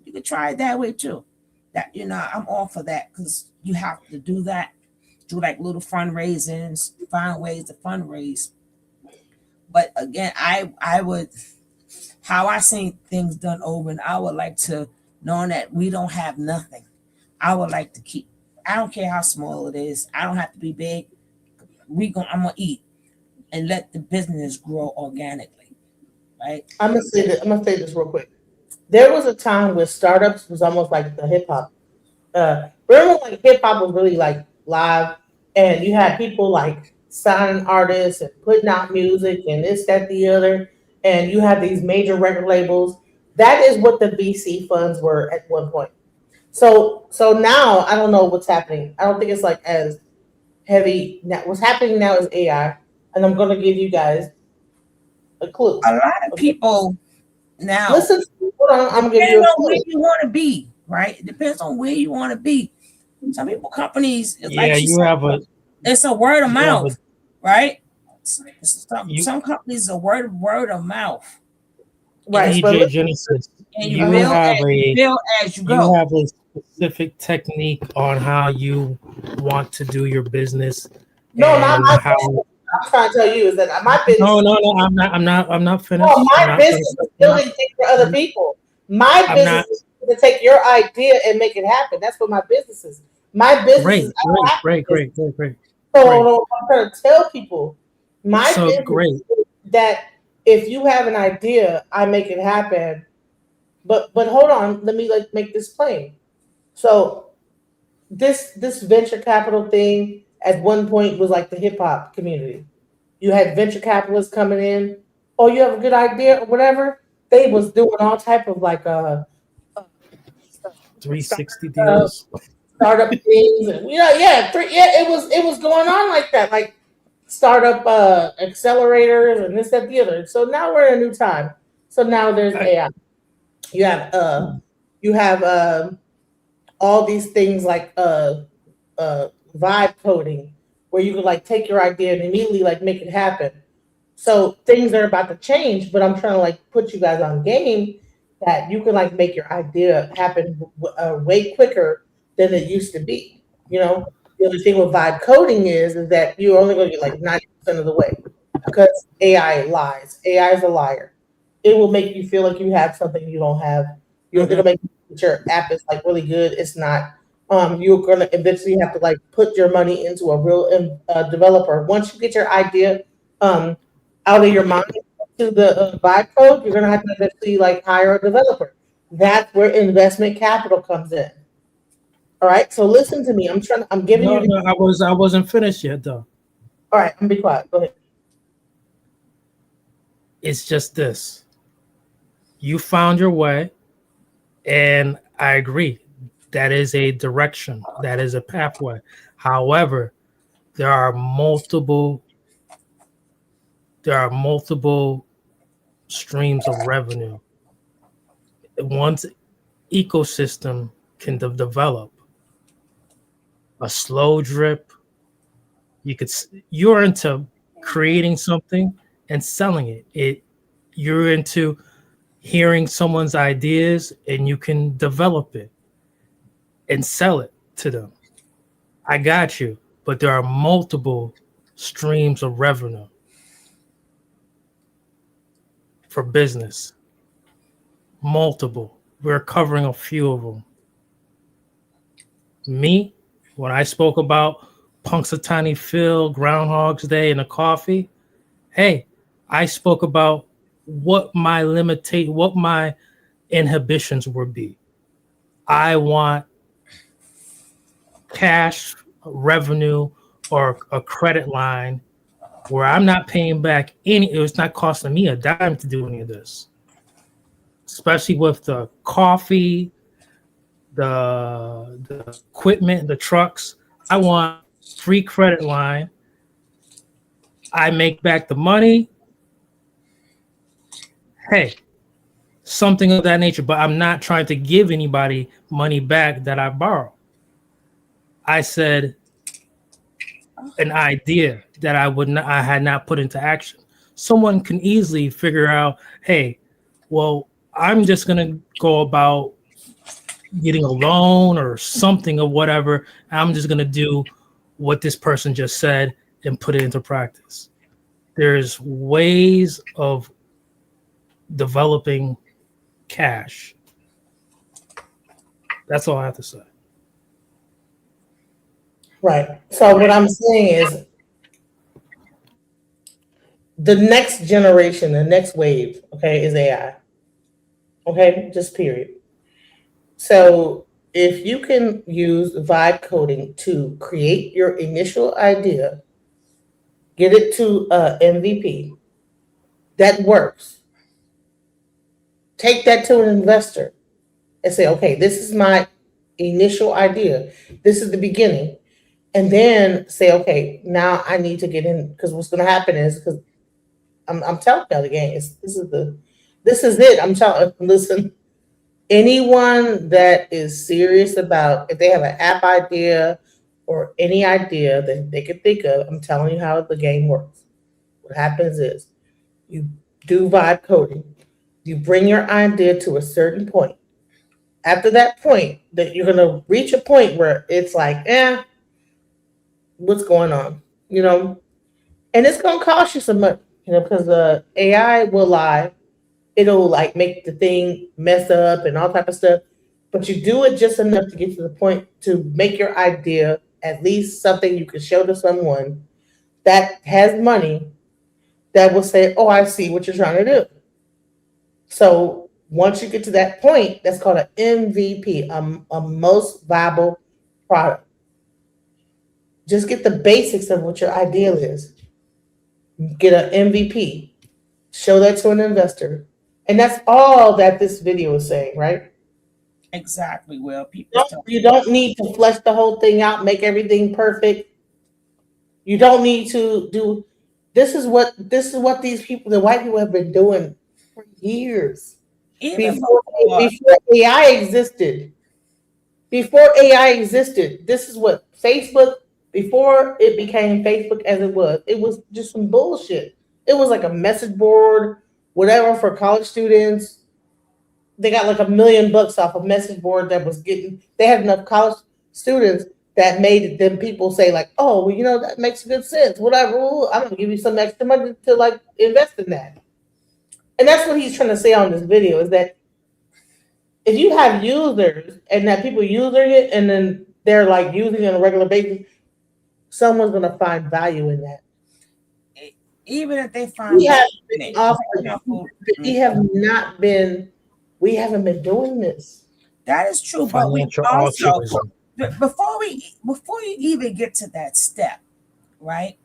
[SPEAKER 10] you could try it that way too. That I'm all for that because you have to do that, do like little fundraisings, find ways to fundraise. But again, I would, how I seen things done over, and I would like to, knowing that we don't have nothing, I would like to keep. I don't care how small it is. I don't have to be big. I'm gonna eat and let the business grow organically, right?
[SPEAKER 2] I'm gonna say this real quick. There was a time where startups was almost like the hip hop. Remember, like hip hop was really like live, and you had people like signing artists and putting out music and this, that, the other, and you had these major record labels. That is what the VC funds were at one point. So now I don't know what's happening. I don't think it's like as heavy now. What's happening now is AI, and I'm gonna give you guys a clue.
[SPEAKER 10] A lot of people now
[SPEAKER 2] listen. Hold on, I'm gonna give you a clue.
[SPEAKER 10] Where you want to be, right? It depends on where you want to be. Some people, companies, it's a word of mouth, right? Some companies are word of mouth.
[SPEAKER 2] Right.
[SPEAKER 11] DJ Genesis,
[SPEAKER 10] And
[SPEAKER 11] you have
[SPEAKER 10] as you go.
[SPEAKER 11] You have a specific technique on how you want to do your business.
[SPEAKER 2] No, not my business. I'm trying to tell you is that my business.
[SPEAKER 11] No, I'm not finished.
[SPEAKER 2] No, my business is building things for other people. My business is to take your idea and make it happen. That's what my business is. My business
[SPEAKER 11] Great.
[SPEAKER 2] So I'm trying to tell people my business
[SPEAKER 11] great.
[SPEAKER 2] is that if you have an idea, I make it happen. But hold on, let me make this plain. So this venture capital thing at one point was like the hip hop community. You had venture capitalists coming in. Oh, you have a good idea or whatever. They was doing all type of
[SPEAKER 11] 360 deals,
[SPEAKER 2] startup things, and it was going on like that, like startup accelerators and this, that, the other. So now we're in a new time. So now there's AI. You have all these things like vibe coding, where you could take your idea and immediately make it happen. So things are about to change, but I'm trying to put you guys on game that you can make your idea happen way quicker than it used to be. The only thing with vibe coding is that you're only going to get like 90% of the way because AI lies. AI is a liar. It will make you feel like you have something you don't have. You're going to make your app is like really good. It's not. You're going to eventually have to like put your money into a real developer. Once you get your idea out of your mind to the vibe code, you're going to have to eventually like hire a developer. That's where investment capital comes in. All right, so listen to me. I'm giving you.
[SPEAKER 11] No, I wasn't finished yet though.
[SPEAKER 2] All right, I'm be quiet. Go ahead.
[SPEAKER 11] It's just this. You found your way, and I agree. That is a direction. That is a pathway. However, there are multiple streams of revenue. Once ecosystem can develop a slow drip, you're into creating something and selling it. You're into hearing someone's ideas and you can develop it and sell it to them. I got you, but there are multiple streams of revenue for business. Multiple. We're covering a few of them. Me, when I spoke about Punxsutawney Phil, Groundhog's Day, and the coffee, hey, I spoke about what my inhibitions would be. I want cash revenue or a credit line where I'm not paying back it's not costing me a dime to do any of this. Especially with the coffee, the equipment, the trucks. I want free credit line. I make back the money. Hey, something of that nature, but I'm not trying to give anybody money back that I borrow. I said an idea that I had not put into action. Someone can easily figure out, hey, well, I'm just gonna go about getting a loan or something or whatever. I'm just gonna do what this person just said and put it into practice. There's ways of developing cash. That's all I have to say.
[SPEAKER 2] Right. So what I'm saying is the next generation, the next wave, okay, is AI. Okay, just period. So if you can use vibe coding to create your initial idea, get it to MVP, that works. Take that to an investor and say, okay, this is my initial idea. This is the beginning. And then say, okay, now I need to get in, because what's going to happen is, because I'm telling y'all the game, this is it. I'm telling, listen, anyone that is serious about, if they have an app idea or any idea that they could think of, I'm telling you how the game works. What happens is you do vibe coding. You bring your idea to a certain point. After that point, that you're going to reach a point where it's like, what's going on? You know, and it's going to cost you some money, you know, because AI will lie. It'll like make the thing mess up and all type of stuff. But you do it just enough to get to the point to make your idea at least something you can show to someone that has money that will say, oh, I see what you're trying to do. So once you get to that point, that's called an MVP, a most viable product. Just get the basics of what your ideal is. Get an MVP. Show that to an investor. And that's all that this video is saying, right?
[SPEAKER 10] Exactly. Well, people
[SPEAKER 2] you don't need to flesh the whole thing out, make everything perfect. You don't need to do this is what these people, the white people, have been doing for years. Before AI existed. Before AI existed, this is what Facebook, before it became Facebook as it was just some bullshit. It was like a message board, whatever, for college students. They got like $1 million off a message board that was they had enough college students that made them people say like, oh, well, you know, that makes good sense. Whatever, ooh, I'm gonna give you some extra money to like invest in that. And that's what he's trying to say on this video is that if you have users and that people using it and then they're like using it on a regular basis, someone's gonna find value in that.
[SPEAKER 10] Even if they find
[SPEAKER 2] We have
[SPEAKER 10] value in
[SPEAKER 2] been
[SPEAKER 10] it,
[SPEAKER 2] offered, we haven't been doing this.
[SPEAKER 10] that is true, but we
[SPEAKER 11] Financial
[SPEAKER 10] also
[SPEAKER 11] altruism.
[SPEAKER 10] before you even get to that step, right?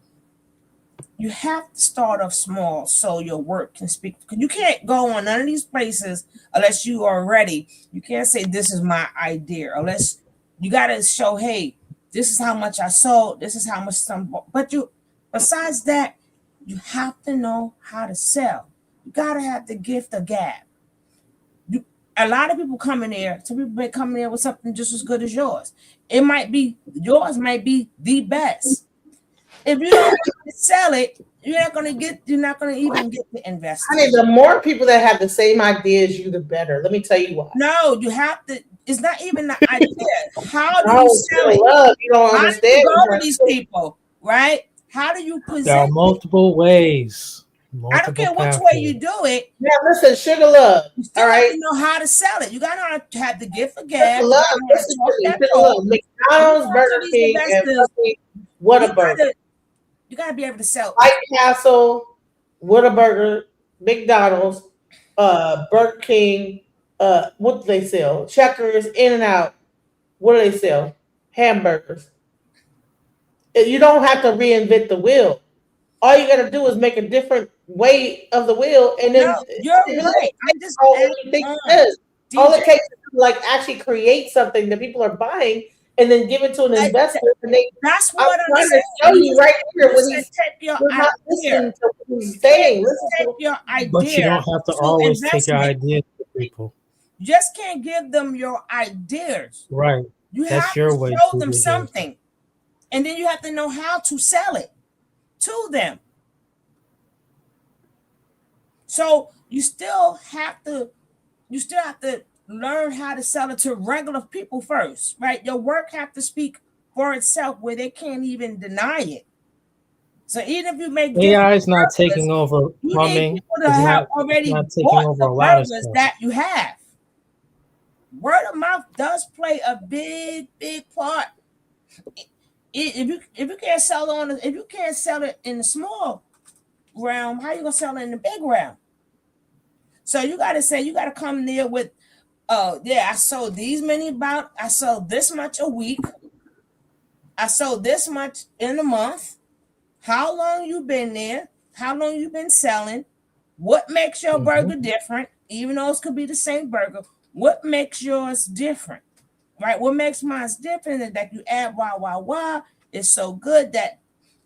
[SPEAKER 10] You have to start off small so your work can speak. You can't go on none of these places unless you are ready. You can't say this is my idea unless you got to show, hey, this is how much I sold. This is how much some. But besides that, you have to know how to sell. You got to have the gift of gab. A lot of people come in there. Some people may come in there with something just as good as yours. Yours might be the best. If you don't sell it, you're not gonna even get the investors.
[SPEAKER 2] I mean, the more people that have the same idea as you, the better. Let me tell you why.
[SPEAKER 10] No, you have to. It's not even the idea. How do
[SPEAKER 2] No,
[SPEAKER 10] you sell it?
[SPEAKER 2] love, you don't
[SPEAKER 10] How do
[SPEAKER 2] understand.
[SPEAKER 10] you go to these people, right? How do you
[SPEAKER 11] There are
[SPEAKER 10] present?
[SPEAKER 11] multiple ways.
[SPEAKER 10] I don't care which
[SPEAKER 11] Multiple
[SPEAKER 10] way you do it.
[SPEAKER 2] Now listen, sugar love.
[SPEAKER 10] You still have to know how to sell it. You gotta have the gift of gab.
[SPEAKER 2] Sugar love, listen to me, sugar love. McDonald's, Burger King, and fucking Whataburger.
[SPEAKER 10] You gotta be able to sell.
[SPEAKER 2] White Castle, Whataburger, McDonald's, Burger King, what do they sell? Checkers, In-N-Out. What do they sell? Hamburgers. You don't have to reinvent the wheel. All you gotta do is make a different way of the wheel, and then
[SPEAKER 10] you're right. I just
[SPEAKER 2] all you think it is. All it takes is to like actually create something that people are buying, and then give it to an investor. And
[SPEAKER 10] that's what
[SPEAKER 2] I'm trying to show you right here when he's not listening to what he's saying. Listen to
[SPEAKER 11] But you don't have to always take your ideas to people.
[SPEAKER 10] You just can't give them your ideas.
[SPEAKER 11] Right.
[SPEAKER 10] You
[SPEAKER 11] That's
[SPEAKER 10] have
[SPEAKER 11] your
[SPEAKER 10] to
[SPEAKER 11] way
[SPEAKER 10] show
[SPEAKER 11] to
[SPEAKER 10] them
[SPEAKER 11] do it.
[SPEAKER 10] something, and then you have to know how to sell it to them. So you still have to learn how to sell it to regular people first, right? Your work have to speak for itself where they can't even deny it. So even if you make
[SPEAKER 11] AI is not taking over
[SPEAKER 10] you need
[SPEAKER 11] plumbing.
[SPEAKER 10] people
[SPEAKER 11] It's
[SPEAKER 10] to have
[SPEAKER 11] not,
[SPEAKER 10] already
[SPEAKER 11] not taking
[SPEAKER 10] bought
[SPEAKER 11] over
[SPEAKER 10] the
[SPEAKER 11] a lot of
[SPEAKER 10] burgers
[SPEAKER 11] stuff.
[SPEAKER 10] that you have. Word of mouth does play a big part. If you can't sell if you can't sell it in the small realm, how you gonna sell it in the big realm? So you gotta come there with, I sold these many I sold this much a week. I sold this much in a month. How long you been there? How long you been selling? What makes your burger different? Even though it could be the same burger, what makes yours different? Right? What makes mine different is that you add wow. It's so good that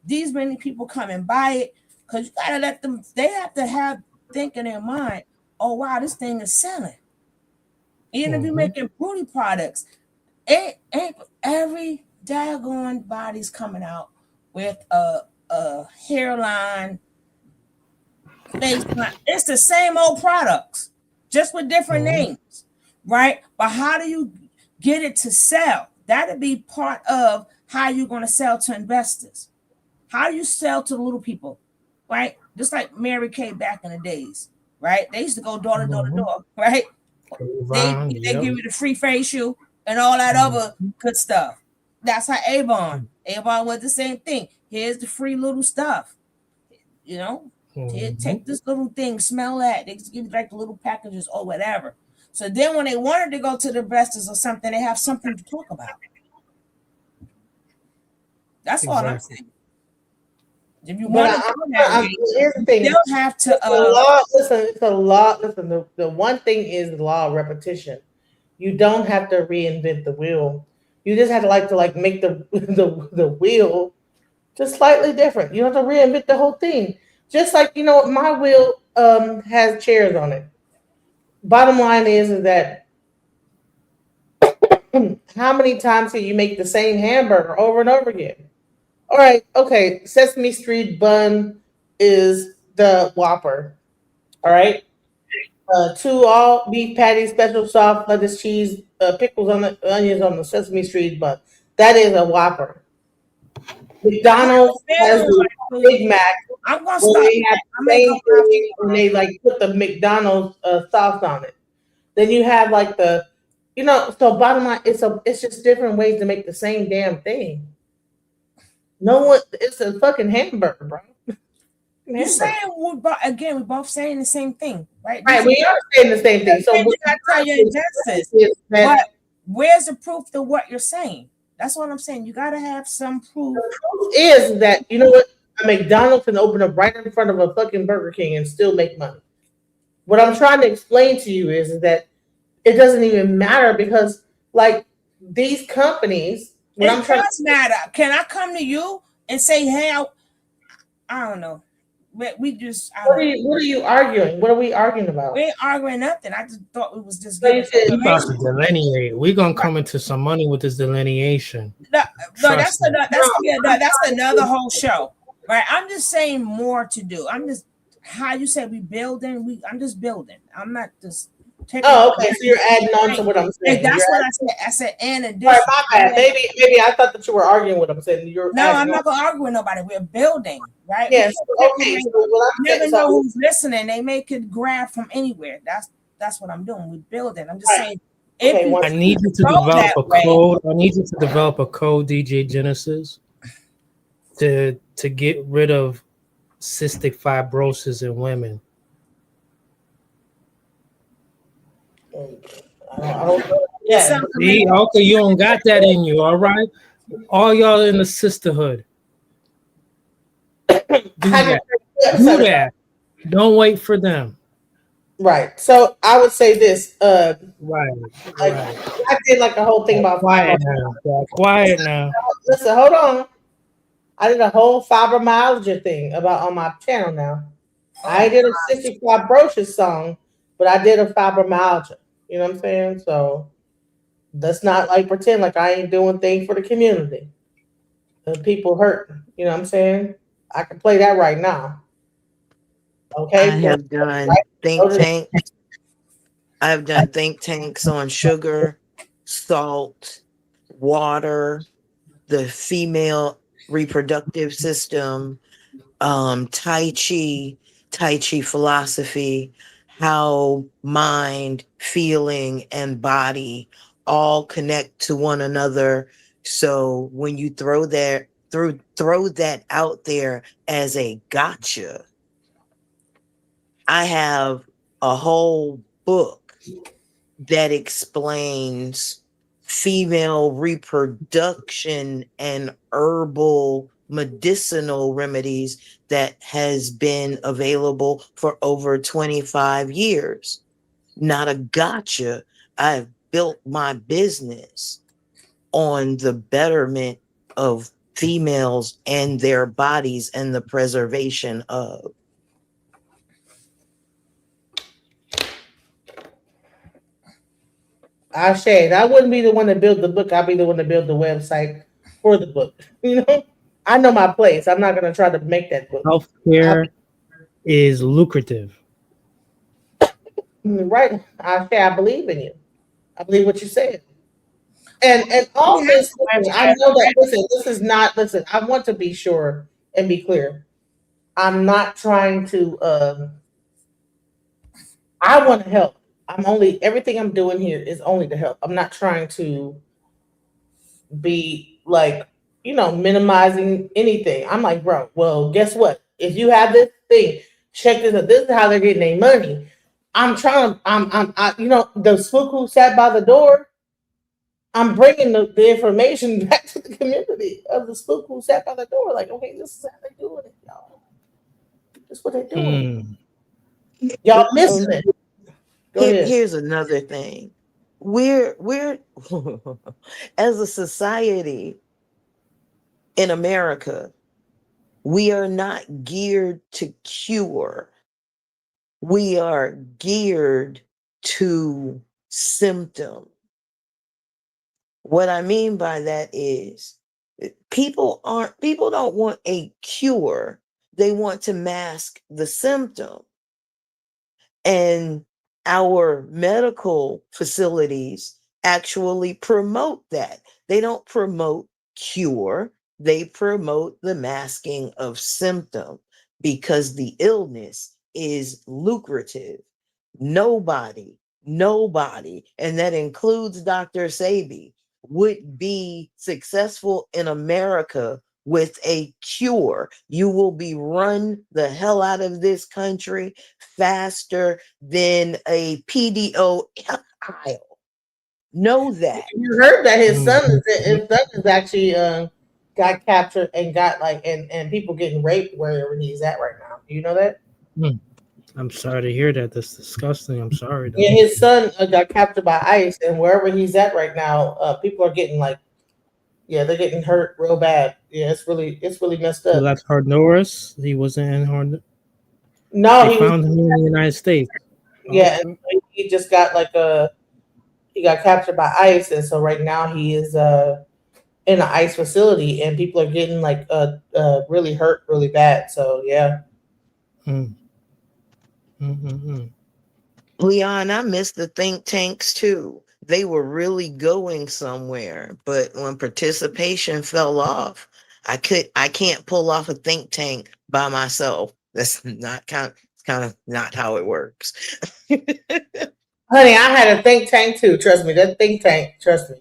[SPEAKER 10] these many people come and buy it, because you gotta let them, they have to think in their mind, oh wow, this thing is selling. Even if you're making beauty products, ain't every daggone body's coming out with a hairline, face line. It's the same old products, just with different names, right? But how do you get it to sell? That'll be part of how you're going to sell to investors. How do you sell to the little people, right? Just like Mary Kay back in the days, right? They used to go door to door, right? They give you the free facial and all that other good stuff. That's how Avon was the same thing. Here's the free little stuff, you know. Here, take this little thing, smell that. They just give you like the little packages or whatever. So then when they wanted to go to the investors or something, they have something to talk about. That's all I'm saying. If you want to, they'll have to.
[SPEAKER 2] It's a law. Listen, the one thing is the law of repetition. You don't have to reinvent the wheel. You just have to make the wheel just slightly different. You don't have to reinvent the whole thing. Just like, my wheel has chairs on it. Bottom line is that how many times can you make the same hamburger over and over again? All right, okay. Sesame Street bun is the Whopper. All right. 2 all beef patties, special soft lettuce, cheese, pickles on the onions on the Sesame Street bun. That is a Whopper. McDonald's has the Big Mac.
[SPEAKER 10] I'm gonna
[SPEAKER 2] where
[SPEAKER 10] stop.
[SPEAKER 2] they have the same thing and they like put the McDonald's sauce on it. Then you have like the, so bottom line, it's just different ways to make the same damn thing. No one, it's a fucking hamburger, bro.
[SPEAKER 10] You're saying we're both saying the same thing, right?
[SPEAKER 2] Right, we are saying the same thing. So
[SPEAKER 10] you gotta tell your investors, but where's the proof to what you're saying? That's what I'm saying. You gotta have some proof.
[SPEAKER 2] The proof is that you know what, a McDonald's can open up right in front of a fucking Burger King and still make money. What I'm trying to explain to you is that it doesn't even matter because, like, these companies.
[SPEAKER 10] It does matter. Can I come to you and say, "Hey, I don't know." We just.
[SPEAKER 2] What are you arguing? What are we arguing about?
[SPEAKER 10] We ain't arguing nothing. I just thought it was just.
[SPEAKER 11] We about to delineate. We're gonna come into some money with this delineation.
[SPEAKER 10] No, that's another whole show, right? I'm just saying more to do. I'm just how you said we building. I'm just building. I'm not just.
[SPEAKER 2] Oh, okay. So you're adding on to what I'm saying.
[SPEAKER 10] That's what I said. I said, and addition.
[SPEAKER 2] Right, my bad. Maybe I thought that you were arguing what I'm saying.
[SPEAKER 10] No, I'm not gonna argue with nobody. We're building, right?
[SPEAKER 2] Yes. Okay. So what I'm
[SPEAKER 10] never
[SPEAKER 2] saying,
[SPEAKER 10] know who's listening. They may could grab from anywhere. That's what I'm doing. We're building. I'm just saying.
[SPEAKER 11] I need you to develop a code. I need you to develop a code, DJ Genesis, to get rid of cystic fibrosis in women.
[SPEAKER 2] Yeah.
[SPEAKER 11] See, okay, you don't got that in you, all right? All y'all in the sisterhood. Do that. Do that. Don't wait for them.
[SPEAKER 2] Right. So I would say this.
[SPEAKER 11] Right.
[SPEAKER 2] I did like a whole thing about
[SPEAKER 11] quiet now. Quiet now.
[SPEAKER 2] Listen, hold on. I did a whole fibromyalgia thing about on my channel now. I did a cystic fibrosis song, but I did a fibromyalgia. You know what I'm saying? So let's not like pretend like I ain't doing things for the community. The people hurt. You know what I'm saying? I can play that right now. Okay.
[SPEAKER 13] I have done think tanks. I've done think tanks on sugar, salt, water, the female reproductive system, Tai Chi philosophy, how mind, feeling, and body all connect to one another. So when you throw that out there as a gotcha, I have a whole book that explains female reproduction and herbal medicinal remedies that has been available for over 25 years. Not a gotcha. I've built my business on the betterment of females and their bodies and the preservation of.
[SPEAKER 2] I shade. I wouldn't be the one to build the book. I'll be the one to build the website for the book. You know, I know my place. I'm not going to try to make that book.
[SPEAKER 11] Healthcare is lucrative.
[SPEAKER 2] Right. I believe in you. I believe what you said. And all this, I know that, this is not, I want to be sure and be clear. I'm not trying to, I want to help. Everything I'm doing here is only to help. I'm not trying to be like, minimizing anything. I'm like, bro, well, guess what? If you have this thing, check this out. This is how they're getting their money. The spook who sat by the door, I'm bringing the information back to the community of the spook who sat by the door. Like, okay, this is how they're doing it, y'all. This is what they're doing. Y'all missing it.
[SPEAKER 13] Here's another thing. We're as a society in America, we are not geared to cure. We are geared to symptom. What I mean by that is people don't want a cure. They want to mask the symptom. And our medical facilities actually promote that. They don't promote cure, they promote the masking of symptom because the illness is lucrative. Nobody, and that includes Dr. Sebi, would be successful in America with a cure. You will be run the hell out of this country faster than a PDO aisle. Know that.
[SPEAKER 2] You heard that his son is actually got captured and got and people getting raped wherever he's at right now. Do you know that?
[SPEAKER 11] I'm sorry to hear that. That's disgusting. I'm sorry.
[SPEAKER 2] Yeah, his son got captured by ICE, and wherever he's at right now, people are getting they're getting hurt real bad. Yeah, it's really messed
[SPEAKER 11] He
[SPEAKER 2] up.
[SPEAKER 11] left Honduras. He wasn't in Honduras.
[SPEAKER 2] No,
[SPEAKER 11] They found him in the United States.
[SPEAKER 2] Yeah, and he just got he got captured by ICE, and so right now he is in an ICE facility, and people are getting really hurt really bad. So yeah.
[SPEAKER 13] Leon, I miss the think tanks too. They were really going somewhere, but when participation fell off, I can't pull off a think tank by myself. That's not kind of not how it works.
[SPEAKER 2] Honey, I had a think tank too. Trust me, that think tank. Trust me,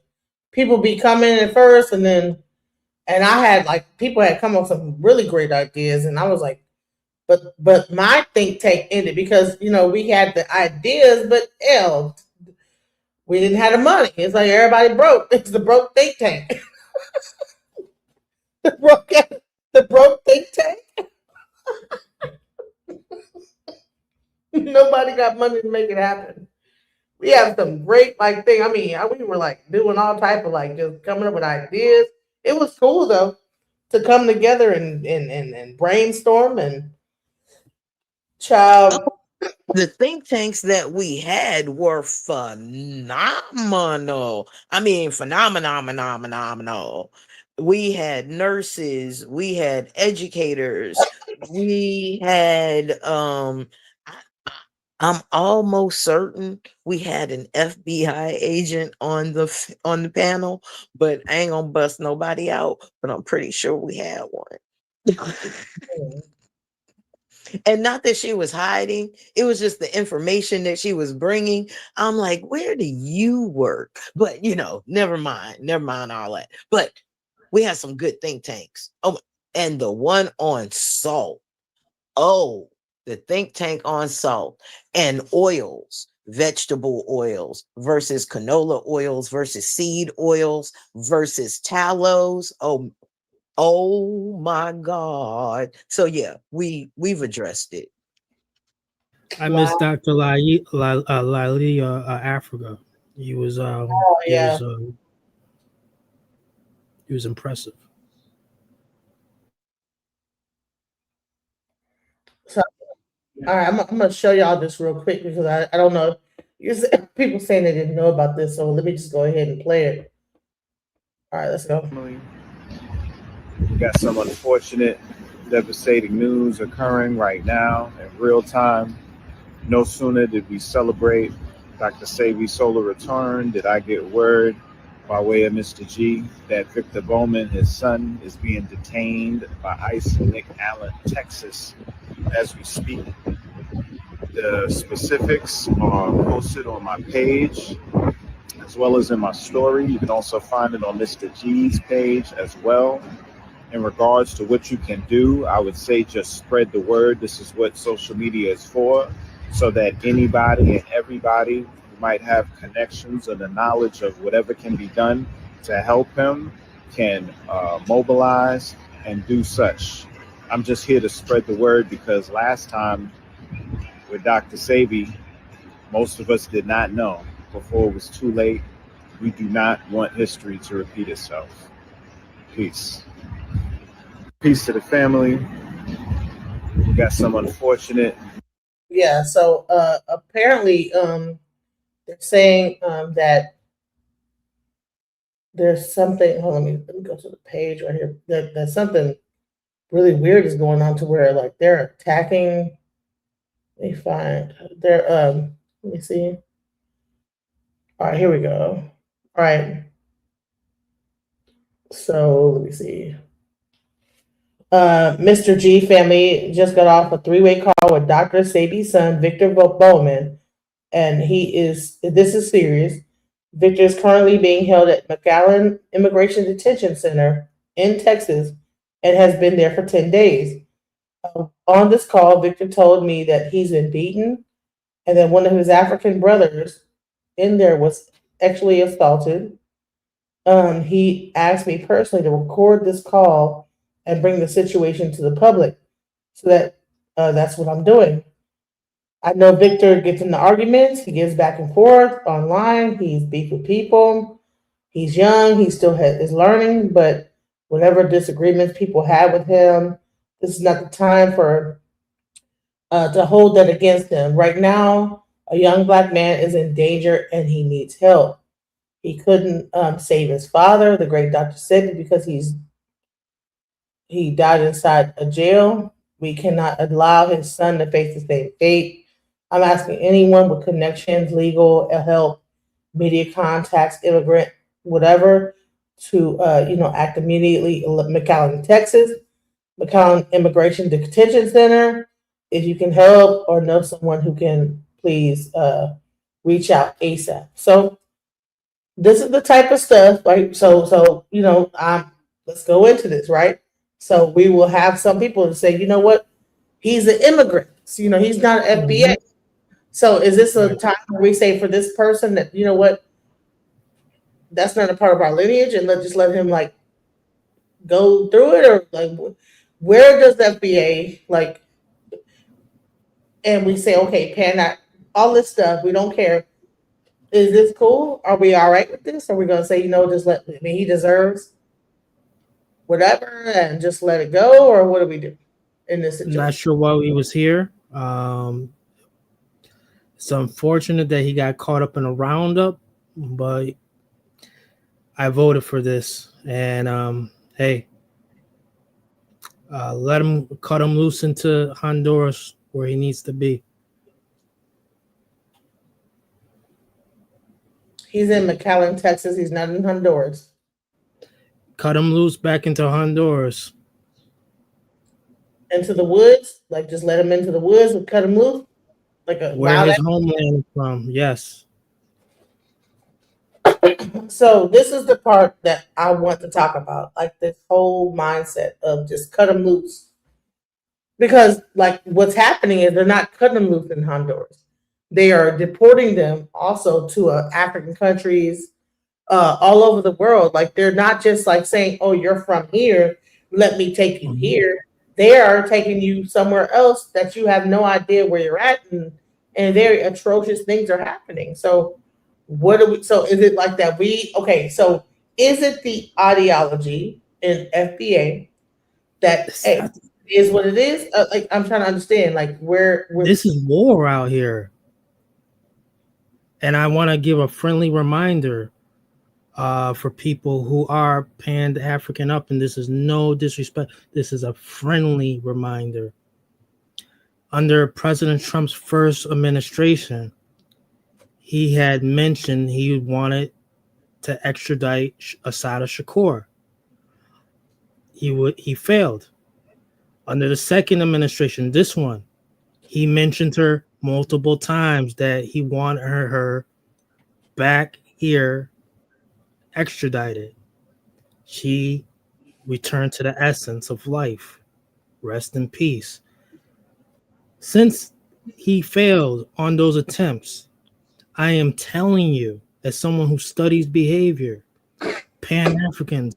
[SPEAKER 2] people be coming at first, and I had people had come up with some really great ideas, and I was like, but my think tank ended because we had the ideas, but we didn't have the money. It's like everybody broke. It's the broke think tank. the broke think tank. Nobody got money to make it happen. We have some great thing. I mean, we were doing all type of just coming up with ideas. It was cool though to come together and brainstorm and child.
[SPEAKER 13] The think tanks that we had were phenomenal. I mean, phenomenal. We had nurses, we had educators, we had I'm almost certain we had an FBI agent on the panel, but I ain't gonna bust nobody out, but I'm pretty sure we had one. And not that she was hiding, it was just the information that she was bringing. I'm like, where do you work? But never mind all that. But we had some good think tanks. Oh, and the one on salt. Oh, the think tank on salt and oils, vegetable oils versus canola oils versus seed oils versus tallows. Oh my God. So yeah, we've addressed it.
[SPEAKER 11] I miss Dr. Lali Africa. He was he was impressive.
[SPEAKER 2] So, all right, I'm gonna show y'all this real quick because I don't know. People saying they didn't know about this, so let me just go ahead and play it. All right, let's go.
[SPEAKER 23] We got some unfortunate, devastating news occurring right now in real time. No sooner did we celebrate Dr. Sebi's solar return did I get word by way of Mr. G that Victor Bowman, his son, is being detained by ICE in McAllen, Texas, as we speak. The specifics are posted on my page as well as in my story. You can also find it on Mr. G's page as well. In regards to what you can do, I would say just spread the word. This is what social media is for, so that anybody and everybody who might have connections or the knowledge of whatever can be done to help him can mobilize and do such. I'm just here to spread the word because last time with Dr. Sebi, most of us did not know before it was too late. We do not want history to repeat itself. Peace. Peace to the family. We got some unfortunate.
[SPEAKER 2] Yeah, so apparently they're saying that there's something. Hold on, let me go to the page right here. That something really weird is going on to where they're attacking. Let me find. They're let me see. All right, here we go. Right. So let me see. Mr. G family just got off a 3-way call with Dr. Sabi's son, Victor Bowman, and this is serious. Victor is currently being held at McAllen Immigration Detention Center in Texas and has been there for 10 days. On this call, Victor told me that he's been beaten and that one of his African brothers in there was actually assaulted. He asked me personally to record this call and bring the situation to the public. So that's what I'm doing. I know Victor gets into arguments. He gets back and forth online. He's beef with people. He's young. He still is learning. But whatever disagreements people have with him, this is not the time for to hold that against him. Right now, a young Black man is in danger and he needs help. He couldn't save his father, the great Dr. Sebi, because he died inside a jail. We cannot allow his son to face the same fate. I'm asking anyone with connections, legal help, media contacts, immigrant, whatever, to act immediately. McAllen, Texas, McAllen Immigration Detention Center. If you can help or know someone who can, please reach out ASAP. So this is the type of stuff, right? So let's go into this, right? So we will have some people to say, you know what, he's an immigrant. So, he's not an FBA. So is this a time where we say for this person that, you know what, that's not a part of our lineage, and let's just let him go through it, or where does FBA and we say, okay, pan out all this stuff, we don't care. Is this cool? Are we all right with this? Are we gonna say, just he deserves whatever and just let it go, or what do we do in this situation?
[SPEAKER 11] Not sure why he was here. It's unfortunate that he got caught up in a roundup, but I voted for this. And hey, let him cut him loose into Honduras where he needs to be.
[SPEAKER 2] He's in McAllen, Texas. He's not in Honduras.
[SPEAKER 11] Cut him loose back into Honduras.
[SPEAKER 2] Into the woods? Just let him into the woods and cut him loose?
[SPEAKER 11] Where his homeland is from, yes.
[SPEAKER 2] So this is the part that I want to talk about, this whole mindset of just cut them loose. Because what's happening is they're not cutting them loose in Honduras. They are deporting them also to African countries all over the world. They're not just saying, oh, you're from here, let me take you here. They are taking you somewhere else that you have no idea where you're at, and very atrocious things are happening. So so is it like that? So is it the ideology in FBA that is what it is? I'm trying to understand where
[SPEAKER 11] this is war out here. And I want to give a friendly reminder for people who are Pan-African up, and this is no disrespect. This is a friendly reminder. Under President Trump's first administration, he had mentioned he wanted to extradite Assata Shakur. He failed. Under the second administration, this one, he mentioned her multiple times that he wanted her back here extradited. She returned to the essence of life. Rest in peace. Since he failed on those attempts, I am telling you, as someone who studies behavior, Pan-Africans,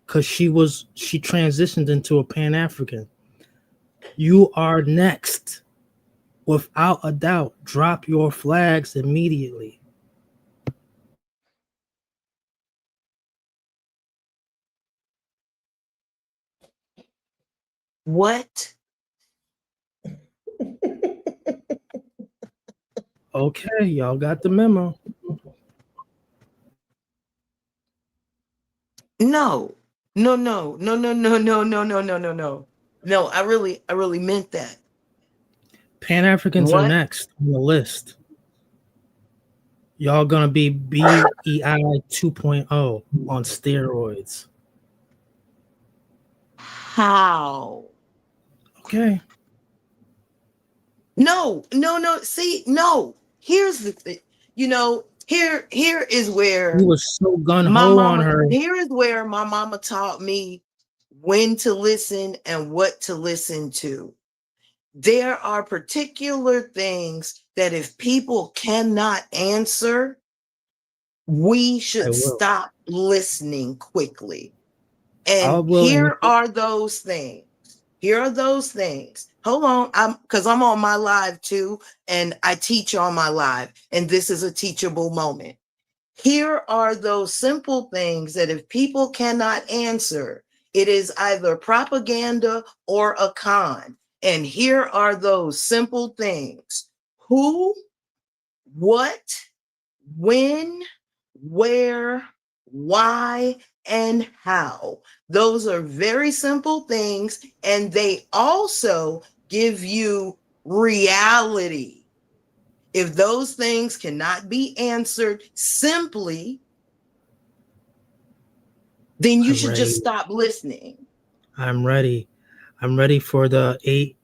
[SPEAKER 11] because she transitioned into a Pan-African, you are next. Without a doubt, drop your flags immediately.
[SPEAKER 13] What?
[SPEAKER 11] Okay, y'all got the memo.
[SPEAKER 13] No, I really meant that.
[SPEAKER 11] Pan-Africans are next on the list. Y'all gonna be BEI 2.0 on steroids.
[SPEAKER 13] How?
[SPEAKER 11] Okay.
[SPEAKER 13] No. See, no. Here's the thing. Here is where
[SPEAKER 11] You was so gun
[SPEAKER 13] my
[SPEAKER 11] ho on
[SPEAKER 13] mama.
[SPEAKER 11] her.
[SPEAKER 13] Here is where my mama taught me when to listen and what to listen to. There are particular things that if people cannot answer, we should stop listening quickly. And here are those things. Here are those things. Hold on, because I'm on my live too, and I teach on my live, and this is a teachable moment. Here are those simple things that if people cannot answer, it is either propaganda or a con. And here are those simple things: who, what, when, where, why, and how. Those are very simple things, and they also give you reality. If those things cannot be answered simply, then you should just stop listening.
[SPEAKER 11] I'm ready. I'm ready for the eight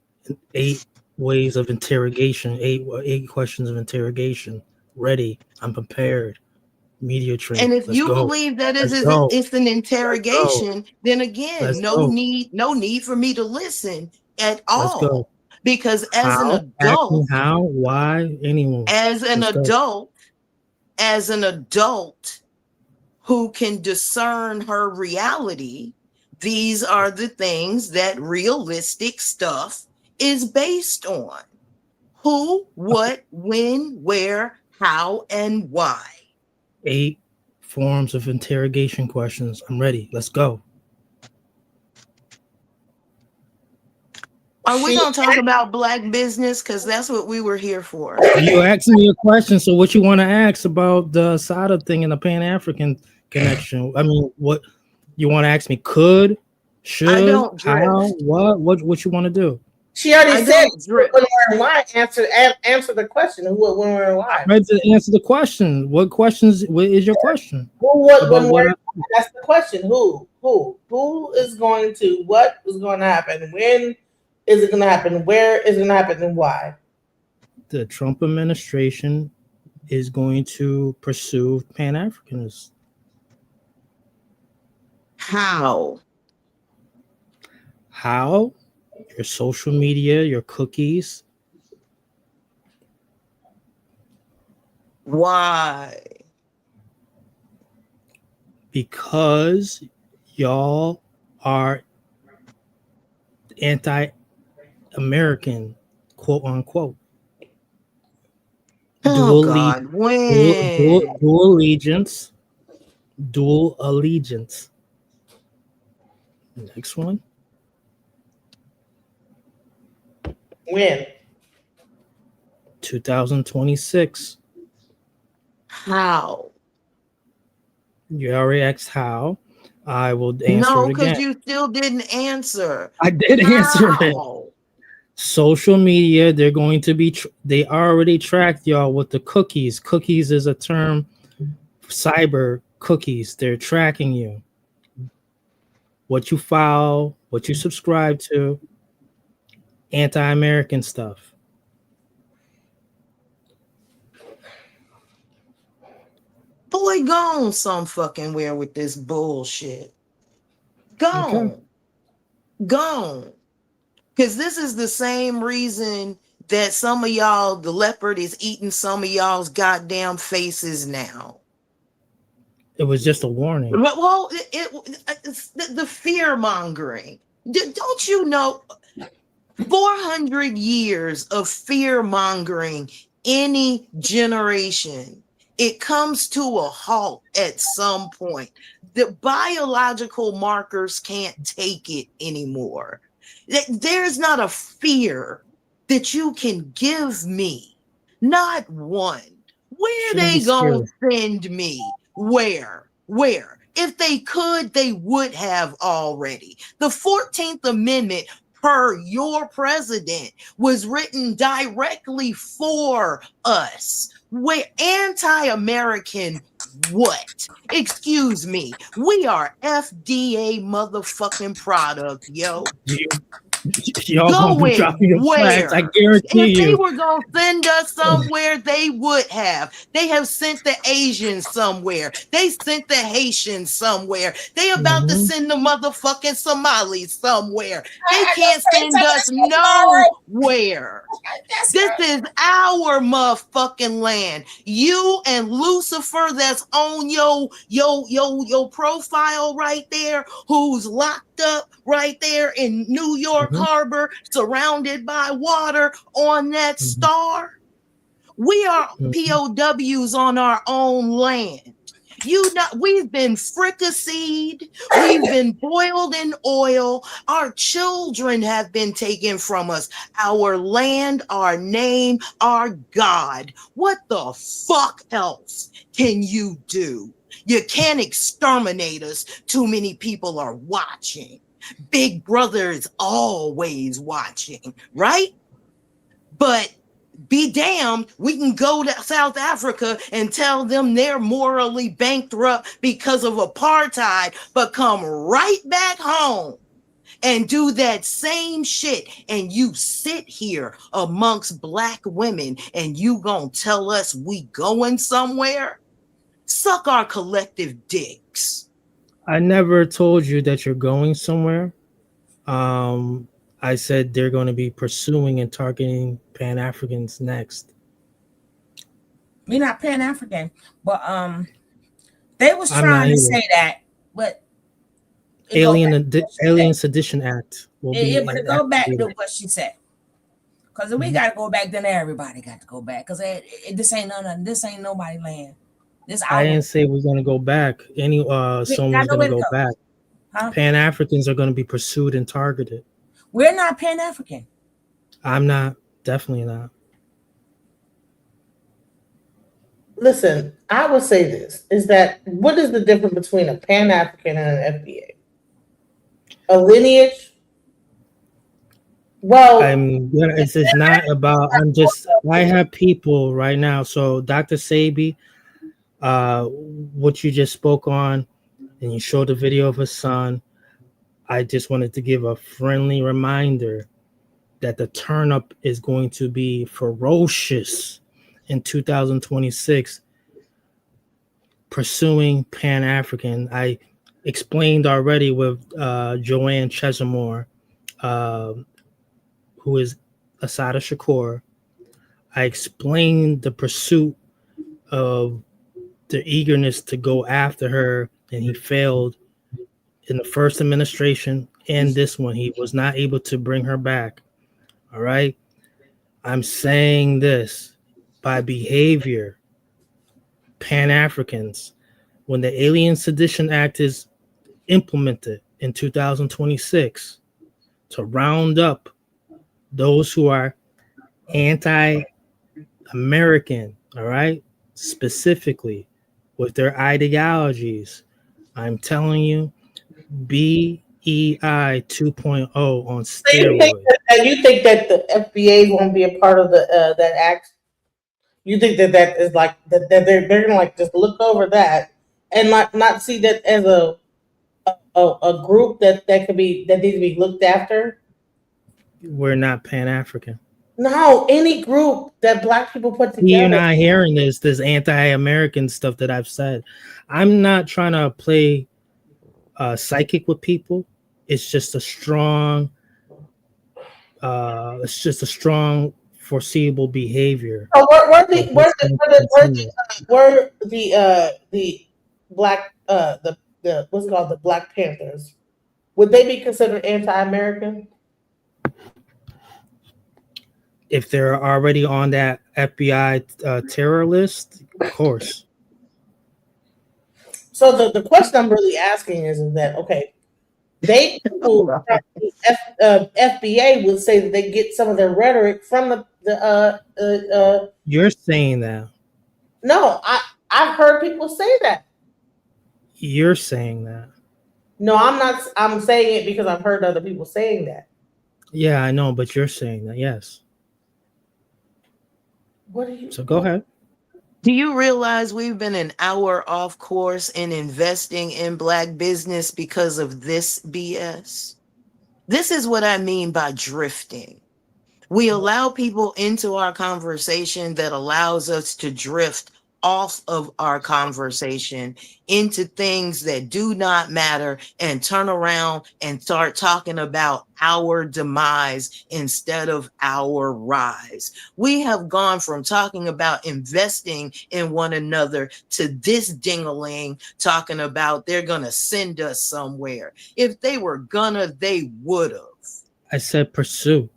[SPEAKER 11] ways of interrogation, eight questions of interrogation. Ready. I'm prepared. Media train.
[SPEAKER 13] And if
[SPEAKER 11] Let's
[SPEAKER 13] you
[SPEAKER 11] go.
[SPEAKER 13] believe that
[SPEAKER 11] Let's
[SPEAKER 13] it's
[SPEAKER 11] go.
[SPEAKER 13] an interrogation, then again,
[SPEAKER 11] Let's
[SPEAKER 13] no
[SPEAKER 11] go.
[SPEAKER 13] need for me to listen at
[SPEAKER 11] Let's
[SPEAKER 13] all.
[SPEAKER 11] go.
[SPEAKER 13] Because as an
[SPEAKER 11] How? Ask me
[SPEAKER 13] adult,
[SPEAKER 11] how? Why? Anyone?
[SPEAKER 13] as an
[SPEAKER 11] Let's go.
[SPEAKER 13] adult who can discern her reality, these are the things that realistic stuff is based on. Who, what, when, where, how, and why.
[SPEAKER 11] 8 forms of interrogation questions. I'm ready. Let's go.
[SPEAKER 13] Are we going to talk about black business? Because that's what we were here for.
[SPEAKER 11] You asked me a question, so what you want to ask about the Sada thing and the Pan-African connection? I mean, what you want to ask me? Could, should,
[SPEAKER 13] I don't drift.
[SPEAKER 11] how, what you want to do?
[SPEAKER 2] She already said
[SPEAKER 13] don't drift.
[SPEAKER 2] when we're in line, answer the question. Who, what, when we're in line.
[SPEAKER 11] I'm ready to answer the question. What is your question?
[SPEAKER 2] Who, what,
[SPEAKER 11] About
[SPEAKER 2] when
[SPEAKER 11] what
[SPEAKER 2] we're, that's the question. Who is going to, what is going to happen? When is it going to happen? Where is it going to happen? And why?
[SPEAKER 11] The Trump administration is going to pursue Pan-Africanists.
[SPEAKER 13] How?
[SPEAKER 11] How? Your social media, your cookies.
[SPEAKER 13] Why?
[SPEAKER 11] Because y'all are anti-American, quote unquote.
[SPEAKER 13] Oh God, when?
[SPEAKER 11] Dual allegiance. Dual allegiance. Next one.
[SPEAKER 2] When?
[SPEAKER 11] 2026.
[SPEAKER 13] How?
[SPEAKER 11] You already asked how. I will answer
[SPEAKER 13] No,
[SPEAKER 11] it
[SPEAKER 13] because
[SPEAKER 11] again.
[SPEAKER 13] you still didn't answer.
[SPEAKER 11] I did answer it.
[SPEAKER 13] How?
[SPEAKER 11] Social media, they're going to be, they already tracked y'all with the cookies. Cookies is a term, cyber cookies. They're tracking you. What you follow, what you subscribe to, anti-American stuff.
[SPEAKER 13] Boy, go on some fucking where with this bullshit. Go on. Go on. Because this is the same reason that some of y'all, the leopard is eating some of y'all's goddamn faces now.
[SPEAKER 11] It was just a warning.
[SPEAKER 13] Well, it's the fear mongering. Don't you know 400 years of fear mongering any generation? It comes to a halt at some point. The biological markers can't take it anymore. There's not a fear that you can give me. Not one. Where they gonna send me? Where? If they could, they would have already. The 14th Amendment per your president was written directly for us. We're anti-American what? Excuse me. We are FDA motherfucking product, yo.
[SPEAKER 11] Y'all gonna be dropping your flags, I guarantee
[SPEAKER 13] If they
[SPEAKER 11] you.
[SPEAKER 13] were gonna send us somewhere, they would have. They have sent the Asians somewhere. They sent the Haitians somewhere. They about to send the motherfucking Somalis somewhere. They can't send us nowhere. This is our motherfucking land. You and Lucifer that's on your profile right there, who's locked up right there in New York Harbor, surrounded by water on that star. We are POWs on our own land. We've been fricasseed, we've been boiled in oil, our children have been taken from us, our land, our name, our God. What the fuck else can you do? You can't exterminate us. Too many people are watching. Big Brother is always watching, right? But be damned, we can go to South Africa and tell them they're morally bankrupt because of apartheid, but come right back home and do that same shit. And you sit here amongst black women and you gonna tell us we going somewhere? Suck our collective dicks.
[SPEAKER 11] I never told you that you're going somewhere. I said they're going to be pursuing and targeting Pan-Africans next.
[SPEAKER 10] We're not Pan-African, but they was trying to say that, but
[SPEAKER 11] Alien Sedition Act will be.
[SPEAKER 10] But to go back to what she said, because if we got to go back, then everybody got to go back. Because this ain't nobody land.
[SPEAKER 11] I didn't say we're going to go back. Someone's going to go back.
[SPEAKER 10] Huh?
[SPEAKER 11] Pan-Africans are going to be pursued and targeted.
[SPEAKER 10] We're not Pan-African.
[SPEAKER 11] I'm not. Definitely not.
[SPEAKER 2] Listen, I would say this, is that what is the difference between a Pan-African and an FBA? A lineage? Well,
[SPEAKER 11] it's not about, I have people right now. So Dr. Sebi, what you just spoke on, and you showed the video of his son, I just wanted to give a friendly reminder that the turn up is going to be ferocious in 2026, pursuing Pan-African. I explained already with Joanne Chesimore, who is Asada Shakur. I explained the pursuit of the eagerness to go after her, and he failed in the first administration and this one. He was not able to bring her back. All right. I'm saying this by behavior. Pan-Africans, when the Alien Sedition Act is implemented in 2026 to round up those who are anti-American, all right, specifically with their ideologies, I'm telling you, BEI 2.0 on steroids.
[SPEAKER 2] You think that the FBA won't be a part of that act? You think that is like that they're gonna like just look over that and not see that as a group that needs to be looked after?
[SPEAKER 11] We're not Pan-African.
[SPEAKER 2] No, any group that Black people put together.
[SPEAKER 11] You're not hearing this anti-American stuff that I've said. I'm not trying to play psychic with people. It's just a strong foreseeable behavior.
[SPEAKER 2] So the Black the what's it called, the Black Panthers, would they be considered anti-American?
[SPEAKER 11] If they're already on that FBI terror list, of course.
[SPEAKER 2] So the question I'm really asking is that, okay, people from the FBA would say that they get some of their rhetoric from the
[SPEAKER 11] You're saying that.
[SPEAKER 2] No, I've heard people say that.
[SPEAKER 11] You're saying that.
[SPEAKER 2] No, I'm not. I'm saying it because I've heard other people saying that.
[SPEAKER 11] Yeah, I know, but you're saying that, yes.
[SPEAKER 2] What are you?
[SPEAKER 11] So go ahead.
[SPEAKER 13] Do you realize we've been an hour off course in investing in Black business because of this BS? This is what I mean by drifting. We allow people into our conversation that allows us to drift off of our conversation into things that do not matter and turn around and start talking about our demise instead of our rise. We have gone from talking about investing in one another to this ding-a-ling talking about they're gonna send us somewhere. If they were gonna, they would have.
[SPEAKER 11] I said pursue.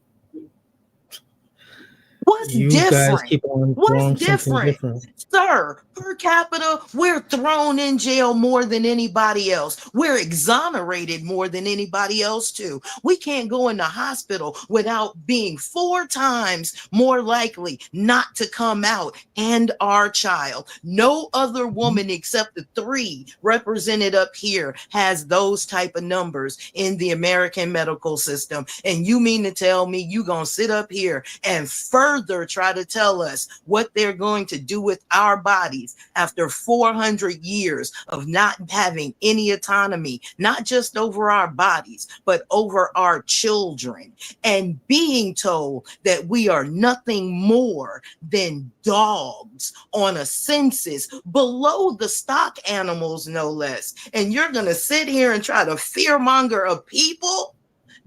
[SPEAKER 13] What's
[SPEAKER 11] You
[SPEAKER 13] different?
[SPEAKER 11] guys keep on throwing
[SPEAKER 13] What's
[SPEAKER 11] something
[SPEAKER 13] different?
[SPEAKER 11] different.
[SPEAKER 13] Sir, per capita, we're thrown in jail more than anybody else. We're exonerated more than anybody else, too. We can't go in the hospital without being 4 times more likely not to come out and our child. No other woman except the 3 represented up here has those type of numbers in the American medical system. And you mean to tell me you gonna sit up here and further try to tell us what they're going to do with our bodies after 400 years of not having any autonomy, not just over our bodies, but over our children, and being told that we are nothing more than dogs on a census below the stock animals, no less. And you're going to sit here and try to fearmonger a people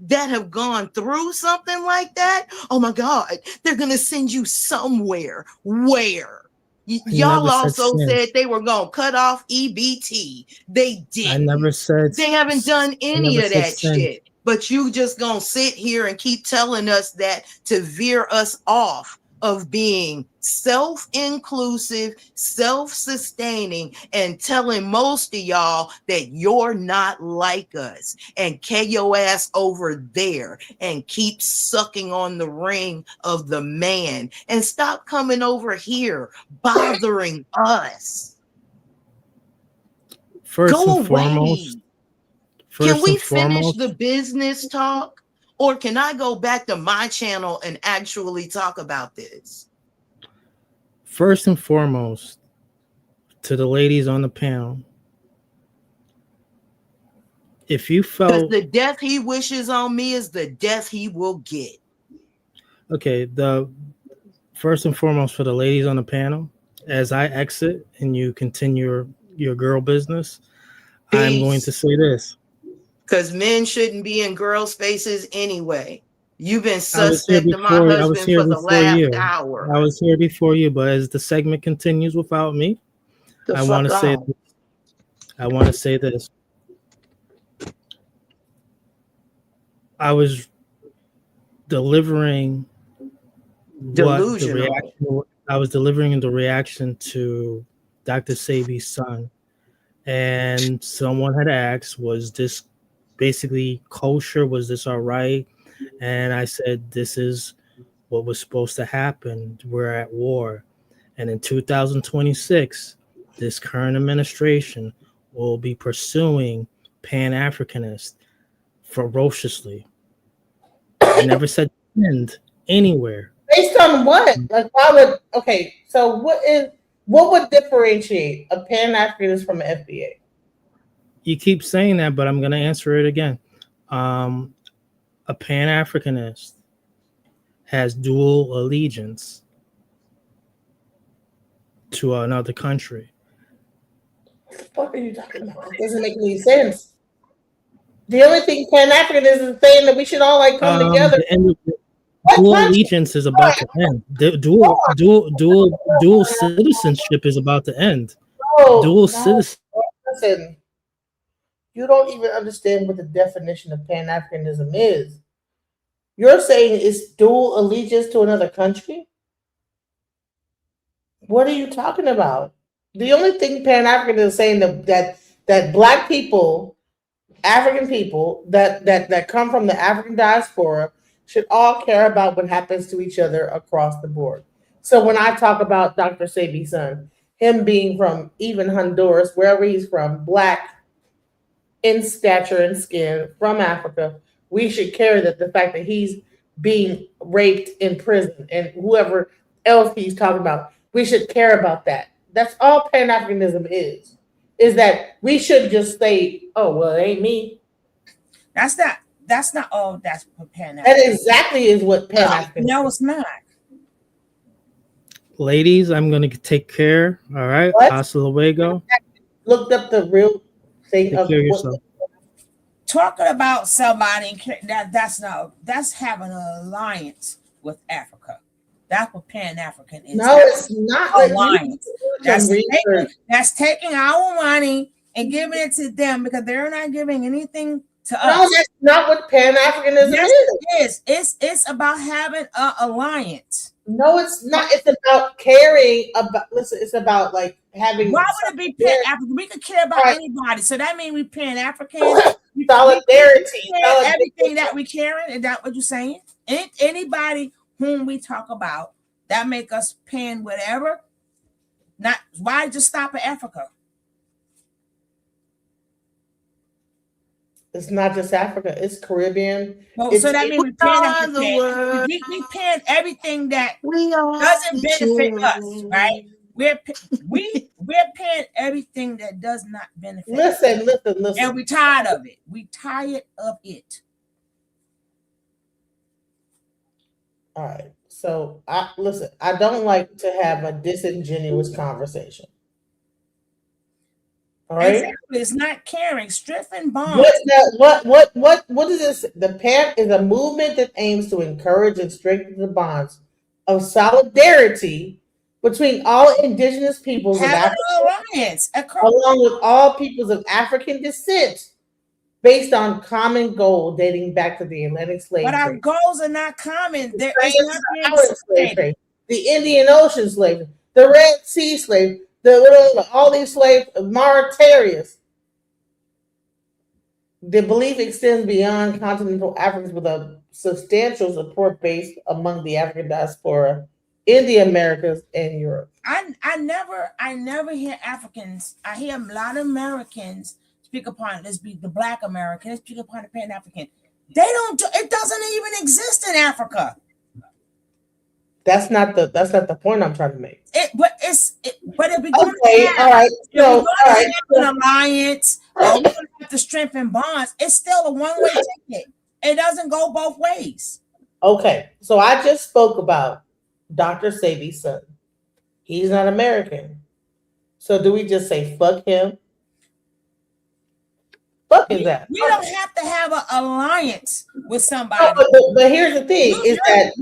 [SPEAKER 13] that have gone through something like that? Oh my God, they're going to send you somewhere. Where? Y'all also said they were going to cut off EBT. They didn't.
[SPEAKER 11] I never said.
[SPEAKER 13] They haven't done any of that
[SPEAKER 11] send.
[SPEAKER 13] shit. But you just going to sit here and keep telling us that to veer us off of being self-inclusive, self-sustaining, and telling most of y'all that you're not like us, and carry your ass over there and keep sucking on the ring of the man and stop coming over here bothering us.
[SPEAKER 11] First
[SPEAKER 13] Go
[SPEAKER 11] and
[SPEAKER 13] away.
[SPEAKER 11] foremost,
[SPEAKER 13] Can we finish the business talk? Or can I go back to my channel and actually talk about this?
[SPEAKER 11] First and foremost, to the ladies on the panel, if you felt
[SPEAKER 13] the death he wishes on me is the death he will get.
[SPEAKER 11] Okay, the first and foremost for the ladies on the panel, as I exit and you continue your girl business, I'm going to say this.
[SPEAKER 13] Because men shouldn't be in girl spaces anyway. You've been suspect to my husband for the last hour.
[SPEAKER 11] I was here before you, but as the segment continues without me, I want to say this. I was delivering I was delivering the reaction to Dr. Sebi's son, and someone had asked, was this basically kosher? Was this all right? And I said, this is what was supposed to happen. We're at war. And in 2026, this current administration will be pursuing Pan-Africanists ferociously. I never said end anywhere.
[SPEAKER 2] Based on what? Like, why would? Okay, so what would differentiate a Pan-Africanist from an FBA?
[SPEAKER 11] You keep saying that, but I'm going to answer it again. A Pan-Africanist has dual allegiance to another country.
[SPEAKER 2] What are you talking about? It doesn't make any sense. The only thing Pan-Africanism is saying that we should all like come together.
[SPEAKER 11] Dual allegiance is about to end. Dual citizenship is about to end. Citizenship.
[SPEAKER 2] Listen, you don't even understand what the definition of Pan-Africanism is. You're saying it's dual allegiance to another country? What are you talking about? The only thing Pan-African is saying that Black people, African people that come from the African diaspora should all care about what happens to each other across the board. So when I talk about Dr. Sebi's son, him being from even Honduras, wherever he's from, Black in stature and skin, from Africa, we should care that the fact that he's being raped in prison and whoever else he's talking about, we should care about that. That's all Pan-Africanism is that we should just say, oh, well, it ain't me.
[SPEAKER 10] That's not all that's Pan-Africanism.
[SPEAKER 2] That exactly is what Pan-Africanism
[SPEAKER 10] No, it's not.
[SPEAKER 11] Ladies, I'm going to take care. All right.
[SPEAKER 2] What?
[SPEAKER 11] Hasta luego.
[SPEAKER 2] Looked up the real thing
[SPEAKER 11] Take
[SPEAKER 2] of
[SPEAKER 11] care of
[SPEAKER 2] what
[SPEAKER 11] yourself.
[SPEAKER 10] Talking about somebody that's having an alliance with Africa. That's what Pan-African is.
[SPEAKER 2] No, it's not.
[SPEAKER 10] Alliance. That's taking our money and giving it to them because they're not giving anything to us.
[SPEAKER 2] No, that's not what Pan-Africanism
[SPEAKER 10] Yes,
[SPEAKER 2] is.
[SPEAKER 10] it is. It's about having an alliance.
[SPEAKER 2] No, it's not. It's about caring about. Listen, it's about like having.
[SPEAKER 10] Why would it be Pan-African? We could care about anybody. So that means we Pan-African.
[SPEAKER 2] Solidarity.
[SPEAKER 10] Everything that we caring. Is that what you're saying? Anybody whom we talk about that make us pan whatever. Not why just stop at Africa?
[SPEAKER 2] It's not just Africa. It's Caribbean.
[SPEAKER 10] Well, so that means we pan we pan everything that doesn't benefit us, right? We're paying everything that does not benefit us.
[SPEAKER 2] Listen.
[SPEAKER 10] And we're tired of it. We tired of it.
[SPEAKER 2] All right. So I don't like to have a disingenuous conversation. All right.
[SPEAKER 10] Exactly. It's not caring. Strengthen bonds.
[SPEAKER 2] What is this? The PAN is a movement that aims to encourage and strengthen the bonds of solidarity between all indigenous peoples of Africa, along with all peoples of African descent, based on common goal dating back to the Atlantic slave
[SPEAKER 10] But our
[SPEAKER 2] trade,
[SPEAKER 10] goals are not common. There is
[SPEAKER 2] Trans-Saharan slave trade, the Indian Ocean slave, the Red Sea slave, all these slaves, Mauritanians. The belief extends beyond continental Africans with a substantial support base among the African diaspora in the Americas and Europe.
[SPEAKER 10] I never hear Africans. I hear a lot of Americans speak upon this. Be the Black Americans speak upon the Pan-African. They don't. It doesn't even exist in Africa.
[SPEAKER 2] That's not the point I'm trying to make.
[SPEAKER 10] But if we go an alliance or we have to strengthen bonds, it's still a one-way ticket. It doesn't go both ways.
[SPEAKER 2] Okay, so I just spoke about Dr. Sebi's son. He's not American. So do we just say fuck him? Fuck is that?
[SPEAKER 10] We don't have to have an alliance with somebody.
[SPEAKER 2] No, but here's the thing: is that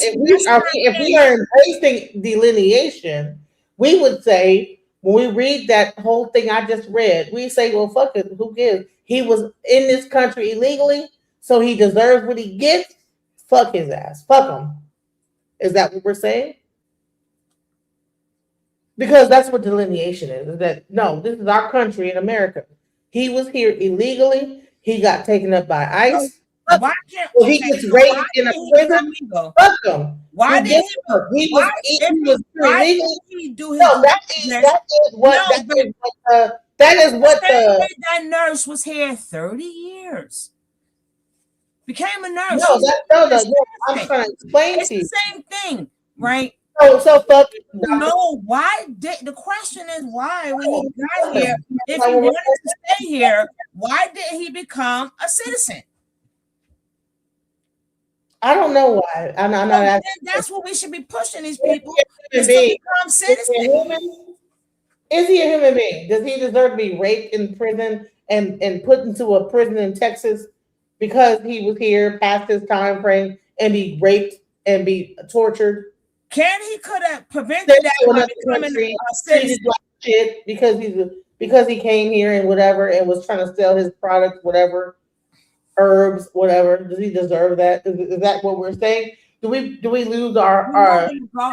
[SPEAKER 2] if we are embracing delineation, we would say when we read that whole thing I just read, we say, well, fuck it, who gives? He was in this country illegally, so he deserves what he gets. Fuck his ass. Fuck him. Is that what we're saying? Because that's what delineation is that no, this is our country in America. He was here illegally. He got taken up by ICE.
[SPEAKER 10] Why can't
[SPEAKER 2] he gets raped in a prison? Fuck him.
[SPEAKER 10] Why did
[SPEAKER 2] he was illegally? No, that is what
[SPEAKER 10] that nurse was here 30 years. Became a nurse.
[SPEAKER 2] No, I'm trying to explain
[SPEAKER 10] it's
[SPEAKER 2] to you.
[SPEAKER 10] The same thing, right?
[SPEAKER 2] So fuck.
[SPEAKER 10] No, why did the question is why when he got here, if he wanted to stay here, why didn't he become a citizen?
[SPEAKER 2] I don't know why. I'm not
[SPEAKER 10] that's what we should be pushing these people to become citizens.
[SPEAKER 2] Is he a human being? Does he deserve to be raped in prison and put into a prison in Texas because he was here past his time frame and be raped and be tortured?
[SPEAKER 10] He could have prevented that by becoming a citizen.
[SPEAKER 2] Shit because he came here and whatever and was trying to sell his products, whatever, herbs, whatever. Does he deserve that? Is that what we're saying? Do we lose our?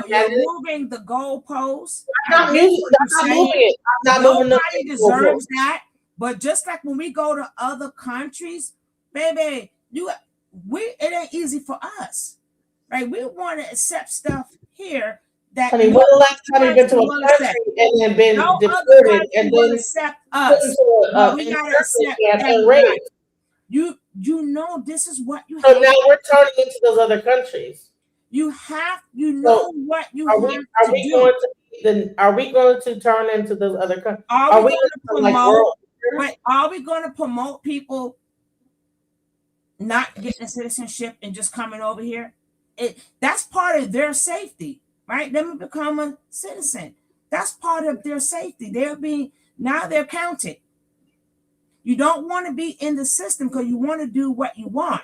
[SPEAKER 10] You're moving the goalposts.
[SPEAKER 2] I'm not moving it.
[SPEAKER 10] Nobody deserves that. But just like when we go to other countries, baby, it ain't easy for us, right? We want to accept stuff here that.
[SPEAKER 2] I mean, when the last time you've been to a country and then been deported and then
[SPEAKER 10] accept us? We gotta accept everybody. you know this is what you
[SPEAKER 2] So
[SPEAKER 10] have.
[SPEAKER 2] now we're turning into those other countries.
[SPEAKER 10] You know what you have to do.
[SPEAKER 2] Are we going to turn into those other countries?
[SPEAKER 10] Are we going to promote? But are we going to promote people not getting citizenship and just coming over here? That's part of their safety, right? Them become a citizen. That's part of their safety. They're counted. You don't want to be in the system because you want to do what you want.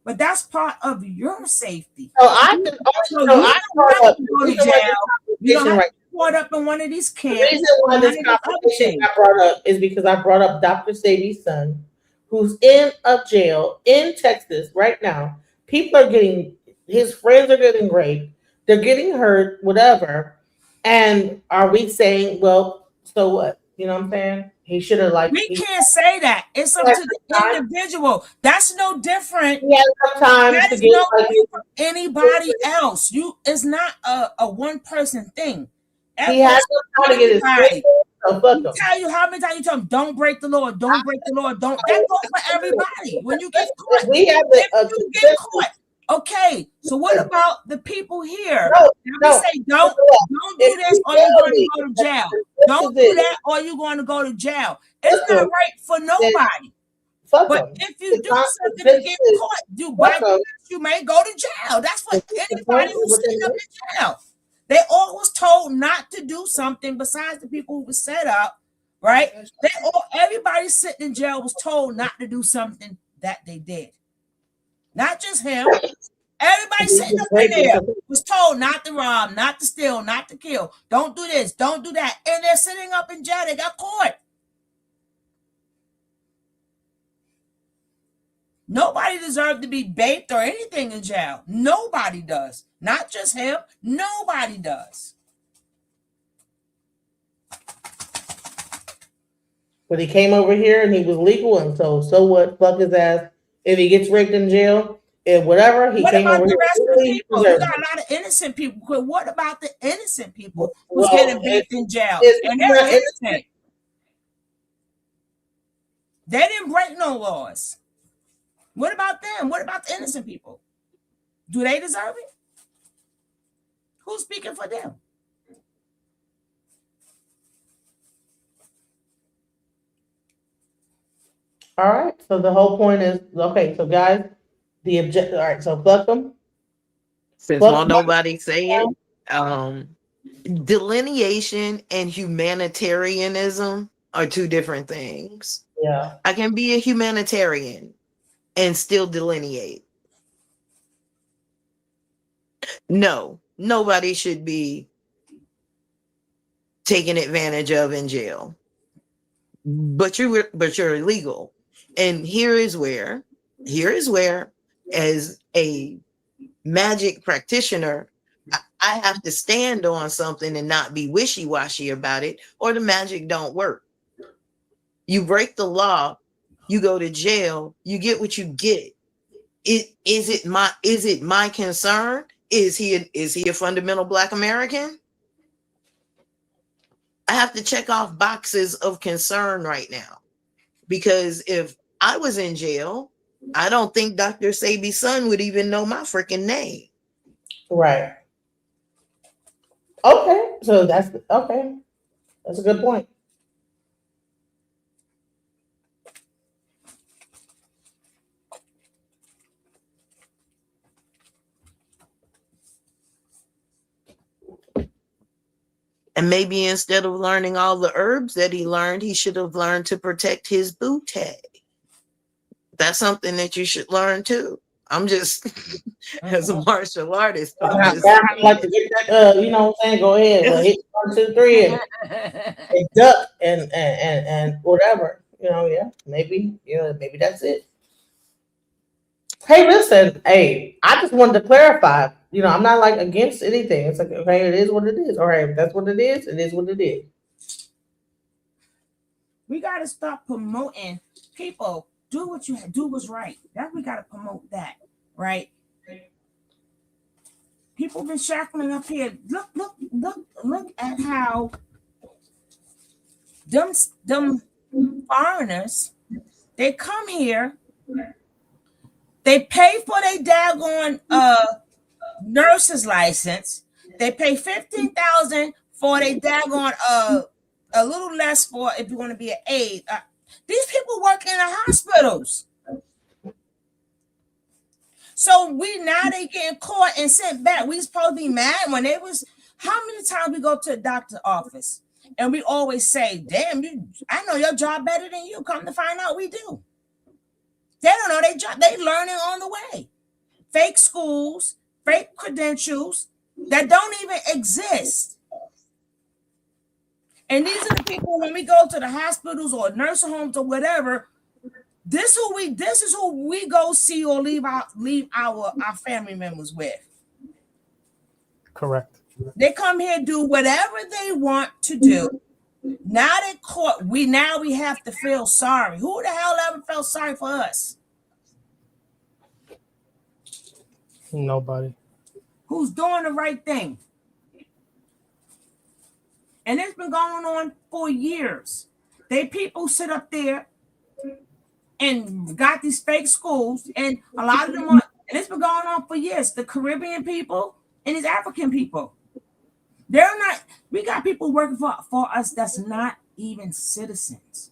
[SPEAKER 10] But that's part of your safety.
[SPEAKER 2] So I can also go to jail.
[SPEAKER 10] You don't have to get caught up in one of these camps.
[SPEAKER 2] The reason why this conversation got brought up is because I brought up Dr. Sabi's son, who's in a jail in Texas right now. People are his friends are getting raped, they're getting hurt, whatever. And are we saying, well, so what? You know what I'm saying? He should have
[SPEAKER 10] We can't say that. It's up to the individual. That's no different. That is no different from anybody else. It's not a one person thing.
[SPEAKER 2] He has to try to get his
[SPEAKER 10] tell you how many times you tell him, don't break the law, don't break the law, don't. That goes for everybody. When you get caught, you get caught. Okay, so what about the people here? We say don't do this or you're going to go to jail. Don't do that or you're going to go to jail. It's not right for nobody. But if you do something to get caught, you may go to jail. That's for anybody who's sitting up in jail. They all was told not to do something besides the people who were set up, right? Everybody sitting in jail was told not to do something that they did. Not just him. Everybody sitting up in there was told not to rob, not to steal, not to kill. Don't do this, don't do that. And they're sitting up in jail. They got caught. Nobody deserves to be baked or anything in jail. Nobody does. Not just him. Nobody does.
[SPEAKER 2] But he came over here and he was legal, and so what? Fuck his ass. If he gets raped in jail and whatever, he came over here. What about the rest of the people?
[SPEAKER 10] You got a lot of innocent people. But what about the innocent people who's getting raped in jail? And they're innocent. They didn't break no laws. What about them? What about the innocent people? Do they deserve it? Who's speaking for them?
[SPEAKER 2] All right. So the whole point is, okay, so guys, the objective. All right. So fuck them.
[SPEAKER 13] Since won't nobody say it, delineation and humanitarianism are two different things.
[SPEAKER 2] Yeah.
[SPEAKER 13] I can be a humanitarian and still delineate. No, nobody should be taken advantage of in jail. But you're illegal. And here is where, as a magic practitioner, I have to stand on something and not be wishy-washy about it, or the magic don't work. You break the law, you go to jail, you get what you get. Is it my concern? Is he a fundamental Black American? I have to check off boxes of concern right now, because if I was in jail, I don't think Dr. Sabi's son would even know my freaking name.
[SPEAKER 2] Right. Okay. So that's okay. That's a good point.
[SPEAKER 13] And maybe instead of learning all the herbs that he learned, he should have learned to protect his bootay. That's something that you should learn too. I'm just, as a martial artist,
[SPEAKER 2] like to get that, you know what I'm saying? Go ahead, hit 1, 2, 3, and duck and whatever. You know, yeah, maybe that's it. Hey, listen, hey, I just wanted to clarify. You know, I'm not like against anything. It's like, okay, it is what it is. All right, if that's what it is what it is.
[SPEAKER 10] We got to stop promoting people. Do what you do what's right. That we got to promote that, right? People been shackling up here. Look at how them foreigners, they come here They pay for their daggone nurse's license. They pay $15,000 for their daggone a little less for if you want to be an aide. These people work in the hospitals. So now they getting caught and sent back. We supposed to be mad when they was. How many times we go to the doctor's office and we always say, "Damn, I know your job better than you." Come to find out, we do. They don't know their job. They learning on the way. Fake schools, fake credentials that don't even exist. And these are the people when we go to the hospitals or nursing homes or whatever. This is who we go see or leave our family members with.
[SPEAKER 11] Correct.
[SPEAKER 10] They come here do whatever they want to do. Now they caught. We have to feel sorry. Who the hell ever felt sorry for us?
[SPEAKER 11] Nobody.
[SPEAKER 10] Who's doing the right thing? And it's been going on for years. They people sit up there and got these fake schools, and a lot of them are, and it's been going on for years. The Caribbean people and these African people. They're not, we got people working for us that's not even citizens.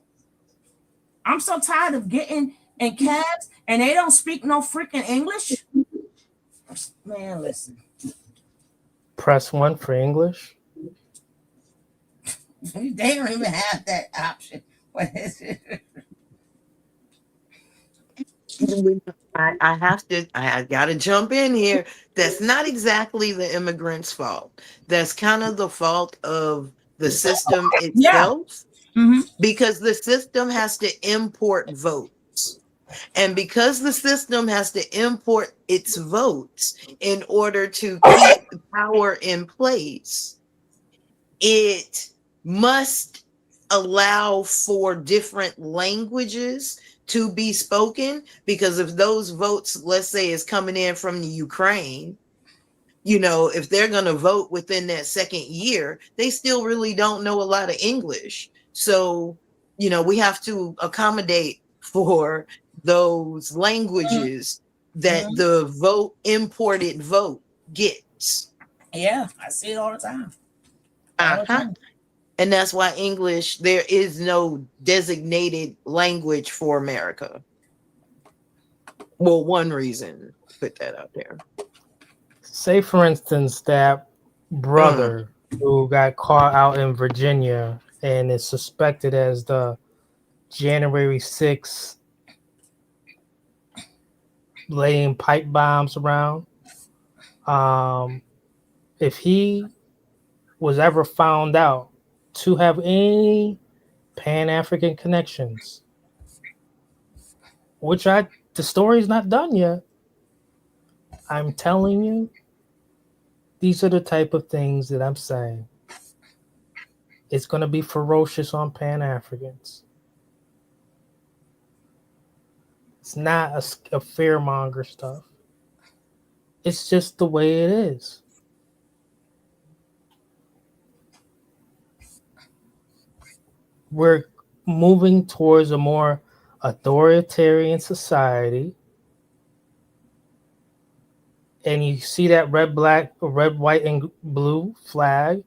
[SPEAKER 10] I'm so tired of getting in cabs and they don't speak no freaking English. Man, listen.
[SPEAKER 11] Press 1 for English.
[SPEAKER 10] They don't even have that option. What is it?
[SPEAKER 13] I gotta jump in here. That's not exactly the immigrants' fault. That's kind of the fault of the system itself. Because the system has to import votes. And because the system has to import its votes in order to keep power in place, it must allow for different languages to be spoken, because if those votes, let's say, is coming in from the Ukraine, if they're going to vote within that second year, they still really don't know a lot of English. So, we have to accommodate for those languages that the imported vote gets.
[SPEAKER 10] Yeah, I see it all the time.
[SPEAKER 13] And that's why English, there is no designated language for America. Well, one reason, put that out there.
[SPEAKER 11] Say, for instance, that brother who got caught out in Virginia and is suspected as the January 6th laying pipe bombs around. If he was ever found out to have any Pan-African connections, which the story's not done yet. I'm telling you, these are the type of things that I'm saying. It's going to be ferocious on Pan-Africans. It's not a fearmonger stuff. It's just the way it is. We're moving towards a more authoritarian society. And you see that red, white, and blue flag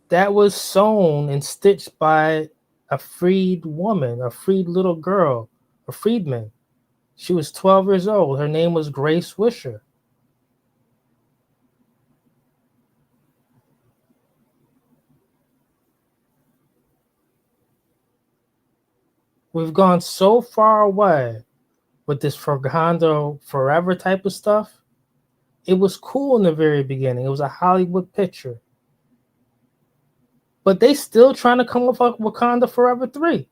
[SPEAKER 11] that was sewn and stitched by a freed woman, a freed little girl, a freedman. She was 12 years old. Her name was Grace Wisher. We've gone so far away with this Wakanda Forever type of stuff. It was cool in the very beginning. It was a Hollywood picture. But they still trying to come with Wakanda Forever 3.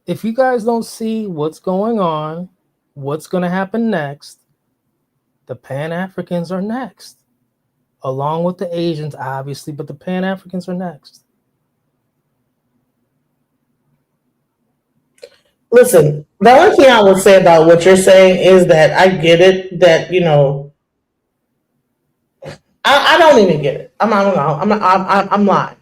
[SPEAKER 11] If you guys don't see what's going on, what's going to happen next, the Pan-Africans are next. Along with the Asians, obviously, but the Pan-Africans are next.
[SPEAKER 2] Listen, the only thing I will say about what you're saying is that I get it, that, I don't even get it. I'm lying.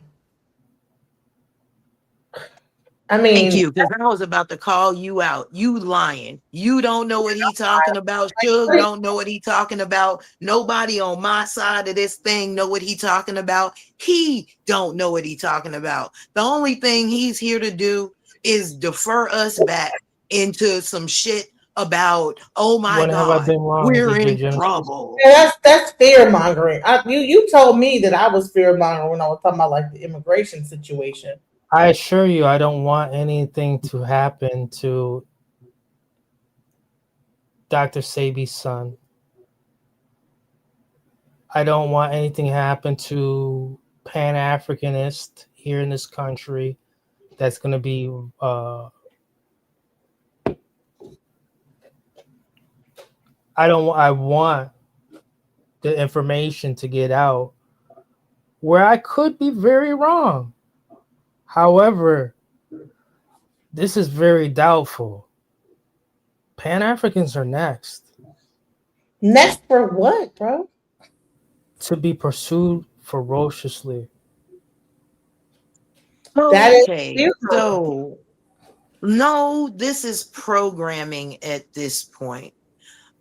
[SPEAKER 2] I mean,
[SPEAKER 13] thank you, because I was about to call you out. You lying. You don't know what he talking about. Suge don't know what he talking about. Nobody on my side of this thing know what he talking about. He don't know what he talking about. The only thing he's here to do is defer us back into some shit about, oh my
[SPEAKER 11] When have I
[SPEAKER 13] God,
[SPEAKER 11] been wrong,
[SPEAKER 13] we're
[SPEAKER 11] DJ
[SPEAKER 13] in
[SPEAKER 11] Genesis?
[SPEAKER 13] trouble.
[SPEAKER 2] Yeah, that's fear mongering. You told me that I was fear mongering when I was talking about like the immigration situation.
[SPEAKER 11] I assure you, I don't want anything to happen to Dr. Sebi's son. I don't want anything to happen to Pan-Africanists here in this country that's going to be I want the information to get out where I could be very wrong. However, this is very doubtful. Pan-Africans are next.
[SPEAKER 2] Next for what, bro?
[SPEAKER 11] To be pursued ferociously.
[SPEAKER 13] Okay, so no, this is programming at this point.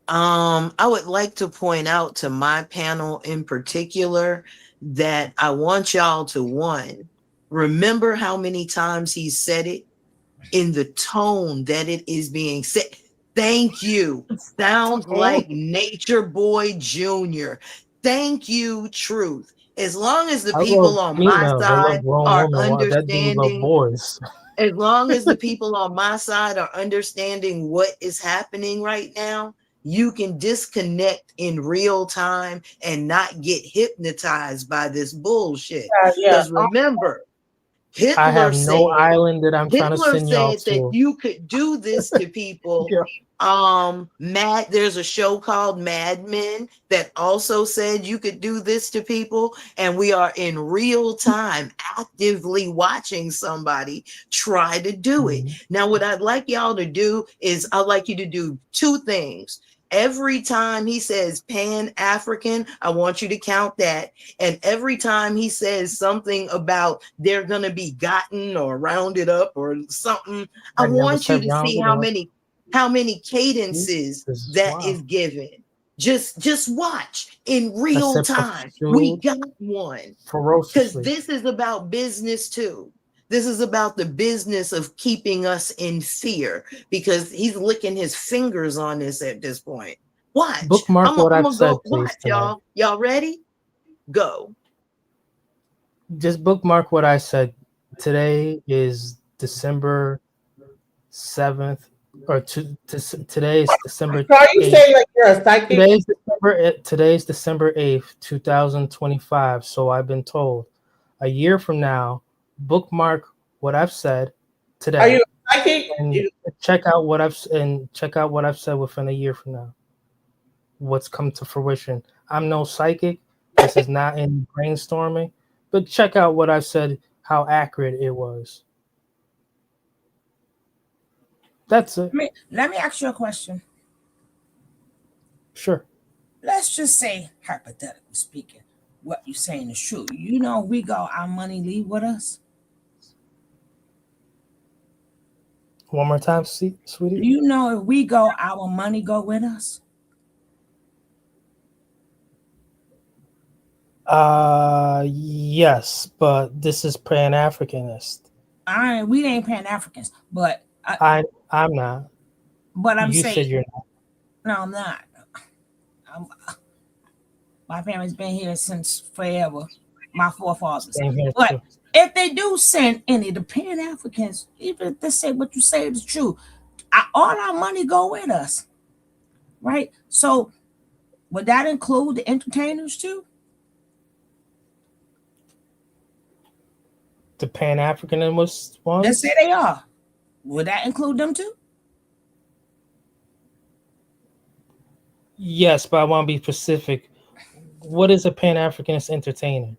[SPEAKER 13] I would like to point out to my panel in particular that I want y'all to, one, remember how many times he said it in the tone that it is being said. Thank you. Sounds like Nature Boy Jr. Thank you, Truth. As long as the people on my side are understanding, as long as the people on my side are understanding what is happening right now, you can disconnect in real time and not get hypnotized by this bullshit. Because remember, Hitler
[SPEAKER 11] I have
[SPEAKER 13] said,
[SPEAKER 11] no island that I'm trying to
[SPEAKER 13] Hitler
[SPEAKER 11] send y'all
[SPEAKER 13] said that
[SPEAKER 11] to.
[SPEAKER 13] you could do this to people. There's a show called Mad Men that also said you could do this to people, and we are in real time actively watching somebody try to do it. Now, what I'd like y'all to do is I'd like you to do two things. Every time he says Pan-African, I want you to count that. And every time he says something about they're going to be gotten or rounded up or something, I want you to see how many cadences that is given. Just watch in real time. We got one. Because this is about business too. This is about the business of keeping us in fear, because he's licking his fingers on this at this point. Watch.
[SPEAKER 11] Bookmark what I've said, please.
[SPEAKER 13] Watch, y'all. Y'all ready? Go.
[SPEAKER 11] Just bookmark what I said. Today is December 7th, or today is December.
[SPEAKER 2] So are you saying like you're a psychic?
[SPEAKER 11] Today's December 8th, 2025. So I've been told. A year from now, bookmark what I've said today.
[SPEAKER 2] Are you a psychic?
[SPEAKER 11] And check out what I've said within a year from now. What's come to fruition. I'm no psychic. This is not in brainstorming, but check out what I said, how accurate it was. That's it.
[SPEAKER 10] Let me ask you a question.
[SPEAKER 11] Sure.
[SPEAKER 10] Let's just say, hypothetically speaking, what you're saying is true. You know, we go, our money leave with us.
[SPEAKER 11] One more time, sweetie.
[SPEAKER 10] You know, if we go, our money go with us.
[SPEAKER 11] Yes, but this is Pan-Africanist.
[SPEAKER 10] We ain't Pan-Africans, but
[SPEAKER 11] I'm not.
[SPEAKER 10] But I'm
[SPEAKER 11] you
[SPEAKER 10] saying,
[SPEAKER 11] said you're not.
[SPEAKER 10] No, I'm not. My family's been here since forever. My forefathers. But
[SPEAKER 11] too.
[SPEAKER 10] If they do send any of the Pan-Africans, even if they say what you say is true, all our money go with us, right? So would that include the entertainers too?
[SPEAKER 11] The Pan-Africanist ones?
[SPEAKER 10] Let's say they are. Would that include them too?
[SPEAKER 11] Yes, but I want to be specific. What is a Pan-Africanist entertainer?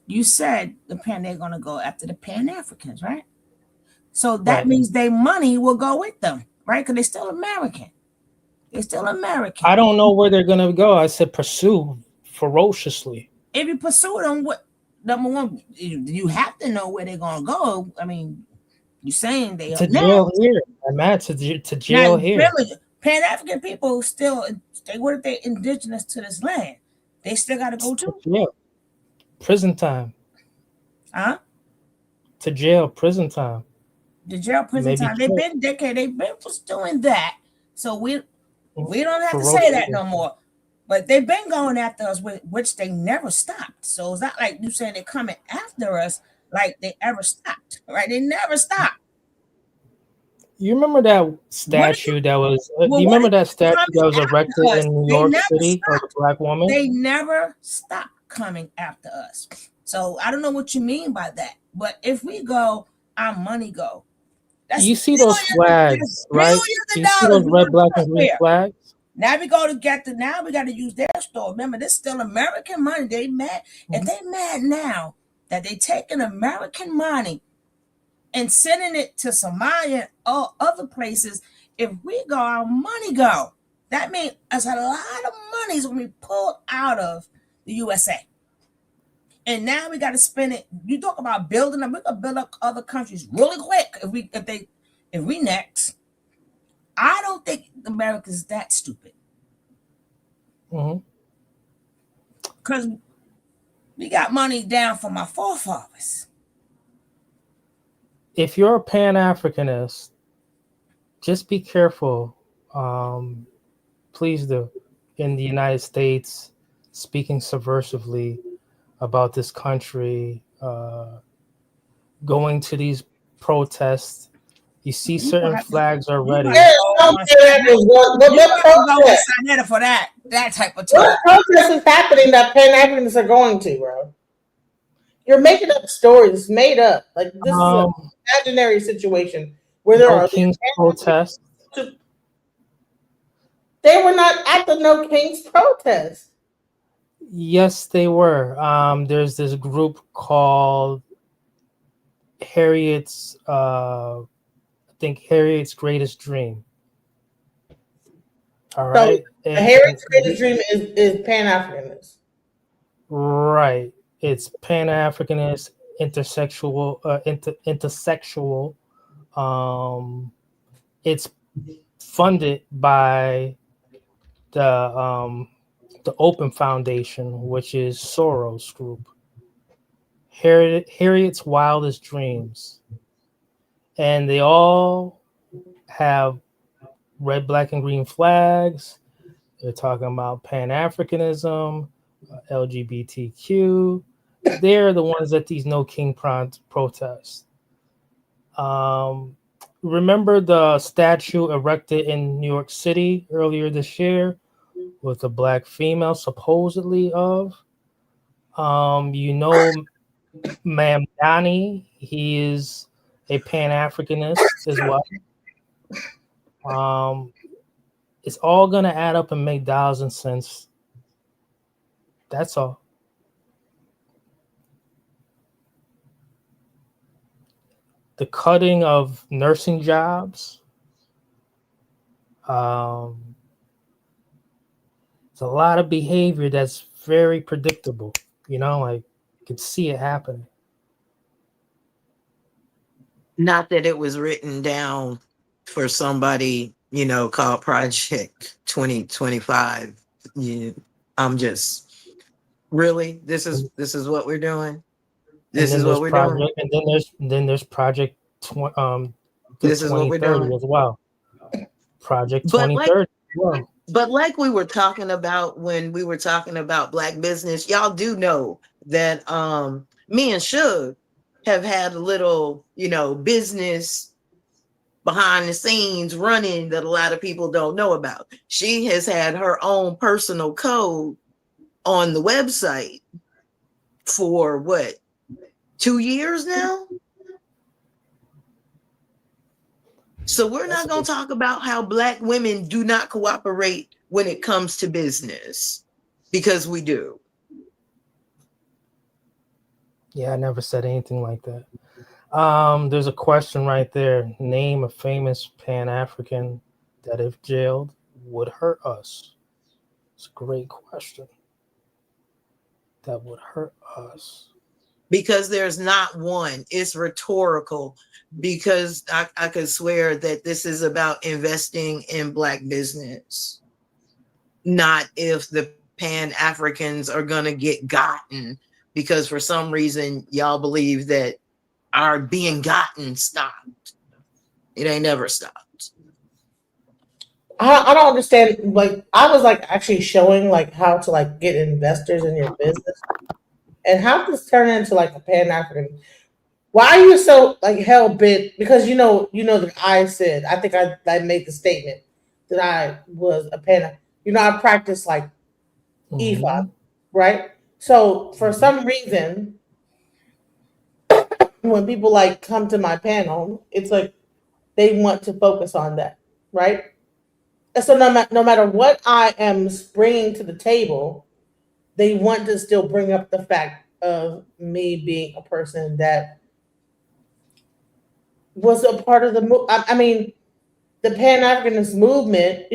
[SPEAKER 10] You said they're going to go after the Pan-Africans, right? So that means their money will go with them, right? Because they're still American. They're still American.
[SPEAKER 11] I don't know where they're going to go. I said pursue ferociously.
[SPEAKER 10] If you pursue them, number one, you have to know where they're going to go. I mean, You saying they
[SPEAKER 11] To
[SPEAKER 10] are now?
[SPEAKER 11] jail here. I'm mad to jail
[SPEAKER 10] Now,
[SPEAKER 11] here.
[SPEAKER 10] remember, Pan African people still they what if they indigenous to this land? They still got to go to
[SPEAKER 11] jail. Prison time.
[SPEAKER 10] huh?
[SPEAKER 11] To jail, prison time.
[SPEAKER 10] The jail prison
[SPEAKER 11] Maybe
[SPEAKER 10] time. They've
[SPEAKER 11] killed.
[SPEAKER 10] been decade. They've been just doing that. So we don't have to
[SPEAKER 11] Ferocious.
[SPEAKER 10] say that no more. But they've been going after us, which they never stopped. So it's not like you saying they're coming after us like they ever stopped, right? They never stopped.
[SPEAKER 11] You remember that statue that was? Do you remember that statue that was erected in New York City of a black woman?
[SPEAKER 10] They never stopped coming after us. So I don't know what you mean by that. But if we go, our money go.
[SPEAKER 11] You see those flags, right? You see those red, black, and green flags?
[SPEAKER 10] Now we go to now we got to use their store. Remember, this is still American money. They mad. If they mad now that they taking American money and sending it to Somalia or other places, if we go, our money go. That means there's a lot of money is going to be pulled out of the USA. And now we got to spend it. You talk about building them. We can build up other countries really quick if we next. I don't think America's that stupid. Because we got money down from our forefathers.
[SPEAKER 11] If you're a Pan-Africanist, just be careful. Please do. In the United States, speaking subversively about this country, going to these protests. You see certain flags already.
[SPEAKER 10] For that type of
[SPEAKER 2] What protest is happening that Pan-Africanists are going to, bro? You're making up stories. It's made up. Like this is an imaginary situation where there are
[SPEAKER 11] King's protests.
[SPEAKER 2] They were not at the No Kings protest.
[SPEAKER 11] Yes, they were. There's this group called Harriet's. I think Harriet's Greatest Dream. All right.
[SPEAKER 2] So Harriet's Greatest Dream is Pan-Africanist.
[SPEAKER 11] Right. It's Pan-Africanist, intersexual, intersexual. It's funded by the Open Foundation, which is Soros Group. Harriet's Wildest Dreams. And they all have red, black, and green flags. They're talking about Pan-Africanism, LGBTQ. They're the ones at these No King protests. Remember the statue erected in New York City earlier this year with a black female supposedly of? Ma'am Donnie, he is a Pan-Africanist as well. It's all gonna add up and make dollars and cents. That's all. The cutting of nursing jobs. There's a lot of behavior that's very predictable. Like you can see it happening.
[SPEAKER 13] Not that it was written down for somebody, called Project 2025. I'm just really this is what we're doing. This is what we're doing.
[SPEAKER 11] And then there's Project
[SPEAKER 13] this is what we're doing
[SPEAKER 11] as well. Project 2030.
[SPEAKER 13] But like we were talking about when we were talking about Black business, y'all do know that me and Suge have had a little, business behind the scenes running that a lot of people don't know about. She has had her own personal code on the website for what, 2 years now? So we're not going to talk about how Black women do not cooperate when it comes to business, because we do.
[SPEAKER 11] Yeah, I never said anything like that. There's a question right there. Name a famous Pan-African that, if jailed, would hurt us. It's a great question. That would hurt us.
[SPEAKER 13] because there's not one. It's rhetorical because I could swear that this is about investing in Black business, not if the Pan-Africans are going to get gotten, because for some reason y'all believe that our being gotten stopped. It ain't never stopped.
[SPEAKER 2] I don't understand. Like, I was like actually showing like how to like get investors in your business, and how this turn into like a Pan-African. Why are you so like hell bent? Because you know that I said, I think I made the statement that I was a Pan. I practice like EFOD, right? So for some reason, when people like come to my panel, it's like they want to focus on that, right? And so no matter what I am bringing to the table, they want to still bring up the fact of me being a person that was a part of the I mean, the Pan-Africanist movement,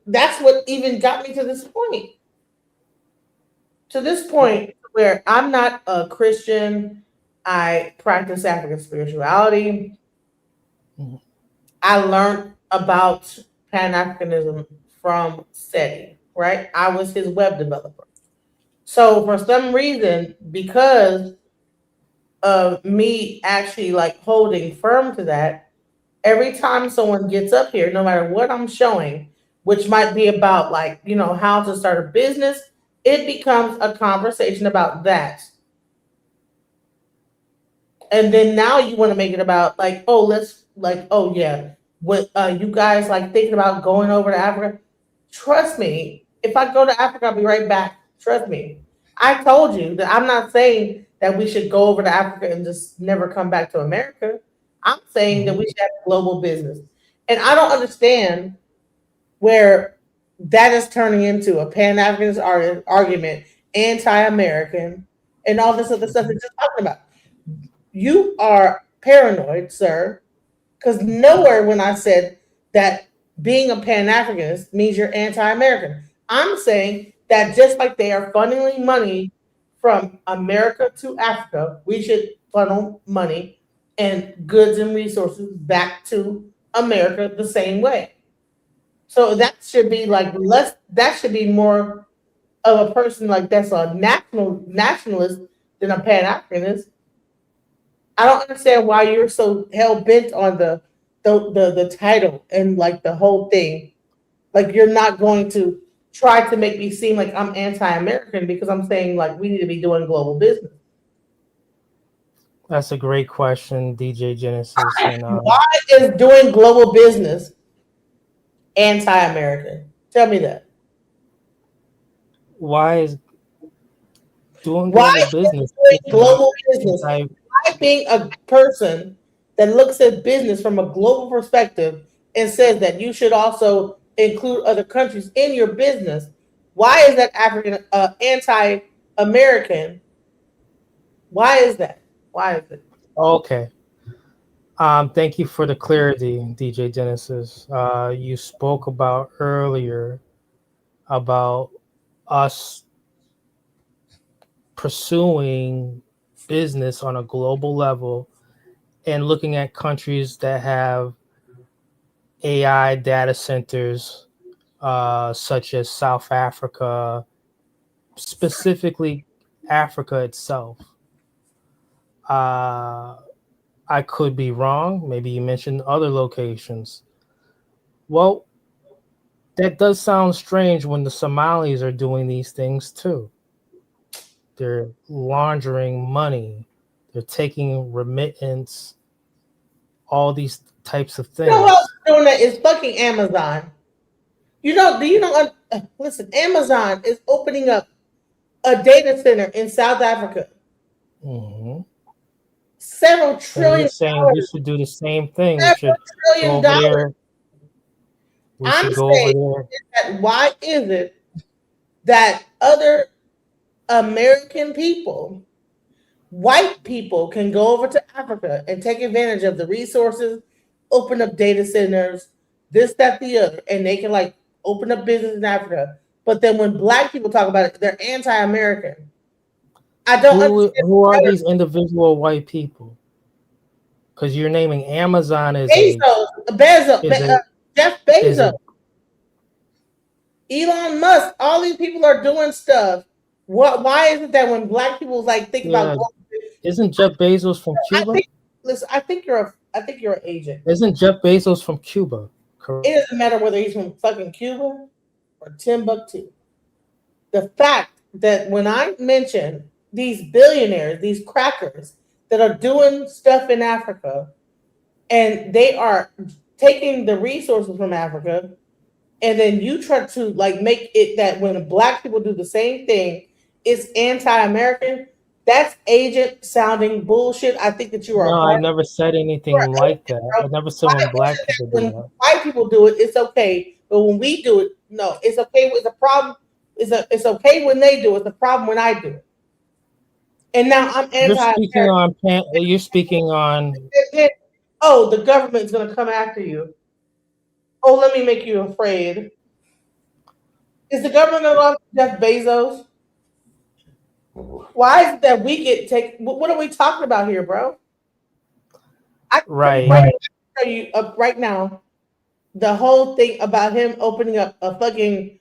[SPEAKER 2] that's what even got me to this point. To this point where I'm not a Christian, I practice African spirituality. I learned about Pan-Africanism from SETI, right? I was his web developer. So for some reason, because of me actually like holding firm to that, every time someone gets up here, no matter what I'm showing, which might be about like, how to start a business, it becomes a conversation about that. And then now you want to make it about like, what you guys like thinking about going over to Africa? Trust me, if I go to Africa, I'll be right back. Trust me. I told you that I'm not saying that we should go over to Africa and just never come back to America. I'm saying that we should have global business. And I don't understand where that is turning into a Pan-Africanist argument, anti-American, and all this other stuff that you're talking about. You are paranoid, sir, because nowhere when I said that being a Pan-Africanist means you're anti-American. I'm saying that just like they are funneling money from America to Africa, we should funnel money and goods and resources back to America the same way. So that should be like less. That should be more of a person like that's a nationalist than a Pan-Africanist. I don't understand why you're so hell bent on the title and like the whole thing. Like you're not going to try to make me seem like I'm anti-American because I'm saying like we need to be doing global business.
[SPEAKER 11] That's a great question, DJ Genesis. And,
[SPEAKER 2] why is doing global business anti-American? Tell me that.
[SPEAKER 11] Why is doing
[SPEAKER 2] global business? Why being a person that looks at business from a global perspective and says that you should also include other countries in your business? Why is that anti-American? Why is that? Why is it?
[SPEAKER 11] Okay. Thank you for the clarity, DJ Genesis. You spoke about earlier about us pursuing business on a global level and looking at countries that have AI data centers, such as South Africa, specifically Africa itself. I could be wrong. Maybe you mentioned other locations. Well, that does sound strange when the Somalis are doing these things too. They're laundering money. They're taking remittance, all these types of things.
[SPEAKER 2] You know who else is doing that is fucking Amazon. Listen, Amazon is opening up a data center in South Africa.
[SPEAKER 11] Mm-hmm.
[SPEAKER 2] Several trillion
[SPEAKER 11] saying we should do the same thing. We should go over there. We should go over there.
[SPEAKER 2] Why is it that other American people, white people, can go over to Africa and take advantage of the resources, open up data centers, this, that, the other, and they can like open up business in Africa. But then when black people talk about it, they're anti-American. I don't understand.
[SPEAKER 11] Who are these individual white people? Because you're naming Amazon as
[SPEAKER 2] Jeff Bezos, Elon Musk. All these people are doing stuff. Why is it that when black people like think about
[SPEAKER 11] isn't Jeff Bezos from Cuba?
[SPEAKER 2] I think you're an agent.
[SPEAKER 11] Isn't Jeff Bezos from Cuba? Correct.
[SPEAKER 2] It doesn't matter whether he's from fucking Cuba or Timbuktu. The fact that when I mention these billionaires, these crackers that are doing stuff in Africa, and they are taking the resources from Africa, and then you try to like make it that when black people do the same thing, it's anti-American. That's agent sounding bullshit. I think that you are.
[SPEAKER 11] No, I never said anything like that. I never said when black people do that.
[SPEAKER 2] White people do it, it's okay. But when we do it, no, it's okay. It's a problem. It's okay when they do it. It's a problem when I do it. And now I'm anti-American.
[SPEAKER 11] You're speaking on.
[SPEAKER 2] Oh, the government's gonna come after you. Oh, let me make you afraid. Is the government gonna go after Jeff Bezos? Why is it that we get take? What are we talking about here, bro?
[SPEAKER 11] Right.
[SPEAKER 2] Tell you right now, the whole thing about him opening up a fucking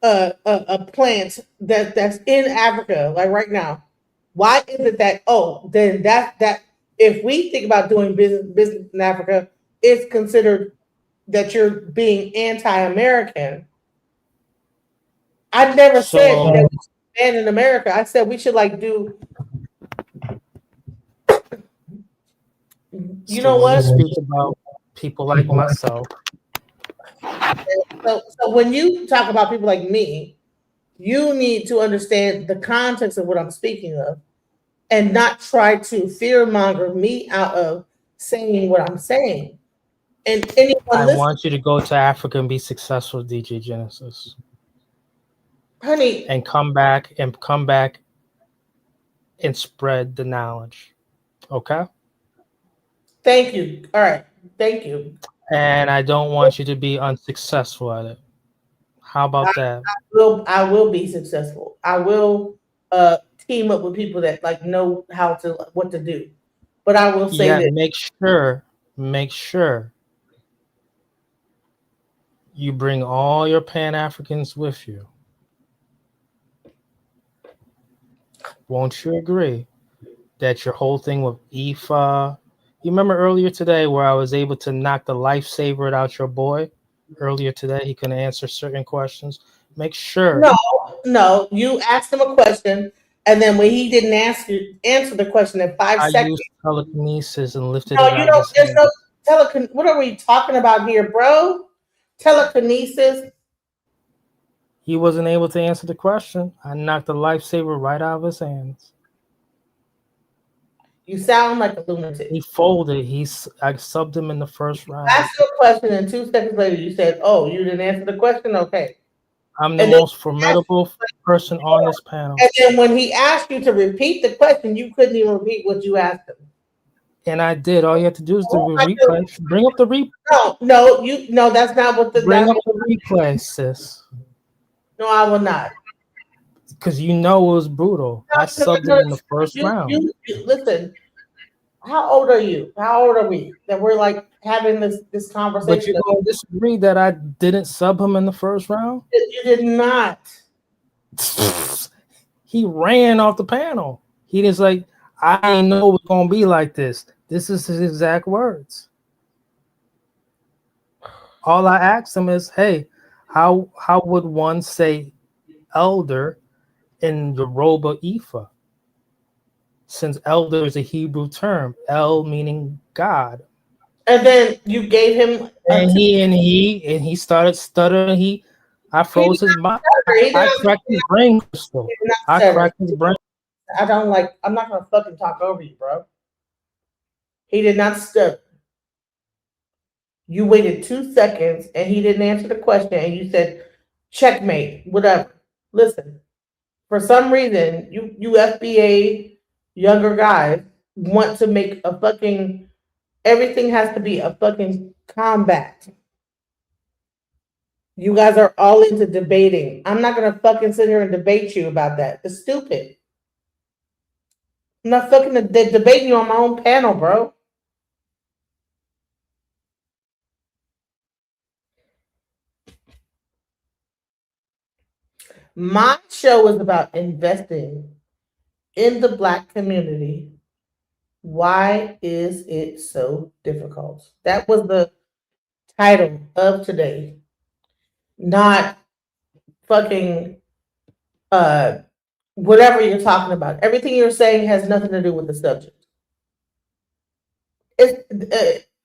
[SPEAKER 2] a plant that's in Africa, like right now. Why is it that? Oh, then that if we think about doing business in Africa, it's considered that you're being anti-American. I never said that we should ban in America. I said we should like do. You know what?
[SPEAKER 11] Speak about people like myself.
[SPEAKER 2] So when you talk about people like me, you need to understand the context of what I'm speaking of, and not try to fearmonger me out of saying what I'm saying. And anyone
[SPEAKER 11] I want you to go to Africa and be successful, DJ Genesis.
[SPEAKER 2] Honey,
[SPEAKER 11] and come back and spread the knowledge. Okay?
[SPEAKER 2] Thank you. All right. Thank you.
[SPEAKER 11] And I don't want you to be unsuccessful at it. How about that?
[SPEAKER 2] I will be successful. I will team up with people that like know what to do. But I will say that
[SPEAKER 11] make sure you bring all your Pan-Africans with you. Won't you agree that your whole thing with IFA, you remember earlier today where I was able to knock the lifesaver out your boy? Earlier today, he couldn't answer certain questions. Make sure.
[SPEAKER 2] No, you asked him a question, and then when he didn't answer the question in 5 seconds.
[SPEAKER 11] I used telekinesis and lifted
[SPEAKER 2] No,
[SPEAKER 11] it
[SPEAKER 2] you
[SPEAKER 11] out
[SPEAKER 2] don't. There's no what are we talking about here, bro? Telekinesis.
[SPEAKER 11] He wasn't able to answer the question. I knocked the lifesaver right out of his hands.
[SPEAKER 2] You sound like a lunatic.
[SPEAKER 11] He folded. I subbed him in the first round.
[SPEAKER 2] I asked you a question, and 2 seconds later you said, "Oh, you didn't answer the question." Okay.
[SPEAKER 11] I'm the most formidable person on this panel.
[SPEAKER 2] And then when he asked you to repeat the question, you couldn't even repeat what you asked him.
[SPEAKER 11] And I did. All you have to do is the replay. Bring up the replay.
[SPEAKER 2] No, that's not what the.
[SPEAKER 11] Bring up the replay, sis.
[SPEAKER 2] No, I will not.
[SPEAKER 11] Because you know it was brutal. I subbed him in the first round.
[SPEAKER 2] Listen, how old are you? How old are we that we're like having this conversation?
[SPEAKER 11] But you're going to disagree that I didn't sub him in the first round?
[SPEAKER 2] You did not.
[SPEAKER 11] He ran off the panel. He was like, I didn't know it was going to be like this. This is his exact words. All I asked him is, hey, how would one say elder in Yoruba Ifa? Since elder is a Hebrew term, El meaning God.
[SPEAKER 2] And then you gave him
[SPEAKER 11] and he started stuttering. I froze his mind. I cracked his brain crystal. I cracked his brain.
[SPEAKER 2] I'm not gonna fucking talk over you, bro. He did not stutter. You waited 2 seconds and he didn't answer the question, and you said, checkmate, whatever. Listen, for some reason, you FBA younger guys want to make a fucking, everything has to be a fucking combat. You guys are all into debating. I'm not gonna fucking sit here and debate you about that. It's stupid. I'm not fucking debating you on my own panel, bro. My show is about investing in the Black community. Why is it so difficult? That was the title of today. Not fucking whatever you're talking about. Everything you're saying has nothing to do with the subject.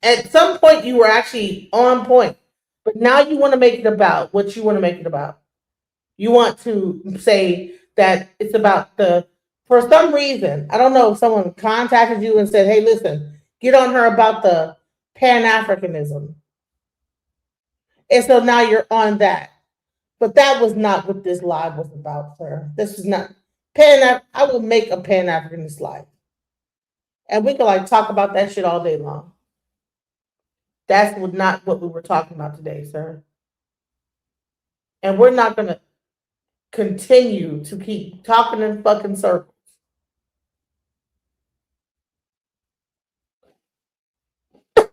[SPEAKER 2] At some point you were actually on point, but now you want to make it about what you want to make it about. You want to say that it's about for some reason, I don't know if someone contacted you and said, hey, listen, get on her about the Pan-Africanism. And so now you're on that. But that was not what this live was about, sir. This is not I will make a Pan-Africanist live. And we can talk about that shit all day long. That's not what we were talking about today, sir. And we're not going to continue to keep talking in fucking circles. I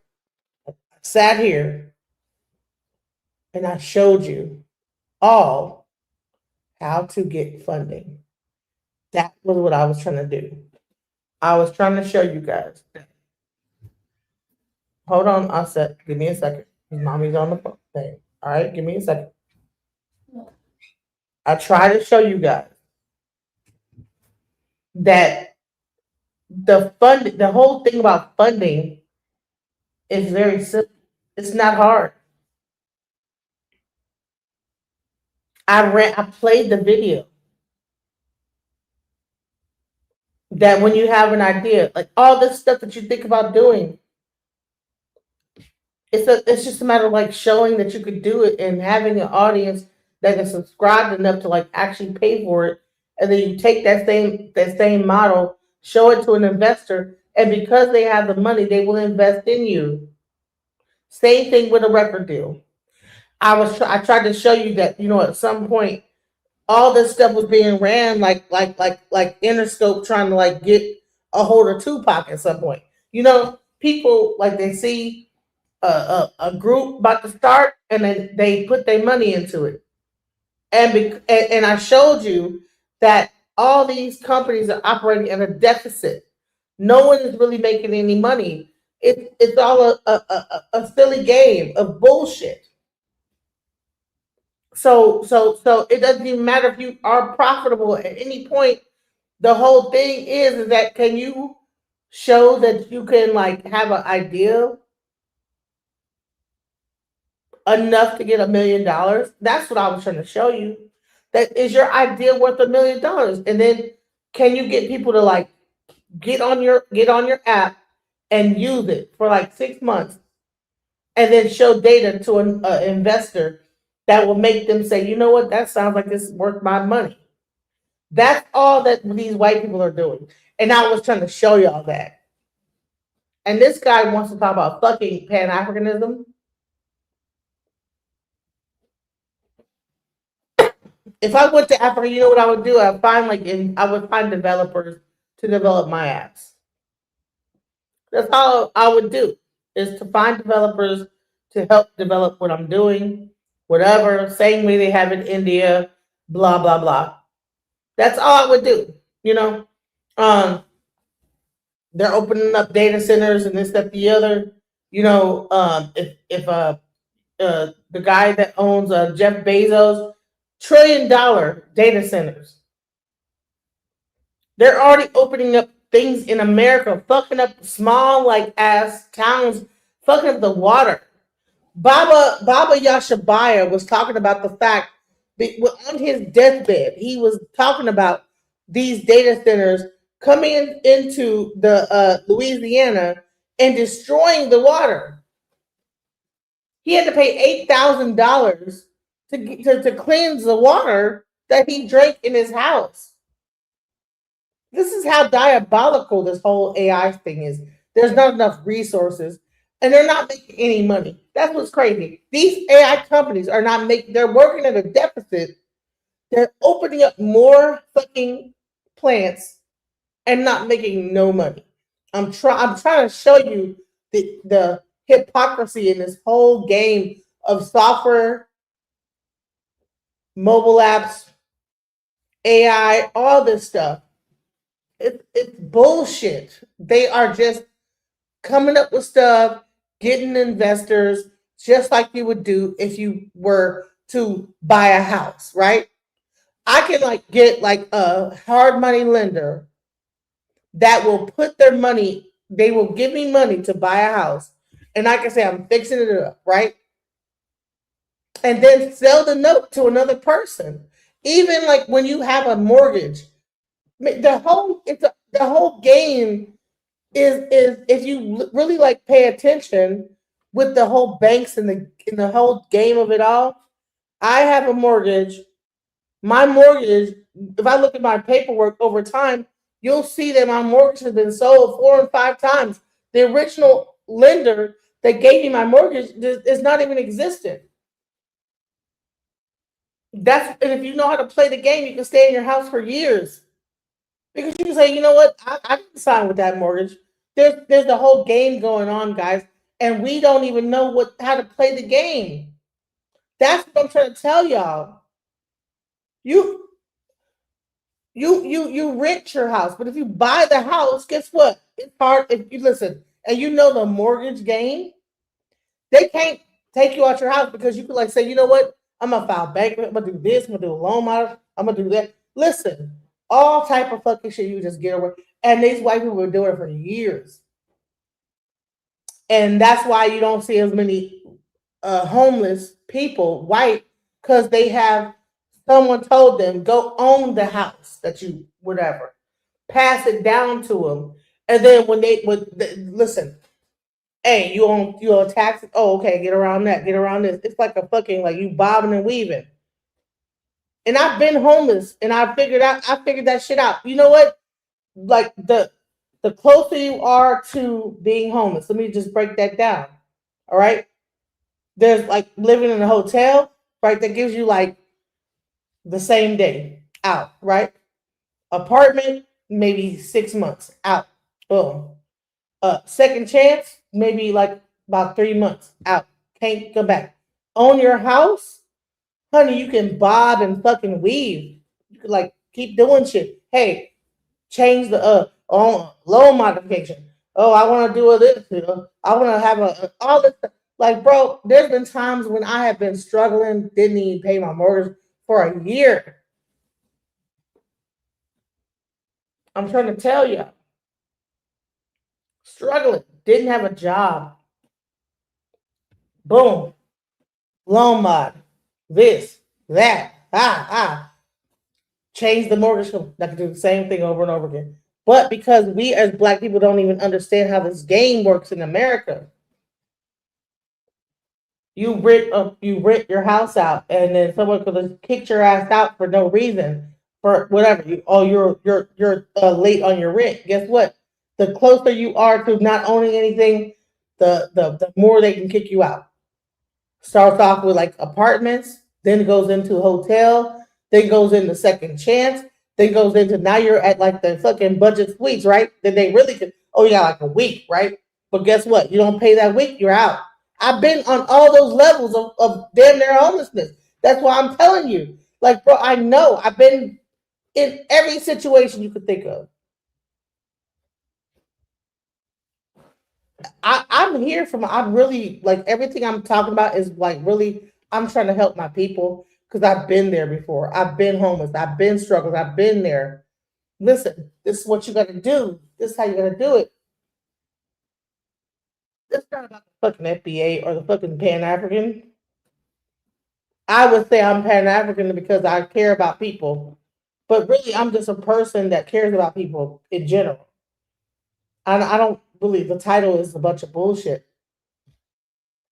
[SPEAKER 2] sat here and I showed you all how to get funding. That was what I was trying to do. I was trying to show you guys. Hold on, give me a second. Mommy's on the phone thing. All right, give me a second. I try to show you guys that the whole thing about funding is very simple. It's not hard. I played the video. That when you have an idea, like all this stuff that you think about doing, it's just a matter of showing that you could do it and having an audience that is subscribed enough to actually pay for it, and then you take that same model, show it to an investor, and because they have the money, they will invest in you. Same thing with a record deal. I tried to show you that at some point all this stuff was being ran like Interscope trying to get a hold of Tupac at some point. People they see a group about to start and then they put their money into it. And I showed you that all these companies are operating at a deficit. No one is really making any money. It's all a silly game of bullshit. So it doesn't even matter if you are profitable at any point. The whole thing is that can you show that you can have an idea enough to get $1 million? That's what I was trying to show you. That is your idea worth $1 million, and then can you get people to get on your app and use it for 6 months, and then show data to an investor that will make them say, you know what, that sounds like this is worth my money. That's all that these white people are doing. And I was trying to show y'all that. And this guy wants to talk about fucking Pan-Africanism. If I went to Africa, you know what I would do? I would find developers to develop my apps. That's all I would do, is to find developers to help develop what I'm doing. Whatever, same way they have in India, blah, blah, blah. That's all I would do, They're opening up data centers and this, that, the other. If the guy that owns Jeff Bezos, $1 trillion data centers. They're already opening up things in America, fucking up small, ass towns, fucking up the water. Baba Yashabaya was talking about the fact that on his deathbed, he was talking about these data centers coming into the Louisiana and destroying the water. He had to pay $8,000 to cleanse the water that he drank in his house. This is how diabolical this whole AI thing is. There's not enough resources. And they're not making any money. That's what's crazy. These AI companies are not they're working at a deficit. They're opening up more fucking plants and not making no money. I'm trying to show you the hypocrisy in this whole game of software, mobile apps, AI, all this stuff. It's bullshit. They are just coming up with stuff, getting investors, just like you would do if you were to buy a house, right? I can like get like a hard money lender that will put their money, they will give me money to buy a house. And I can say, I'm fixing it up, right? And then sell the note to another person. Even like when you have a mortgage, the whole game is if you really like pay attention with the whole banks and the whole game of it all. I have a mortgage. My mortgage, if I look at my paperwork over time, you'll see that my mortgage has been sold 4 and 5 times. The original lender that gave me my mortgage is not even existent. And if you know how to play the game, you can stay in your house for years. Because you can say, you know what, I didn't sign with that mortgage. There's the whole game going on, guys, and we don't even know how to play the game. That's what I'm trying to tell y'all. You rent your house, but if you buy the house, guess what? It's hard if you listen and you know the mortgage game. They can't take you out your house because you could like say, you know what? I'm gonna file bankruptcy. I'm gonna do this. I'm gonna do a loan model. I'm gonna do that. Listen, all type of fucking shit you just get away. And these white people were doing it for years, and that's why you don't see as many homeless people, white, because they have. Someone told them, go own the house that you, whatever. Pass it down to them. And then when they listen, hey, you own taxes? Oh, okay, get around that, get around this. It's like a fucking, like you bobbing and weaving. And I've been homeless and I figured that shit out. You know what? Like the closer you are to being homeless, let me just break that down. All right. There's like living in a hotel, right? That gives you like the same day out, right? Apartment, maybe 6 months out. Boom. Second chance, maybe like about 3 months out. Can't go back. Own your house, honey, you can bob and fucking weave. You can like keep doing shit. Hey, change the loan modification. Oh, I want to do this. I want to have all this stuff. Like, bro, there's been times when I have been struggling, didn't even pay my mortgage for a year. I'm trying to tell you. Struggling, didn't have a job. Boom. Loan mod. This, that, change the mortgage. I can do the same thing over and over again. But because we as Black people don't even understand how this game works in America, you rent your house out, and then someone could have kicked your ass out for no reason, for whatever. You're late on your rent. Guess what? The closer you are to not owning anything, the more they can kick you out. Starts off with like apartments, then goes into hotel, then goes into second chance, then goes into now you're at like the fucking budget suites, right? Then they really could. Oh, you got like a week, right? But guess what? You don't pay that week, you're out. I've been on all those levels of damn near homelessness. That's why I'm telling you. Like, bro, I know. I've been in every situation you could think of. I'm here from, I'm really, like, everything I'm talking about is, like, really, I'm trying to help my people because I've been there before. I've been homeless. I've been struggling. I've been there. Listen, this is what you got to do. This is how you got to do it. It's not about the fucking FBA or the fucking Pan-African. I would say I'm Pan-African because I care about people. But really, I'm just a person that cares about people in general. I don't believe the title is a bunch of bullshit.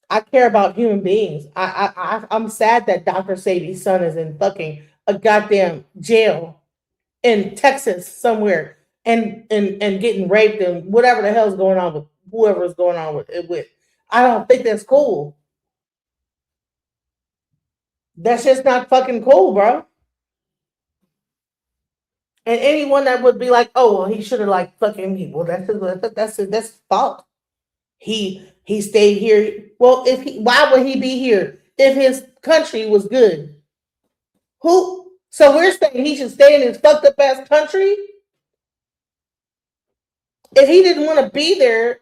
[SPEAKER 2] I care about human beings. I'm sad that Dr. Sadie's son is in fucking a goddamn jail in Texas somewhere and getting raped and whatever the hell's going on with whoever is going on with it. I don't think that's cool. That's just not fucking cool, bro. And anyone that would be like, oh, well, he should have like fucking me. Well, that's his fault. He stayed here. Well, why would he be here if his country was good? So we're saying he should stay in his fucked up ass country? If he didn't want to be there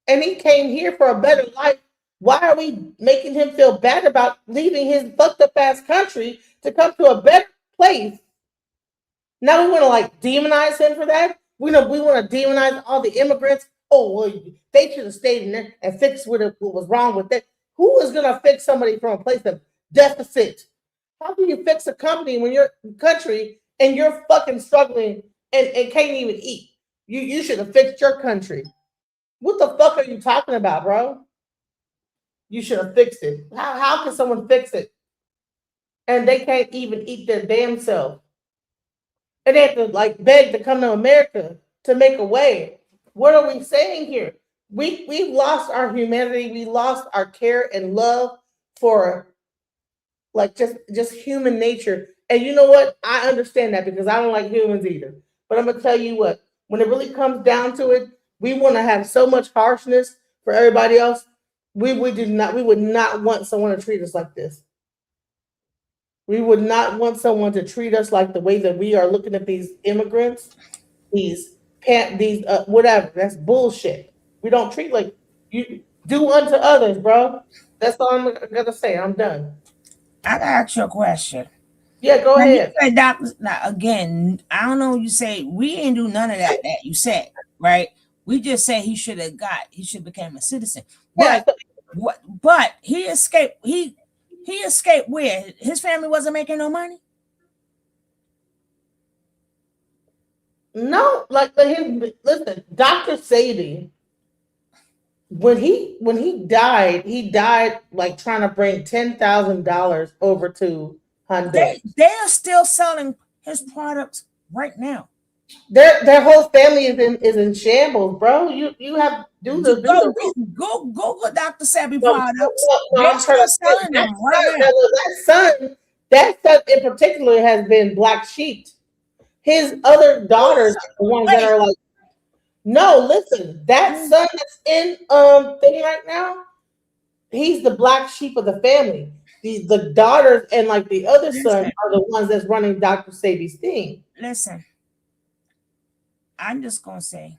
[SPEAKER 2] and he came here for a better life, why are we making him feel bad about leaving his fucked up ass country to come to a better place? Now we want to like demonize him for that. We want to demonize all the immigrants. Oh, well, they should have stayed in there and fixed what was wrong with it. Who is going to fix somebody from a place of deficit? How can you fix a company when your country and you're fucking struggling and can't even eat? You should have fixed your country. What the fuck are you talking about, bro? You should have fixed it. How can someone fix it? And they can't even eat their damn self. And they have to like beg to come to America to make a way. What are we saying here? We've lost our humanity. We lost our care and love for like just human nature. And you know what? I understand that because I don't like humans either. But I'm gonna tell you what, when it really comes down to it, we want to have so much harshness for everybody else. We would not want someone to treat us like this. We would not want someone to treat us like the way that we are looking at these immigrants, these whatever. That's bullshit. We don't treat like you do unto others, bro. That's all I'm gonna say. I'm done.
[SPEAKER 10] I gotta ask you a question.
[SPEAKER 2] Yeah, go ahead.
[SPEAKER 10] You said, now again, I don't know. You say we ain't do none of that you said, right? We just said he should become a citizen. But he escaped. He escaped where? His family wasn't making no money?
[SPEAKER 2] No, listen, Dr. Sadie, when he died like trying to bring $10,000 over to Honduras.
[SPEAKER 10] They are still selling his products right now.
[SPEAKER 2] Their whole family is in shambles, bro. You have
[SPEAKER 10] Google Dr. Sebi products. They're still selling them right now.
[SPEAKER 2] That son in particular has been black sheep. His other daughters are the ones that are like, no, listen, that son that's in thing right now, he's the black sheep of the family. The daughters and like the other son are the ones that's running Dr. Sabi's thing.
[SPEAKER 10] Listen, I'm just gonna say,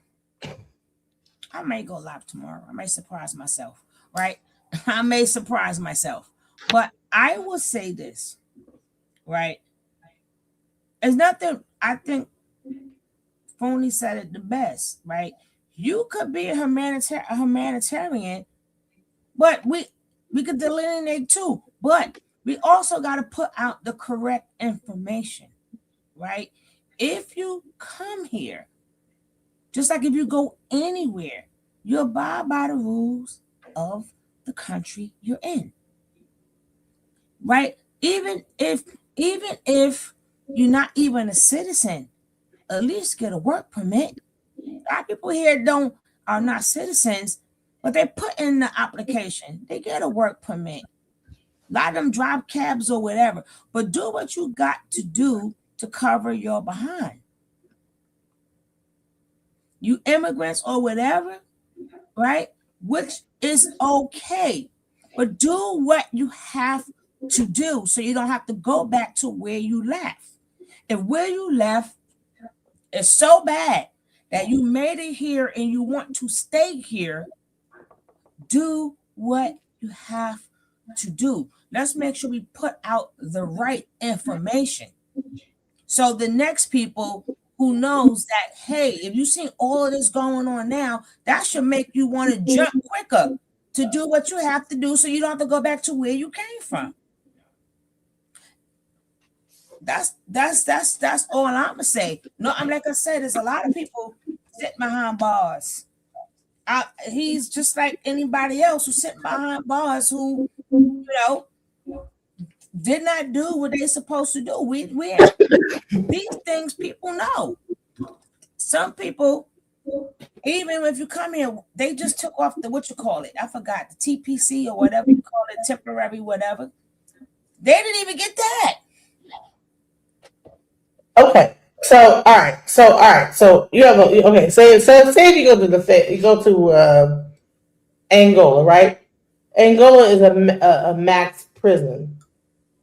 [SPEAKER 10] I may go live tomorrow. I may surprise myself, right? I may surprise myself, but I will say this, right? There's nothing. I think Phony said it the best, right? You could be a humanitarian, but we could delineate too. But we also got to put out the correct information, right? If you come here, just like if you go anywhere, you abide by the rules of the country you're in, right? Even if you're not even a citizen, at least get a work permit. A lot of people here are not citizens, but they put in the application. They get a work permit. A lot of them drive cabs or whatever, but do what you got to do to cover your behind. You immigrants or whatever, right? Which is okay, but do what you have to do so you don't have to go back to where you left. If where you left is so bad that you made it here and you want to stay here, do what you have to do. Let's make sure we put out the right information. So the next people who knows that, hey, if you see all of this going on now, that should make you want to jump quicker to do what you have to do so you don't have to go back to where you came from. That's all I'm gonna say. No, I'm like I said, there's a lot of people sitting behind bars. He's just like anybody else who's sitting behind bars who, did not do what they're supposed to do. These things people know. Some people, even if you come here, they just took off the I forgot, the TPC or whatever you call it, temporary whatever. They didn't even get that.
[SPEAKER 2] Okay, So all right. So you have a okay. Say if you go to Angola, right? Angola is a max prison,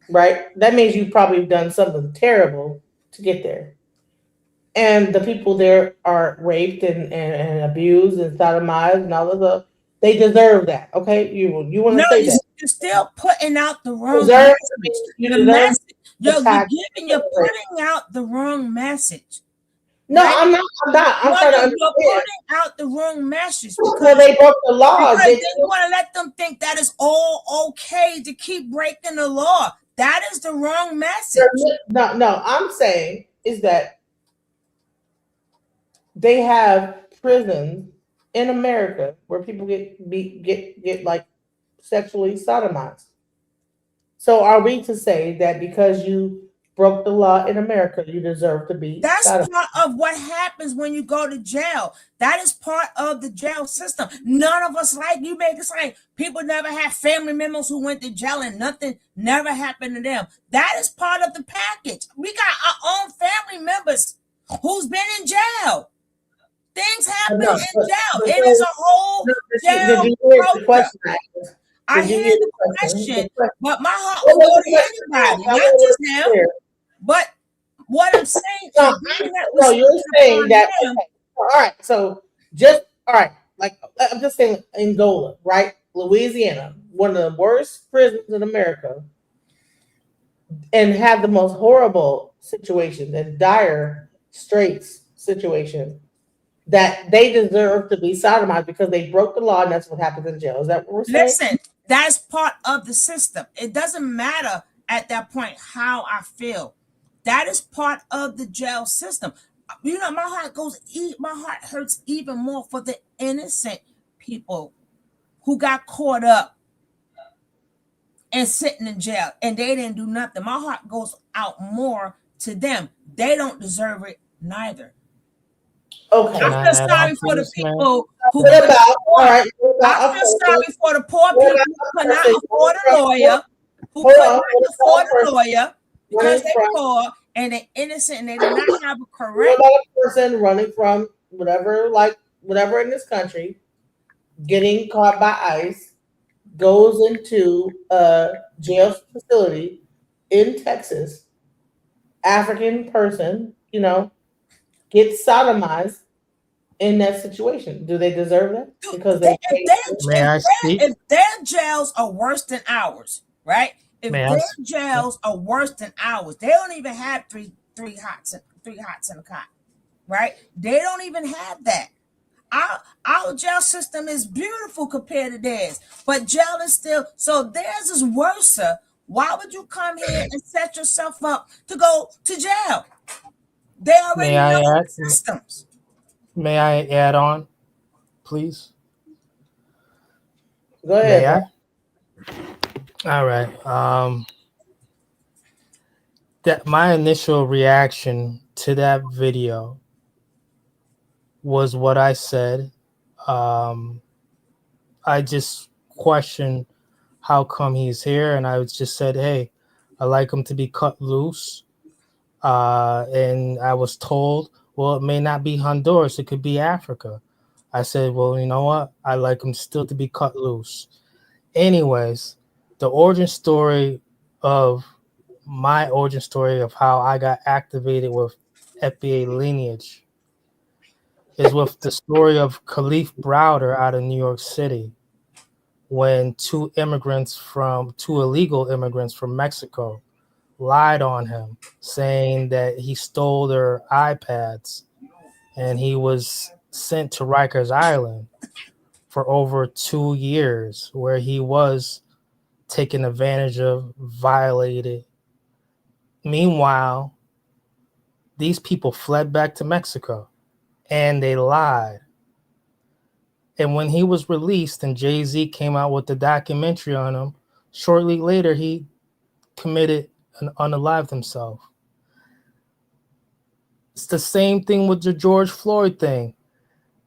[SPEAKER 2] right? That means you've probably done something terrible to get there. And the people there are raped and abused and sodomized and all of the. They deserve that, okay? You want
[SPEAKER 10] No,
[SPEAKER 2] to say that?
[SPEAKER 10] you're still putting out the wrong
[SPEAKER 2] Deserve,
[SPEAKER 10] message.
[SPEAKER 2] you
[SPEAKER 10] The
[SPEAKER 2] deserve
[SPEAKER 10] message you're
[SPEAKER 2] attack.
[SPEAKER 10] you're putting out the wrong message.
[SPEAKER 2] No,
[SPEAKER 10] Right?
[SPEAKER 2] I'm not. I'm
[SPEAKER 10] No,
[SPEAKER 2] trying to
[SPEAKER 10] you're
[SPEAKER 2] understand.
[SPEAKER 10] putting out the wrong message
[SPEAKER 2] Well, they broke the law.
[SPEAKER 10] because then you want to let them think that it's all okay to keep breaking the law. That is the wrong message.
[SPEAKER 2] No. I'm saying is that they have prisons in America where people get like sexually sodomized. So are we to say that because you broke the law in America, you deserve to be
[SPEAKER 10] That's
[SPEAKER 2] sodomized?
[SPEAKER 10] part of what happens when you go to jail. That is part of the jail system. None of us like you make it like people never have family members who went to jail and nothing never happened to them. That is part of the package. We got our own family members who's been in jail. Things happen in jail. It is a whole jail
[SPEAKER 2] Did you hear the
[SPEAKER 10] culture.
[SPEAKER 2] question I asked?
[SPEAKER 10] I
[SPEAKER 2] Did you
[SPEAKER 10] hear
[SPEAKER 2] hear
[SPEAKER 10] the
[SPEAKER 2] the
[SPEAKER 10] question,
[SPEAKER 2] question?
[SPEAKER 10] but my heart will go to anybody, not just him. But what I'm saying is, being that
[SPEAKER 2] No,
[SPEAKER 10] we're
[SPEAKER 2] you're
[SPEAKER 10] speaking
[SPEAKER 2] saying
[SPEAKER 10] upon
[SPEAKER 2] that.
[SPEAKER 10] him,
[SPEAKER 2] Okay. All right. So just all right. Like I'm just saying, Angola, right? Louisiana, one of the worst prisons in America, and had the most horrible situation and dire straits situation that they deserve to be sodomized because they broke the law, and that's what happens in jail. Is that what we're saying?
[SPEAKER 10] listen, that's part of the system. It doesn't matter at that point how I feel. That is part of the jail system. You know, my heart hurts even more for the innocent people who got caught up and sitting in jail and they didn't do nothing. My heart goes out more to them. They don't deserve it neither.
[SPEAKER 2] Okay.
[SPEAKER 10] I feel sorry for the people who
[SPEAKER 2] What about? All right.
[SPEAKER 10] I feel sorry for the poor people who could not afford a lawyer, who could not afford a lawyer because they're poor and they're innocent and they do not have a correct.
[SPEAKER 2] What about a person running from whatever in this country, getting caught by ICE, goes into a jail facility in Texas, African person, gets sodomized in that situation? Do they deserve that? Because
[SPEAKER 10] if their jails are worse than ours, right? If their jails are worse than ours, they don't even have three hots in a cot, right? They don't even have that. Our jail system is beautiful compared to theirs, but jail is still so theirs is worse. Why would you come here and set yourself up to go to jail? They already know the systems.
[SPEAKER 11] May I add on, please?
[SPEAKER 2] Go ahead.
[SPEAKER 11] All right. That my initial reaction to that video was what I said. I just questioned how come he's here, and I just said, "Hey, I like him to be cut loose." And I was told, well, it may not be Honduras, it could be Africa. I said, well, you know what? I like him still to be cut loose. Anyways, my origin story of how I got activated with FBA lineage is with the story of Khalif Browder out of New York City, when two illegal immigrants from Mexico lied on him, saying that he stole their iPads, and he was sent to Rikers Island for over 2 years, where he was taken advantage of, violated. Meanwhile, these people fled back to Mexico, and they lied. And when he was released and Jay-Z came out with the documentary on him, shortly later he committed and unalived himself. It's the same thing with the George Floyd thing.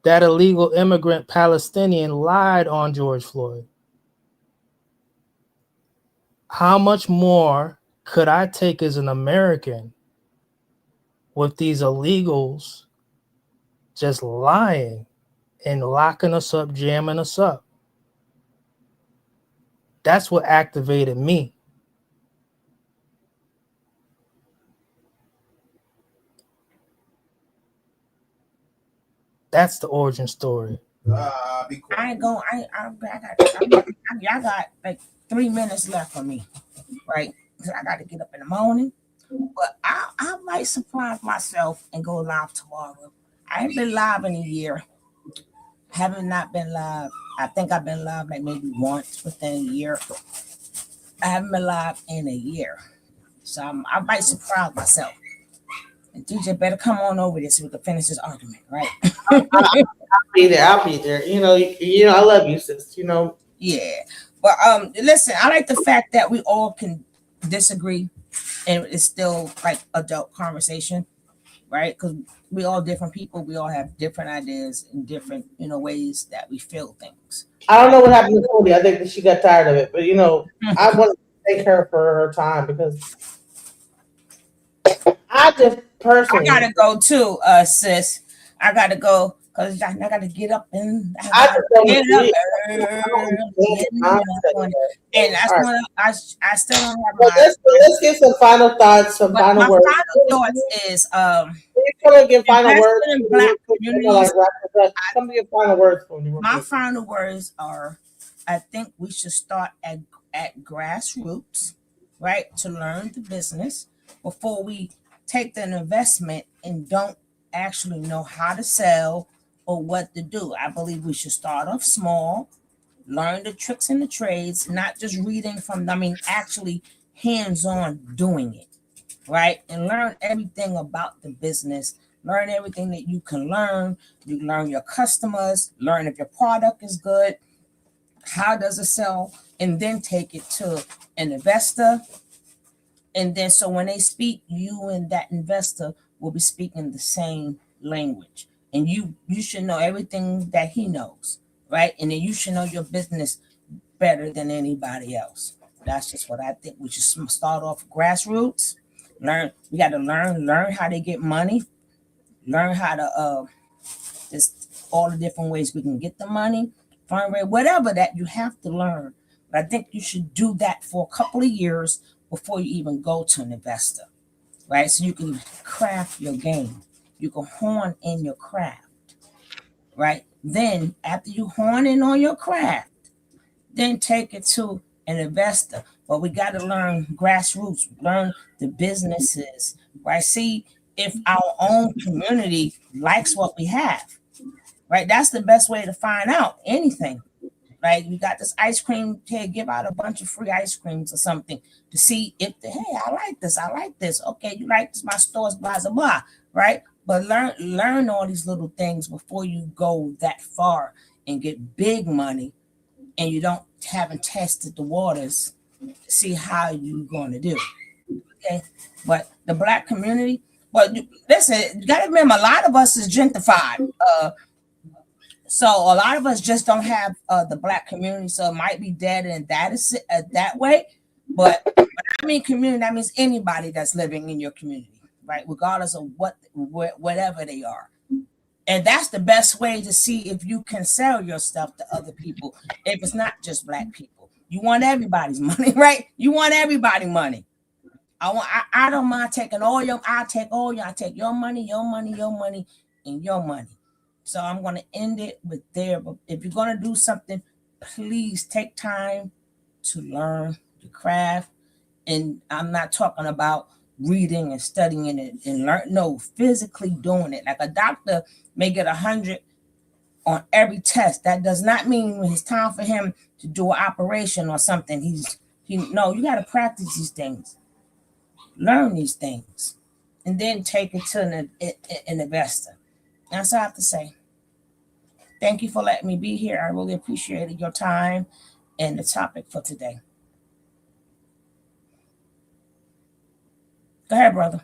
[SPEAKER 11] That illegal immigrant Palestinian lied on George Floyd. How much more could I take as an American with these illegals just lying and locking us up, jamming us up. That's what activated me. That's the origin story.
[SPEAKER 10] I ain't going. I got like 3 minutes left for me, right? Because I got to get up in the morning. But I might surprise myself and go live tomorrow. I ain't been live in a year. Haven't not been live. I think I've been live like maybe once within a year. I haven't been live in a year, so I might surprise myself. And DJ better come on over there so we can finish this argument, right?
[SPEAKER 2] I'll be there. I'll be there. You know, I love you, sis. You know.
[SPEAKER 10] Yeah, but listen, I like the fact that we all can disagree, and it's still like adult conversation, right? Because we all different people. We all have different ideas and different, ways that we feel things.
[SPEAKER 2] I don't know what happened to Cody. I think that she got tired of it, but I want to thank her for her time because I just personally.
[SPEAKER 10] I gotta go too, sis. I gotta go because I gotta get up and and that's when I still don't have my.
[SPEAKER 2] Let's get some final thoughts. Some final words.
[SPEAKER 10] My final thoughts is
[SPEAKER 2] get final words.
[SPEAKER 10] Black communities.
[SPEAKER 2] Some of your final words for me.
[SPEAKER 10] My final words are: I think we should start at grassroots, right, to learn the business before we take the investment and don't actually know how to sell or what to do. I believe we should start off small, learn the tricks and the trades, not just reading from, actually hands-on doing it, right? And learn everything about the business, learn everything that you can learn. You learn your customers, learn if your product is good, how does it sell, and then take it to an investor. And then so when they speak, you and that investor will be speaking the same language. And you should know everything that he knows, right? And then you should know your business better than anybody else. That's just what I think. We should start off grassroots. We got to learn how to get money, learn how to just all the different ways we can get the money, fundraise, whatever that you have to learn. But I think you should do that for a couple of years before you even go to an investor, right? So you can craft your game. You can hone in your craft, right? Then after you hone in on your craft, then take it to an investor. But we got to learn grassroots, learn the businesses, right? See if our own community likes what we have, right? That's the best way to find out anything. Right, we got this ice cream here, give out a bunch of free ice creams or something to see if I like this. Okay, you like this, my store's blah, blah, blah, right? But learn all these little things before you go that far and get big money and you haven't tested the waters to see how you're going to do. Okay, but the Black community, listen, you got to remember, a lot of us is gentrified. So a lot of us just don't have the Black community, so it might be dead and that is that way. But when I mean community, that means anybody that's living in your community, right? Regardless of whatever they are. And that's the best way to see if you can sell your stuff to other people. If it's not just Black people, you want everybody's money, right? You want everybody money. I don't mind taking I take your money, and your money. So I'm going to end it with there. But if you're going to do something, please take time to learn the craft. And I'm not talking about reading and studying it and learn. No, physically doing it. Like a doctor may get 100 on every test. That does not mean when it's time for him to do an operation or something, you got to practice these things. Learn these things. And then take it to an investor. That's all I have to say. Thank you for letting me be here. I really appreciated your time and the topic for today. Go ahead, brother.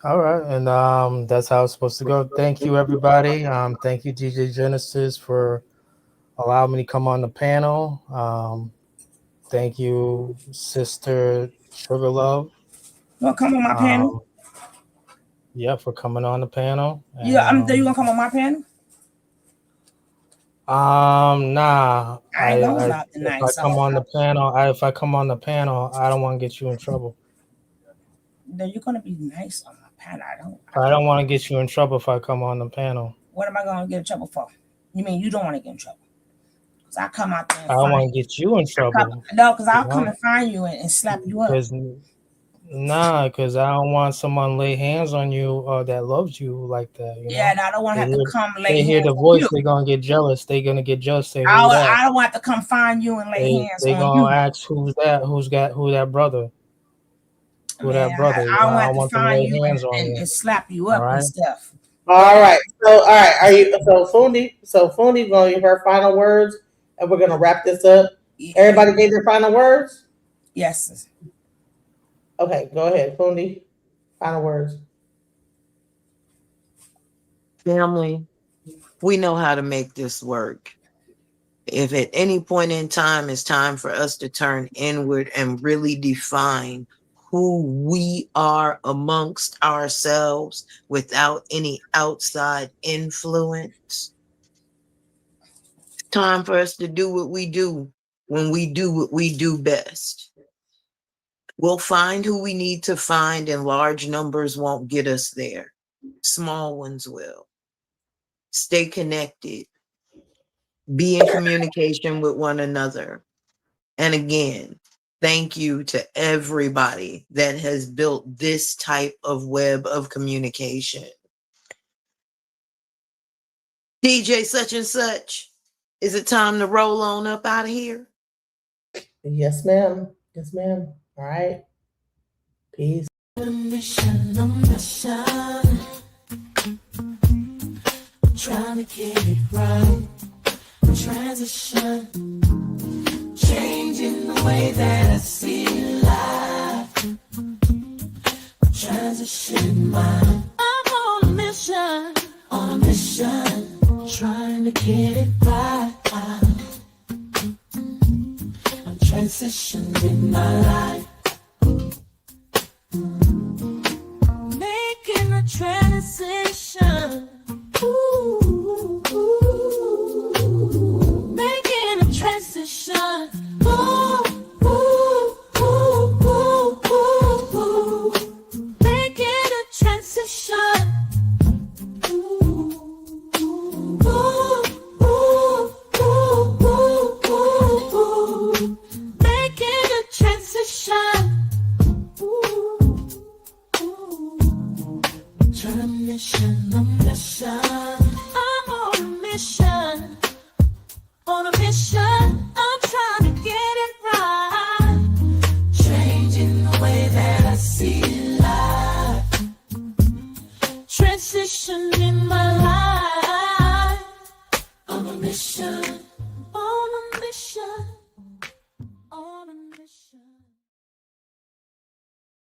[SPEAKER 11] All right, and that's how it's supposed to go. Thank you, everybody. Thank you, DJ Genesis, for allowing me to come on the panel. Thank you, Sister Sugar Love.
[SPEAKER 10] You want to come on my panel?
[SPEAKER 11] Yeah, for coming on the panel.
[SPEAKER 10] Yeah, you gonna come on my panel?
[SPEAKER 11] Nah.
[SPEAKER 10] I know about the
[SPEAKER 11] If
[SPEAKER 10] night.
[SPEAKER 11] I come on the panel, if I come on the panel, I don't want to get you in trouble.
[SPEAKER 10] No, you're gonna be nice on my panel.
[SPEAKER 11] I don't want to get you in trouble if I come on the panel.
[SPEAKER 10] What am I gonna get in trouble for? You mean you don't want to get in trouble? Because I come out there.
[SPEAKER 11] I don't want to get you in trouble.
[SPEAKER 10] No, because I'll come and find you and slap you up.
[SPEAKER 11] Because I don't want someone lay hands on you that loves you like that. You
[SPEAKER 10] Yeah,
[SPEAKER 11] know?
[SPEAKER 10] and I don't want to have to come lay
[SPEAKER 11] They
[SPEAKER 10] hands
[SPEAKER 11] hear the
[SPEAKER 10] on
[SPEAKER 11] voice,
[SPEAKER 10] you.
[SPEAKER 11] they're gonna get jealous. They're gonna get jealous. Say,
[SPEAKER 10] I don't want to come find you and lay hands
[SPEAKER 11] they
[SPEAKER 10] on
[SPEAKER 11] gonna
[SPEAKER 10] you.
[SPEAKER 11] ask who that brother. Who that brother?
[SPEAKER 10] I don't want
[SPEAKER 11] want
[SPEAKER 10] to
[SPEAKER 11] them
[SPEAKER 10] find
[SPEAKER 11] lay
[SPEAKER 10] you
[SPEAKER 11] hands on
[SPEAKER 10] and
[SPEAKER 11] you.
[SPEAKER 10] slap you up
[SPEAKER 11] All right.
[SPEAKER 10] and stuff.
[SPEAKER 2] All right. Are you Fundi gonna give her final words and we're gonna wrap this up? Everybody gave their final words?
[SPEAKER 10] Yes.
[SPEAKER 2] Okay, go ahead, Fundi. Final words.
[SPEAKER 13] Family, we know how to make this work. If at any point in time it's time for us to turn inward and really define who we are amongst ourselves without any outside influence, it's time for us to do what we do when we do what we do best. We'll find who we need to find, and large numbers won't get us there. Small ones will. Stay connected. Be in communication with one another. And again, thank you to everybody that has built this type of web of communication. DJ such and such, is it time to roll on up out of here?
[SPEAKER 2] Yes, ma'am. Yes, ma'am. All right. Peace.
[SPEAKER 3] Trying to get it right. Transition. Changing the way that I see life. Transition mind. I'm on a mission. On a mission. Trying to get it right. I'm transitioning my life. Making a transition. Ooh, ooh, ooh. Making a transition. Ooh, ooh, ooh, ooh, ooh, ooh. Making a transition. Ooh, ooh, ooh, ooh, ooh, ooh, ooh. Making a transition. Turn a mission, a mission. I'm on a mission. On a mission, I'm trying to get it right. Changing the way that I see life. Transition in my life. On a mission.